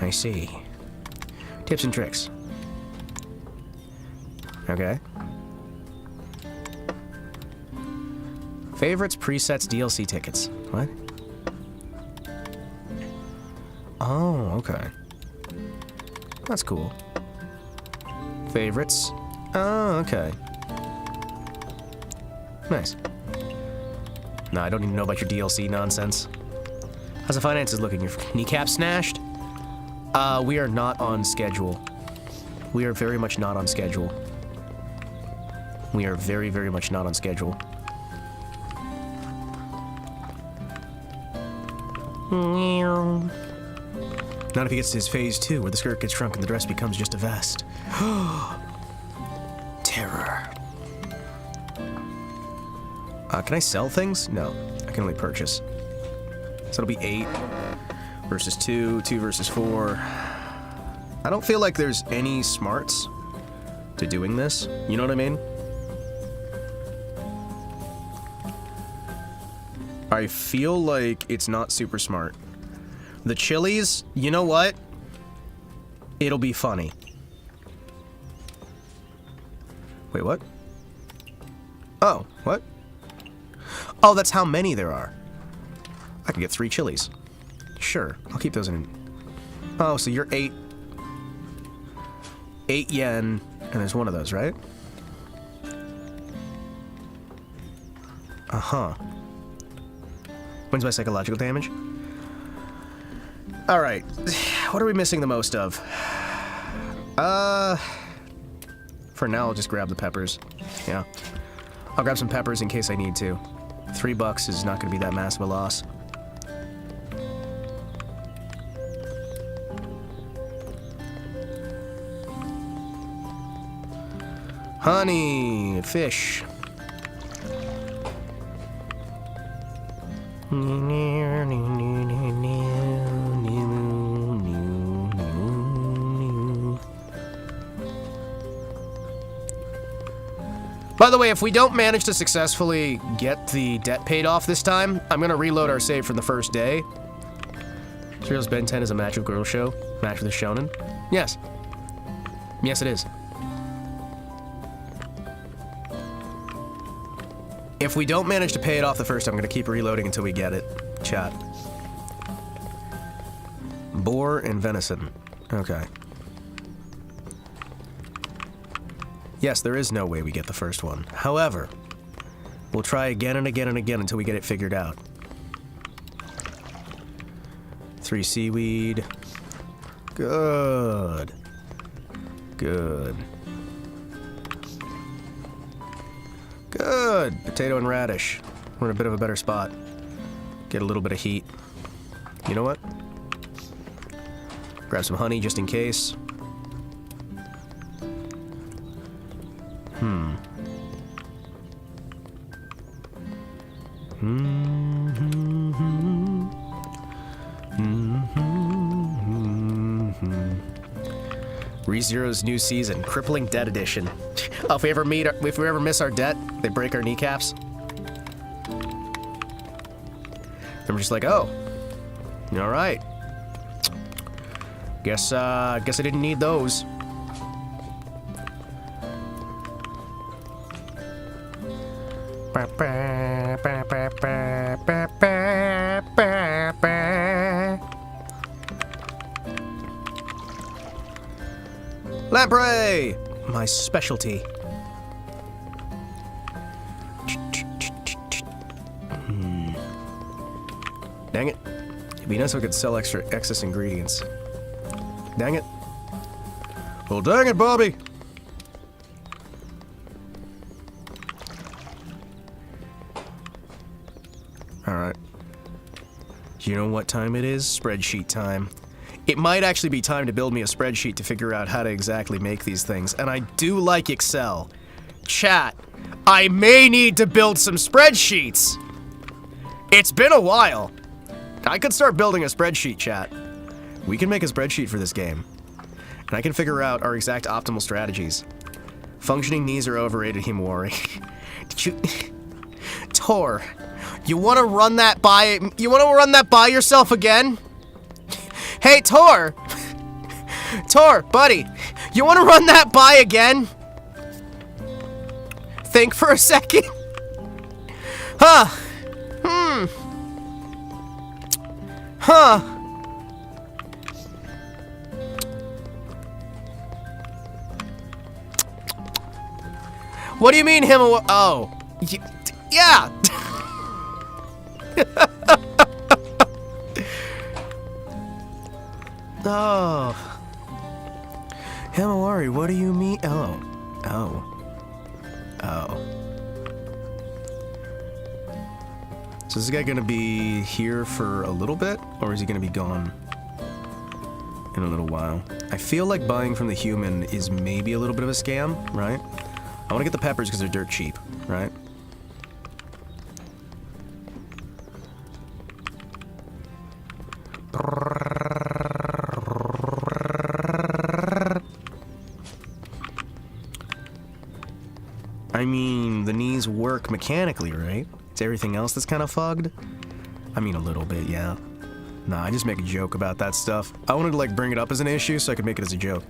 I see. Tips and tricks. Okay. Favorites, presets, DLC tickets. What? Oh, okay. That's cool. Favorites. Oh, okay. Nice. No, I don't even know about your DLC nonsense. How's the finances looking? Your kneecap snatched? We are not on schedule. We are very much not on schedule. We are very, very much not on schedule. Not if he gets to his phase 2, where the skirt gets shrunk and the dress becomes just a vest. Terror. Can I sell things? No, I can only purchase. So it'll be 8 versus 2, 2 versus 4. I don't feel like there's any smarts to doing this. You know what I mean? I feel like it's not super smart. The chilies, you know what? It'll be funny. Wait, what? Oh, what? Oh, that's how many there are. I can get 3 chilies. Sure, I'll keep those in. Oh, so you're 8 yen, and there's one of those, right? Uh-huh. When's my psychological damage? Alright, what are we missing the most of? For now, I'll just grab the peppers. Yeah. I'll grab some peppers in case I need to. $3 is not going to be that massive a loss. Honey, fish. By the way, if we don't manage to successfully get the debt paid off this time, I'm gonna reload our save from the first day. Serial's Ben 10 is a match of girl show? Match with a shonen? Yes. Yes, it is. If we don't manage to pay it off the first time, I'm gonna keep reloading until we get it. Chat. Boar and venison. Okay. Yes, there is no way we get the first one. However, we'll try again and again and again until we get it figured out. 3 seaweed. Good. Good. Good. Potato and radish. We're in a bit of a better spot. Get a little bit of heat. You know what? Grab some honey just in case. ReZero's new season, Crippling Debt Edition. Oh, if we ever miss our debt, they break our kneecaps. And we're just like, oh, all right. Guess I didn't need those. Lamprey! My specialty. Dang it. It'd be nice if I could sell excess ingredients. Dang it. Well, dang it, Bobby! Alright. Do you know what time it is? Spreadsheet time. It might actually be time to build me a spreadsheet to figure out how to exactly make these things, and I do like Excel. Chat, I may need to build some spreadsheets! It's been a while. I could start building a spreadsheet, chat. We can make a spreadsheet for this game. And I can figure out our exact optimal strategies. Functioning knees are overrated, Himawari. Did you... Tor, you wanna run that by yourself again? Hey, Tor! Tor, buddy, you wanna run that by again? Think for a second. Huh. Huh. What do you mean, Himawari? Oh. Yeah. Oh. Himawari, what do you mean? Oh. So is this guy gonna be here for a little bit, or is he gonna be gone in a little while? I feel like buying from the human is maybe a little bit of a scam, right? I wanna get the peppers because they're dirt cheap, right? I mean, the knees work mechanically, right? It's everything else that's kind of fogged. I mean, a little bit, yeah. Nah, I just make a joke about that stuff. I wanted to, like, bring it up as an issue so I could make it as a joke.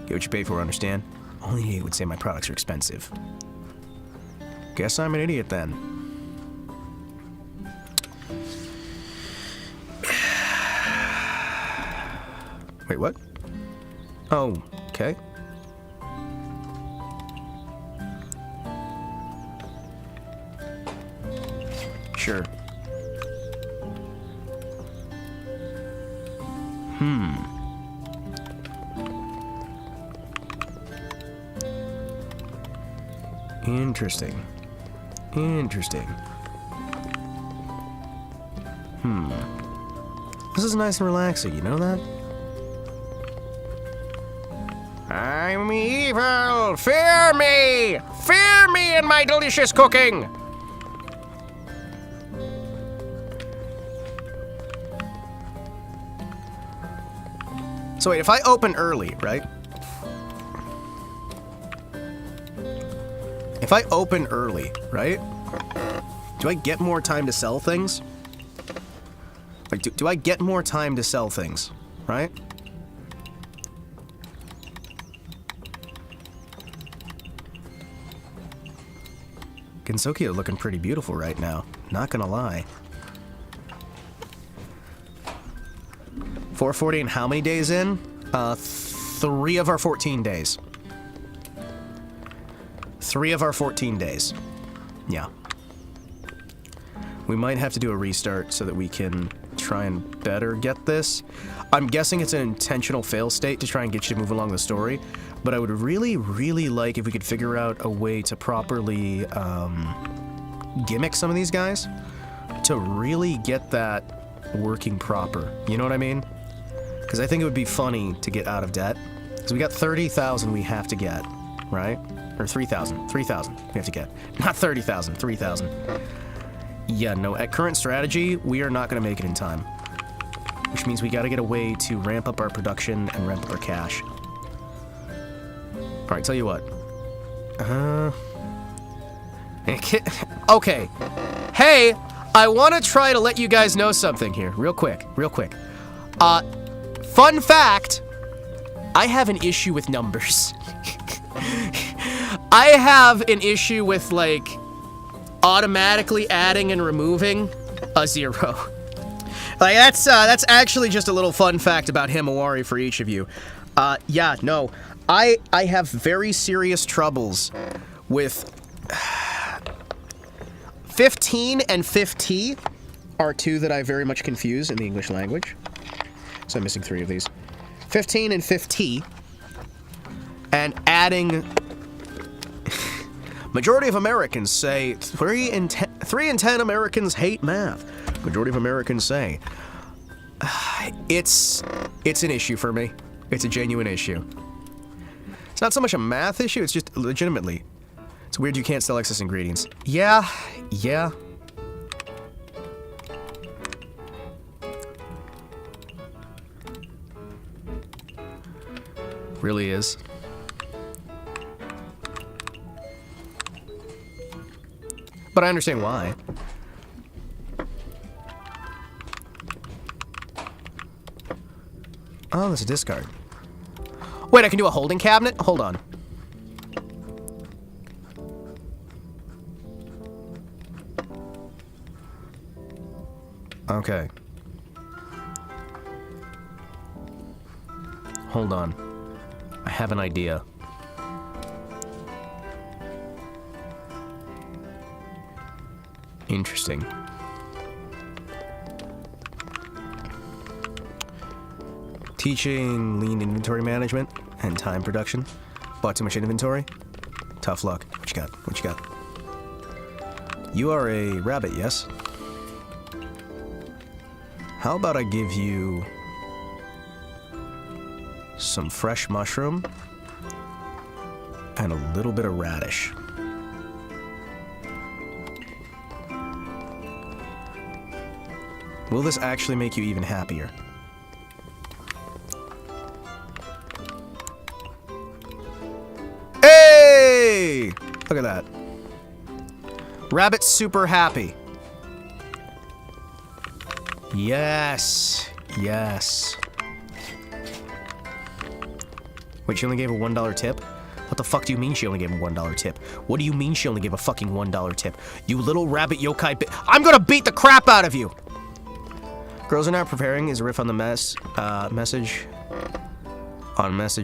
Get what you pay for, understand? Only an idiot would say my products are expensive. Guess I'm an idiot, then. Wait, what? Oh, okay. Sure. Interesting. This is nice and relaxing, you know that? I'm evil! Fear me! Fear me and my delicious cooking! So wait, if I open early, right? If I open early, right? Do I get more time to sell things? Like, do I get more time to sell things, right? Gensoki are looking pretty beautiful right now, not gonna lie. 440 and how many days in? 3 of our 14 days. 3 of our 14 days. Yeah. We might have to do a restart so that we can try and better get this. I'm guessing it's an intentional fail state to try and get you to move along the story, but I would really, really like if we could figure out a way to properly gimmick some of these guys to really get that working proper. You know what I mean? Because I think it would be funny to get out of debt. So we got 30,000 we have to get, right? Or 3,000 we have to get. Not 30,000, 3,000. Yeah, no, at current strategy, we are not going to make it in time. Which means we got to get a way to ramp up our production and ramp up our cash. Alright, tell you what. Okay. Hey, I want to try to let you guys know something here, real quick. Fun fact, I have an issue with numbers. I have an issue with, like, automatically adding and removing a 0. Like, that's actually just a little fun fact about Himawari for each of you. Yeah, no, I have very serious troubles with 15 and 50 are two that I very much confuse in the English language. So I'm missing 3 of these. 15 and 50, and adding. Majority of Americans say 3 in 10 Americans hate math. Majority of Americans say it's an issue for me. It's a genuine issue. It's not so much a math issue, it's just legitimately. It's weird you can't sell excess ingredients. Yeah. Really is. But I understand why. Oh, there's a discard. Wait, I can do a holding cabinet? Hold on. Okay. Hold on. I have an idea. Interesting. Teaching lean inventory management and time production. Bought too much inventory? Tough luck. What you got? What you got? You are a rabbit, yes? How about I give you some fresh mushroom and a little bit of radish. Will this actually make you even happier? Hey! Look at that. Rabbit's super happy. Yes. Yes. Wait, she only gave a $1 tip? What the fuck do you mean she only gave a $1 tip? What do you mean she only gave a fucking $1 tip? You little rabbit yokai I'm gonna beat the crap out of you! Girls are now preparing is a riff on the message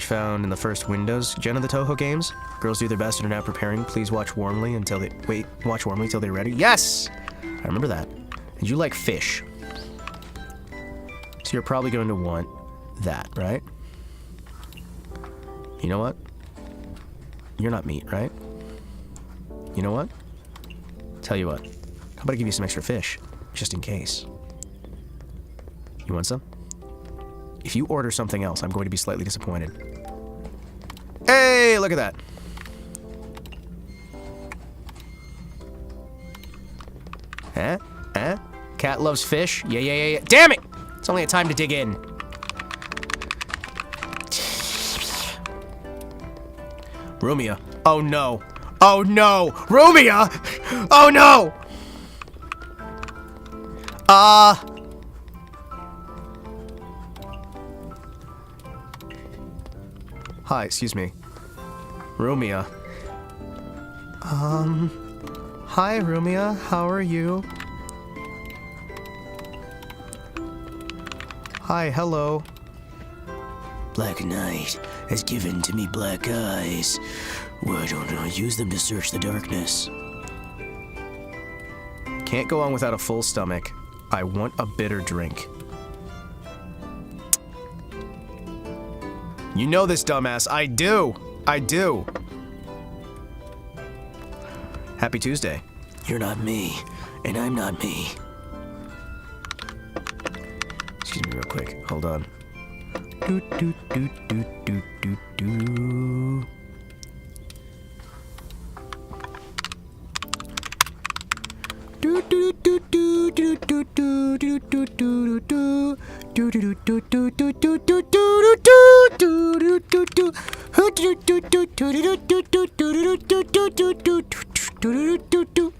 found in the first Windows gen of the TouHou games. Girls do their best and are now preparing. Please watch warmly until they watch warmly till they're ready. Yes! I remember that. And you like fish. So you're probably going to want that, right? You know what? You're not meat, right? You know what? Tell you what. How about I give you some extra fish? Just in case. You want some? If you order something else, I'm going to be slightly disappointed. Hey, look at that. Huh? Cat loves fish? Yeah. Damn it! It's only a time to dig in. Rumia. Oh no. Oh no! Rumia! Oh no! Hi, excuse me. Rumia. Hi, Rumia. How are you? Hi, hello. Black Knight has given to me black eyes. Why don't I use them to search the darkness? Can't go on without a full stomach. I want a bitter drink. You know this, dumbass. I do. I do. Happy Tuesday. You're not me, and I'm not me. Excuse me real quick. Hold on. Do, do, do, do, do, do, do. Do, do, do, do, do, do, do, do, do, do, do. Do, do, do, do, do, do, do, do, do, do, do. Do, do, do, do, do, do, do, do, do, do, do, do, do, do, do, do.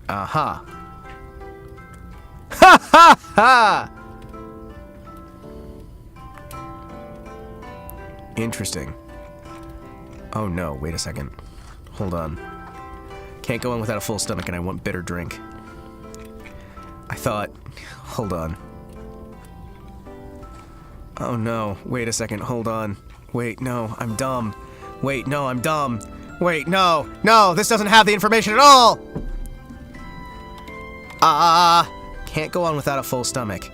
Aha. Ha ha ha! Interesting. Oh no, wait a second. Hold on. Can't go on without a full stomach and I want bitter drink. I thought... Hold on. Oh no, wait a second, hold on. Wait, no, I'm dumb. Wait, no, I'm dumb. Wait, no, no, this doesn't have the information at all! Can't go on without a full stomach.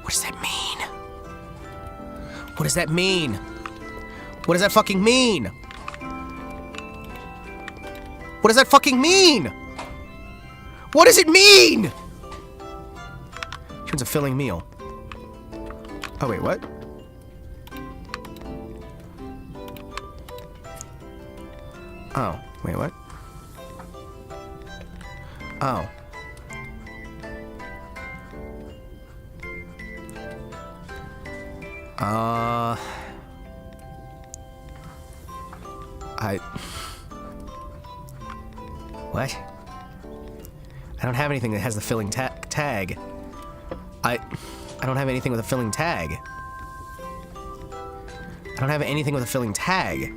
What does that mean? What does that mean? What does that fucking mean? What does that fucking mean? What does it mean? She wants a filling meal. Oh, wait, what? Oh, wait, what? Oh. What? I don't have anything that has the filling tag. I don't have anything with a filling tag. I don't have anything with a filling tag.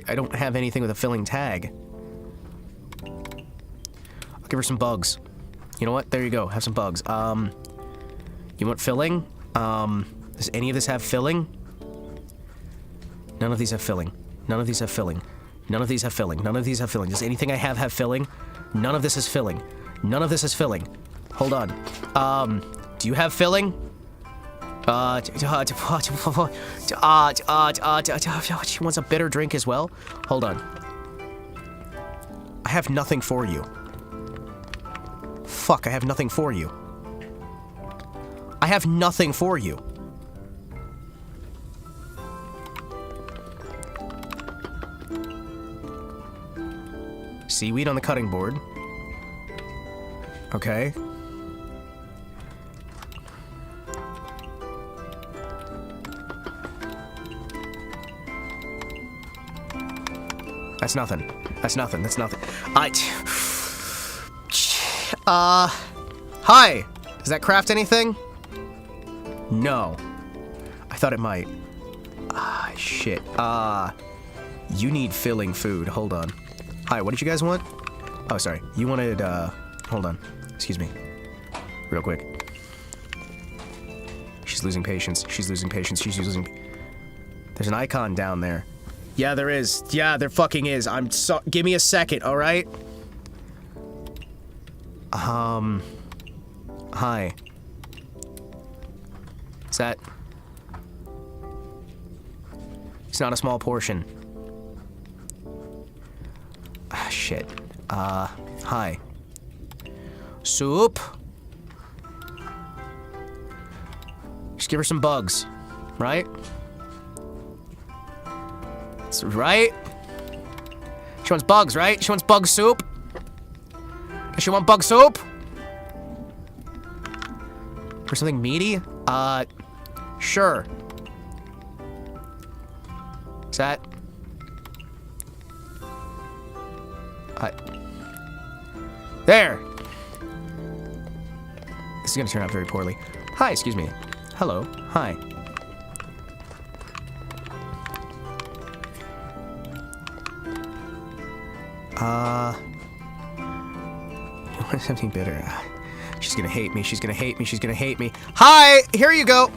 I don't have anything with a filling tag. I'll give her some bugs. You know what? There you go. Have some bugs. You want filling? Does any of this have filling? None of these have filling. None of these have filling. None of these have filling. None of these have filling. Does anything I have filling? None of this is filling. None of this is filling. Hold on. Do you have filling? She wants a bitter drink as well? Hold on. I have nothing for you. Fuck, I have nothing for you. I have nothing for you. Seaweed on the cutting board. Okay. That's nothing. That's nothing. That's nothing. Hi! Does that craft anything? No. I thought it might. Shit. You need filling food. Hold on. Hi, what did you guys want? Oh, sorry. You wanted, hold on. Excuse me. Real quick. She's losing patience. She's losing patience. She's losing... There's an icon down there. Yeah, there is. Yeah, there fucking is. Give me a second, alright? Hi. Is that... It's not a small portion. Shit. Hi. Soup? Just give her some bugs, right? That's right? She wants bugs, right? She wants bug soup? Does she want bug soup? For something meaty? Sure. Is that... There! This is gonna turn out very poorly. Hi, excuse me. Hello. Hi. You want something bitter? She's gonna hate me. She's gonna hate me. She's gonna hate me. Hi! Here you go!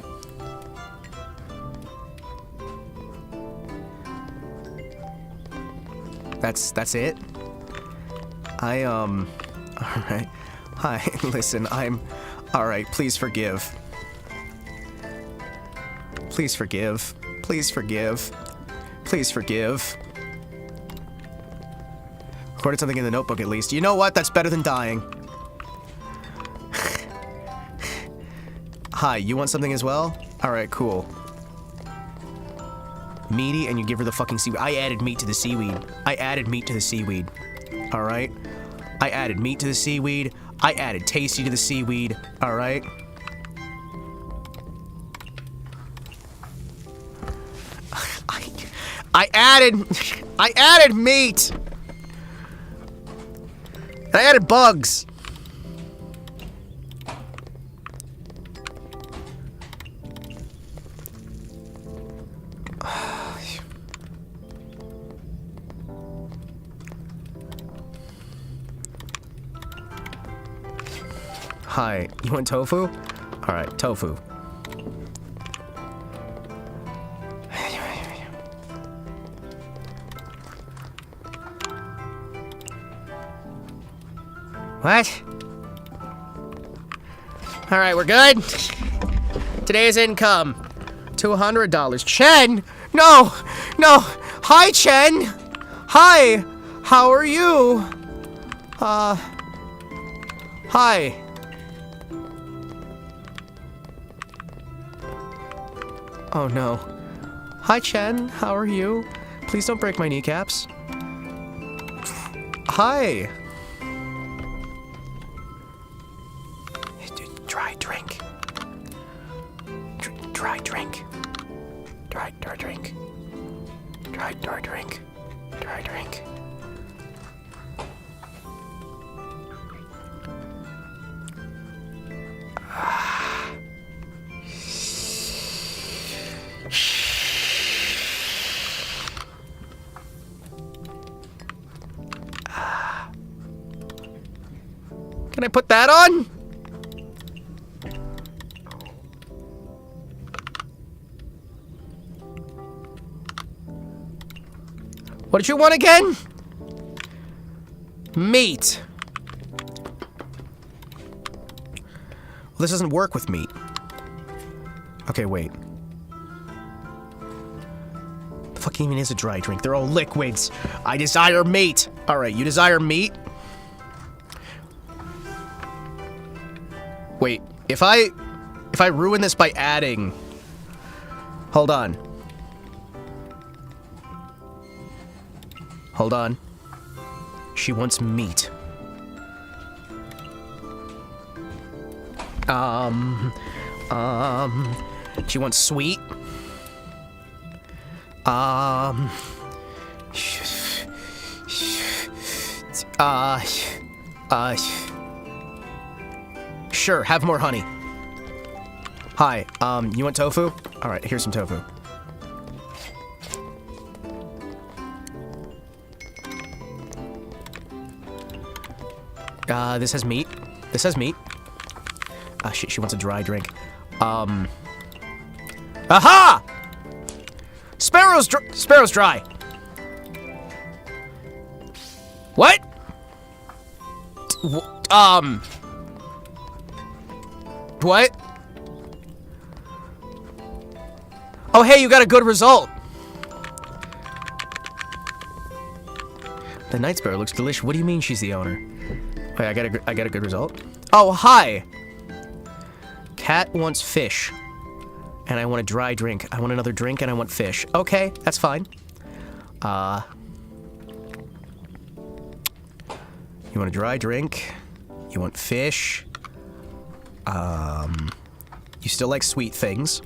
That's it? Alright. Hi, listen, alright, please forgive. Please forgive. Please forgive. Please forgive. Recorded something in the notebook at least. You know what? That's better than dying. Hi, you want something as well? Alright, cool. Meaty, and you give her the fucking seaweed. I added meat to the seaweed. I added meat to the seaweed. Alright? I added meat to the seaweed. I added tasty to the seaweed. Alright? I added meat! And I added bugs. Hi, you want tofu? Alright, tofu. What? Alright, we're good. Today's income. $200. Chen! No! No! Hi, Chen! Hi! How are you? Hi. Oh no. Hi, Chen. How are you? Please don't break my kneecaps. Hi. Dry drink. Dry drink. Dry drink. Dry drink. Dry drink. Can I put that on? What did you want again? Meat. Well, this doesn't work with meat. Okay, wait. The fuck even is a dry drink? They're all liquids. I desire meat. All right, you desire meat? Wait, if I ruin this by adding... Hold on. Hold on. She wants meat. She wants sweet. Sure, have more honey. Hi, you want tofu? Alright, here's some tofu. This has meat. This has meat. Ah, shit, she wants a dry drink. Aha! Sparrow's dry. What? What? Oh, hey, you got a good result. The night sparrow looks delicious. What do you mean she's the owner? Wait, I got a good result. Oh, hi. Cat wants fish, and I want a dry drink. I want another drink, and I want fish. Okay, that's fine. You want a dry drink? You want fish? You still like sweet things?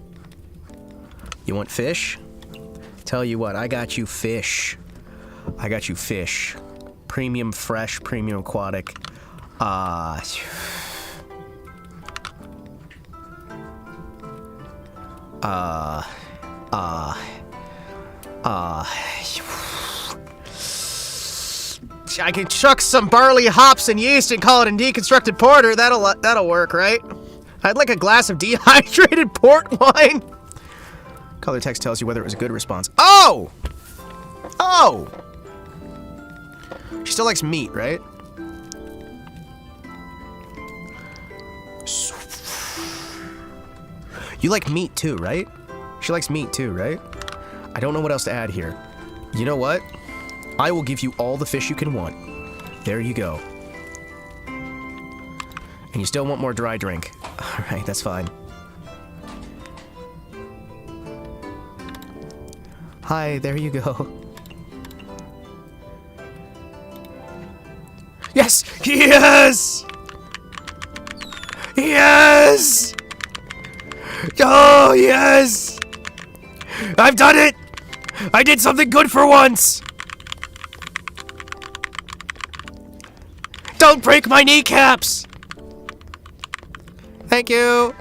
You want fish? Tell you what, I got you fish. I got you fish. Premium fresh, premium aquatic. can chuck some barley, hops, and yeast and call it a deconstructed porter. That'll work, right? I'd like a glass of dehydrated port wine. Color text tells you whether it was a good response. Oh! Oh! She still likes meat, right? You like meat too, right? She likes meat too, right? I don't know what else to add here. You know what? I will give you all the fish you can want. There you go. And you still want more dry drink. Alright, that's fine. Hi, there you go. Yes! Yes! Yes! Oh, yes! I've done it! I did something good for once! Don't break my kneecaps! Thank you!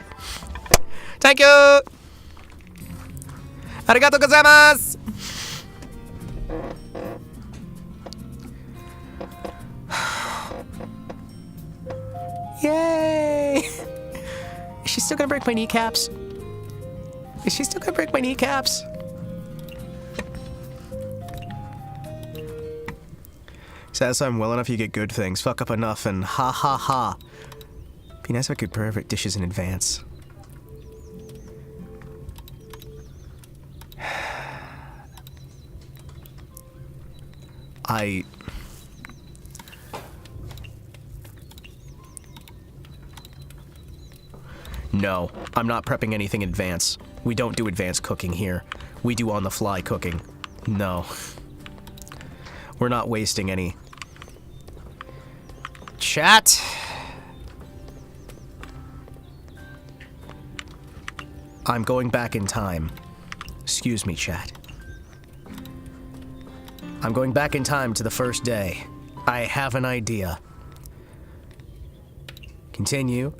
Thank you! Arigatou gozaimasu! Yay! Is she still gonna break my kneecaps? Is she still gonna break my kneecaps? Satisfy him well enough, you get good things. Fuck up enough and ha ha ha. Be nice if I could perfect dishes in advance. No, I'm not prepping anything in advance. We don't do advanced cooking here. We do on-the-fly cooking. No. We're not wasting any. Chat. I'm going back in time. Excuse me, chat. I'm going back in time to the first day. I have an idea. Continue.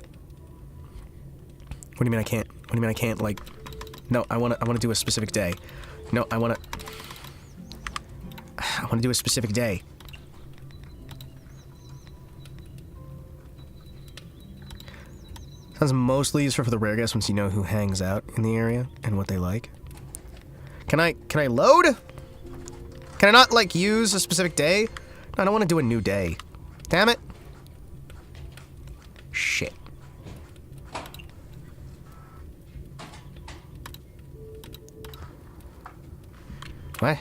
What do you mean I can't? What do you mean I can't, like... No, I wanna do a specific day. No, I wanna do a specific day. Sounds mostly useful for the rare guests once you know who hangs out in the area and what they like. Can I load? Can I not, like, use a specific day? No, I don't want to do a new day. Damn it. Shit. What?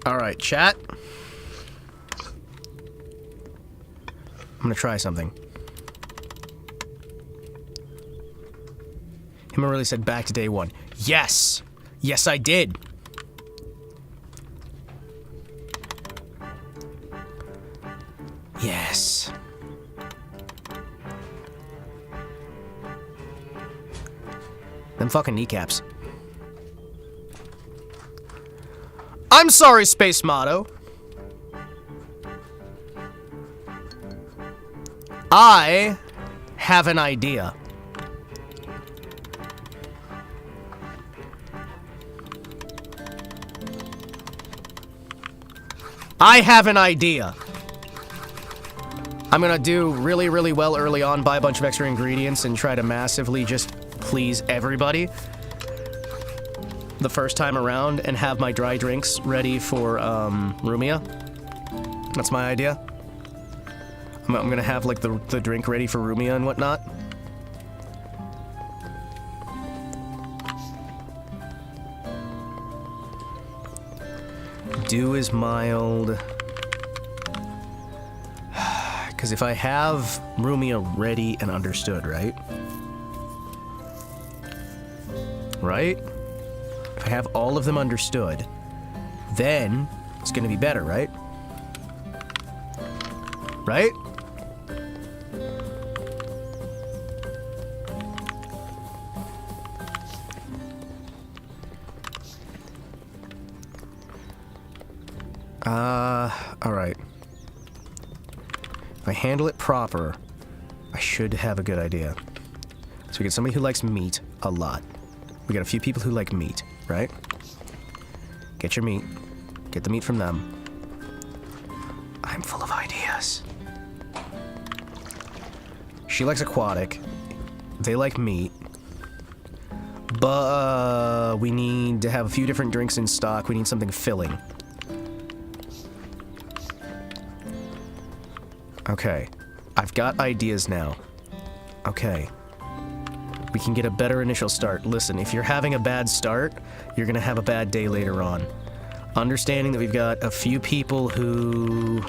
Alright, chat. I'm gonna try something. Himawari said back to day one. Yes! Yes, I did! Yes. Them fucking kneecaps. I'm sorry, Space Motto. I have an idea. I have an idea. I'm gonna do really, really well early on, buy a bunch of extra ingredients, and try to massively just please everybody the first time around, and have my dry drinks ready for, Rumia. That's my idea. I'm gonna have, like, the drink ready for Rumia and whatnot. Do is mild. Because if I have Rumia ready and understood, right? Right? If I have all of them understood, then it's gonna be better, right? Right? Alright. If I handle it proper, I should have a good idea. So we get somebody who likes meat a lot. We got a few people who like meat, right? Get your meat. Get the meat from them. I'm full of ideas. She likes aquatic. They like meat. But we need to have a few different drinks in stock. We need something filling. Okay. I've got ideas now. Okay. We can get a better initial start. Listen, if you're having a bad start, you're gonna have a bad day later on. Understanding that we've got a few people who...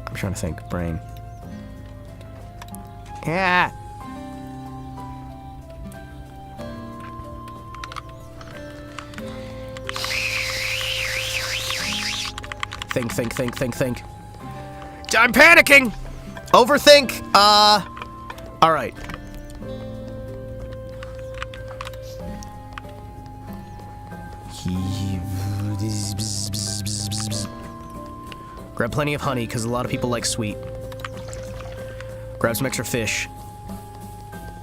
I'm trying to think. Brain. Yeah. Think. I'm panicking! Overthink! Alright. Grab plenty of honey, because a lot of people like sweet. Grab some extra fish.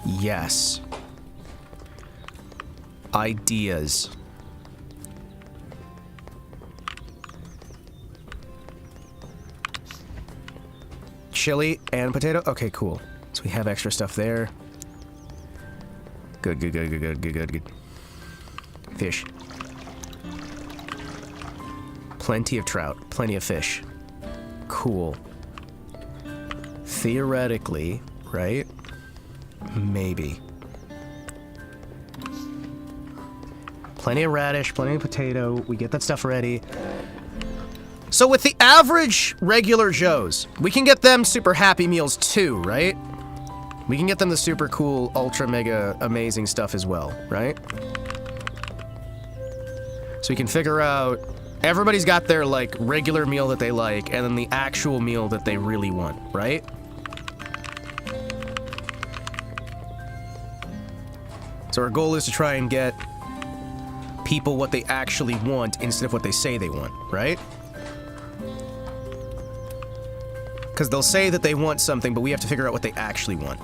Yes. Ideas. Chili and potato? Okay, cool. So we have extra stuff there. Good. Fish. Plenty of trout. Plenty of fish. Cool. Theoretically, right? Maybe. Plenty of radish, plenty of potato. We get that stuff ready. So with the average regular Joes, we can get them super happy meals too, right? We can get them the super cool, ultra mega amazing stuff as well, right? So we can figure out, everybody's got their like regular meal that they like, and then the actual meal that they really want, right? So our goal is to try and get people what they actually want instead of what they say they want, right? Because they'll say that they want something, but we have to figure out what they actually want.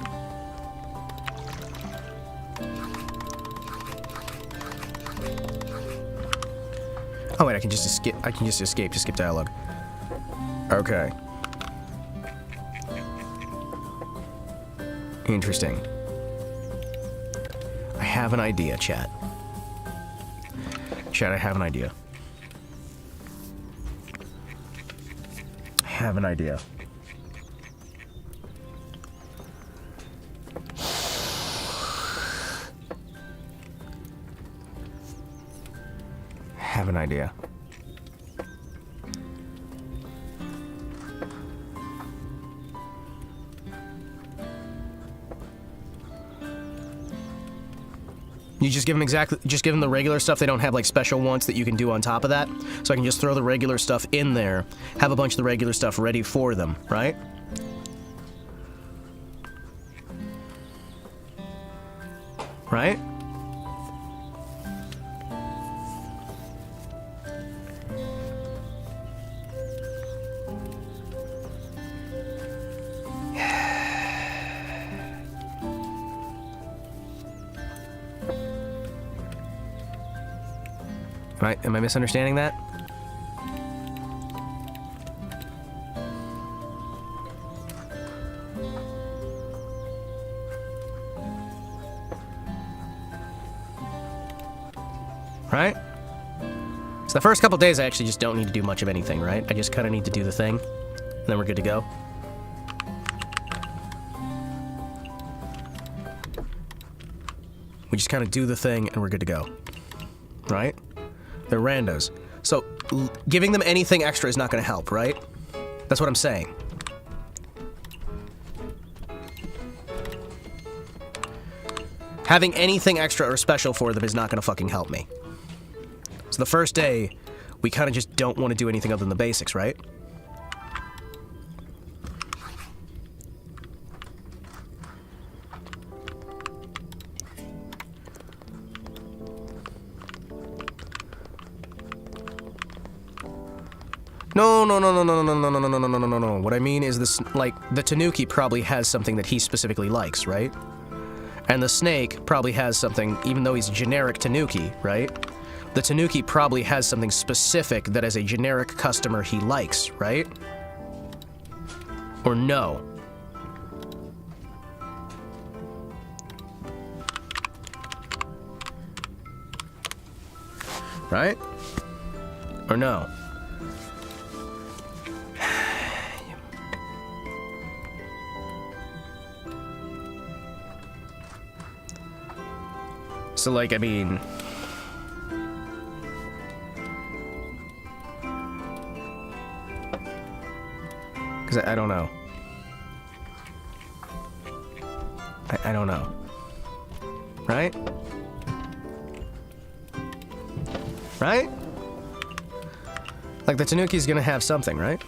Oh wait, I can just escape to skip dialogue. Okay. Interesting. I have an idea, chat. Chat, I have an idea. I have an idea. Have an idea. You just give them the regular stuff. They don't have like special wants that you can do on top of that. So I can just throw the regular stuff in there, have a bunch of the regular stuff ready for them, right? Right? Am I misunderstanding that? Right? So the first couple days I actually just don't need to do much of anything, right? I just kind of need to do the thing, and then we're good to go. We just kind of do the thing, and we're good to go. Right? They're randos. So, giving them anything extra is not going to help, right? That's what I'm saying. Having anything extra or special for them is not going to fucking help me. So the first day, we kind of just don't want to do anything other than the basics, right? No. What I mean is this, like, the Tanuki probably has something that he specifically likes, right? And the snake probably has something, even though he's generic tanuki, right? The tanuki probably has something specific that as a generic customer he likes, right? Or no? Right? Or no? So, like, I mean... Because I don't know. I don't know. Right? Right? Like, the tanuki's gonna have something, right?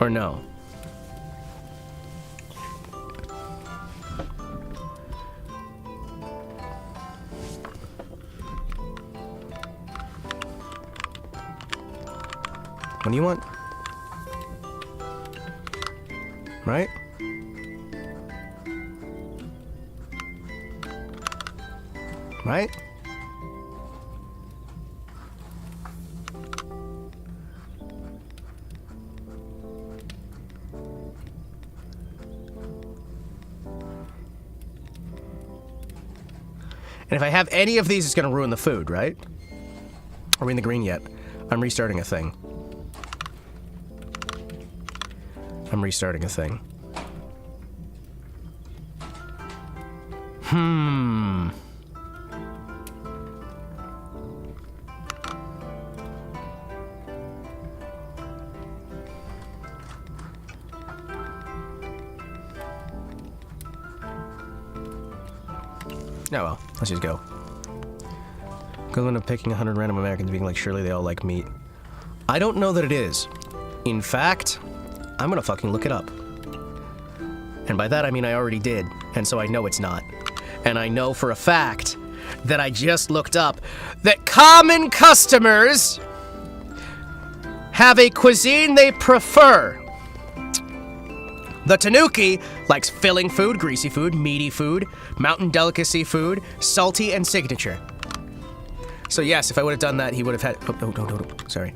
Or no? What do you want? Right? Right? And if I have any of these, it's going to ruin the food, right? Are we in the green yet? I'm restarting a thing. I'm restarting a thing. Oh well, let's just go. Equivalent of picking 100 random Americans being like, surely they all like meat. I don't know that it is. In fact, I'm gonna fucking look it up. And by that I mean I already did, and so I know it's not. And I know for a fact that I just looked up that common customers have a cuisine they prefer. The tanuki likes filling food, greasy food, meaty food, mountain delicacy food, salty, and signature. So yes, if I would have done that, he would have had... Oh, no, sorry.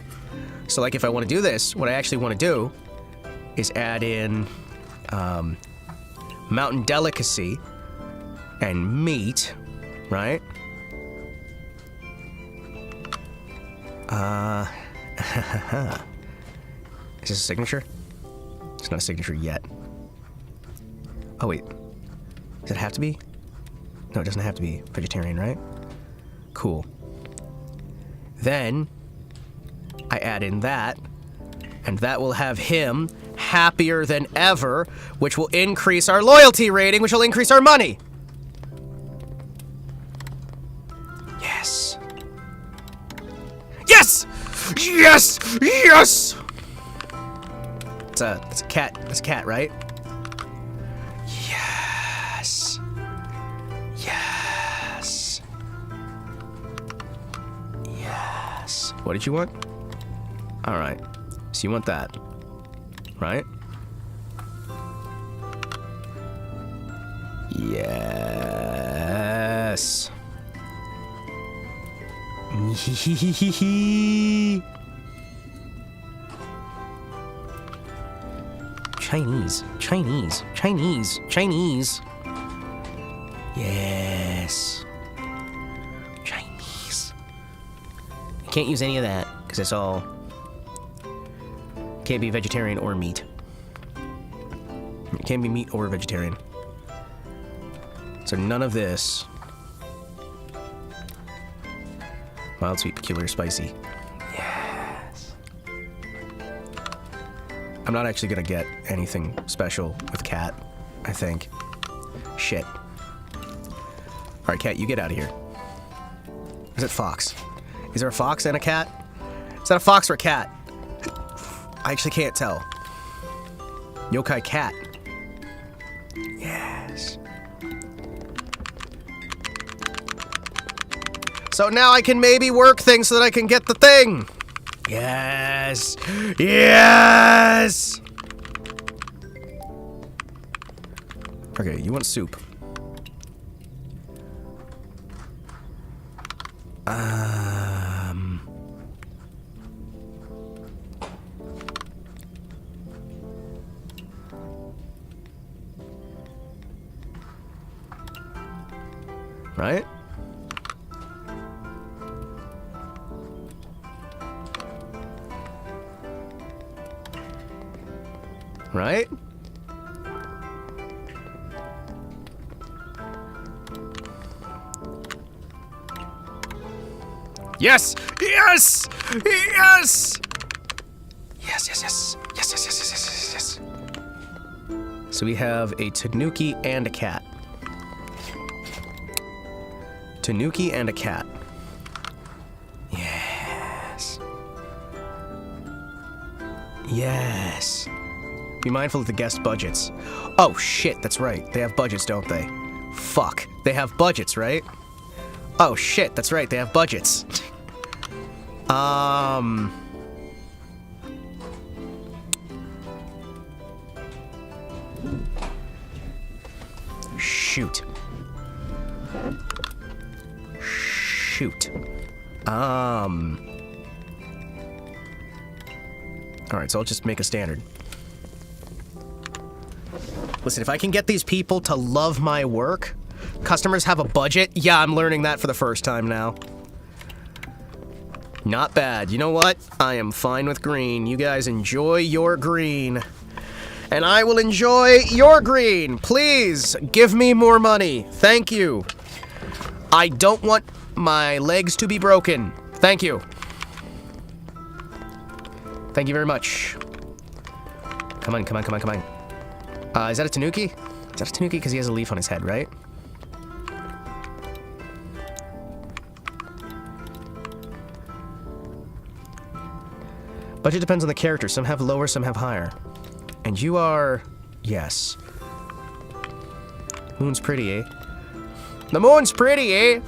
So like if I want to do this, what I actually want to do is add in mountain delicacy and meat, right? Is this a signature? It's not a signature yet. Oh wait, does it have to be? No, it doesn't have to be vegetarian, right? Cool. Then I add in that, and that will have him happier than ever, which will increase our loyalty rating, which will increase our money. Yes. Yes! Yes! Yes! It's a cat. It's a cat, right? Yes. Yes. Yes. What did you want? All right. So you want that, right? Yes. Chinese. Yes. Chinese. I can't use any of that, because it's all... Can't be vegetarian or meat. It can't be meat or vegetarian. So none of this. Mild, sweet, peculiar, spicy. Yes. I'm not actually gonna get anything special with cat, I think. Shit. Alright, cat, you get out of here. Is it fox? Is there a fox and a cat? Is that a fox or a cat? I actually can't tell. Yokai cat. Yes. So now I can maybe work things so that I can get the thing. Yes! Yes! Okay, you want soup. Right? Right? Yes! Yes! Yes! Yes, yes, yes. Yes, yes, yes, yes, yes, yes, yes. So we have a tanuki and a cat. Tanuki and a cat. Yes. Yes. Be mindful of the guest budgets. Oh shit, that's right. They have budgets, don't they? Fuck. They have budgets, right? Oh shit, that's right. They have budgets. Shoot. Shoot. Alright, so I'll just make a standard. Listen, if I can get these people to love my work, customers have a budget. Yeah, I'm learning that for the first time now. Not bad. You know what? I am fine with green. You guys enjoy your green. And I will enjoy your green. Please, give me more money. Thank you. I don't want my legs to be broken. Thank you. Thank you very much. Come on, come on, come on, come on. Is that a tanuki? Is that a tanuki? Because he has a leaf on his head, right? Budget depends on the character. Some have lower, some have higher. And you are... yes. Moon's pretty, eh? The moon's pretty, eh?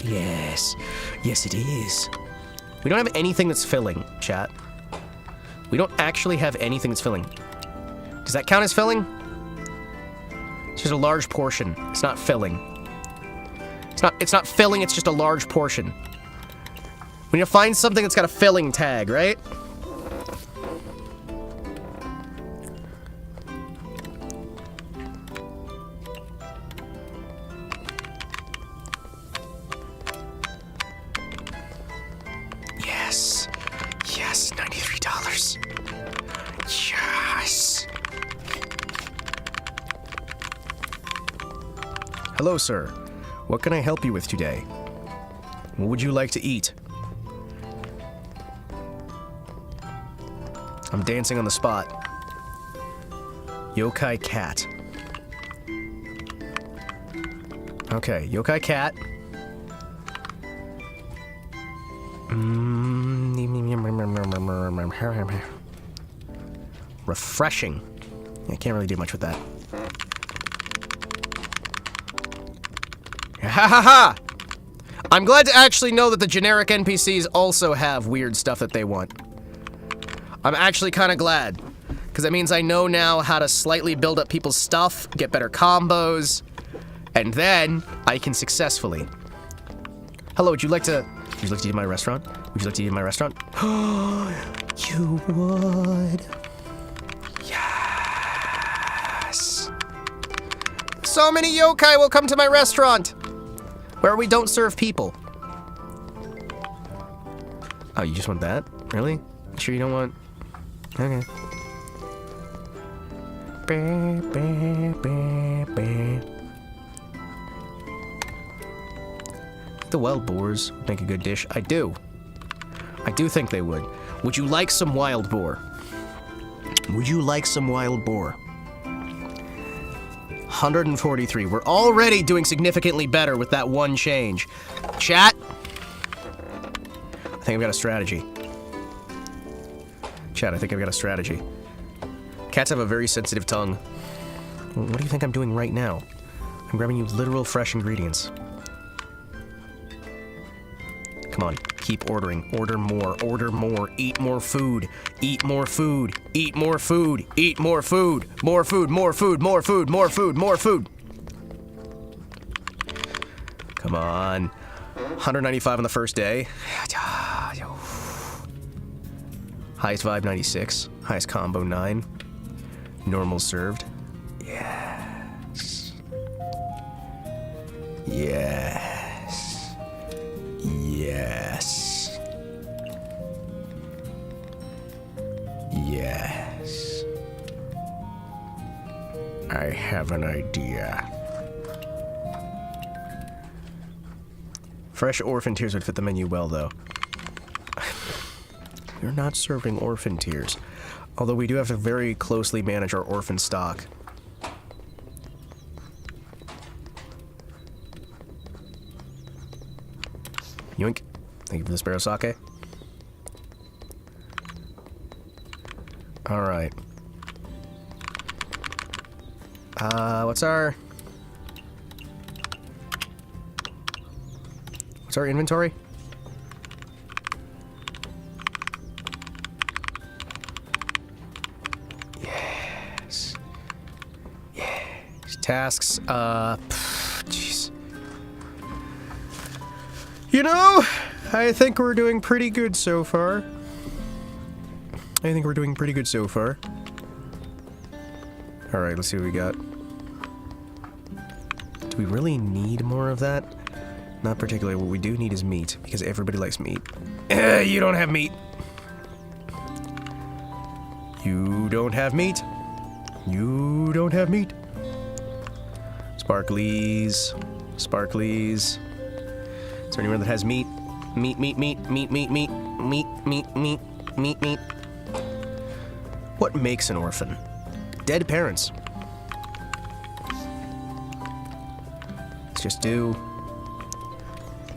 Yes. Yes, it is. We don't have anything that's filling, chat. We don't actually have anything that's filling. Does that count as filling? It's just a large portion. It's not filling. It's not filling, it's just a large portion. We need to find something that's got a filling tag, right? Yes. Yes, $93. Yes. Hello, sir. What can I help you with today? What would you like to eat? I'm dancing on the spot. Yokai cat. Okay, yokai cat. Refreshing. I can't really do much with that. Ha ha ha! I'm glad to actually know that the generic NPCs also have weird stuff that they want. I'm actually kind of glad, because that means I know now how to slightly build up people's stuff, get better combos, and then I can successfully. Hello, would you like to eat in my restaurant? Would you like to eat in my restaurant? You would. Yes. So many yokai will come to my restaurant, where we don't serve people. Oh, you just want that? Really? You sure you don't want... okay. The wild boars would make a good dish. I do. I do think they would. Would you like some wild boar? Would you like some wild boar? 143. We're already doing significantly better with that one change. Chat? I think I've got a strategy. Chat, I think I've got a strategy. Cats have a very sensitive tongue. What do you think I'm doing right now? I'm grabbing you literal fresh ingredients. Come on. Keep ordering. Order more. Order more. Eat more food. Eat more food. Eat more food. Eat more food. More food. More food. More food. More food. More food. Come on. 195 on the first day. Highest vibe 96. Highest combo 9. Normal served. Yes. Yes. Yes. Yes. I have an idea. Fresh orphan tears would fit the menu well, though. We're not serving orphan tears, although we do have to very closely manage our orphan stock. Yoink. Thank you for the sparrow sake. Alright. What's our inventory? Yes. Yes. Tasks, jeez. You know, I think we're doing pretty good so far. Alright, let's see what we got. Do we really need more of that? Not particularly. What we do need is meat, because everybody likes meat. You don't have meat. You don't have meat. You don't have meat. Sparklies. Sparklies. Is there anyone that has meat? Meat, meat, meat, meat, meat, meat, meat, meat, meat, meat, meat. What makes an orphan? Dead parents. Let's just do...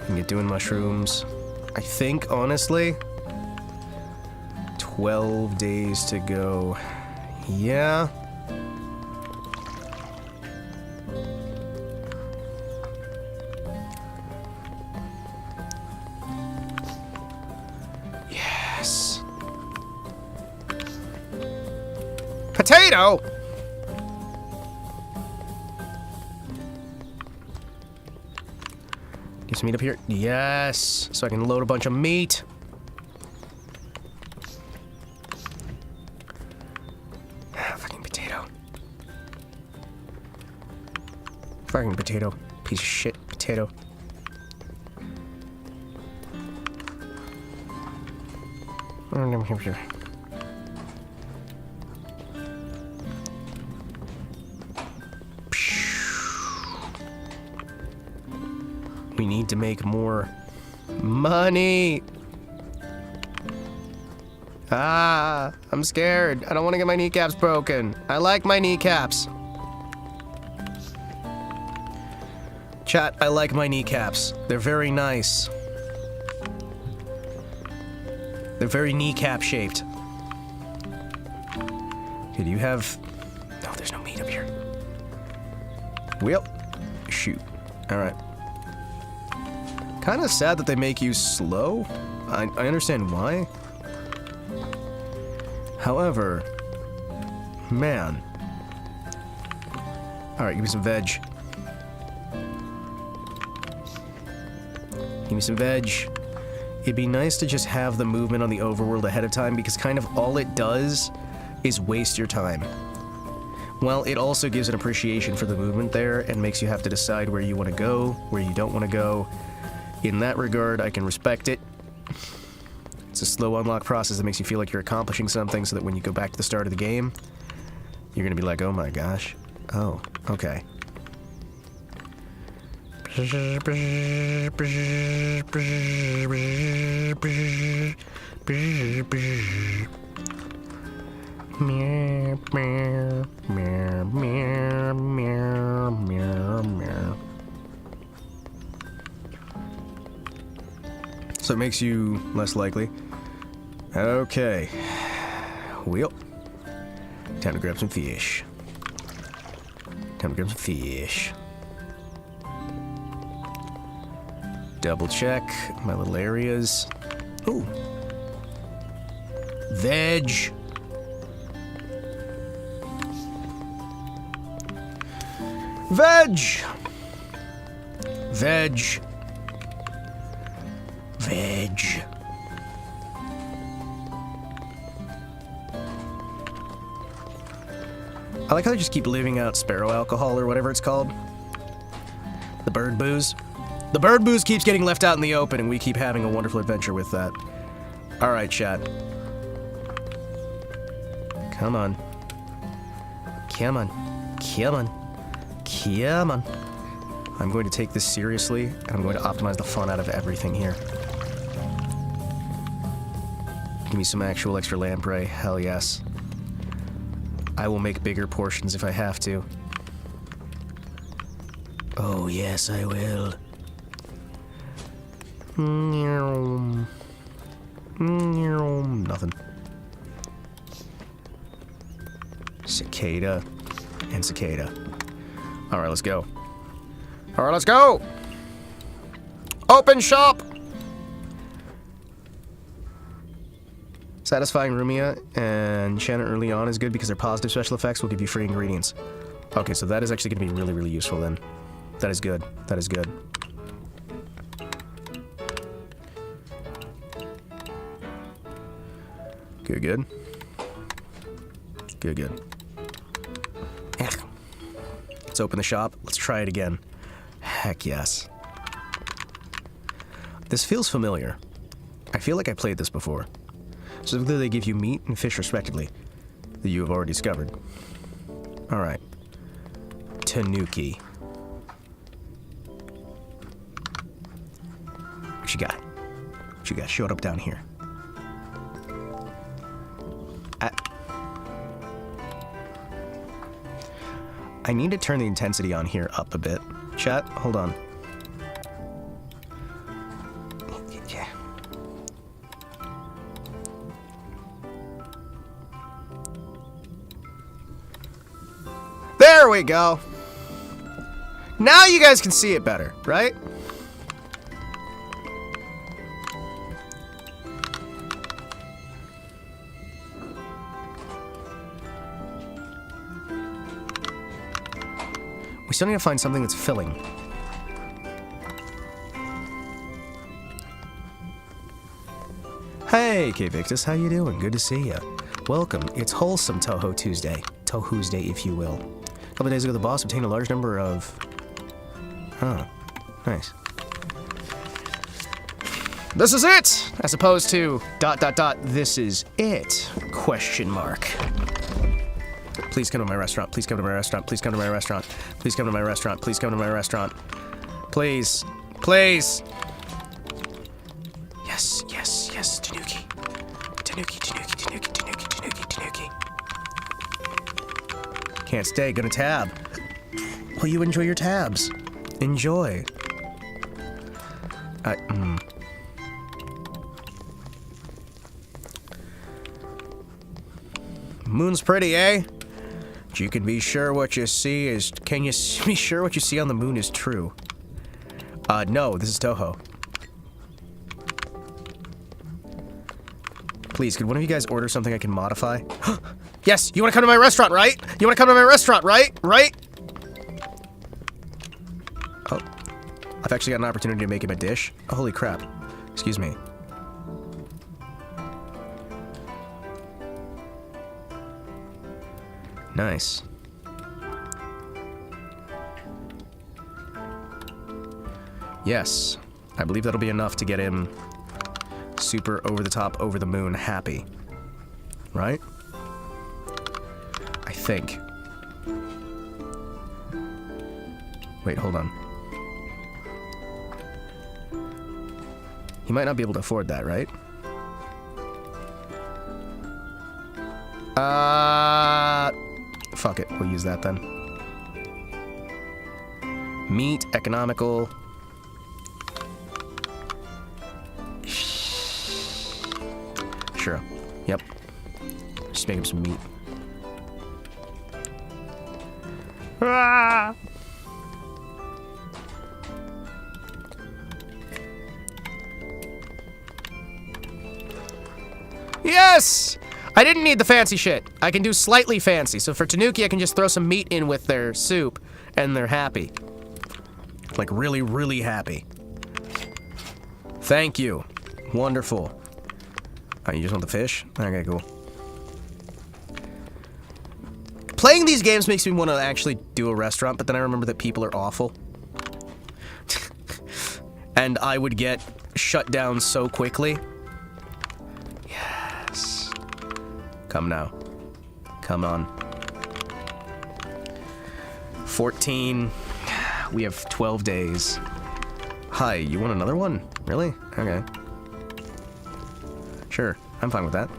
and get doing mushrooms. I think, honestly, 12 days to go. Yeah. Yes. Potato! Get some meat up here. Yes! So I can load a bunch of meat. Fucking potato. Fucking potato. Piece of shit potato. We need to make more money. Ah, I'm scared. I don't want to get my kneecaps broken. I like my kneecaps. Chat, I like my kneecaps. They're very nice. They're very kneecap shaped. Okay, do you have... No, there's no meat up here. Well, shoot. Alright. Kind of sad that they make you slow. I understand why. However, man. Alright, give me some veg. Give me some veg. It'd be nice to just have the movement on the overworld ahead of time, because kind of all it does is waste your time. Well, it also gives an appreciation for the movement there and makes you have to decide where you want to go, where you don't want to go. In that regard, I can respect it. It's a slow unlock process that makes you feel like you're accomplishing something, so that when you go back to the start of the game, you're gonna be like, oh my gosh. Oh, okay. So it makes you less likely. Okay. Well, time to grab some fish. Time to grab some fish. Double check my little areas. Ooh. Veg. Veg. Veg. Veg. I like how they just keep leaving out sparrow alcohol or whatever it's called. The bird booze. The bird booze keeps getting left out in the open, and we keep having a wonderful adventure with that. All right, chat. Come on. Come on. Come on. Come on. I'm going to take this seriously, and I'm going to optimize the fun out of everything here. Give me some actual extra lamprey. Hell yes. I will make bigger portions if I have to. Oh, yes, I will. Nothing. Cicada and cicada. All right, let's go. All right, let's go. Open shop. Satisfying Rumia and Shanna early on is good because their positive special effects will give you free ingredients. Okay, so that is actually going to be really, really useful then. That is good. That is good. Good, good. Good, good. Let's open the shop. Let's try it again. Heck yes. This feels familiar. I feel like I played this before. Specifically, they give you meat and fish respectively, that you have already discovered. Alright. Tanuki. What you got? What you got? Showed up down here. I need to turn the intensity on here up a bit. Chat, hold on. Yeah. There we go. Now you guys can see it better, right? We still need to find something that's filling. Hey, K-Victus, how you doing? Good to see ya. Welcome. It's Wholesome TouHou Tuesday. TouHou's Day, if you will. A couple of days ago, the boss obtained a large number of... Oh, nice. This is it! As opposed to... ... This is it? Question mark. Please come to my restaurant. Please come to my restaurant. Please come to my restaurant. Please come to my restaurant. Please come to my restaurant. Please. Please. Yes, yes, yes. Tanuki. Tanuki, Tanuki, Tanuki, Tanuki, Tanuki, Tanuki. Can't stay. Gonna tab. Well, you enjoy your tabs. Enjoy. Moon's pretty, eh? You can be sure what you see is... Can you be sure what you see on the moon is true? No, this is TouHou. Please, could one of you guys order something I can modify? Yes, you want to come to my restaurant, right? You want to come to my restaurant, right? Right? Oh, I've actually got an opportunity to make him a dish. Oh, holy crap. Excuse me. Nice. Yes, I believe that'll be enough to get him super over the top, over the moon happy. Right? I think. Wait, hold on. He might not be able to afford that, right? Fuck it, we'll use that then. Meat, economical. Sure. Yep. Just make him some meat. Yes! I didn't need the fancy shit. I can do slightly fancy. So for Tanuki, I can just throw some meat in with their soup, and they're happy. Like, really, really happy. Thank you. Wonderful. Oh, you just want the fish? Okay, cool. Playing these games makes me want to actually do a restaurant, but then I remember that people are awful. And I would get shut down so quickly. Yes. Come now. Come on. 14. We have 12 days. Hi, you want another one? Really? Okay. Sure, I'm fine with that.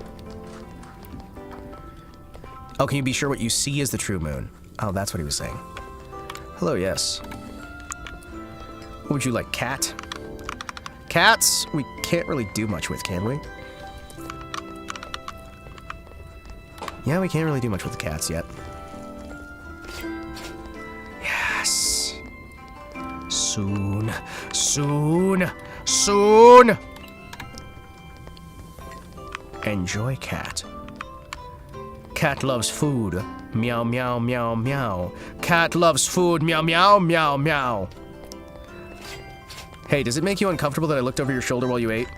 Oh, can you be sure what you see is the true moon? Oh, that's what he was saying. Hello, yes. What would you like, cat? Cats, we can't really do much with, can we? Yeah, we can't really do much with the cats yet. Yes. Soon, soon, soon! Enjoy, cat. Cat loves food. Meow, meow, meow, meow. Cat loves food. Meow, meow, meow, meow. Hey, does it make you uncomfortable that I looked over your shoulder while you ate?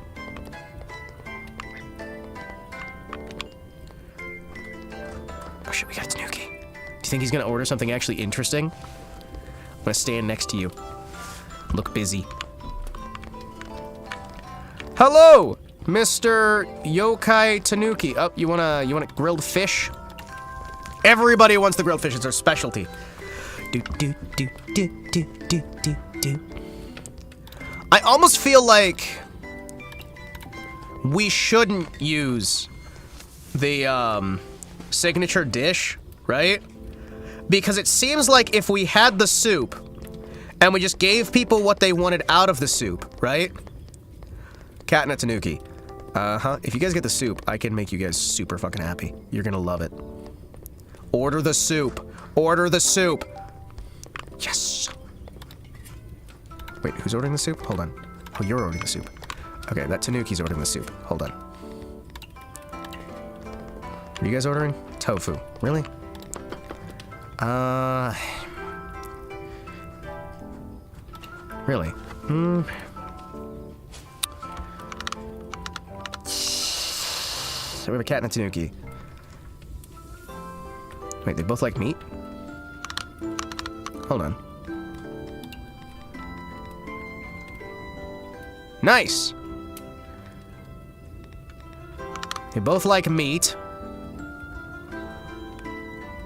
Oh shit, we got Tanuki. Do you think he's gonna order something actually interesting? I'm gonna stand next to you. Look busy. Hello, Mr. Yokai Tanuki. Oh, you want a grilled fish? Everybody wants the grilled fish. It's our specialty. Do do do do do do do do. I almost feel like we shouldn't use the signature dish, right? Because it seems like if we had the soup and we just gave people what they wanted out of the soup, right? Cat and a Tanuki. Uh-huh. If you guys get the soup, I can make you guys super fucking happy. You're gonna love it. Order the soup. Order the soup. Yes. Wait, who's ordering the soup? Hold on. Oh, you're ordering the soup. Okay, that Tanuki's ordering the soup. Hold on. Are you guys ordering? Tofu. Really? Really? So we have a cat and a Tanuki. Wait, they both like meat? Hold on. Nice! They both like meat.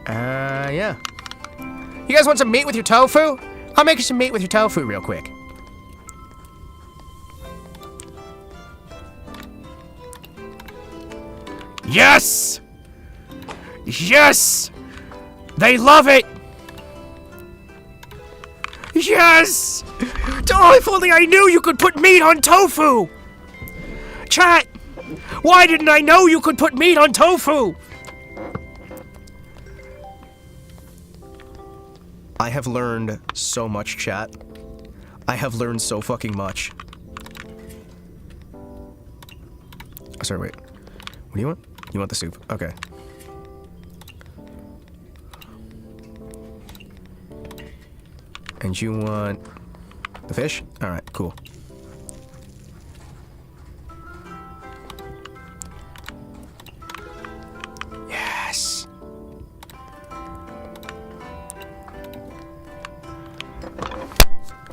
Yeah. You guys want some meat with your tofu? I'll make you some meat with your tofu real quick. Yes! Yes! They love it! Yes! Oh, if only I knew you could put meat on tofu! Chat! Why didn't I know you could put meat on tofu? I have learned so much, chat. I have learned so fucking much. Oh, sorry, wait. What do you want? You want the soup? Okay. And you want the fish? Alright, cool. Yes!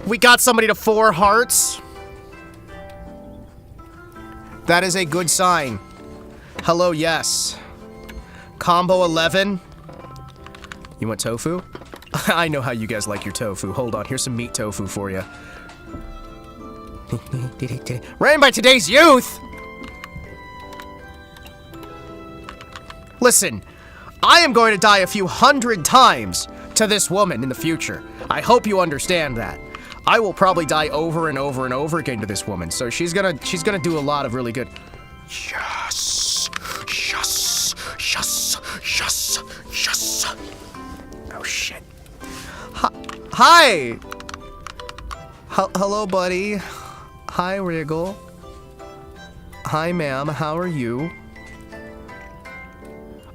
We got somebody to 4 hearts. That is a good sign. Hello, yes. Combo 11. You want tofu? I know how you guys like your tofu. Hold on, here's some meat tofu for you. Ran by today's youth! Listen, I am going to die a few 100 times to this woman in the future. I hope you understand that. I will probably die over and over and over again to this woman, so she's gonna do a lot of really good. Yes, yes, yes, yes, yes. Oh shit. Hi. Hello, buddy. Hi, Wriggle. Hi, ma'am. How are you?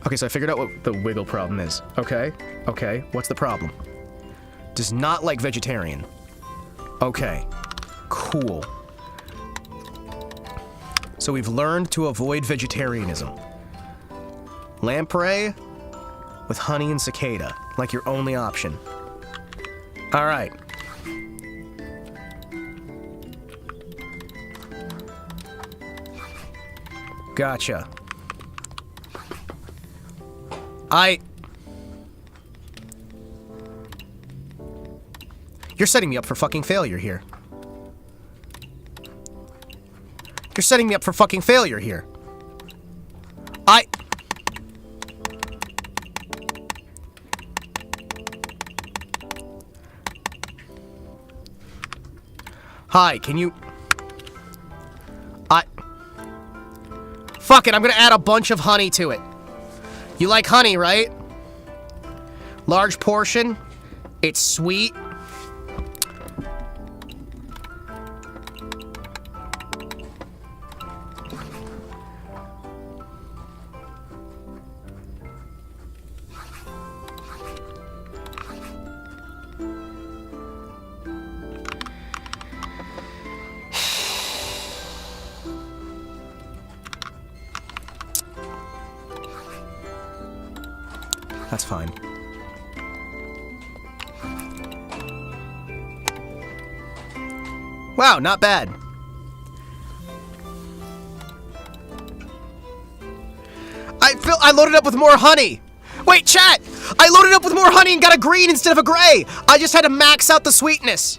Okay, so I figured out what the wiggle problem is. Okay, what's the problem? Does not like vegetarian. Okay, cool. So we've learned to avoid vegetarianism. Lamprey with honey and cicada, like your only option. All right. Gotcha. You're setting me up for fucking failure here. You're setting me up for fucking failure here. Hi, can you... Fuck it, I'm gonna add a bunch of honey to it. You like honey, right? Large portion. It's sweet. That's fine. Wow, not bad. I loaded up with more honey. Wait, chat! I loaded up with more honey and got a green instead of a gray. I just had to max out the sweetness.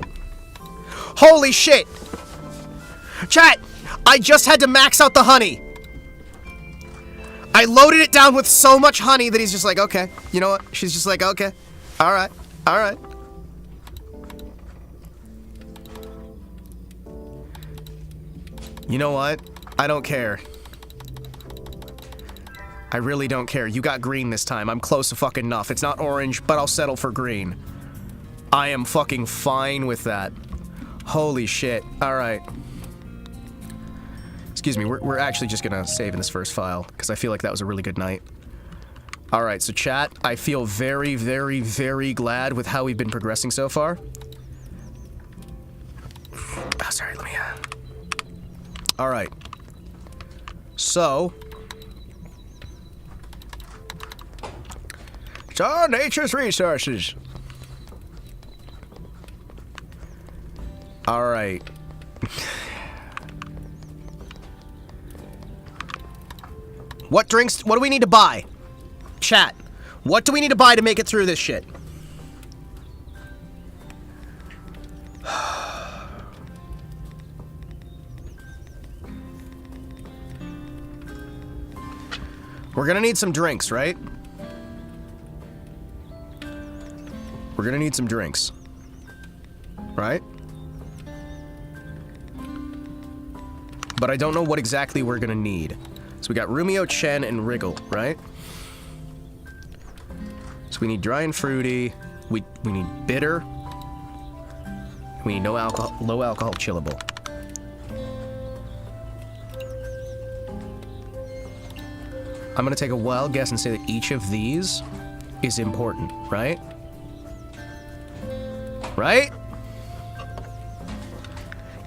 Holy shit. Chat, I just had to max out the honey. I loaded it down with so much honey that he's just like, okay, you know what? She's just like, okay, all right, all right. You know what? I don't care. I really don't care. You got green this time. I'm close to fucking enough. It's not orange, but I'll settle for green. I am fucking fine with that. Holy shit. All right. Excuse me, we're actually just gonna save in this first file, because I feel like that was a really good night. Alright, so chat, I feel very, very, very glad with how we've been progressing so far. Oh, sorry, let me... Alright. So... It's all nature's resources. Alright. What drinks, what do we need to buy? Chat, what do we need to buy to make it through this shit? We're gonna need some drinks, right? We're gonna need some drinks. Right? But I don't know what exactly we're gonna need. So we got Rumio, Chen, and Wriggle, right? So we need dry and fruity. We need bitter. We need no alcohol, low alcohol chillable. I'm gonna take a wild guess and say that each of these is important, right? Right?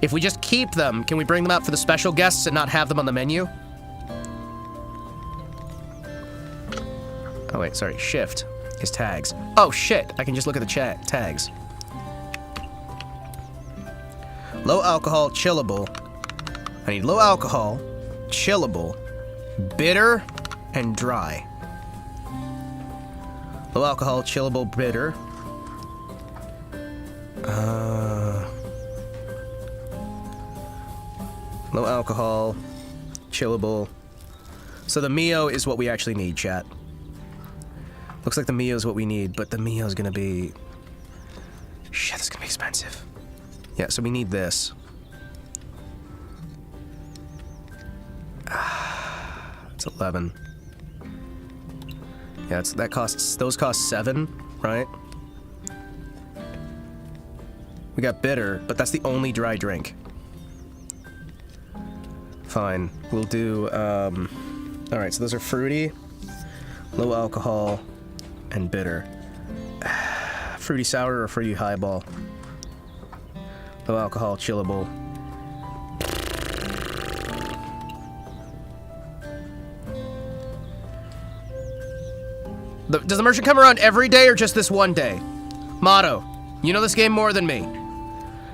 If we just keep them, can we bring them out for the special guests and not have them on the menu? Oh wait, sorry, shift is tags. Oh shit, I can just look at the chat tags. Low alcohol, chillable. I need low alcohol, chillable, bitter, and dry. Low alcohol, chillable, bitter. Low alcohol, chillable. So the Mio is what we actually need, chat. Looks like the Mio is what we need, but the Mio is gonna be... Shit, it's gonna be expensive. Yeah, so we need this. It's 11. Yeah, that costs... Those cost 7, right? We got bitter, but that's the only dry drink. Fine. We'll do, alright, so those are fruity. Low alcohol and bitter. Fruity sour or fruity highball? Low alcohol, chillable. Does the merchant come around every day or just this one day? Motto, you know this game more than me.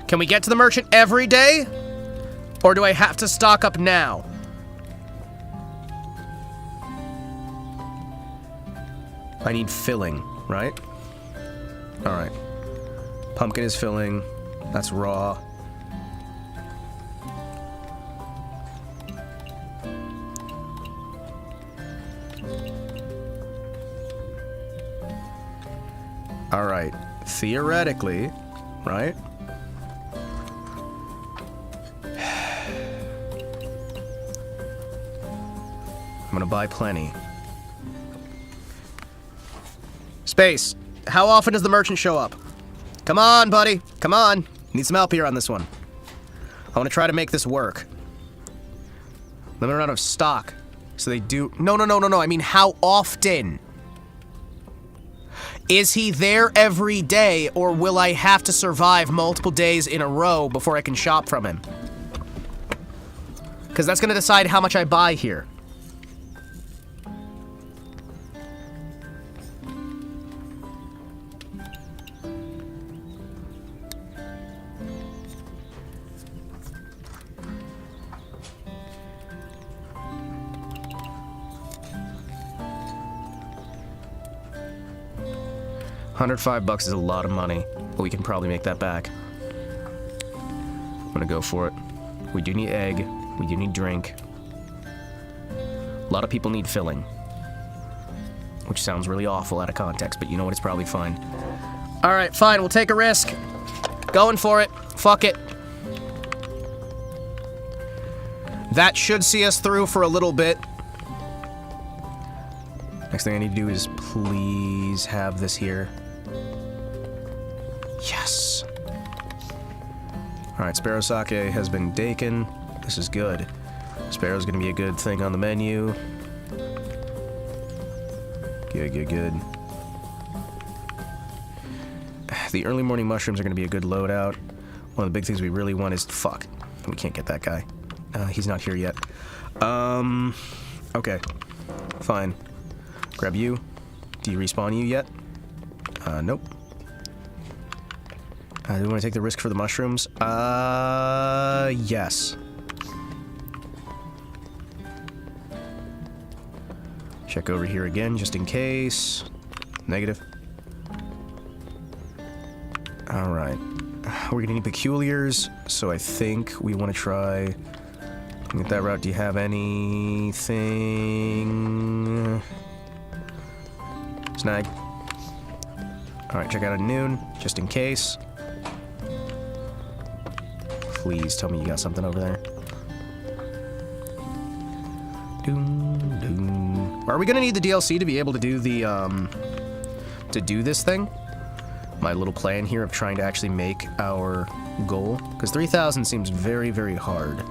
Can we get to the merchant every day? Or do I have to stock up now? I need filling, right? Alright. Pumpkin is filling. That's raw. Alright. Theoretically, right? I'm gonna buy plenty. Space. How often does the merchant show up? Come on, buddy. Come on. Need some help here on this one. I want to try to make this work. Then we're out of stock. So they do... No. I mean, how often? Is he there every day, or will I have to survive multiple days in a row before I can shop from him? Because that's going to decide how much I buy here. $105 is a lot of money, but we can probably make that back. I'm gonna go for it. We do need egg. We do need drink. A lot of people need filling. Which sounds really awful out of context, but you know what? It's probably fine. Alright, fine. We'll take a risk. Going for it. Fuck it. That should see us through for a little bit. Next thing I need to do is please have this here. Yes. Alright, Sparrow Sake has been taken. This is good. Sparrow's gonna be a good thing on the menu. Good. The early morning mushrooms are gonna be a good loadout. One of the big things we really want is... Fuck. We can't get that guy. He's not here yet. Okay. Fine. Grab you. Do you respawn you yet? Nope. Do we want to take the risk for the mushrooms? Yes. Check over here again, just in case. Negative. Alright. We're gonna need peculiars, so I think we want to try... Get that route. Do you have anything... Snag. Alright, check out at noon, just in case. Please tell me you got something over there. Are we gonna need the DLC to be able to do the, to do this thing? My little plan here of trying to actually make our goal. Because 3,000 seems very, very hard.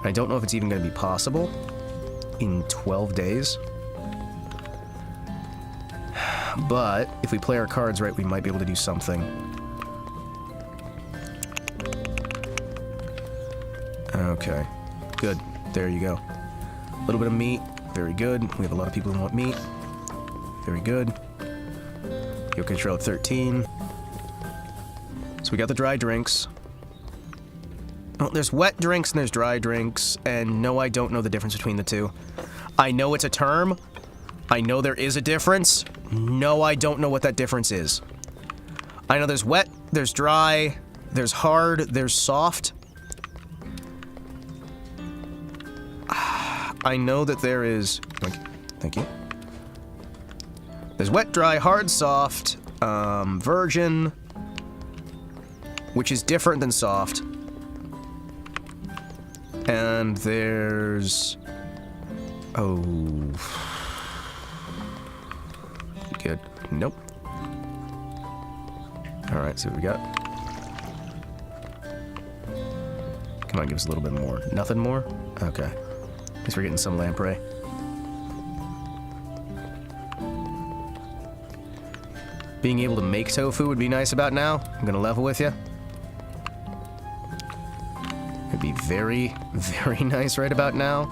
I don't know if it's even gonna be possible in 12 days. But if we play our cards right, we might be able to do something. Okay. Good. There you go. A little bit of meat. Very good. We have a lot of people who want meat. Very good. Yokai Trail at 13. So we got the dry drinks. Oh, there's wet drinks and there's dry drinks. And no, I don't know the difference between the two. I know it's a term. I know there is a difference. No, I don't know what that difference is. I know there's wet, there's dry, there's hard, there's soft. I know that there is... Thank you. There's wet, dry, hard, soft, virgin, which is different than soft. And there's... Oh... Good. Nope. Alright, see what we got. Come on, give us a little bit more. Nothing more? Okay. At least we're getting some lamprey. being able to make tofu would be nice about now. I'm gonna level with you. It'd be very, very nice right about now.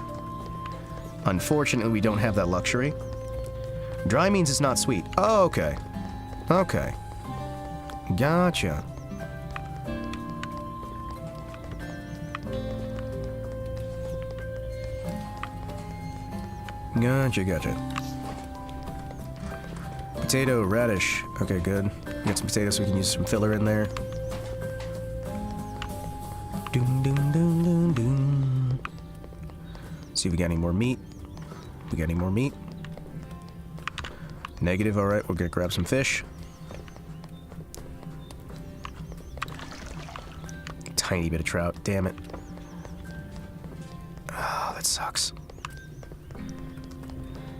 Unfortunately, we don't have that luxury. Dry means it's not sweet. Oh, okay. Okay. Gotcha. Gotcha. Potato, radish. Okay, good. Get some potatoes so we can use some filler in there. Doom, doom, doom, doom, doom. See if we got any more meat. We got any more meat? Negative, alright, we're gonna grab some fish. Tiny bit of trout, damn it. Oh, that sucks.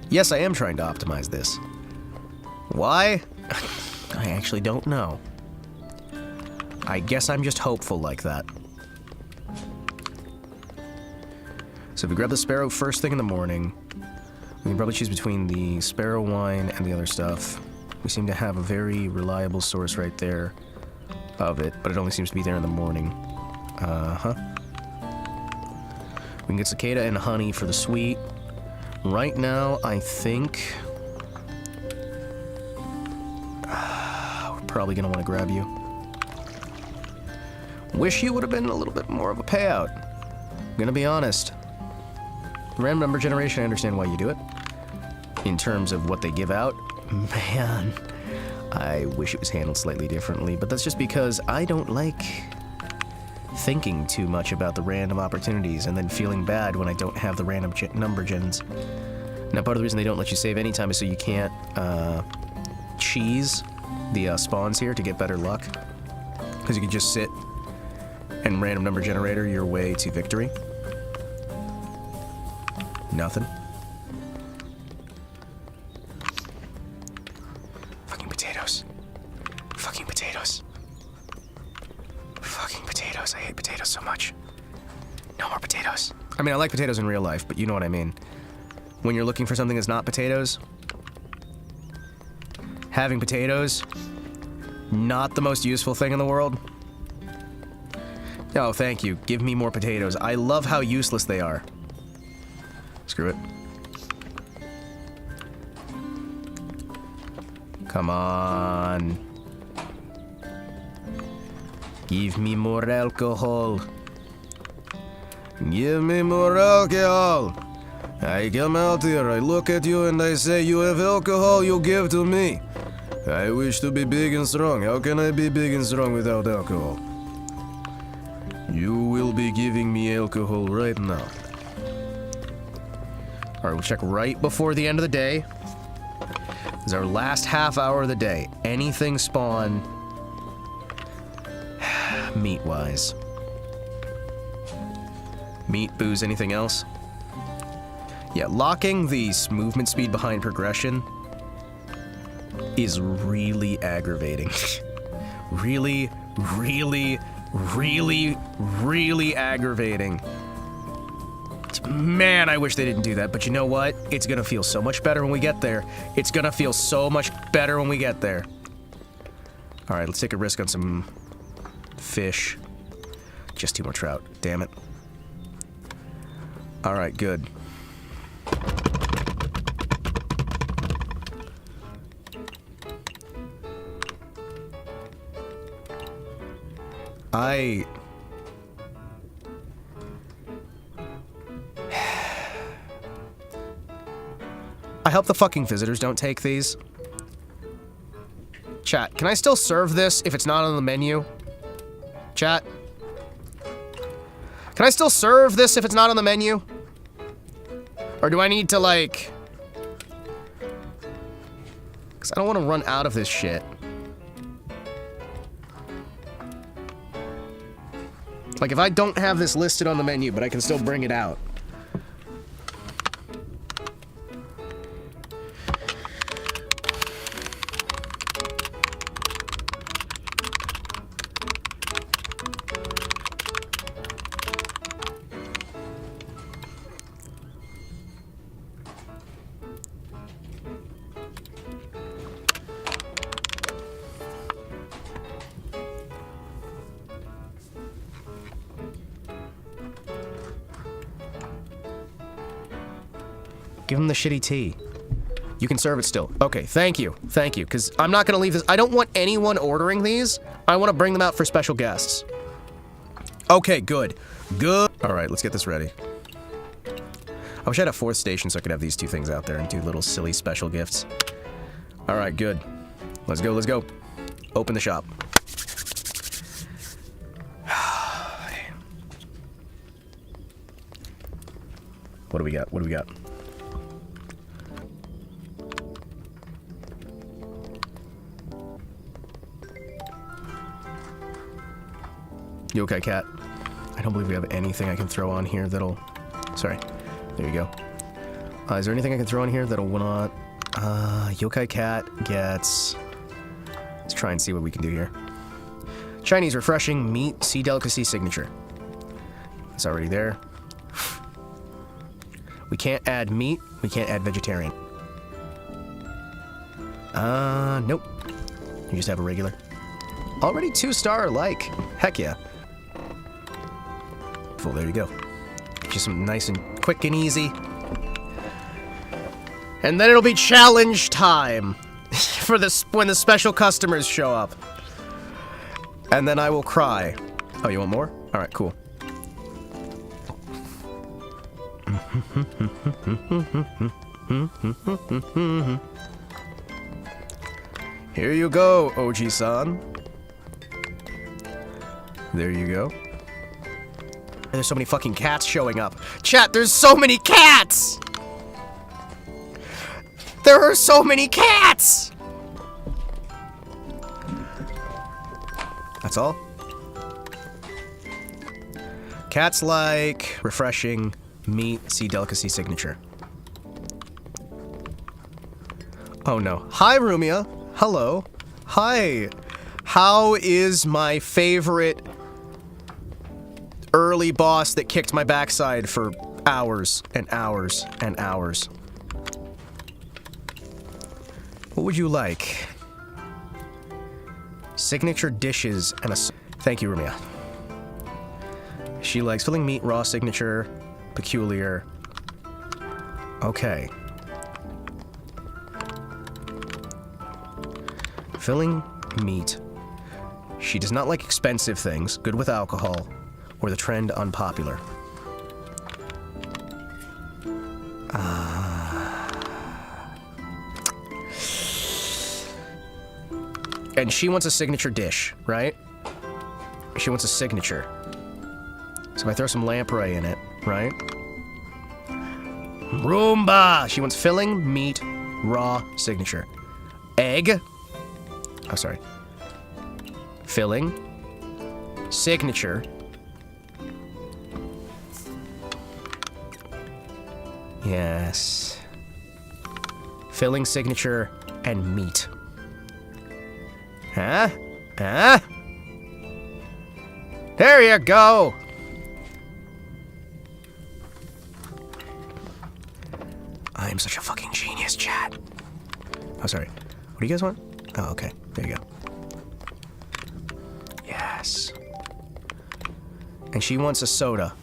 Yes, I am trying to optimize this. Why? I actually don't know. I guess I'm just hopeful like that. So if we grab the sparrow first thing in the morning, we can probably choose between the sparrow wine and the other stuff. We seem to have a very reliable source right there of it, but it only seems to be there in the morning. Uh-huh. We can get cicada and honey for the sweet. Right now, I think... we're probably gonna want to grab you. Wish you would have been a little bit more of a payout. I'm gonna be honest. Random number generation, I understand why you do it. In terms of what they give out, man, I wish it was handled slightly differently, but that's just because I don't like thinking too much about the random opportunities and then feeling bad when I don't have the random number gens. Now, part of the reason they don't let you save anytime is so you can't cheese the spawns here to get better luck. Because you can just sit and random number generator your way to victory. Nothing. Fucking potatoes. Fucking potatoes. Fucking potatoes. I hate potatoes so much. No more potatoes. I mean, I like potatoes in real life, but you know what I mean. When you're looking for something that's not potatoes, having potatoes, not the most useful thing in the world. Oh, thank you. Give me more potatoes. I love how useless they are. Screw it. Come on. Give me more alcohol. Give me more alcohol. I come out here, I look at you and I say, you have alcohol, you give to me. I wish to be big and strong. How can I be big and strong without alcohol? You will be giving me alcohol right now. Alright, we'll check right before the end of the day. This is our last half hour of the day. Anything spawn meat-wise. Meat, booze, anything else? Yeah, locking the movement speed behind progression is really aggravating. Really aggravating. Man, I wish they didn't do that, but you know what? It's gonna feel so much better when we get there. It's gonna feel so much better when we get there. Alright, let's take a risk on some fish. Just 2 more trout. Damn it. Alright, good. I hope the fucking visitors don't take these. Chat, can I still serve this if it's not on the menu? Chat? Can I still serve this if it's not on the menu? Or do I need to, like... Because I don't want to run out of this shit. Like, if I don't have this listed on the menu, but I can still bring it out. Give him the shitty tea. You can serve it still. Okay, thank you. Thank you, because I'm not going to leave this. I don't want anyone ordering these. I want to bring them out for special guests. Okay, good. Good. All right, let's get this ready. I wish I had a 4th station so I could have these 2 things out there and do little silly special gifts. All right, good. Let's go, let's go. Open the shop. What do we got? What do we got? Yokai cat. I don't believe we have anything I can throw on here that'll... Sorry. There you go. Is there anything I can throw on here that'll not... Yokai cat gets... Let's try and see what we can do here. Chinese refreshing meat sea delicacy signature. It's already there. We can't add meat. We can't add vegetarian. Nope. You just have a regular. Already 2-star like. Heck yeah. Well, there you go. Just some nice and quick and easy. And then it'll be challenge time for this when the special customers show up. And then I will cry. Oh, you want more? All right, cool. Here you go, Oji-san. There you go. There's so many fucking cats showing up. Chat, there's so many cats! There are so many cats! That's all? Cats like refreshing meat sea delicacy signature. Oh no. Hi, Rumia. Hello. Hi. How is my favorite early boss that kicked my backside for hours and hours and hours? What would you like? Signature dishes and a... Thank you, Rumia. She likes filling meat, raw signature, peculiar. Okay. Filling meat. She does not like expensive things, good with alcohol, or the trend unpopular. And she wants a signature dish, right? She wants a signature. So if I throw some lamprey in it, right? Roomba! She wants filling, meat, raw, signature. Egg. Oh, sorry. Filling. Signature. Yes. Filling, signature, and meat. Huh? Huh? There you go! I am such a fucking genius, chat. Oh, sorry. What do you guys want? Oh, okay. There you go. Yes. And she wants a soda.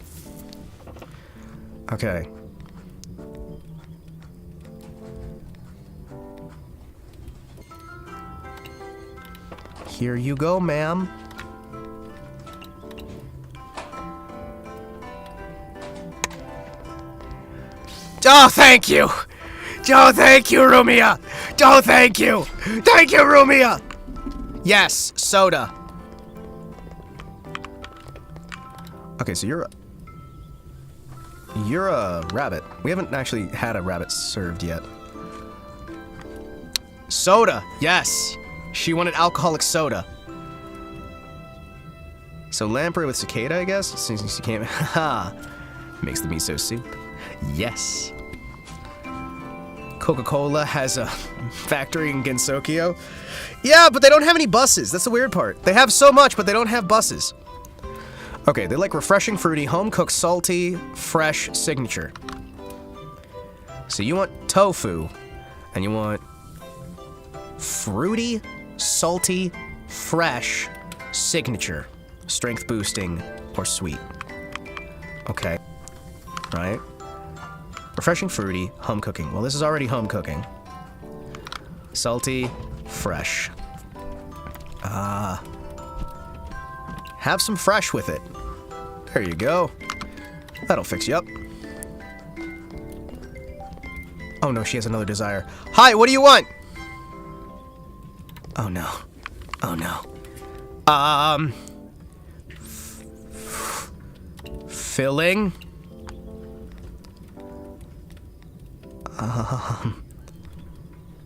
Okay. Here you go, ma'am. Oh, thank you! Oh, thank you, Rumia! Oh, thank you! Thank you, Rumia! Yes, soda. Okay, so you're a rabbit. We haven't actually had a rabbit served yet. Soda, yes! She wanted alcoholic soda. So lamprey with cicada, I guess? Since she can't... Haha. Makes the miso soup. Yes. Coca-Cola has a factory in Gensokyo. Yeah, but they don't have any buses. That's the weird part. They have so much, but they don't have buses. Okay, they like refreshing, fruity, home-cooked, salty, fresh signature. So you want tofu, and you want fruity, salty, fresh, signature, strength boosting, or sweet. Okay. Right? Refreshing, fruity, home cooking. Well, this is already home cooking. Salty, fresh. Have some fresh with it. There you go. That'll fix you up. Oh no, she has another desire. Hi, what do you want? Oh no. Oh no. Filling?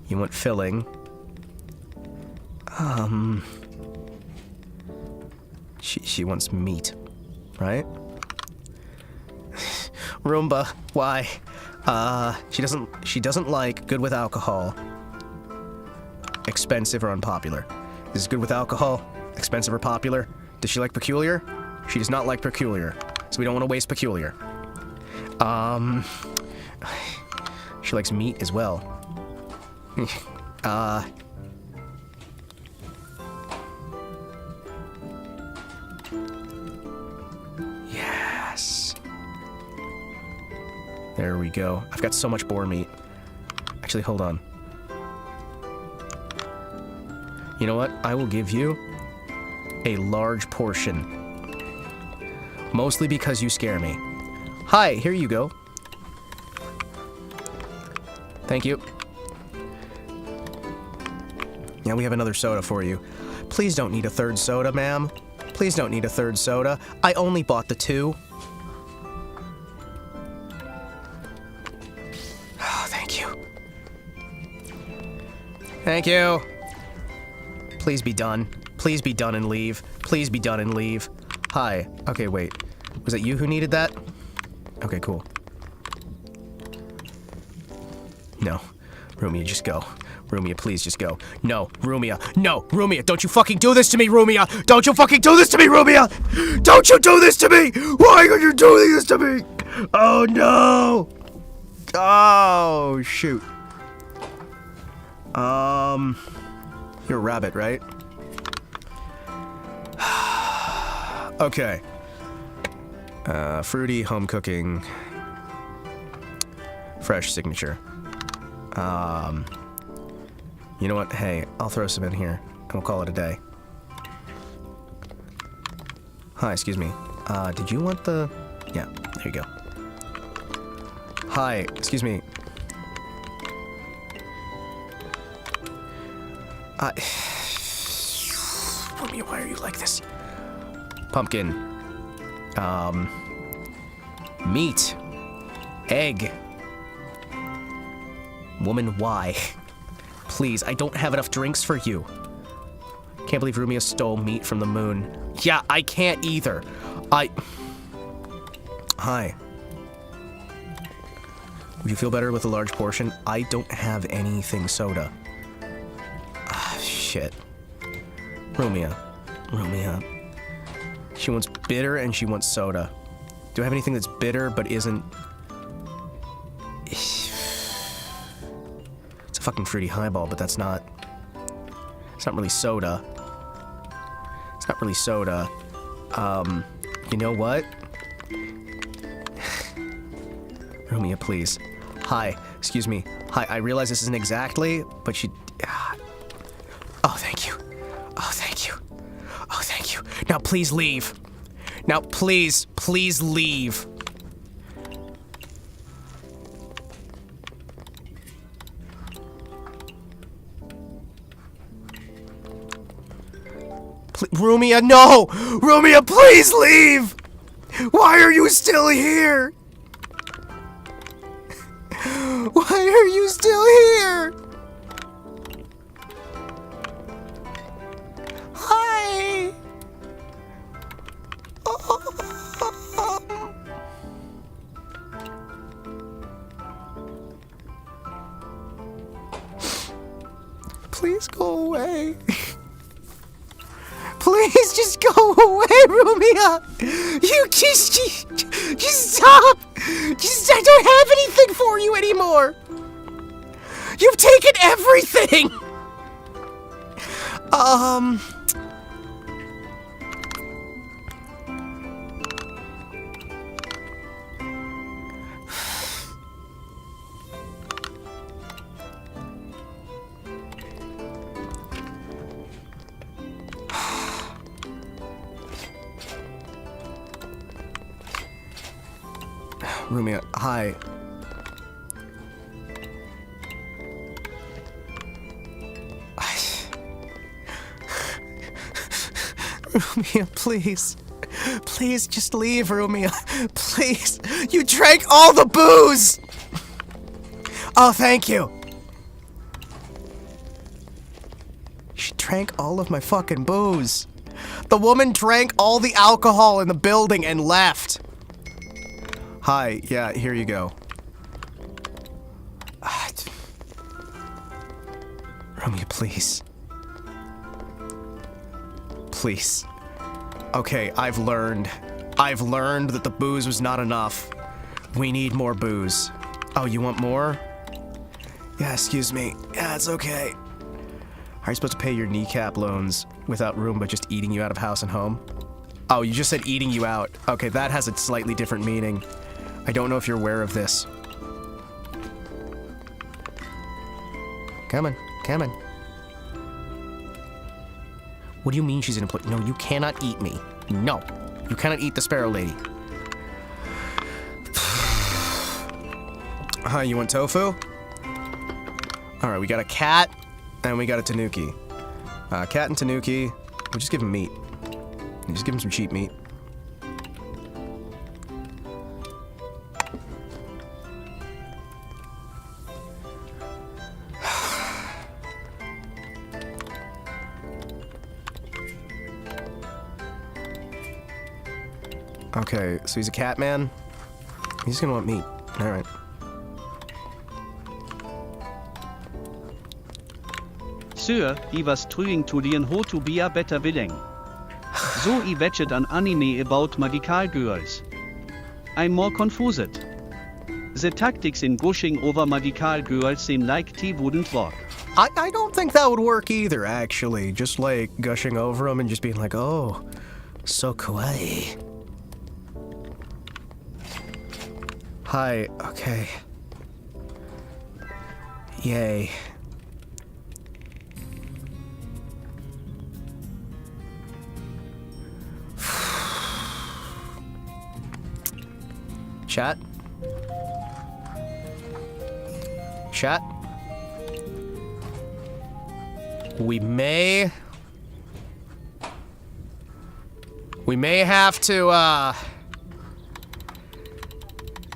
You want filling? She wants meat, right? Roomba, why? She doesn't like good with alcohol. Expensive or unpopular. Is it good with alcohol? Expensive or popular? Does she like peculiar? She does not like peculiar. So we don't want to waste peculiar. She likes meat as well. Yes. There we go. I've got so much boar meat. Actually, hold on. You know what? I will give you a large portion. Mostly because you scare me. Hi, here you go. Thank you. Yeah, we have another soda for you. Please don't need a third soda, ma'am. Please don't need a third soda. I only bought the 2. Oh, thank you. Thank you. Please be done. Please be done and leave. Please be done and leave. Hi. Okay, wait. Was it you who needed that? Okay, cool. No. Rumia, just go. Rumia, please just go. No, Rumia. No, Rumia, don't you fucking do this to me, Rumia! Don't you fucking do this to me, Rumia! Don't you do this to me! Why are you doing this to me? Oh, no! Oh, shoot. You're a rabbit, right? Okay. Fruity, home cooking. Fresh signature. You know what? Hey, I'll throw some in here, and we'll call it a day. Hi, excuse me. Did you want the... Yeah, there you go. Hi, excuse me. Romeo, why are you like this? Pumpkin. Meat. Egg. Woman, why? Please, I don't have enough drinks for you. Can't believe Rumia stole meat from the moon. Yeah, I can't either. Hi. Would you feel better with a large portion? I don't have anything soda. Ah, shit. Rumia. She wants bitter and she wants soda. Do I have anything that's bitter but isn't... It's a fucking fruity highball, but that's not... It's not really soda. It's not really soda. You know what? Rumia, please. Hi, excuse me. Hi, I realize this isn't exactly, but she... Oh, thank you. Oh, thank you. Oh, thank you. Now, please leave. Now, please leave. Rumia, no! Rumia, please leave! Why are you still here? Why are you still here? Hi! Please go away. Please just go away, Rumia! You just stop! I don't have anything for you anymore! You've taken everything! Rumia, hi. Rumia, please. Please, just leave, Rumia. Please. You drank all the booze! Oh, thank you. She drank all of my fucking booze. The woman drank all the alcohol in the building and left. Hi, yeah, here you go. Rumia, please. Please. Okay, I've learned. I've learned that the booze was not enough. We need more booze. Oh, you want more? Yeah, excuse me. Yeah, it's okay. Are you supposed to pay your kneecap loans without room but just eating you out of house and home? Oh, you just said eating you out. Okay, that has a slightly different meaning. I don't know if you're aware of this. Come on, come on. What do you mean she's an employee? No, you cannot eat me. No, you cannot eat the sparrow lady. Hi, you want tofu? Alright, we got a cat, and we got a tanuki. Cat and tanuki, we'll just give him meat. We'll just give him some cheap meat. Okay, so he's a cat man. He's gonna want meat. Alright. Sir, I was trying to learn how to be a better villain. So I watched an anime about magical girls. I'm more confused. The tactics in gushing over magical girls seem like they wouldn't work. I don't think that would work either, actually. Just like gushing over them and just being like, oh, so kawaii. Hi, okay. Yay. Chat? Chat? We may have to,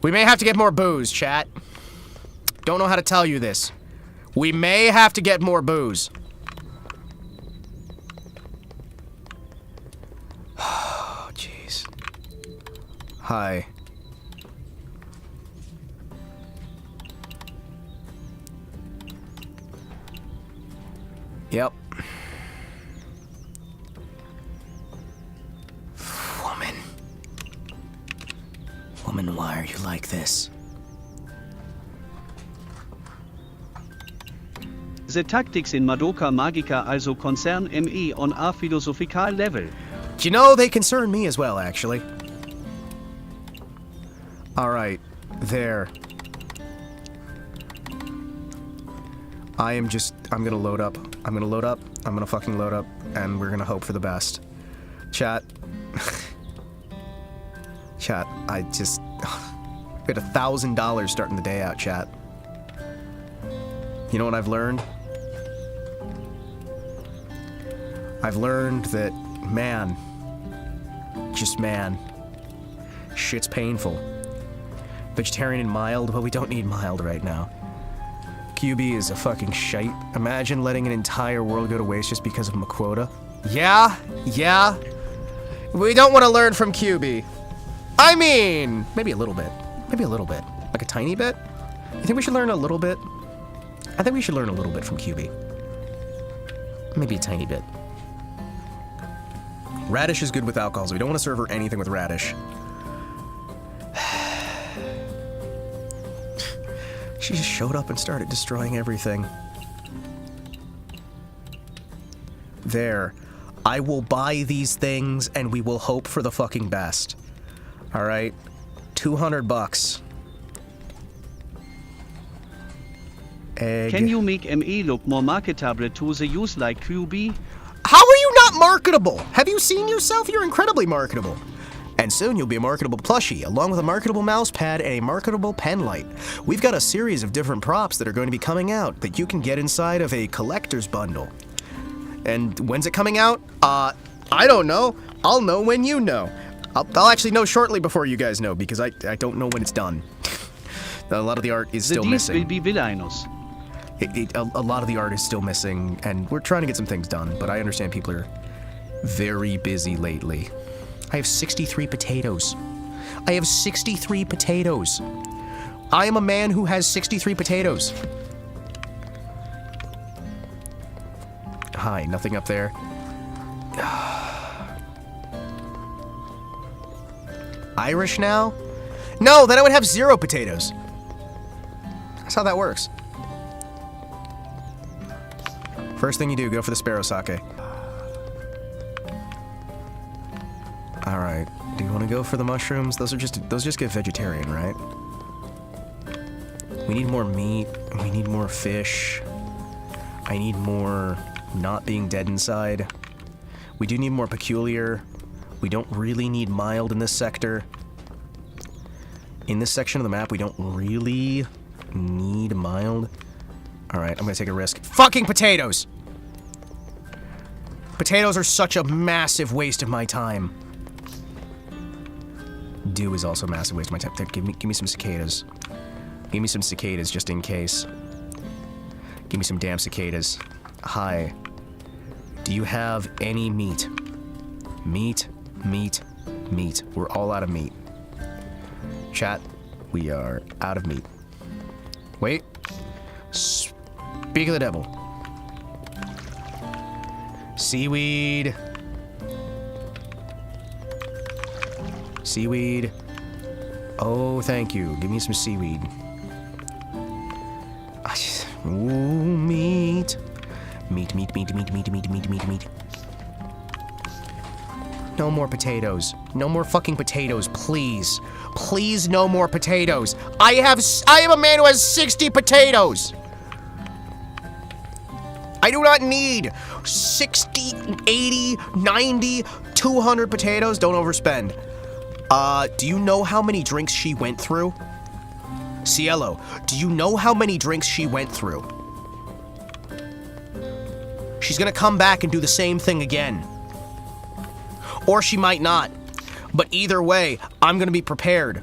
we may have to get more booze, chat. Don't know how to tell you this. We may have to get more booze. Oh, jeez. Hi. Yep. Woman. Woman, why are you like this? The tactics in Madoka Magica also concern ME on a philosophical level. You know, they concern me as well, actually. Alright, there. I'm gonna load up. I'm gonna fucking load up, and we're gonna hope for the best. Chat. Chat, we had $1,000 starting the day out, chat. You know what I've learned? I've learned that, man, shit's painful. Vegetarian and mild, but we don't need mild right now. QB is a fucking shite. Imagine letting an entire world go to waste just because of a quota. Yeah. We don't want to learn from QB. I mean, maybe a little bit. Like a tiny bit? You think we should learn a little bit? I think we should learn a little bit from QB. Maybe a tiny bit. Radish is good with alcohol, so we don't want to serve her anything with radish. She just showed up and started destroying everything. There. I will buy these things and we will hope for the fucking best. Alright? $200. Egg. Can you make ME look more marketable to the youth like QB? How are you not marketable? Have you seen yourself? You're incredibly marketable. And soon you'll be a marketable plushie, along with a marketable mouse pad and a marketable pen light. We've got a series of different props that are going to be coming out that you can get inside of a collector's bundle. And when's it coming out? I don't know. I'll know when you know. I'll actually know shortly before you guys know, because I don't know when it's done. A lot of the art is still missing. will be villainous. A lot of the art is still missing, and we're trying to get some things done, but I understand people are very busy lately. I have 63 potatoes. I have 63 potatoes. I am a man who has 63 potatoes. Hi, nothing up there. Irish now? No, then I would have 0 potatoes. That's how that works. First thing you do, go for the sparrow sake. Alright, do you want to go for the mushrooms? Those just get vegetarian, right? We need more meat, we need more fish. I need more not being dead inside. We do need more peculiar. We don't really need mild in this sector. In this section of the map, we don't really need mild. Alright, I'm gonna take a risk. Fucking potatoes! Potatoes are such a massive waste of my time. Dew is also a massive waste of my time. Give me some cicadas. Give me some cicadas just in case. Give me some damn cicadas. Hi. Do you have any meat? Meat, meat, meat. We're all out of meat. Chat, we are out of meat. Wait. Speak of the devil. Seaweed. Seaweed. Oh, thank you. Give me some seaweed. Ooh, meat. Meat, meat, meat, meat, meat, meat, meat, meat, meat. No more potatoes. No more fucking potatoes, please. Please, no more potatoes. I am a man who has 60 potatoes. I do not need 60, 80, 90, 200 potatoes. Don't overspend. Do you know how many drinks she went through? Cielo, do you know how many drinks she went through? She's gonna come back and do the same thing again. Or she might not. But either way, I'm gonna be prepared.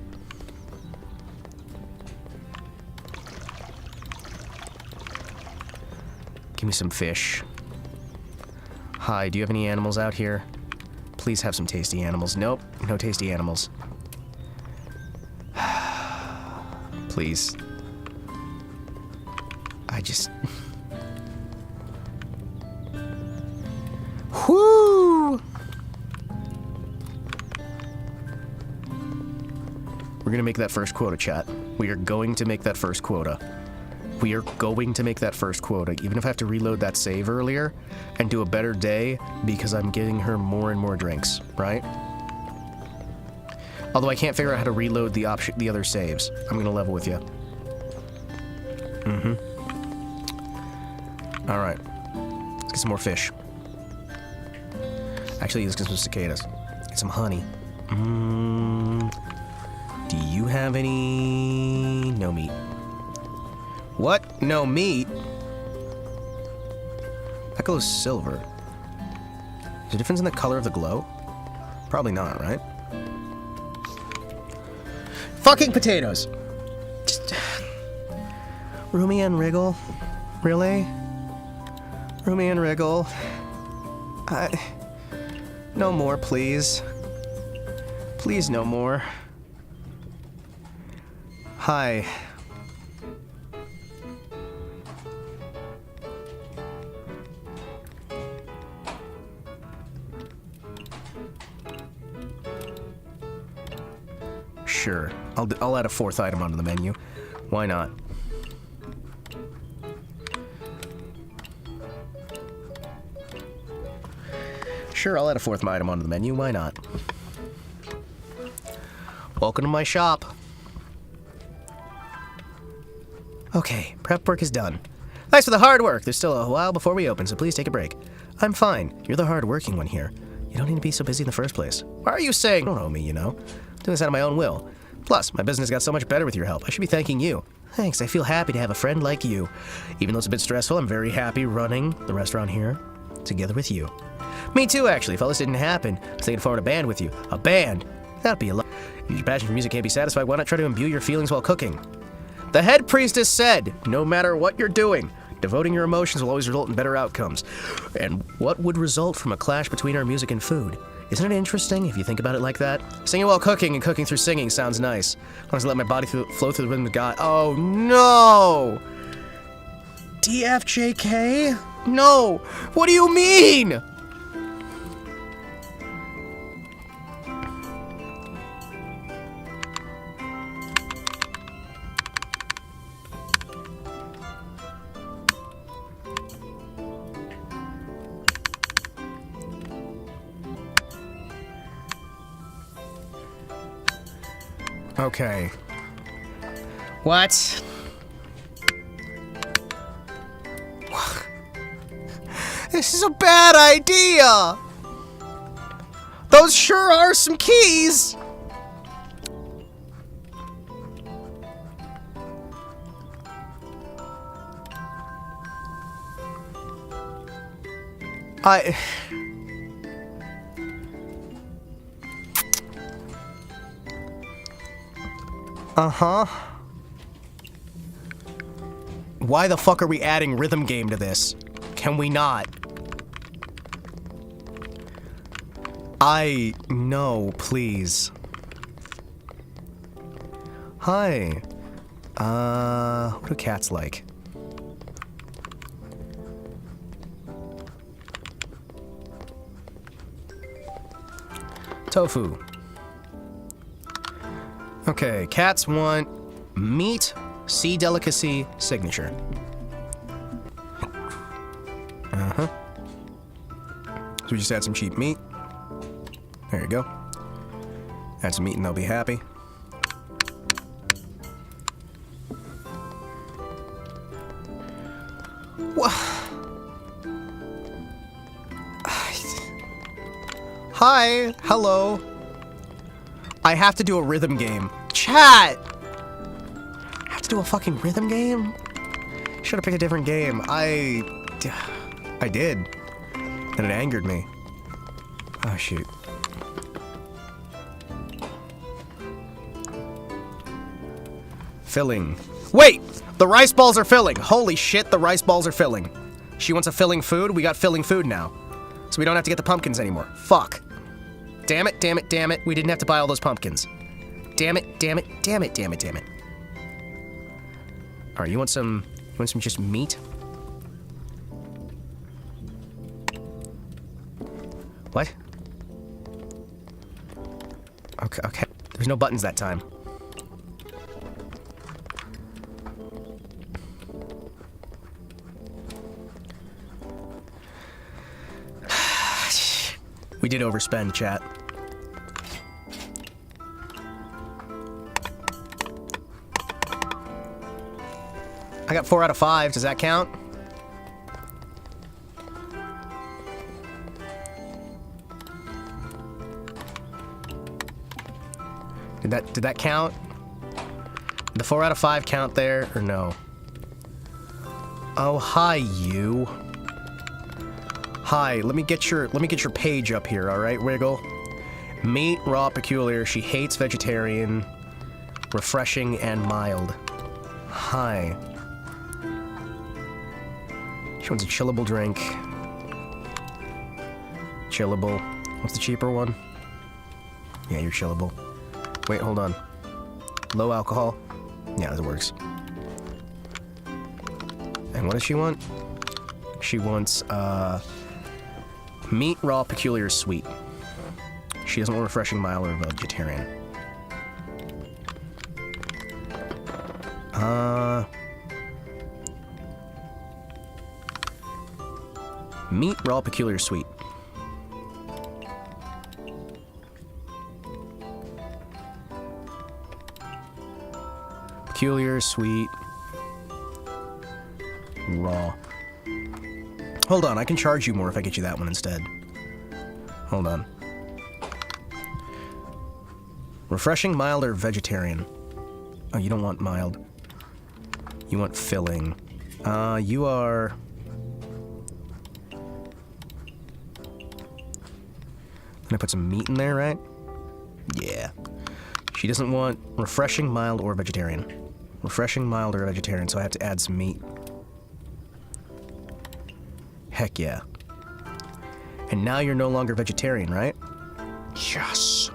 Give me some fish. Hi, do you have any animals out here? Please have some tasty animals. Nope, no tasty animals. Please. I just... Whoo! We're gonna make that first quota, chat. We are going to make that first quota. We are going to make that first quota, even if I have to reload that save earlier and do a better day because I'm getting her more and more drinks, right? Although I can't figure out how to reload the other saves. I'm gonna level with you. Alright. Let's get some more fish. Actually, let's get some cicadas. Get some honey. Do you have any... No meat. What? No meat? That glow's silver. Is there a difference in the color of the glow? Probably not, right? Fucking potatoes! Just... Rumi and Wriggle? Really? Rumi and Wriggle? No more, please. Please, no more. Hi. Sure. I'll add a 4th item onto the menu. Why not? Sure, I'll add a 4th item onto the menu. Why not? Welcome to my shop. Okay, prep work is done. Thanks for the hard work. There's still a while before we open, so please take a break. I'm fine. You're the hard-working one here. You don't need to be so busy in the first place. Why are you saying, don't owe me, you know? I'm doing this out of my own will. Plus, my business got so much better with your help. I should be thanking you. Thanks, I feel happy to have a friend like you. Even though it's a bit stressful, I'm very happy running the restaurant here together with you. Me too, actually. If all this didn't happen, I was thinking of forming a band with you. A band? That'd be a lot. If your passion for music can't be satisfied, why not try to imbue your feelings while cooking? The head priestess said, no matter what you're doing, devoting your emotions will always result in better outcomes. And what would result from a clash between our music and food? Isn't it interesting if you think about it like that? Singing while cooking and cooking through singing sounds nice. I want to let my body flow through the rhythm of God. Oh no! DFJK? No! What do you mean? Okay. What? This is a bad idea! Those sure are some keys! Uh-huh. Why the fuck are we adding rhythm game to this? Can we not? No, please. Hi. What do cats like? Tofu. Okay, cats want meat, sea delicacy, signature. Uh-huh. So we just add some cheap meat. There you go. Add some meat and they'll be happy. What? Hi, hello. I have to do a rhythm game. Chat! I have to do a fucking rhythm game? Should have picked a different game. I did. And it angered me. Oh, shoot. Filling. Wait! The rice balls are filling! Holy shit, the rice balls are filling. She wants a filling food? We got filling food now. So we don't have to get the pumpkins anymore. Fuck. Damn it, damn it, damn it. We didn't have to buy all those pumpkins. Damn it, damn it, damn it, damn it, damn it. Alright, you want some just meat? What? Okay, okay. There's no buttons that time. We did overspend, chat. I got 4 out of 5. Does that count? Did that count? Did the 4 out of 5 count there or no? Oh, hi you. Hi, let me get your page up here, all right, Wiggle? Meat, raw, peculiar. She hates vegetarian. Refreshing and mild. Hi. She wants a chillable drink. Chillable. What's the cheaper one? Yeah, you're chillable. Wait, hold on. Low alcohol? Yeah, that works. And what does she want? She wants, meat, raw, peculiar, sweet. She doesn't want refreshing, mild, or vegetarian. Meat, raw, peculiar, sweet. Peculiar, sweet, raw. Hold on, I can charge you more if I get you that one instead. Hold on. Refreshing, mild, or vegetarian? Oh, you don't want mild. You want filling. You are... I'm gonna put some meat in there, right? Yeah. She doesn't want refreshing, mild, or vegetarian. Refreshing, mild, or vegetarian, so I have to add some meat. Heck yeah. And now you're no longer vegetarian, right? Yes.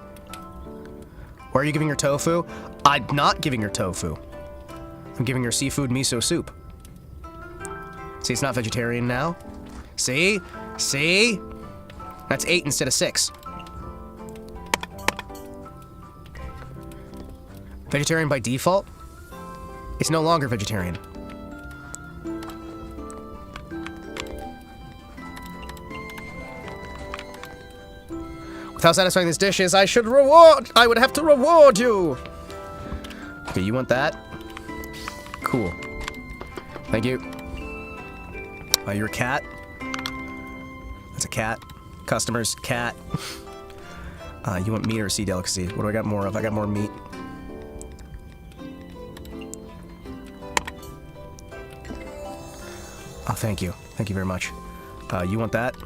Why are you giving her tofu? I'm not giving her tofu. I'm giving her seafood miso soup. See, it's not vegetarian now. See? See? That's 8 instead of 6. Vegetarian by default? It's no longer vegetarian. Without satisfying these dishes, I would have to reward you! Okay, you want that? Cool. Thank you. You're a cat? That's a cat. Customers, cat. You want meat or a sea delicacy? What do I got more of? I got more meat. Oh, thank you. Thank you very much. You want that?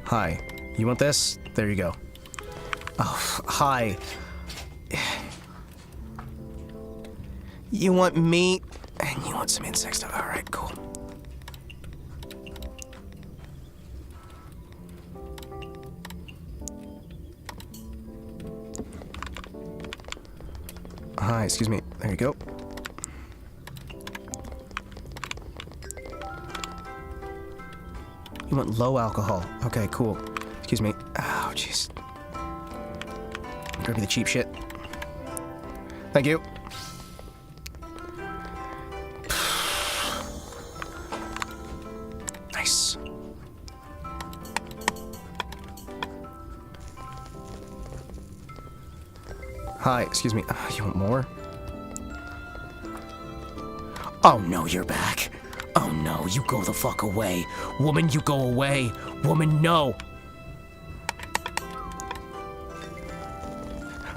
Hi. You want this? There you go. Oh, hi. You want meat? And you want some insect stuff. Alright, cool. Hi, excuse me. There you go. You want low alcohol. Okay, cool. Excuse me. Oh, jeez. Grab me the cheap shit. Thank you. Nice. Hi, excuse me. You want more? Oh no, you're back. Oh no, you go the fuck away. Woman, you go away. Woman, no.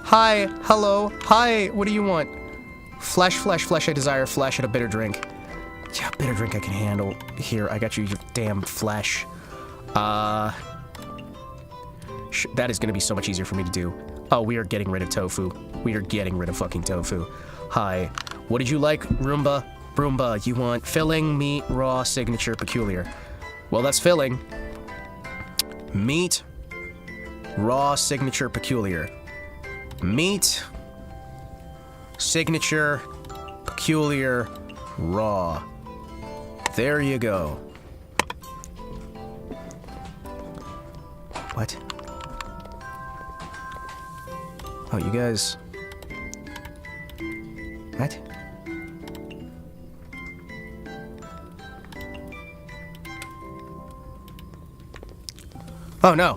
Hi, hello, hi, what do you want? Flesh, flesh, flesh, I desire flesh and a bitter drink. Yeah, bitter drink I can handle. Here, I got you your damn flesh. That is gonna be so much easier for me to do. Oh, we are getting rid of tofu. We are getting rid of fucking tofu. Hi, what did you like, Roomba? Broomba, you want filling, meat, raw, signature, peculiar. Well, that's filling. Meat, raw, signature, peculiar. Meat, signature, peculiar, raw. There you go. What? Oh, you guys... What? Oh, no.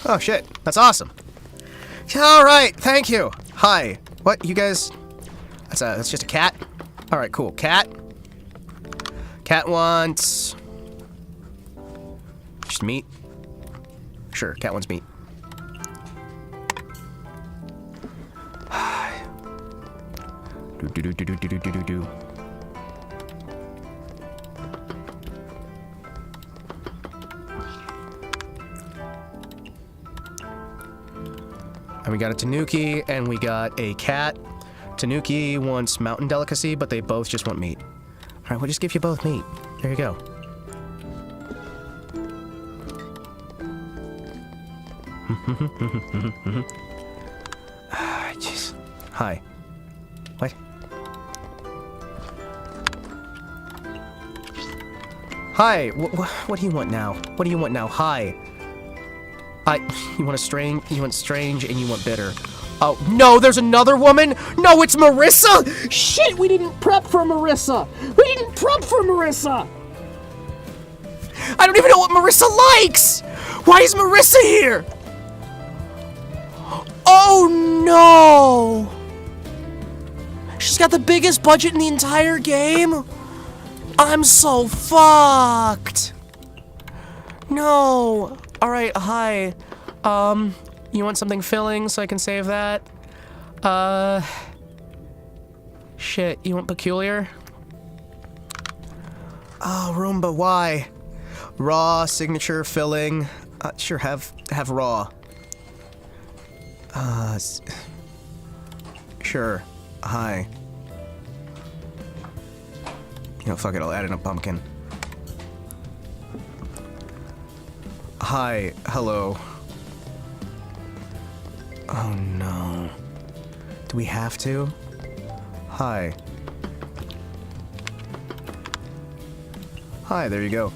Oh, shit. That's awesome. All right. Thank you. Hi. What? You guys... That's just a cat? All right, cool. Cat. Cat wants... Just meat? Sure, cat wants meat. Do. And we got a tanuki, and we got a cat. Tanuki wants mountain delicacy, but they both just want meat. All right, we'll just give you both meat. There you go. Jeez. Hi. What? Hi. What do you want now? What do you want now? Hi. You want strange, and you want bitter. Oh, no, there's another woman? No, it's Marissa! Shit, we didn't prep for Marissa! I don't even know what Marissa likes! Why is Marissa here? got the biggest budget in the entire game? I'm so fucked. No. Alright, hi. You want something filling so I can save that? Shit, you want peculiar? Oh, Roomba, why? Raw, signature, filling. Sure, have raw. Sure. Hi. You know, fuck it, I'll add in a pumpkin. Hi, hello. Oh no. Do we have to? Hi. Hi, there you go.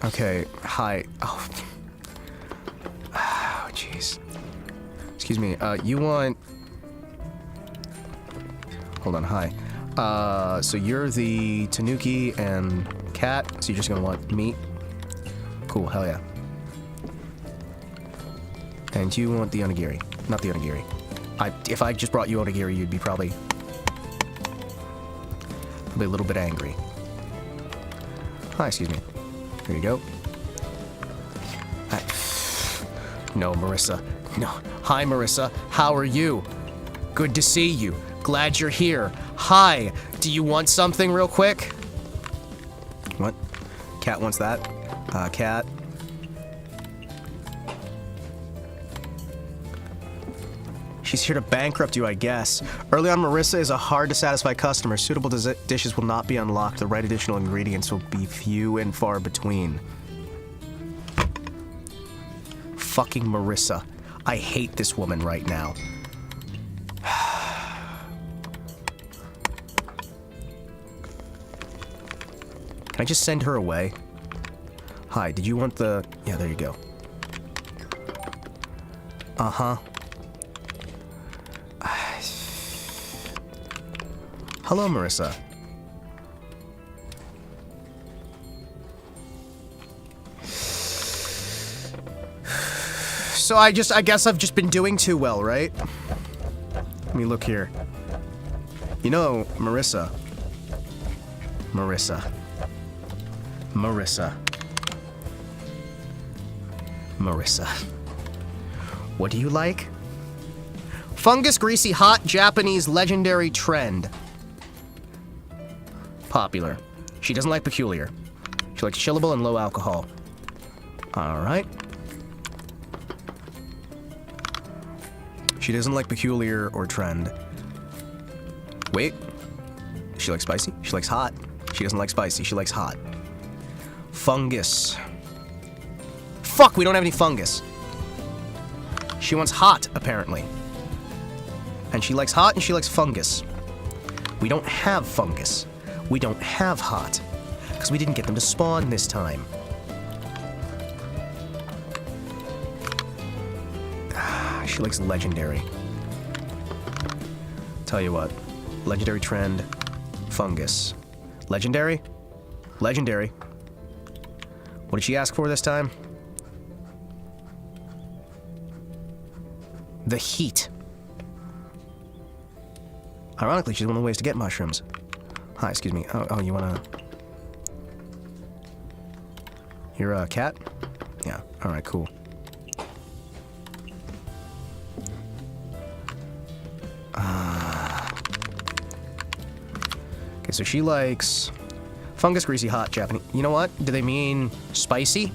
Okay, hi. Oh, jeez. Excuse me, you want... Hold on, hi. So you're the Tanuki and cat, so you're just gonna want meat? Cool, hell yeah. And you want the onigiri. Not the onigiri. If I just brought you onigiri, you'd be probably a little bit angry. Hi, excuse me. Here you go. No, Marissa. No. Hi, Marissa. How are you? Good to see you. Glad you're here. Hi. Do you want something real quick? What? Cat wants that. Cat. She's here to bankrupt you, I guess. Early on, Marissa is a hard-to-satisfy customer. Suitable dishes will not be unlocked. The right additional ingredients will be few and far between. Fucking Marissa. I hate this woman right now. Can I just send her away? Hi, did you want the... Yeah, there you go. Uh-huh. Hello, Marissa. So I guess I've just been doing too well, right? Let me look here. You know, Marissa. What do you like? Fungus, greasy, hot, Japanese, legendary trend. Popular. She doesn't like peculiar. She likes chillable and low alcohol. Alright. She doesn't like peculiar or trend. Wait. She likes spicy? She likes hot. She doesn't like spicy. She likes hot. Fungus. Fuck, we don't have any fungus. She wants hot, apparently. And she likes hot and she likes fungus. We don't have fungus. We don't have hot. Because we didn't get them to spawn this time. She likes legendary. Tell you what. Legendary trend. Fungus. Legendary? Legendary. What did she ask for this time? The heat. Ironically, she's one of the ways to get mushrooms. Hi, excuse me. Oh, you wanna... You're a cat? Yeah, alright, cool. Okay, so she likes... Fungus, greasy, hot, Japanese... You know what? Do they mean spicy?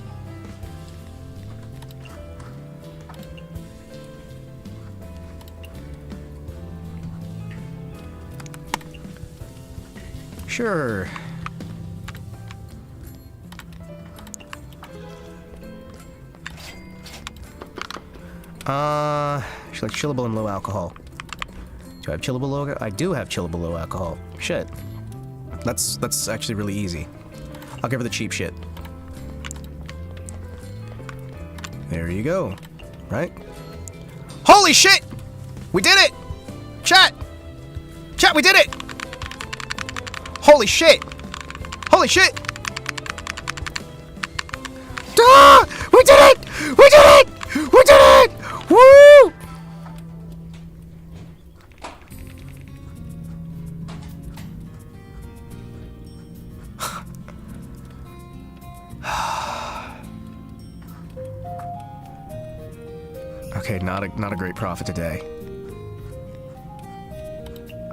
Sure. She likes chillable and low alcohol. Do I have chillable low? I do have chillable low alcohol. Shit. That's actually really easy. I'll give her the cheap shit. There you go. Right? Holy shit! We did it! Chat! Chat, we did it! Holy shit! Holy shit! Ah! We did it! We did it! We did it! Woo! Okay, not a great profit today.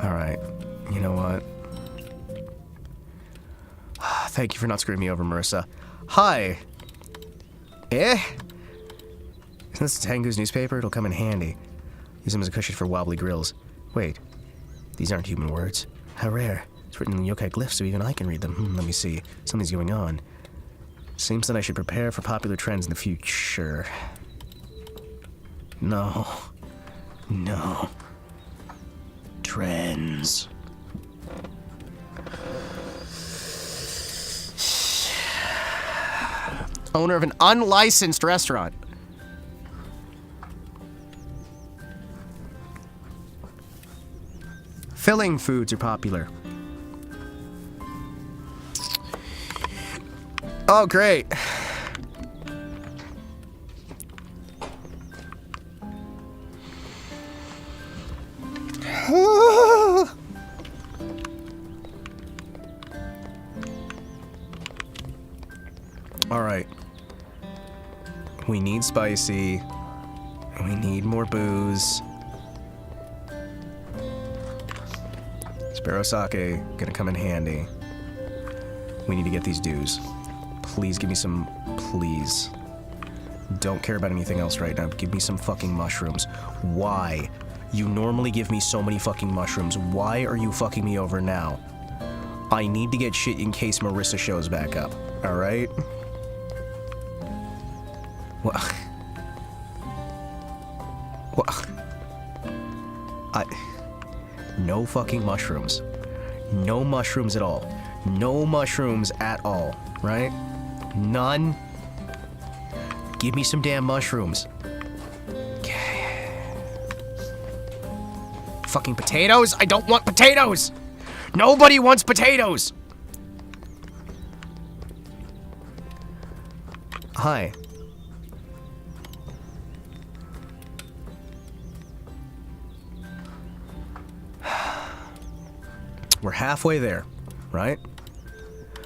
Alright, you know what? Thank you for not screwing me over, Marissa. Hi! Eh? Isn't this Tengu's newspaper? It'll come in handy. Use them as a cushion for wobbly grills. Wait, these aren't human words. How rare. It's written in yokai glyphs so even I can read them. Let me see. Something's going on. Seems that I should prepare for popular trends in the future. No. No. Trends. Owner of an unlicensed restaurant. Filling foods are popular. Oh, great. All right. We need spicy. We need more booze. Sparrow sake, gonna come in handy. We need to get these dues. Please give me some, please. Don't care about anything else right now. Give me some fucking mushrooms. Why? You normally give me so many fucking mushrooms. Why are you fucking me over now? I need to get shit in case Marissa shows back up. Alright? What? What? No fucking mushrooms. No mushrooms at all. No mushrooms at all, right? None. Give me some damn mushrooms. Okay. Fucking potatoes? I don't want potatoes! Nobody wants potatoes! Hi. We're halfway there, right?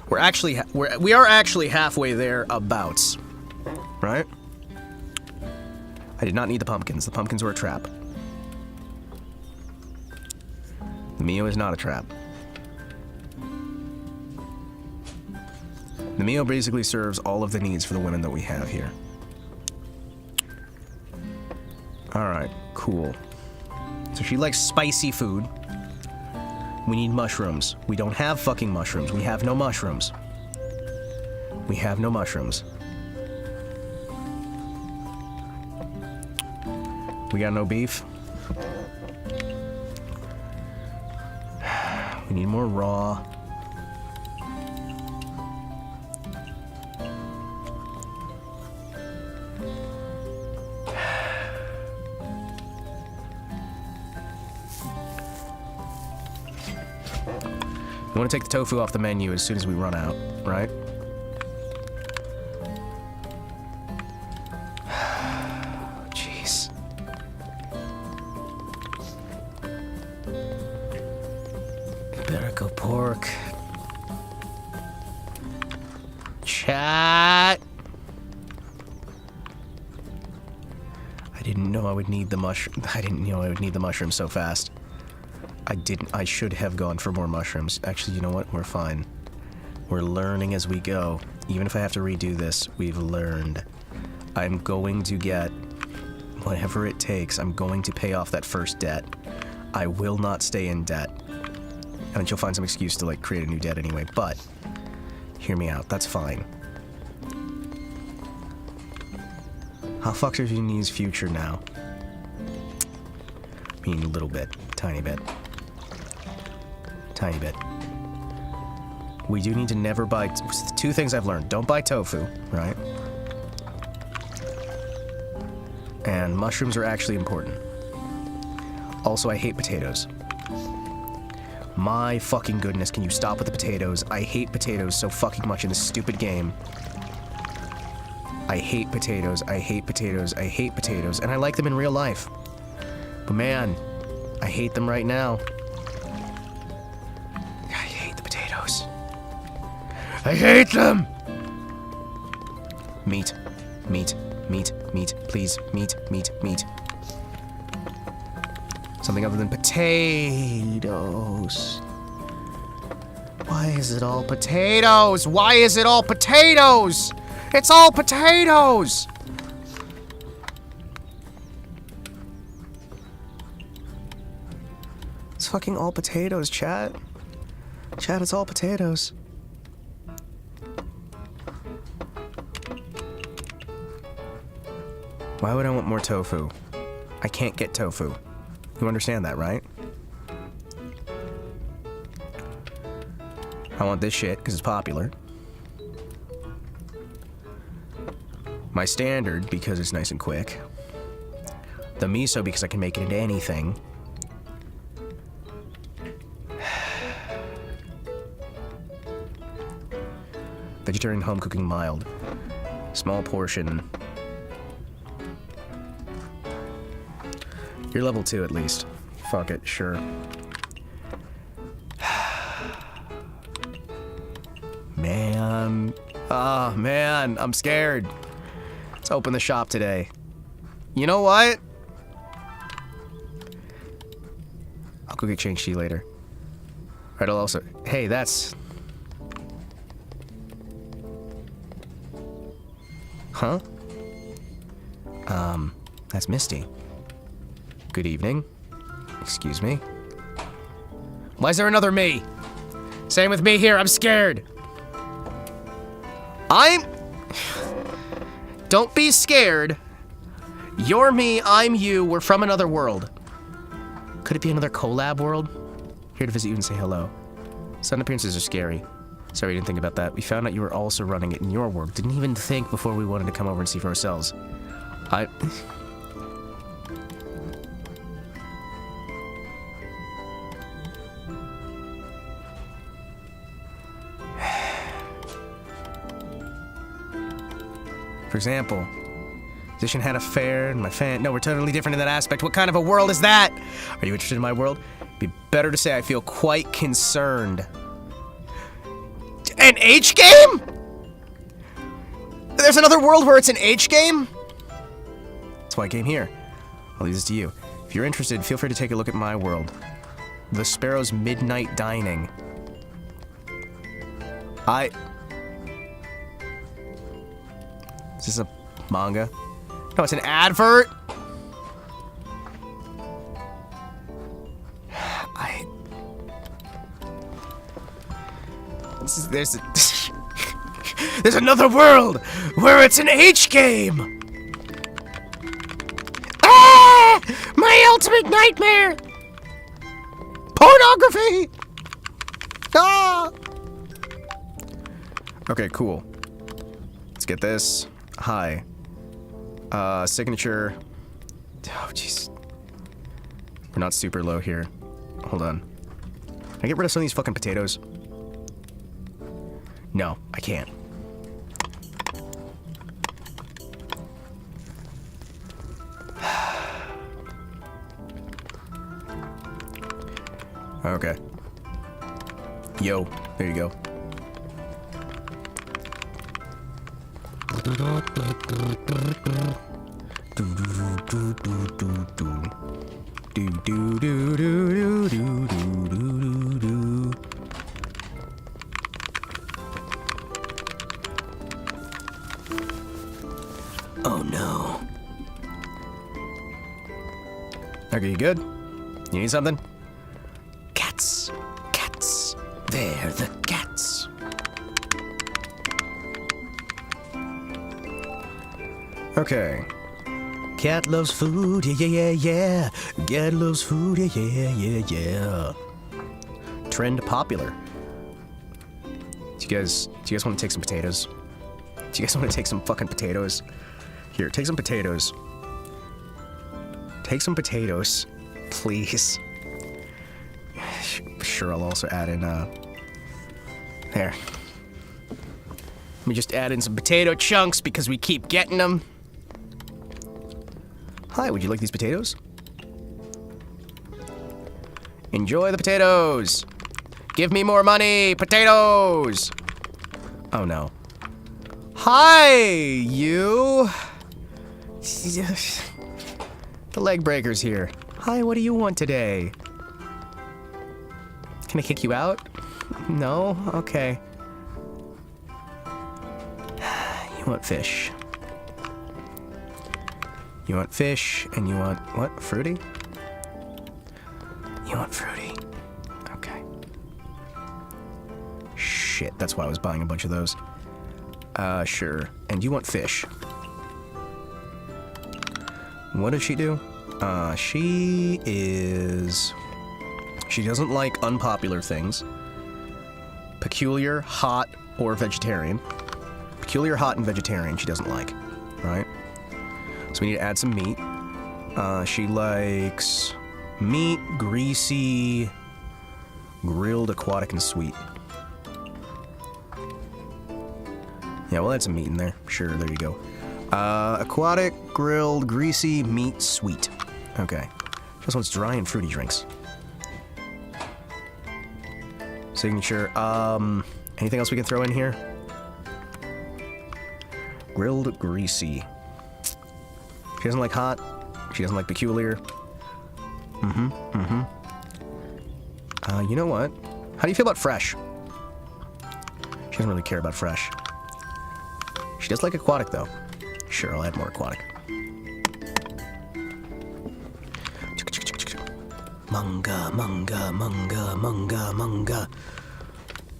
We are actually halfway there abouts, right? I did not need the pumpkins. The pumpkins were a trap. The Mio is not a trap. The Mio basically serves all of the needs for the women that we have here. Alright, cool. So she likes spicy food. We need mushrooms. We don't have fucking mushrooms. We have no mushrooms. We have no mushrooms. We got no beef. We need more raw. We want to take the tofu off the menu as soon as we run out, right? Jeez. Better go pork. Chat. I didn't know I would need the mushroom so fast. I should have gone for more mushrooms. Actually, you know what? We're fine. We're learning as we go. Even if I have to redo this, we've learned. I'm going to get whatever it takes. I'm going to pay off that first debt. I will not stay in debt. And she'll find some excuse to, like, create a new debt anyway. But, hear me out. That's fine. How fucked are Vietnamese future now? I mean, a little bit. Tiny bit. Tiny bit. We do need to never buy... Two things I've learned. Don't buy tofu, right? And mushrooms are actually important. Also, I hate potatoes. My fucking goodness, can you stop with the potatoes? I hate potatoes so fucking much in this stupid game. I hate potatoes, I hate potatoes, I hate potatoes, and I like them in real life. But man, I hate them right now. I hate them! Meat. Meat. meat, please, meat. Something other than potatoes. Why is it all potatoes? Why is it all potatoes? It's all potatoes! It's fucking all potatoes, chat. Chat, it's all potatoes. Why would I want more tofu? I can't get tofu. You understand that, right? I want this shit because it's popular. My standard because it's nice and quick. The miso because I can make it into anything. Vegetarian home cooking mild. Small portion. You're level 2 at least. Fuck it, sure. Man. Ah, man, I'm scared. Let's open the shop today. You know what? I'll go get changed to you later. Right, I'll also... Hey, that's... Huh? That's Misty. Good evening. Excuse me. Why is there another me? Same with me here, I'm scared. Don't be scared. You're me, I'm you, we're from another world. Could it be another collab world? Here to visit you and say hello. Sudden appearances are scary. Sorry, I didn't think about that. We found out you were also running it in your world. Didn't even think before we wanted to come over and see for ourselves. For example, Position had a fair and my fan. No, we're totally different in that aspect. What kind of a world is that? Are you interested in my world? Be better to say I feel quite concerned. An H game? There's another world where it's an H game? That's why I came here. I'll leave this to you. If you're interested, feel free to take a look at my world. The Sparrow's Midnight Dining. Is this a manga? No, it's an advert. There's another world where it's an H game. Ah! My ultimate nightmare. Pornography. Ah! Okay, cool. Let's get this. Hi. Signature. Oh, jeez. We're not super low here. Hold on. Can I get rid of some of these fucking potatoes? No, I can't. Okay. Yo, there you go. Oh no. Okay, you good? You need something? Cats. Cats. They're the cats. Okay. Cat loves food, yeah. Cat loves food, yeah. Trend popular. Do you guys want to take some potatoes? Do you guys want to take some fucking potatoes? Here, take some potatoes. Take some potatoes, please. Sure, I'll also add in, there. Let me just add in some potato chunks because we keep getting them. Hi, would you like these potatoes? Enjoy the potatoes! Give me more money! Potatoes! Oh no. Hi, you! The leg breaker's here. Hi, what do you want today? Can I kick you out? No? Okay. You want fish. You want fish, and you want, what, fruity? You want fruity. Okay. Shit, that's why I was buying a bunch of those. Sure. And you want fish. What does she do? She doesn't like unpopular things. Peculiar, hot, or vegetarian. Peculiar, hot, and vegetarian she doesn't like, right? So we need to add some meat. She likes meat, greasy, grilled, aquatic, and sweet. Yeah, we'll add some meat in there. Sure, there you go. Aquatic, grilled, greasy, meat, sweet. Okay. She just wants dry and fruity drinks. Signature. Anything else we can throw in here? Grilled, greasy. She doesn't like hot. She doesn't like peculiar. You know what? How do you feel about fresh? She doesn't really care about fresh. She does like aquatic, though. Sure, I'll add more aquatic. Manga, manga, manga, manga, manga.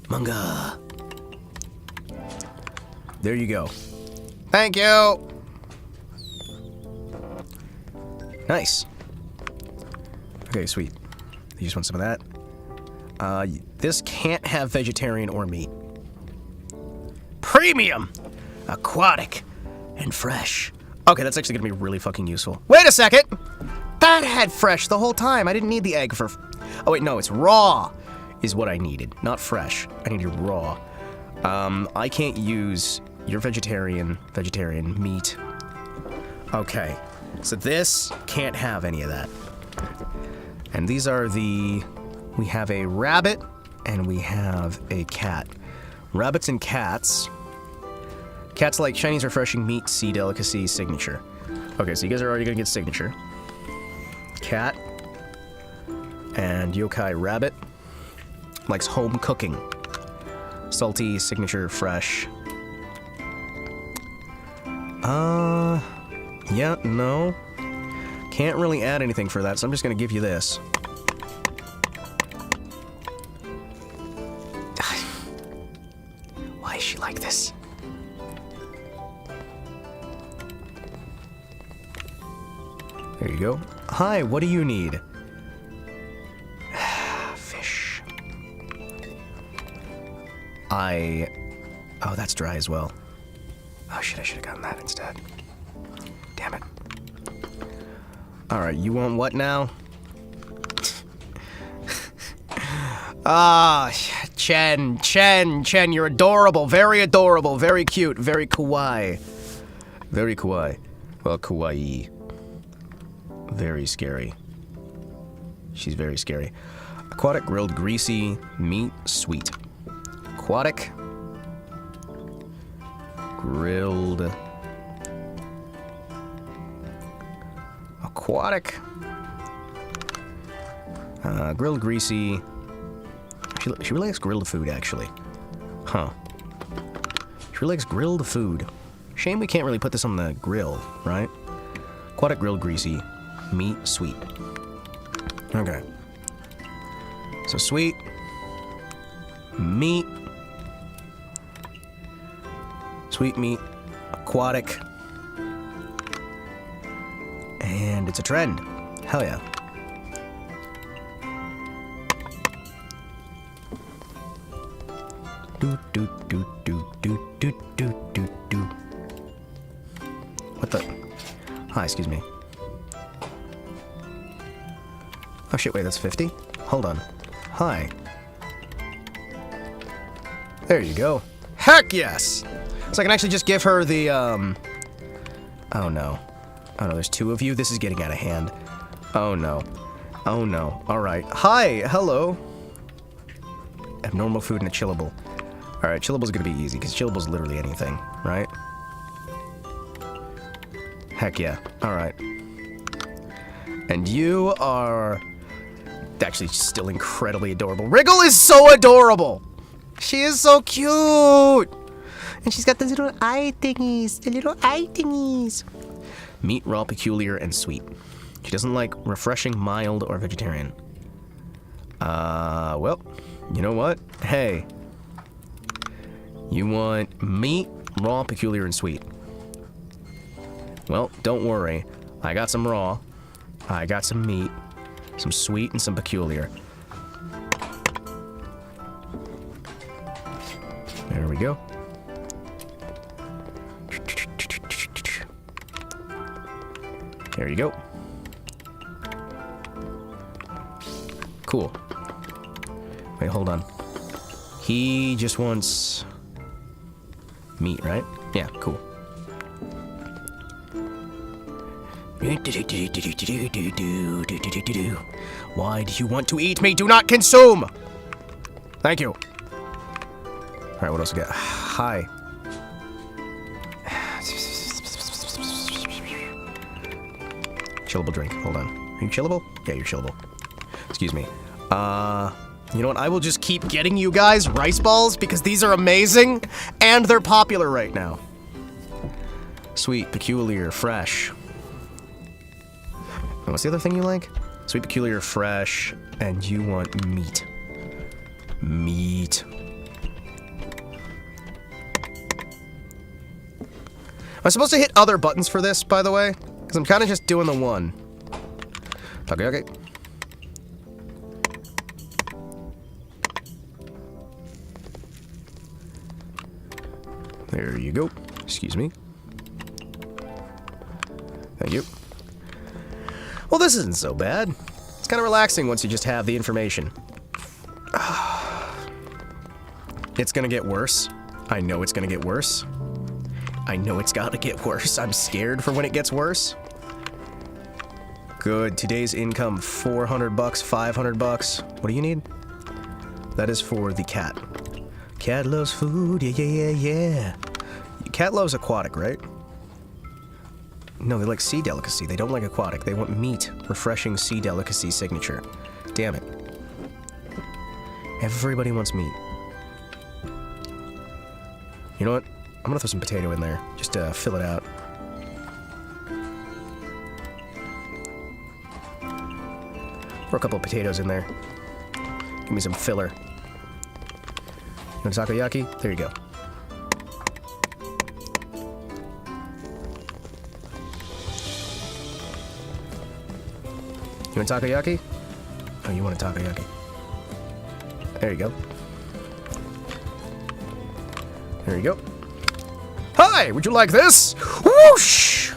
Manga. There you go. Thank you! Nice. Okay, sweet. You just want some of that? This can't have vegetarian or meat. Premium! Aquatic and fresh. Okay, that's actually gonna be really fucking useful. Wait a second! That had fresh the whole time. I didn't need the egg for... Oh wait, no, it's raw is what I needed, not fresh. I needed raw. I can't use your vegetarian meat. Okay, so this can't have any of that. And these are the... We have a rabbit and we have a cat. Rabbits and cats. Cats like Chinese refreshing meat, sea delicacy, signature. Okay, so you guys are already gonna get signature. Cat. And yokai rabbit. Likes home cooking. Salty, signature, fresh. Yeah, no. Can't really add anything for that, so I'm just gonna give you this. Why is she like this? There you go. Hi, what do you need? Fish. Oh, that's dry as well. Oh shit, I should have gotten that instead. Damn it. Alright, you want what now? Chen, you're adorable, very cute, very kawaii. Very kawaii. Well, kawaii. Very scary. She's very scary. Aquatic, grilled, greasy, meat, sweet. Aquatic. Grilled. Aquatic. Grilled, greasy. She really likes grilled food, actually. Huh. She really likes grilled food. Shame we can't really put this on the grill, right? Aquatic, grilled, greasy. Meat, sweet. Okay. So sweet. Meat. Sweet meat. Aquatic. And it's a trend. Hell yeah. Do do do do do do do do do. What the? Hi, excuse me. Oh shit, wait, that's 50? Hold on. Hi. There you go. Heck yes! So I can actually just give her the, Oh no. Oh no, there's two of you? This is getting out of hand. Oh no. Oh no. Alright. Hi! Hello! Abnormal food and a chillable. Alright, chillable's gonna be easy, because chillable's literally anything, right? Heck yeah. Alright. And you are... actually still incredibly adorable. Wriggle is so adorable! She is so cute! And she's got the little eye thingies. The little eye thingies. Meat, raw, peculiar, and sweet. She doesn't like refreshing, mild, or vegetarian. Well, you know what? Hey. You want meat, raw, peculiar, and sweet. Well, don't worry. I got some raw. I got some meat, some sweet, and some peculiar. There we go. There you go. Cool. Wait, hold on. He just wants meat, right? Yeah, cool. Why do you want to eat me? Do not consume! Thank you. Alright, what else we got? Hi. Chillable drink. Hold on. Are you chillable? Yeah, you're chillable. Excuse me. You know what? I will just keep getting you guys rice balls because these are amazing and they're popular right now. Sweet, peculiar, fresh. And what's the other thing you like? Sweet, peculiar, fresh, and you want meat. Meat. Am I supposed to hit other buttons for this, by the way? Because I'm kind of just doing the one. Okay. There you go. Excuse me. Thank you. Well, this isn't so bad. It's kind of relaxing once you just have the information. It's gonna get worse. I know it's gonna get worse. I know it's gotta get worse. I'm scared for when it gets worse. Good. Today's income, $400, $500. What do you need? That is for the cat. Cat loves food. Yeah. Cat loves aquatic, right? No, they like sea delicacy. They don't like aquatic. They want meat. Refreshing sea delicacy signature. Damn it. Everybody wants meat. You know what? I'm gonna throw some potato in there. Just to fill it out. Throw a couple of potatoes in there. Give me some filler. You want takoyaki? There you go. You want takoyaki? Oh, you want a takoyaki. There you go. There you go. Hi! Would you like this? Whoosh!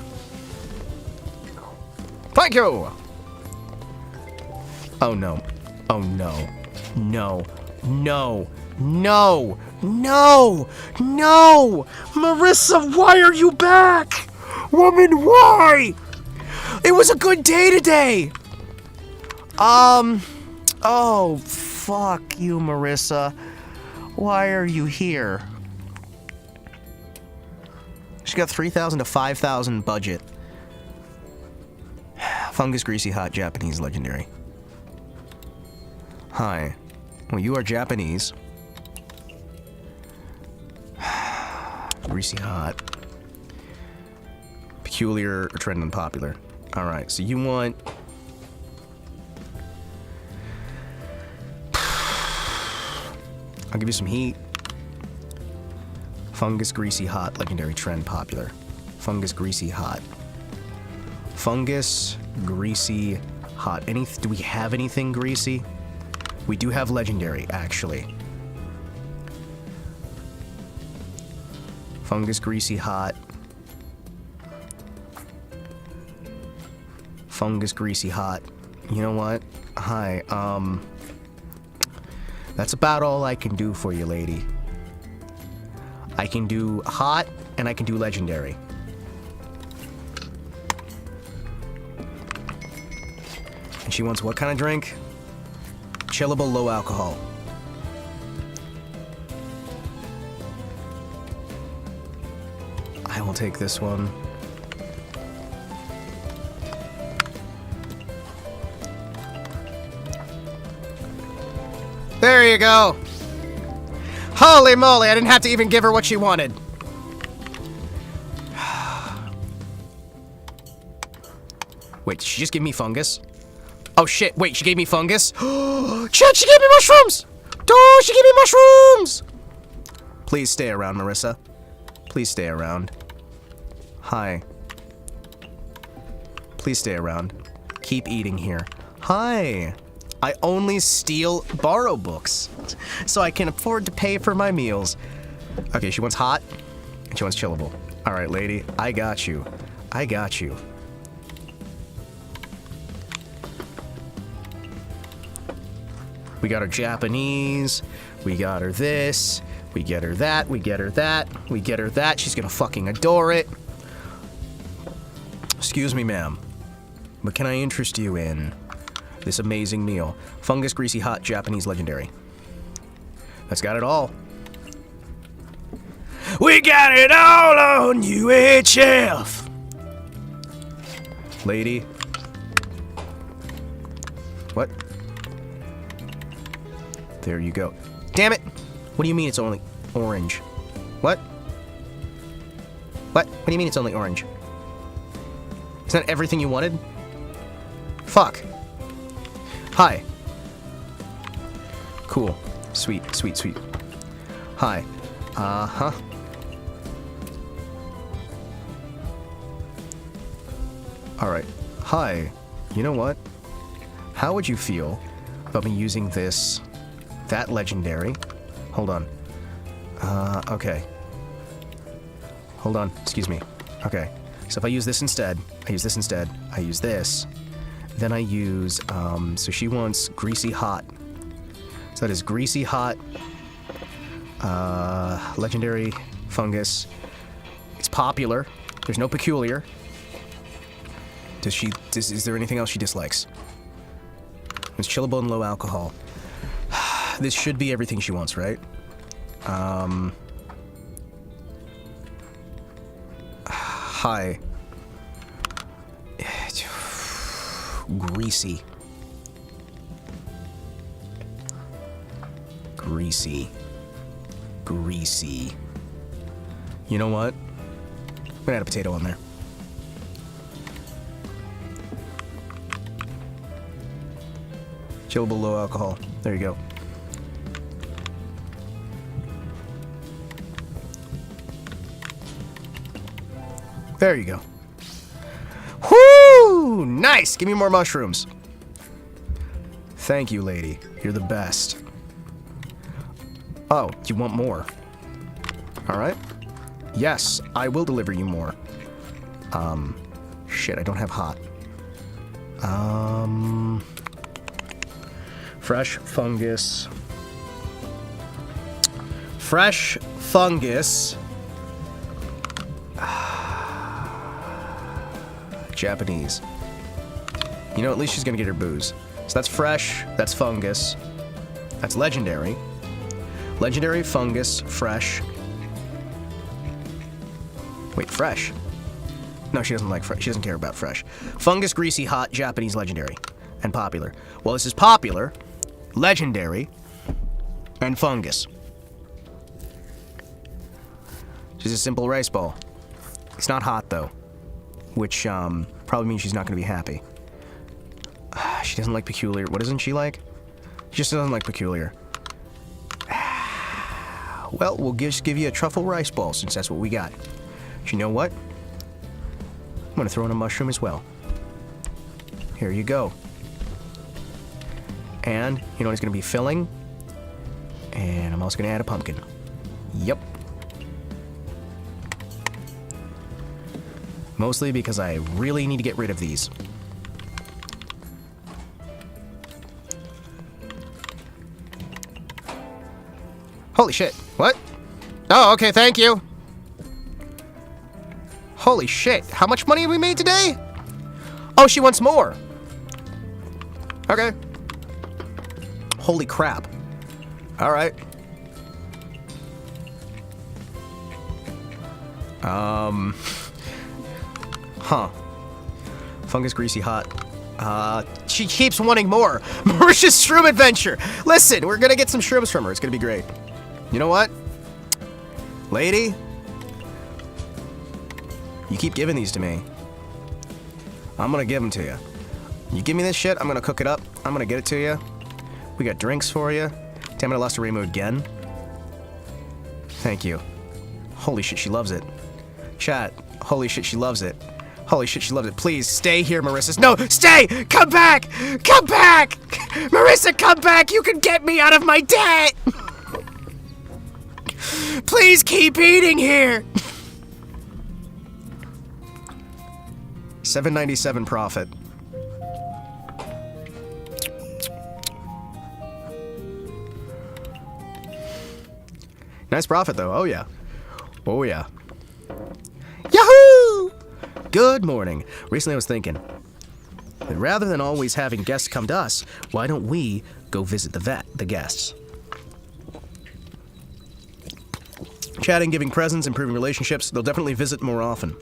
Thank you! Oh no. Oh no. No. No. No! No! No! Marissa, why are you back? Woman, why? It was a good day today! Oh, fuck you, Marissa. Why are you here? She got 3,000 to 5,000 budget. Fungus, greasy, hot, Japanese, legendary. Hi. Well, you are Japanese. Greasy, hot. Peculiar, or trend unpopular. Alright, so you want... I'll give you some heat. Fungus, greasy, hot, legendary, trend, popular. Fungus, greasy, hot. Fungus, greasy, hot. Do we have anything greasy? We do have legendary, actually. Fungus, greasy, hot. Fungus, greasy, hot. You know what? Hi, that's about all I can do for you, lady. I can do hot, and I can do legendary. And she wants what kind of drink? Chillable, low alcohol. I will take this one. There you go. Holy moly, I didn't have to even give her what she wanted. Wait, did she just give me fungus? Oh shit, wait, she gave me fungus? Shit, she gave me mushrooms! Oh, she gave me mushrooms! Please stay around, Marissa. Please stay around. Hi. Please stay around. Keep eating here. Hi. I only borrow books, so I can afford to pay for my meals. Okay, she wants hot, and she wants chillable. All right, lady, I got you. I got you. We got her Japanese, we got her this, we get her that, we get her that, we get her that. She's gonna fucking adore it. Excuse me, ma'am, but can I interest you in this amazing meal? Fungus, greasy, hot, Japanese, legendary. That's got it all. We got it all on UHF! Lady. What? There you go. Damn it! What do you mean it's only orange? What? What? What do you mean it's only orange? Is that everything you wanted? Fuck. Hi. Cool. Sweet, sweet, sweet. Hi. Uh-huh. Alright. Hi. You know what? How would you feel about me using that legendary? Hold on. Okay. Hold on. Excuse me. Okay. So if I use this instead, I use this, then I use, so she wants greasy hot. So that is greasy hot, legendary fungus. It's popular. There's no peculiar. Is there anything else she dislikes? It's chillable and low alcohol. This should be everything she wants, right? Hi. Greasy. Greasy. Greasy. You know what? I'm gonna add a potato on there. Chillable, low alcohol. There you go. There you go. Whoo! Nice! Give me more mushrooms. Thank you, lady. You're the best. Oh, you want more? Alright. Yes, I will deliver you more. Shit, I don't have hot. Fresh fungus. Fresh fungus. Japanese. You know, at least she's gonna get her booze. So that's fresh, that's fungus, that's legendary. Legendary, fungus, fresh. Wait, fresh? No, she doesn't like fresh. She doesn't care about fresh. Fungus, greasy, hot, Japanese, legendary, and popular. Well, this is popular, legendary, and fungus. Just a simple rice ball. It's not hot, though. Which, probably means she's not going to be happy. She doesn't like peculiar. What doesn't she like? She just doesn't like peculiar. Well, we'll just give you a truffle rice ball, since that's what we got. But you know what? I'm going to throw in a mushroom as well. Here you go. And, you know what it's going to be filling? And I'm also going to add a pumpkin. Yep. Mostly because I really need to get rid of these. Holy shit. What? Oh, okay, thank you. Holy shit. How much money have we made today? Oh, she wants more. Okay. Holy crap. All right. Huh. Fungus, greasy, hot. She keeps wanting more. Marisha's shroom adventure. Listen, we're gonna get some shrooms from her. It's gonna be great. You know what? Lady? You keep giving these to me. I'm gonna give them to you. You give me this shit, I'm gonna cook it up. I'm gonna get it to you. We got drinks for you. Damn it, I lost a Reimu again. Thank you. Holy shit, she loves it. Chat, holy shit, she loves it. Holy shit, she loves it. Please, stay here, Marissa. No, stay! Come back! Come back! Marissa, come back! You can get me out of my debt! Please keep eating here! $7.97 profit. Nice profit, though. Oh, yeah. Oh, yeah. Yahoo! Good morning. Recently I was thinking that rather than always having guests come to us, why don't we go visit the guests? Chatting, giving presents, improving relationships, they'll definitely visit more often.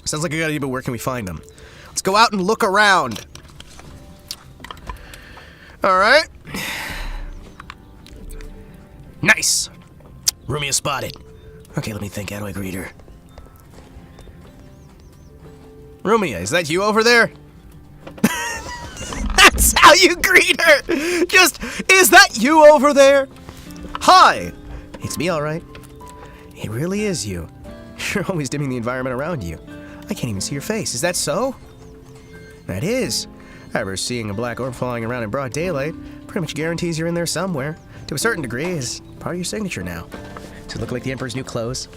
Sounds like a good idea, but where can we find them? Let's go out and look around. Alright. Nice. Rumia spotted. Okay, let me think. How do I greet her? Rumia, is that you over there? That's how you greet her! Just, is that you over there? Hi! It's me, alright. It really is you. You're always dimming the environment around you. I can't even see your face. Is that so? That is. However, seeing a black orb flying around in broad daylight pretty much guarantees you're in there somewhere. To a certain degree, is part of your signature now. Does it look like the Emperor's new clothes?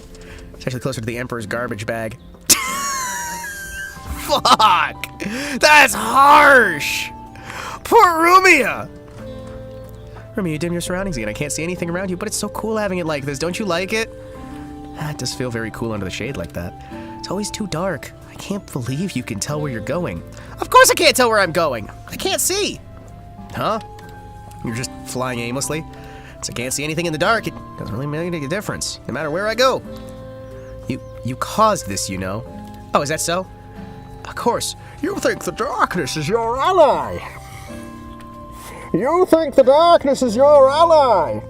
It's actually closer to the Emperor's garbage bag. Fuck! That's harsh! Poor Rumia! Rumia, you dim your surroundings again. I can't see anything around you, but it's so cool having it like this. Don't you like it? It does feel very cool under the shade like that. It's always too dark. I can't believe you can tell where you're going. Of course I can't tell where I'm going! I can't see! Huh? You're just flying aimlessly? So I can't see anything in the dark. It doesn't really make a difference, no matter where I go. You caused this, you know. Oh, is that so? Of course. You think the darkness is your ally. You think the darkness is your ally.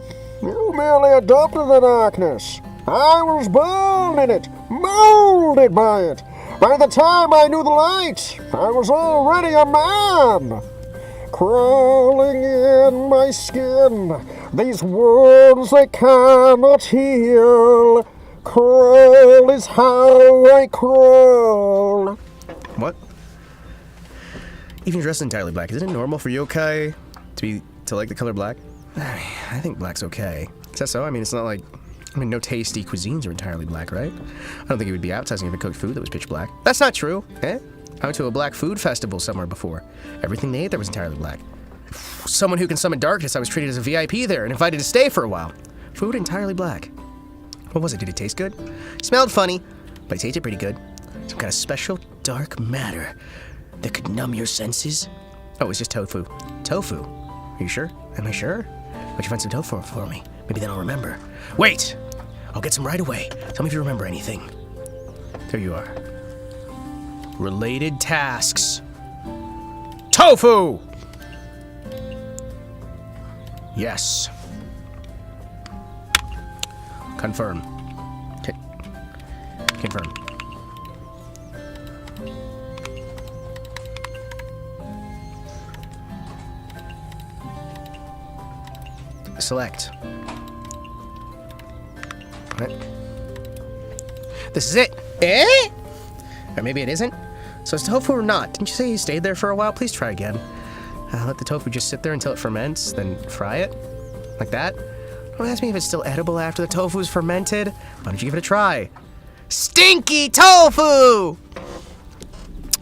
You merely adopted the darkness. I was born in it, molded by it. By the time I knew the light, I was already a man. Crawling in my skin, these wounds they cannot heal. Crawl is how I crawl. What? Even dressed entirely black, isn't it normal for yokai to like the color black? I think black's okay. Is that so? I mean, it's not like... no tasty cuisines are entirely black, right? I don't think it would be appetizing if it cooked food that was pitch black. That's not true, eh? I went to a black food festival somewhere before. Everything they ate there was entirely black. Someone who can summon darkness, I was treated as a VIP there and invited to stay for a while. Food entirely black. What was it? Did it taste good? Smelled funny, but it tasted pretty good. Some kind of special dark matter that could numb your senses. Oh, it was just tofu. Tofu? Are you sure? Am I sure? Why'd you find some tofu for me? Maybe then I'll remember. Wait! I'll get some right away. Tell me if you remember anything. There you are. Related tasks. Tofu! Yes. Confirm. Confirm. Select. What? This is it. Eh? Or maybe it isn't. So it's tofu or not? Didn't you say you stayed there for a while? Please try again. Let the tofu just sit there until it ferments, then fry it. Like that. Don't ask me if it's still edible after the tofu's fermented. Why don't you give it a try? Stinky tofu!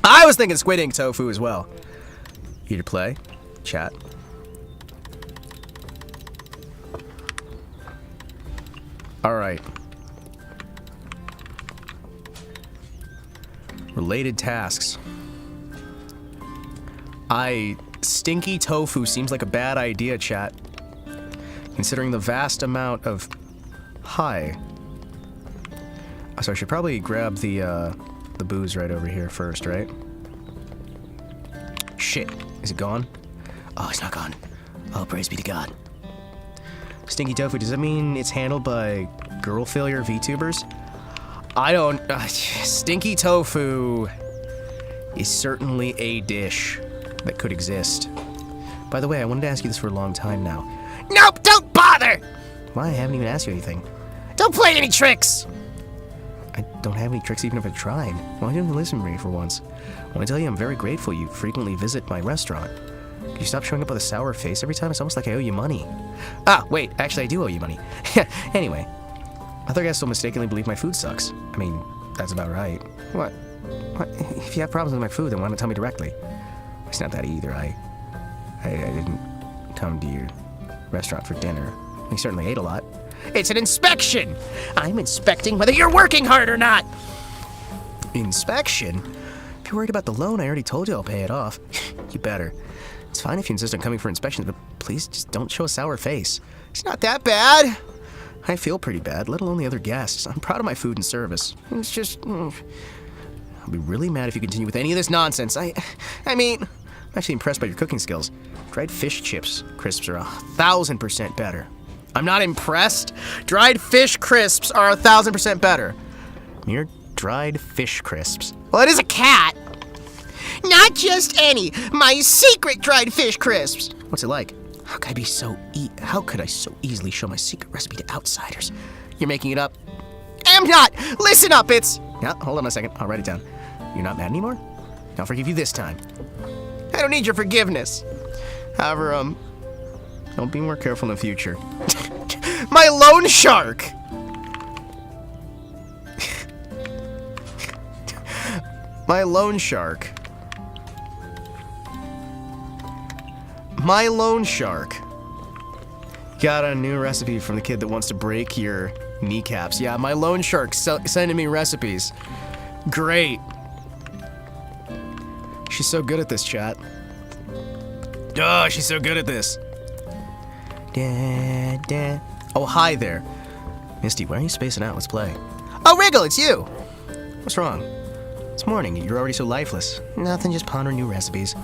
I was thinking squid ink tofu as well. Here to play. Chat. Alright. Related tasks. Stinky tofu seems like a bad idea, chat. Considering the vast amount of... Hi. So I should probably grab the booze right over here first, right? Shit. Is it gone? Oh, it's not gone. Oh, praise be to God. Stinky tofu, does that mean it's handled by girl failure Vtubers? I don't... stinky tofu is certainly a dish that could exist. By the way, I wanted to ask you this for a long time now. Nope, don't bother! Why? I haven't even asked you anything. Don't play any tricks! I don't have any tricks even if I tried. Why didn't you listen to me for once? I want to tell you I'm very grateful you frequently visit my restaurant. Could you stop showing up with a sour face every time? It's almost like I owe you money. Ah, wait, actually I do owe you money. Anyway, other guests will mistakenly believe my food sucks. I mean, that's about right. What? If you have problems with my food, then why not tell me directly? It's not that either. I didn't come to your restaurant for dinner. We certainly ate a lot. It's an inspection! I'm inspecting whether you're working hard or not! Inspection? If you're worried about the loan, I already told you I'll pay it off. You better. It's fine if you insist on coming for inspections, but please just don't show a sour face. It's not that bad. I feel pretty bad, let alone the other guests. I'm proud of my food and service. It's just... I'll be really mad if you continue with any of this nonsense. I mean, I'm actually impressed by your cooking skills. Dried fish chips crisps are 1,000% better. I'm not impressed. Dried fish crisps are 1,000% better. Mere dried fish crisps. Well, it is a cat. Not just any. My secret dried fish crisps. What's it like? How could I so easily show my secret recipe to outsiders? You're making it up. I'm not. Listen up, it's... Yeah, hold on a second. I'll write it down. You're not mad anymore? I'll forgive you this time. I don't need your forgiveness. However, don't be more careful in the future. My loan shark. My loan shark. My loan shark. Got a new recipe from the kid that wants to break your kneecaps. Yeah, my loan shark sending me recipes. Great. She's so good at this, chat. Oh, she's so good at this. Oh, hi there. Misty, why are you spacing out? Let's play. Oh, Wriggle, it's you. What's wrong? It's morning. You're already so lifeless. Nothing, just pondering new recipes.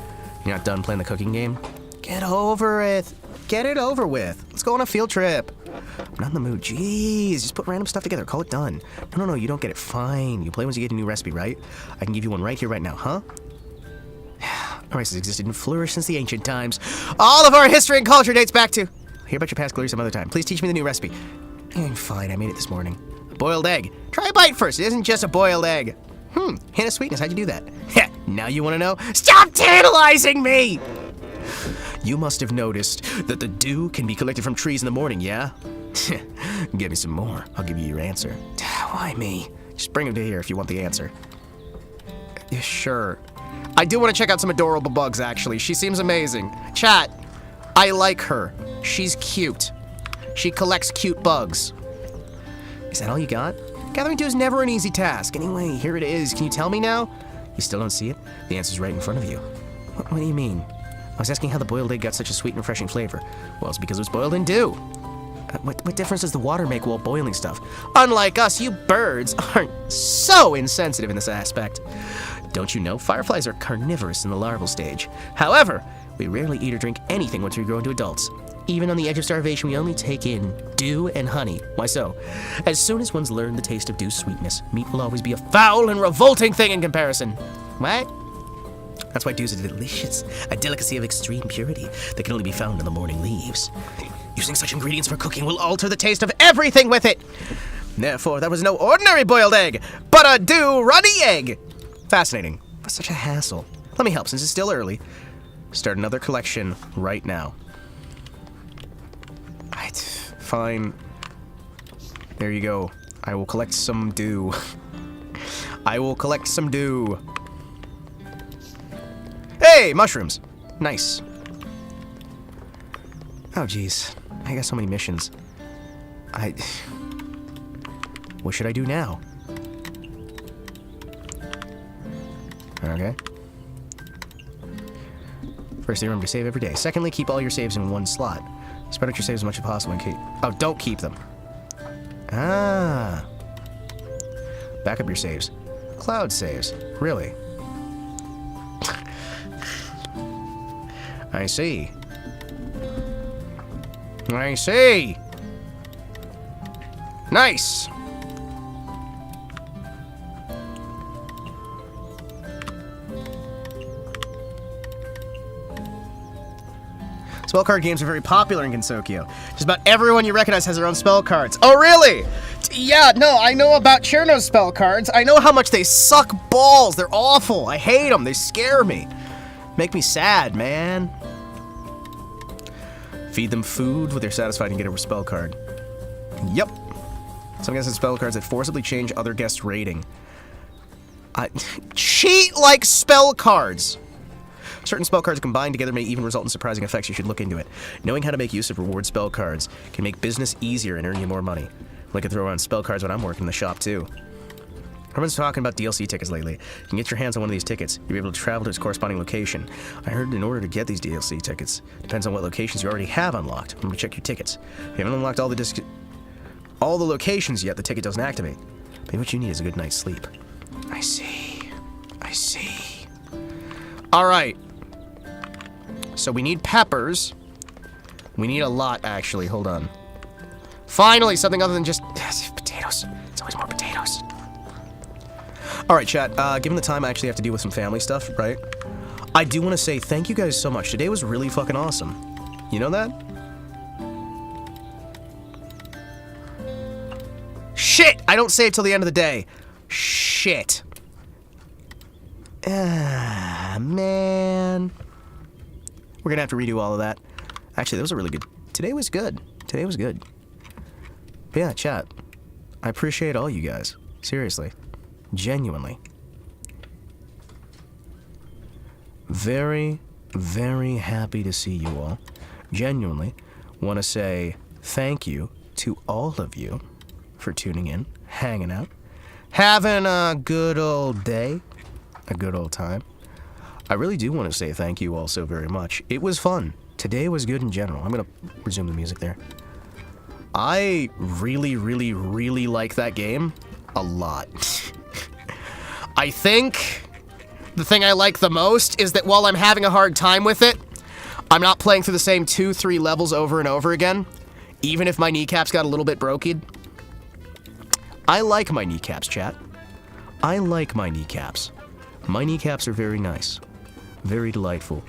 You're not done playing the cooking game? Get over it. Get it over with. Let's go on a field trip. I'm not in the mood. Jeez, just put random stuff together. Call it done. No, you don't get it. Fine. You play once you get a new recipe, right? I can give you one right here, right now, huh? Our race has existed and flourished since the ancient times. All of our history and culture dates back to... Hear about your past glory some other time. Please teach me the new recipe. Fine, I made it this morning. A boiled egg. Try a bite first. It isn't just a boiled egg. Hint of sweetness. How'd you do that? Now you want to know? Stop tantalizing me! You must have noticed that the dew can be collected from trees in the morning, yeah? Give me some more. I'll give you your answer. Why me? Just bring him to here if you want the answer. Yeah, sure. I do want to check out some adorable bugs, actually. She seems amazing. Chat, I like her. She's cute. She collects cute bugs. Is that all you got? Gathering dew is never an easy task. Anyway, here it is. Can you tell me now? You still don't see it? The answer's right in front of you. What do you mean? I was asking how the boiled egg got such a sweet and refreshing flavor. Well, it's because it was boiled in dew. What difference does the water make while boiling stuff? Unlike us, you birds aren't so insensitive in this aspect. Don't you know? Fireflies are carnivorous in the larval stage. However, we rarely eat or drink anything once we grow into adults. Even on the edge of starvation, we only take in dew and honey. Why so? As soon as one's learned the taste of dew's sweetness, meat will always be a foul and revolting thing in comparison. What? That's why dew's a delicacy of extreme purity that can only be found in the morning leaves. Using such ingredients for cooking will alter the taste of Everything with it! Therefore, that was no ordinary boiled egg, but a dew runny egg! Fascinating, but such a hassle. Let me help since it's still early. Start another collection right now. Right, fine. There you go. I will collect some dew. I will collect some dew. Hey, mushrooms. Nice. Oh, geez. I got so many missions. What should I do now? Okay. Firstly, remember to save every day. Secondly, keep all your saves in one slot. Spread out your saves as much as possible and keep... Oh, don't keep them. Ah. Back up your saves. Cloud saves. Really? I see. I see. Nice. Spell card games are very popular in Gensokyo. Just about everyone you recognize has their own spell cards. Oh, really? Yeah, no, I know about Cherno's spell cards. I know how much they suck balls. They're awful. I hate them. They scare me. Make me sad, man. Feed them food when they're satisfied and get a spell card. Yep. Some guys have spell cards that forcibly change other guests' rating. Cheat like spell cards. Certain spell cards combined together may even result in surprising effects. You should look into it. Knowing how to make use of reward spell cards can make business easier and earn you more money. I can throw around spell cards when I'm working in the shop, too. Everyone's talking about DLC tickets lately. You can get your hands on one of these tickets. You'll be able to travel to its corresponding location. I heard in order to get these DLC tickets, depends on what locations you already have unlocked. Remember to check your tickets. If you haven't unlocked all the locations yet, the ticket doesn't activate. Maybe what you need is a good night's sleep. I see. I see. All right. So we need peppers. We need a lot, actually. Hold on. Finally, something other than just potatoes. It's always more potatoes. All right, chat. Given the time I actually have to deal with some family stuff, right? I do want to say thank you guys so much. Today was really fucking awesome. You know that? Shit! I don't say it till the end of the day. Shit. Ah, man. We're gonna have to redo all of that. Actually, that was a really good... Today was good. Today was good. But yeah, chat. I appreciate all you guys. Seriously. Genuinely. Very, very happy to see you all. Genuinely want to say thank you to all of you for tuning in, hanging out, having a good old day, a good old time. I really do want to say thank you all so very much. It was fun. Today was good in general. I'm going to resume the music there. I really, really, really like that game a lot. I think the thing I like the most is that while I'm having a hard time with it, I'm not playing through the same 2-3 levels over and over again, even if my kneecaps got a little bit broken. I like my kneecaps, chat. I like my kneecaps. My kneecaps are very nice. Very delightful.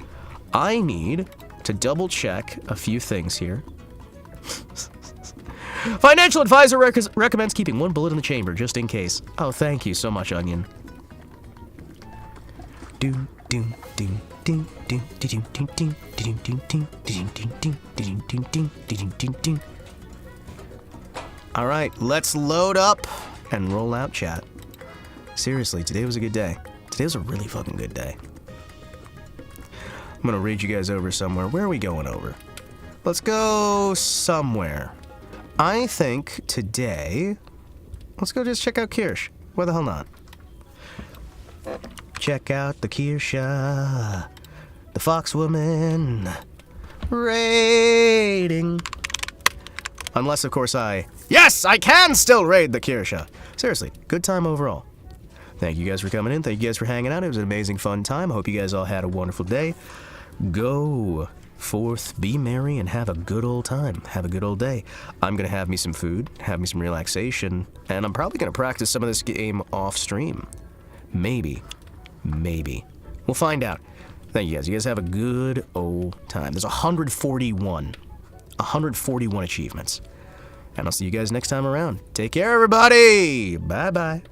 I need to double check a few things here. Financial advisor recommends keeping one bullet in the chamber just in case. Oh, thank you so much, Onion. All right, let's load up and roll out, chat. Seriously, today was a good day. Today was a really fucking good day. I'm gonna raid you guys over somewhere. Where are we going over? Let's go somewhere. I think today, let's go just check out Kirsch. Where the hell not? Check out the Kirsha, the fox woman, raiding. Unless, of course, yes, I can still raid the Kirsha. Seriously, good time overall. Thank you guys for coming in. Thank you guys for hanging out. It was an amazing, fun time. I hope you guys all had a wonderful day. Go forth, be merry, and have a good old time. Have a good old day. I'm going to have me some food, have me some relaxation, and I'm probably going to practice some of this game off stream. Maybe. Maybe. We'll find out. Thank you guys. You guys have a good old time. There's 141. 141 achievements. And I'll see you guys next time around. Take care, everybody. Bye-bye.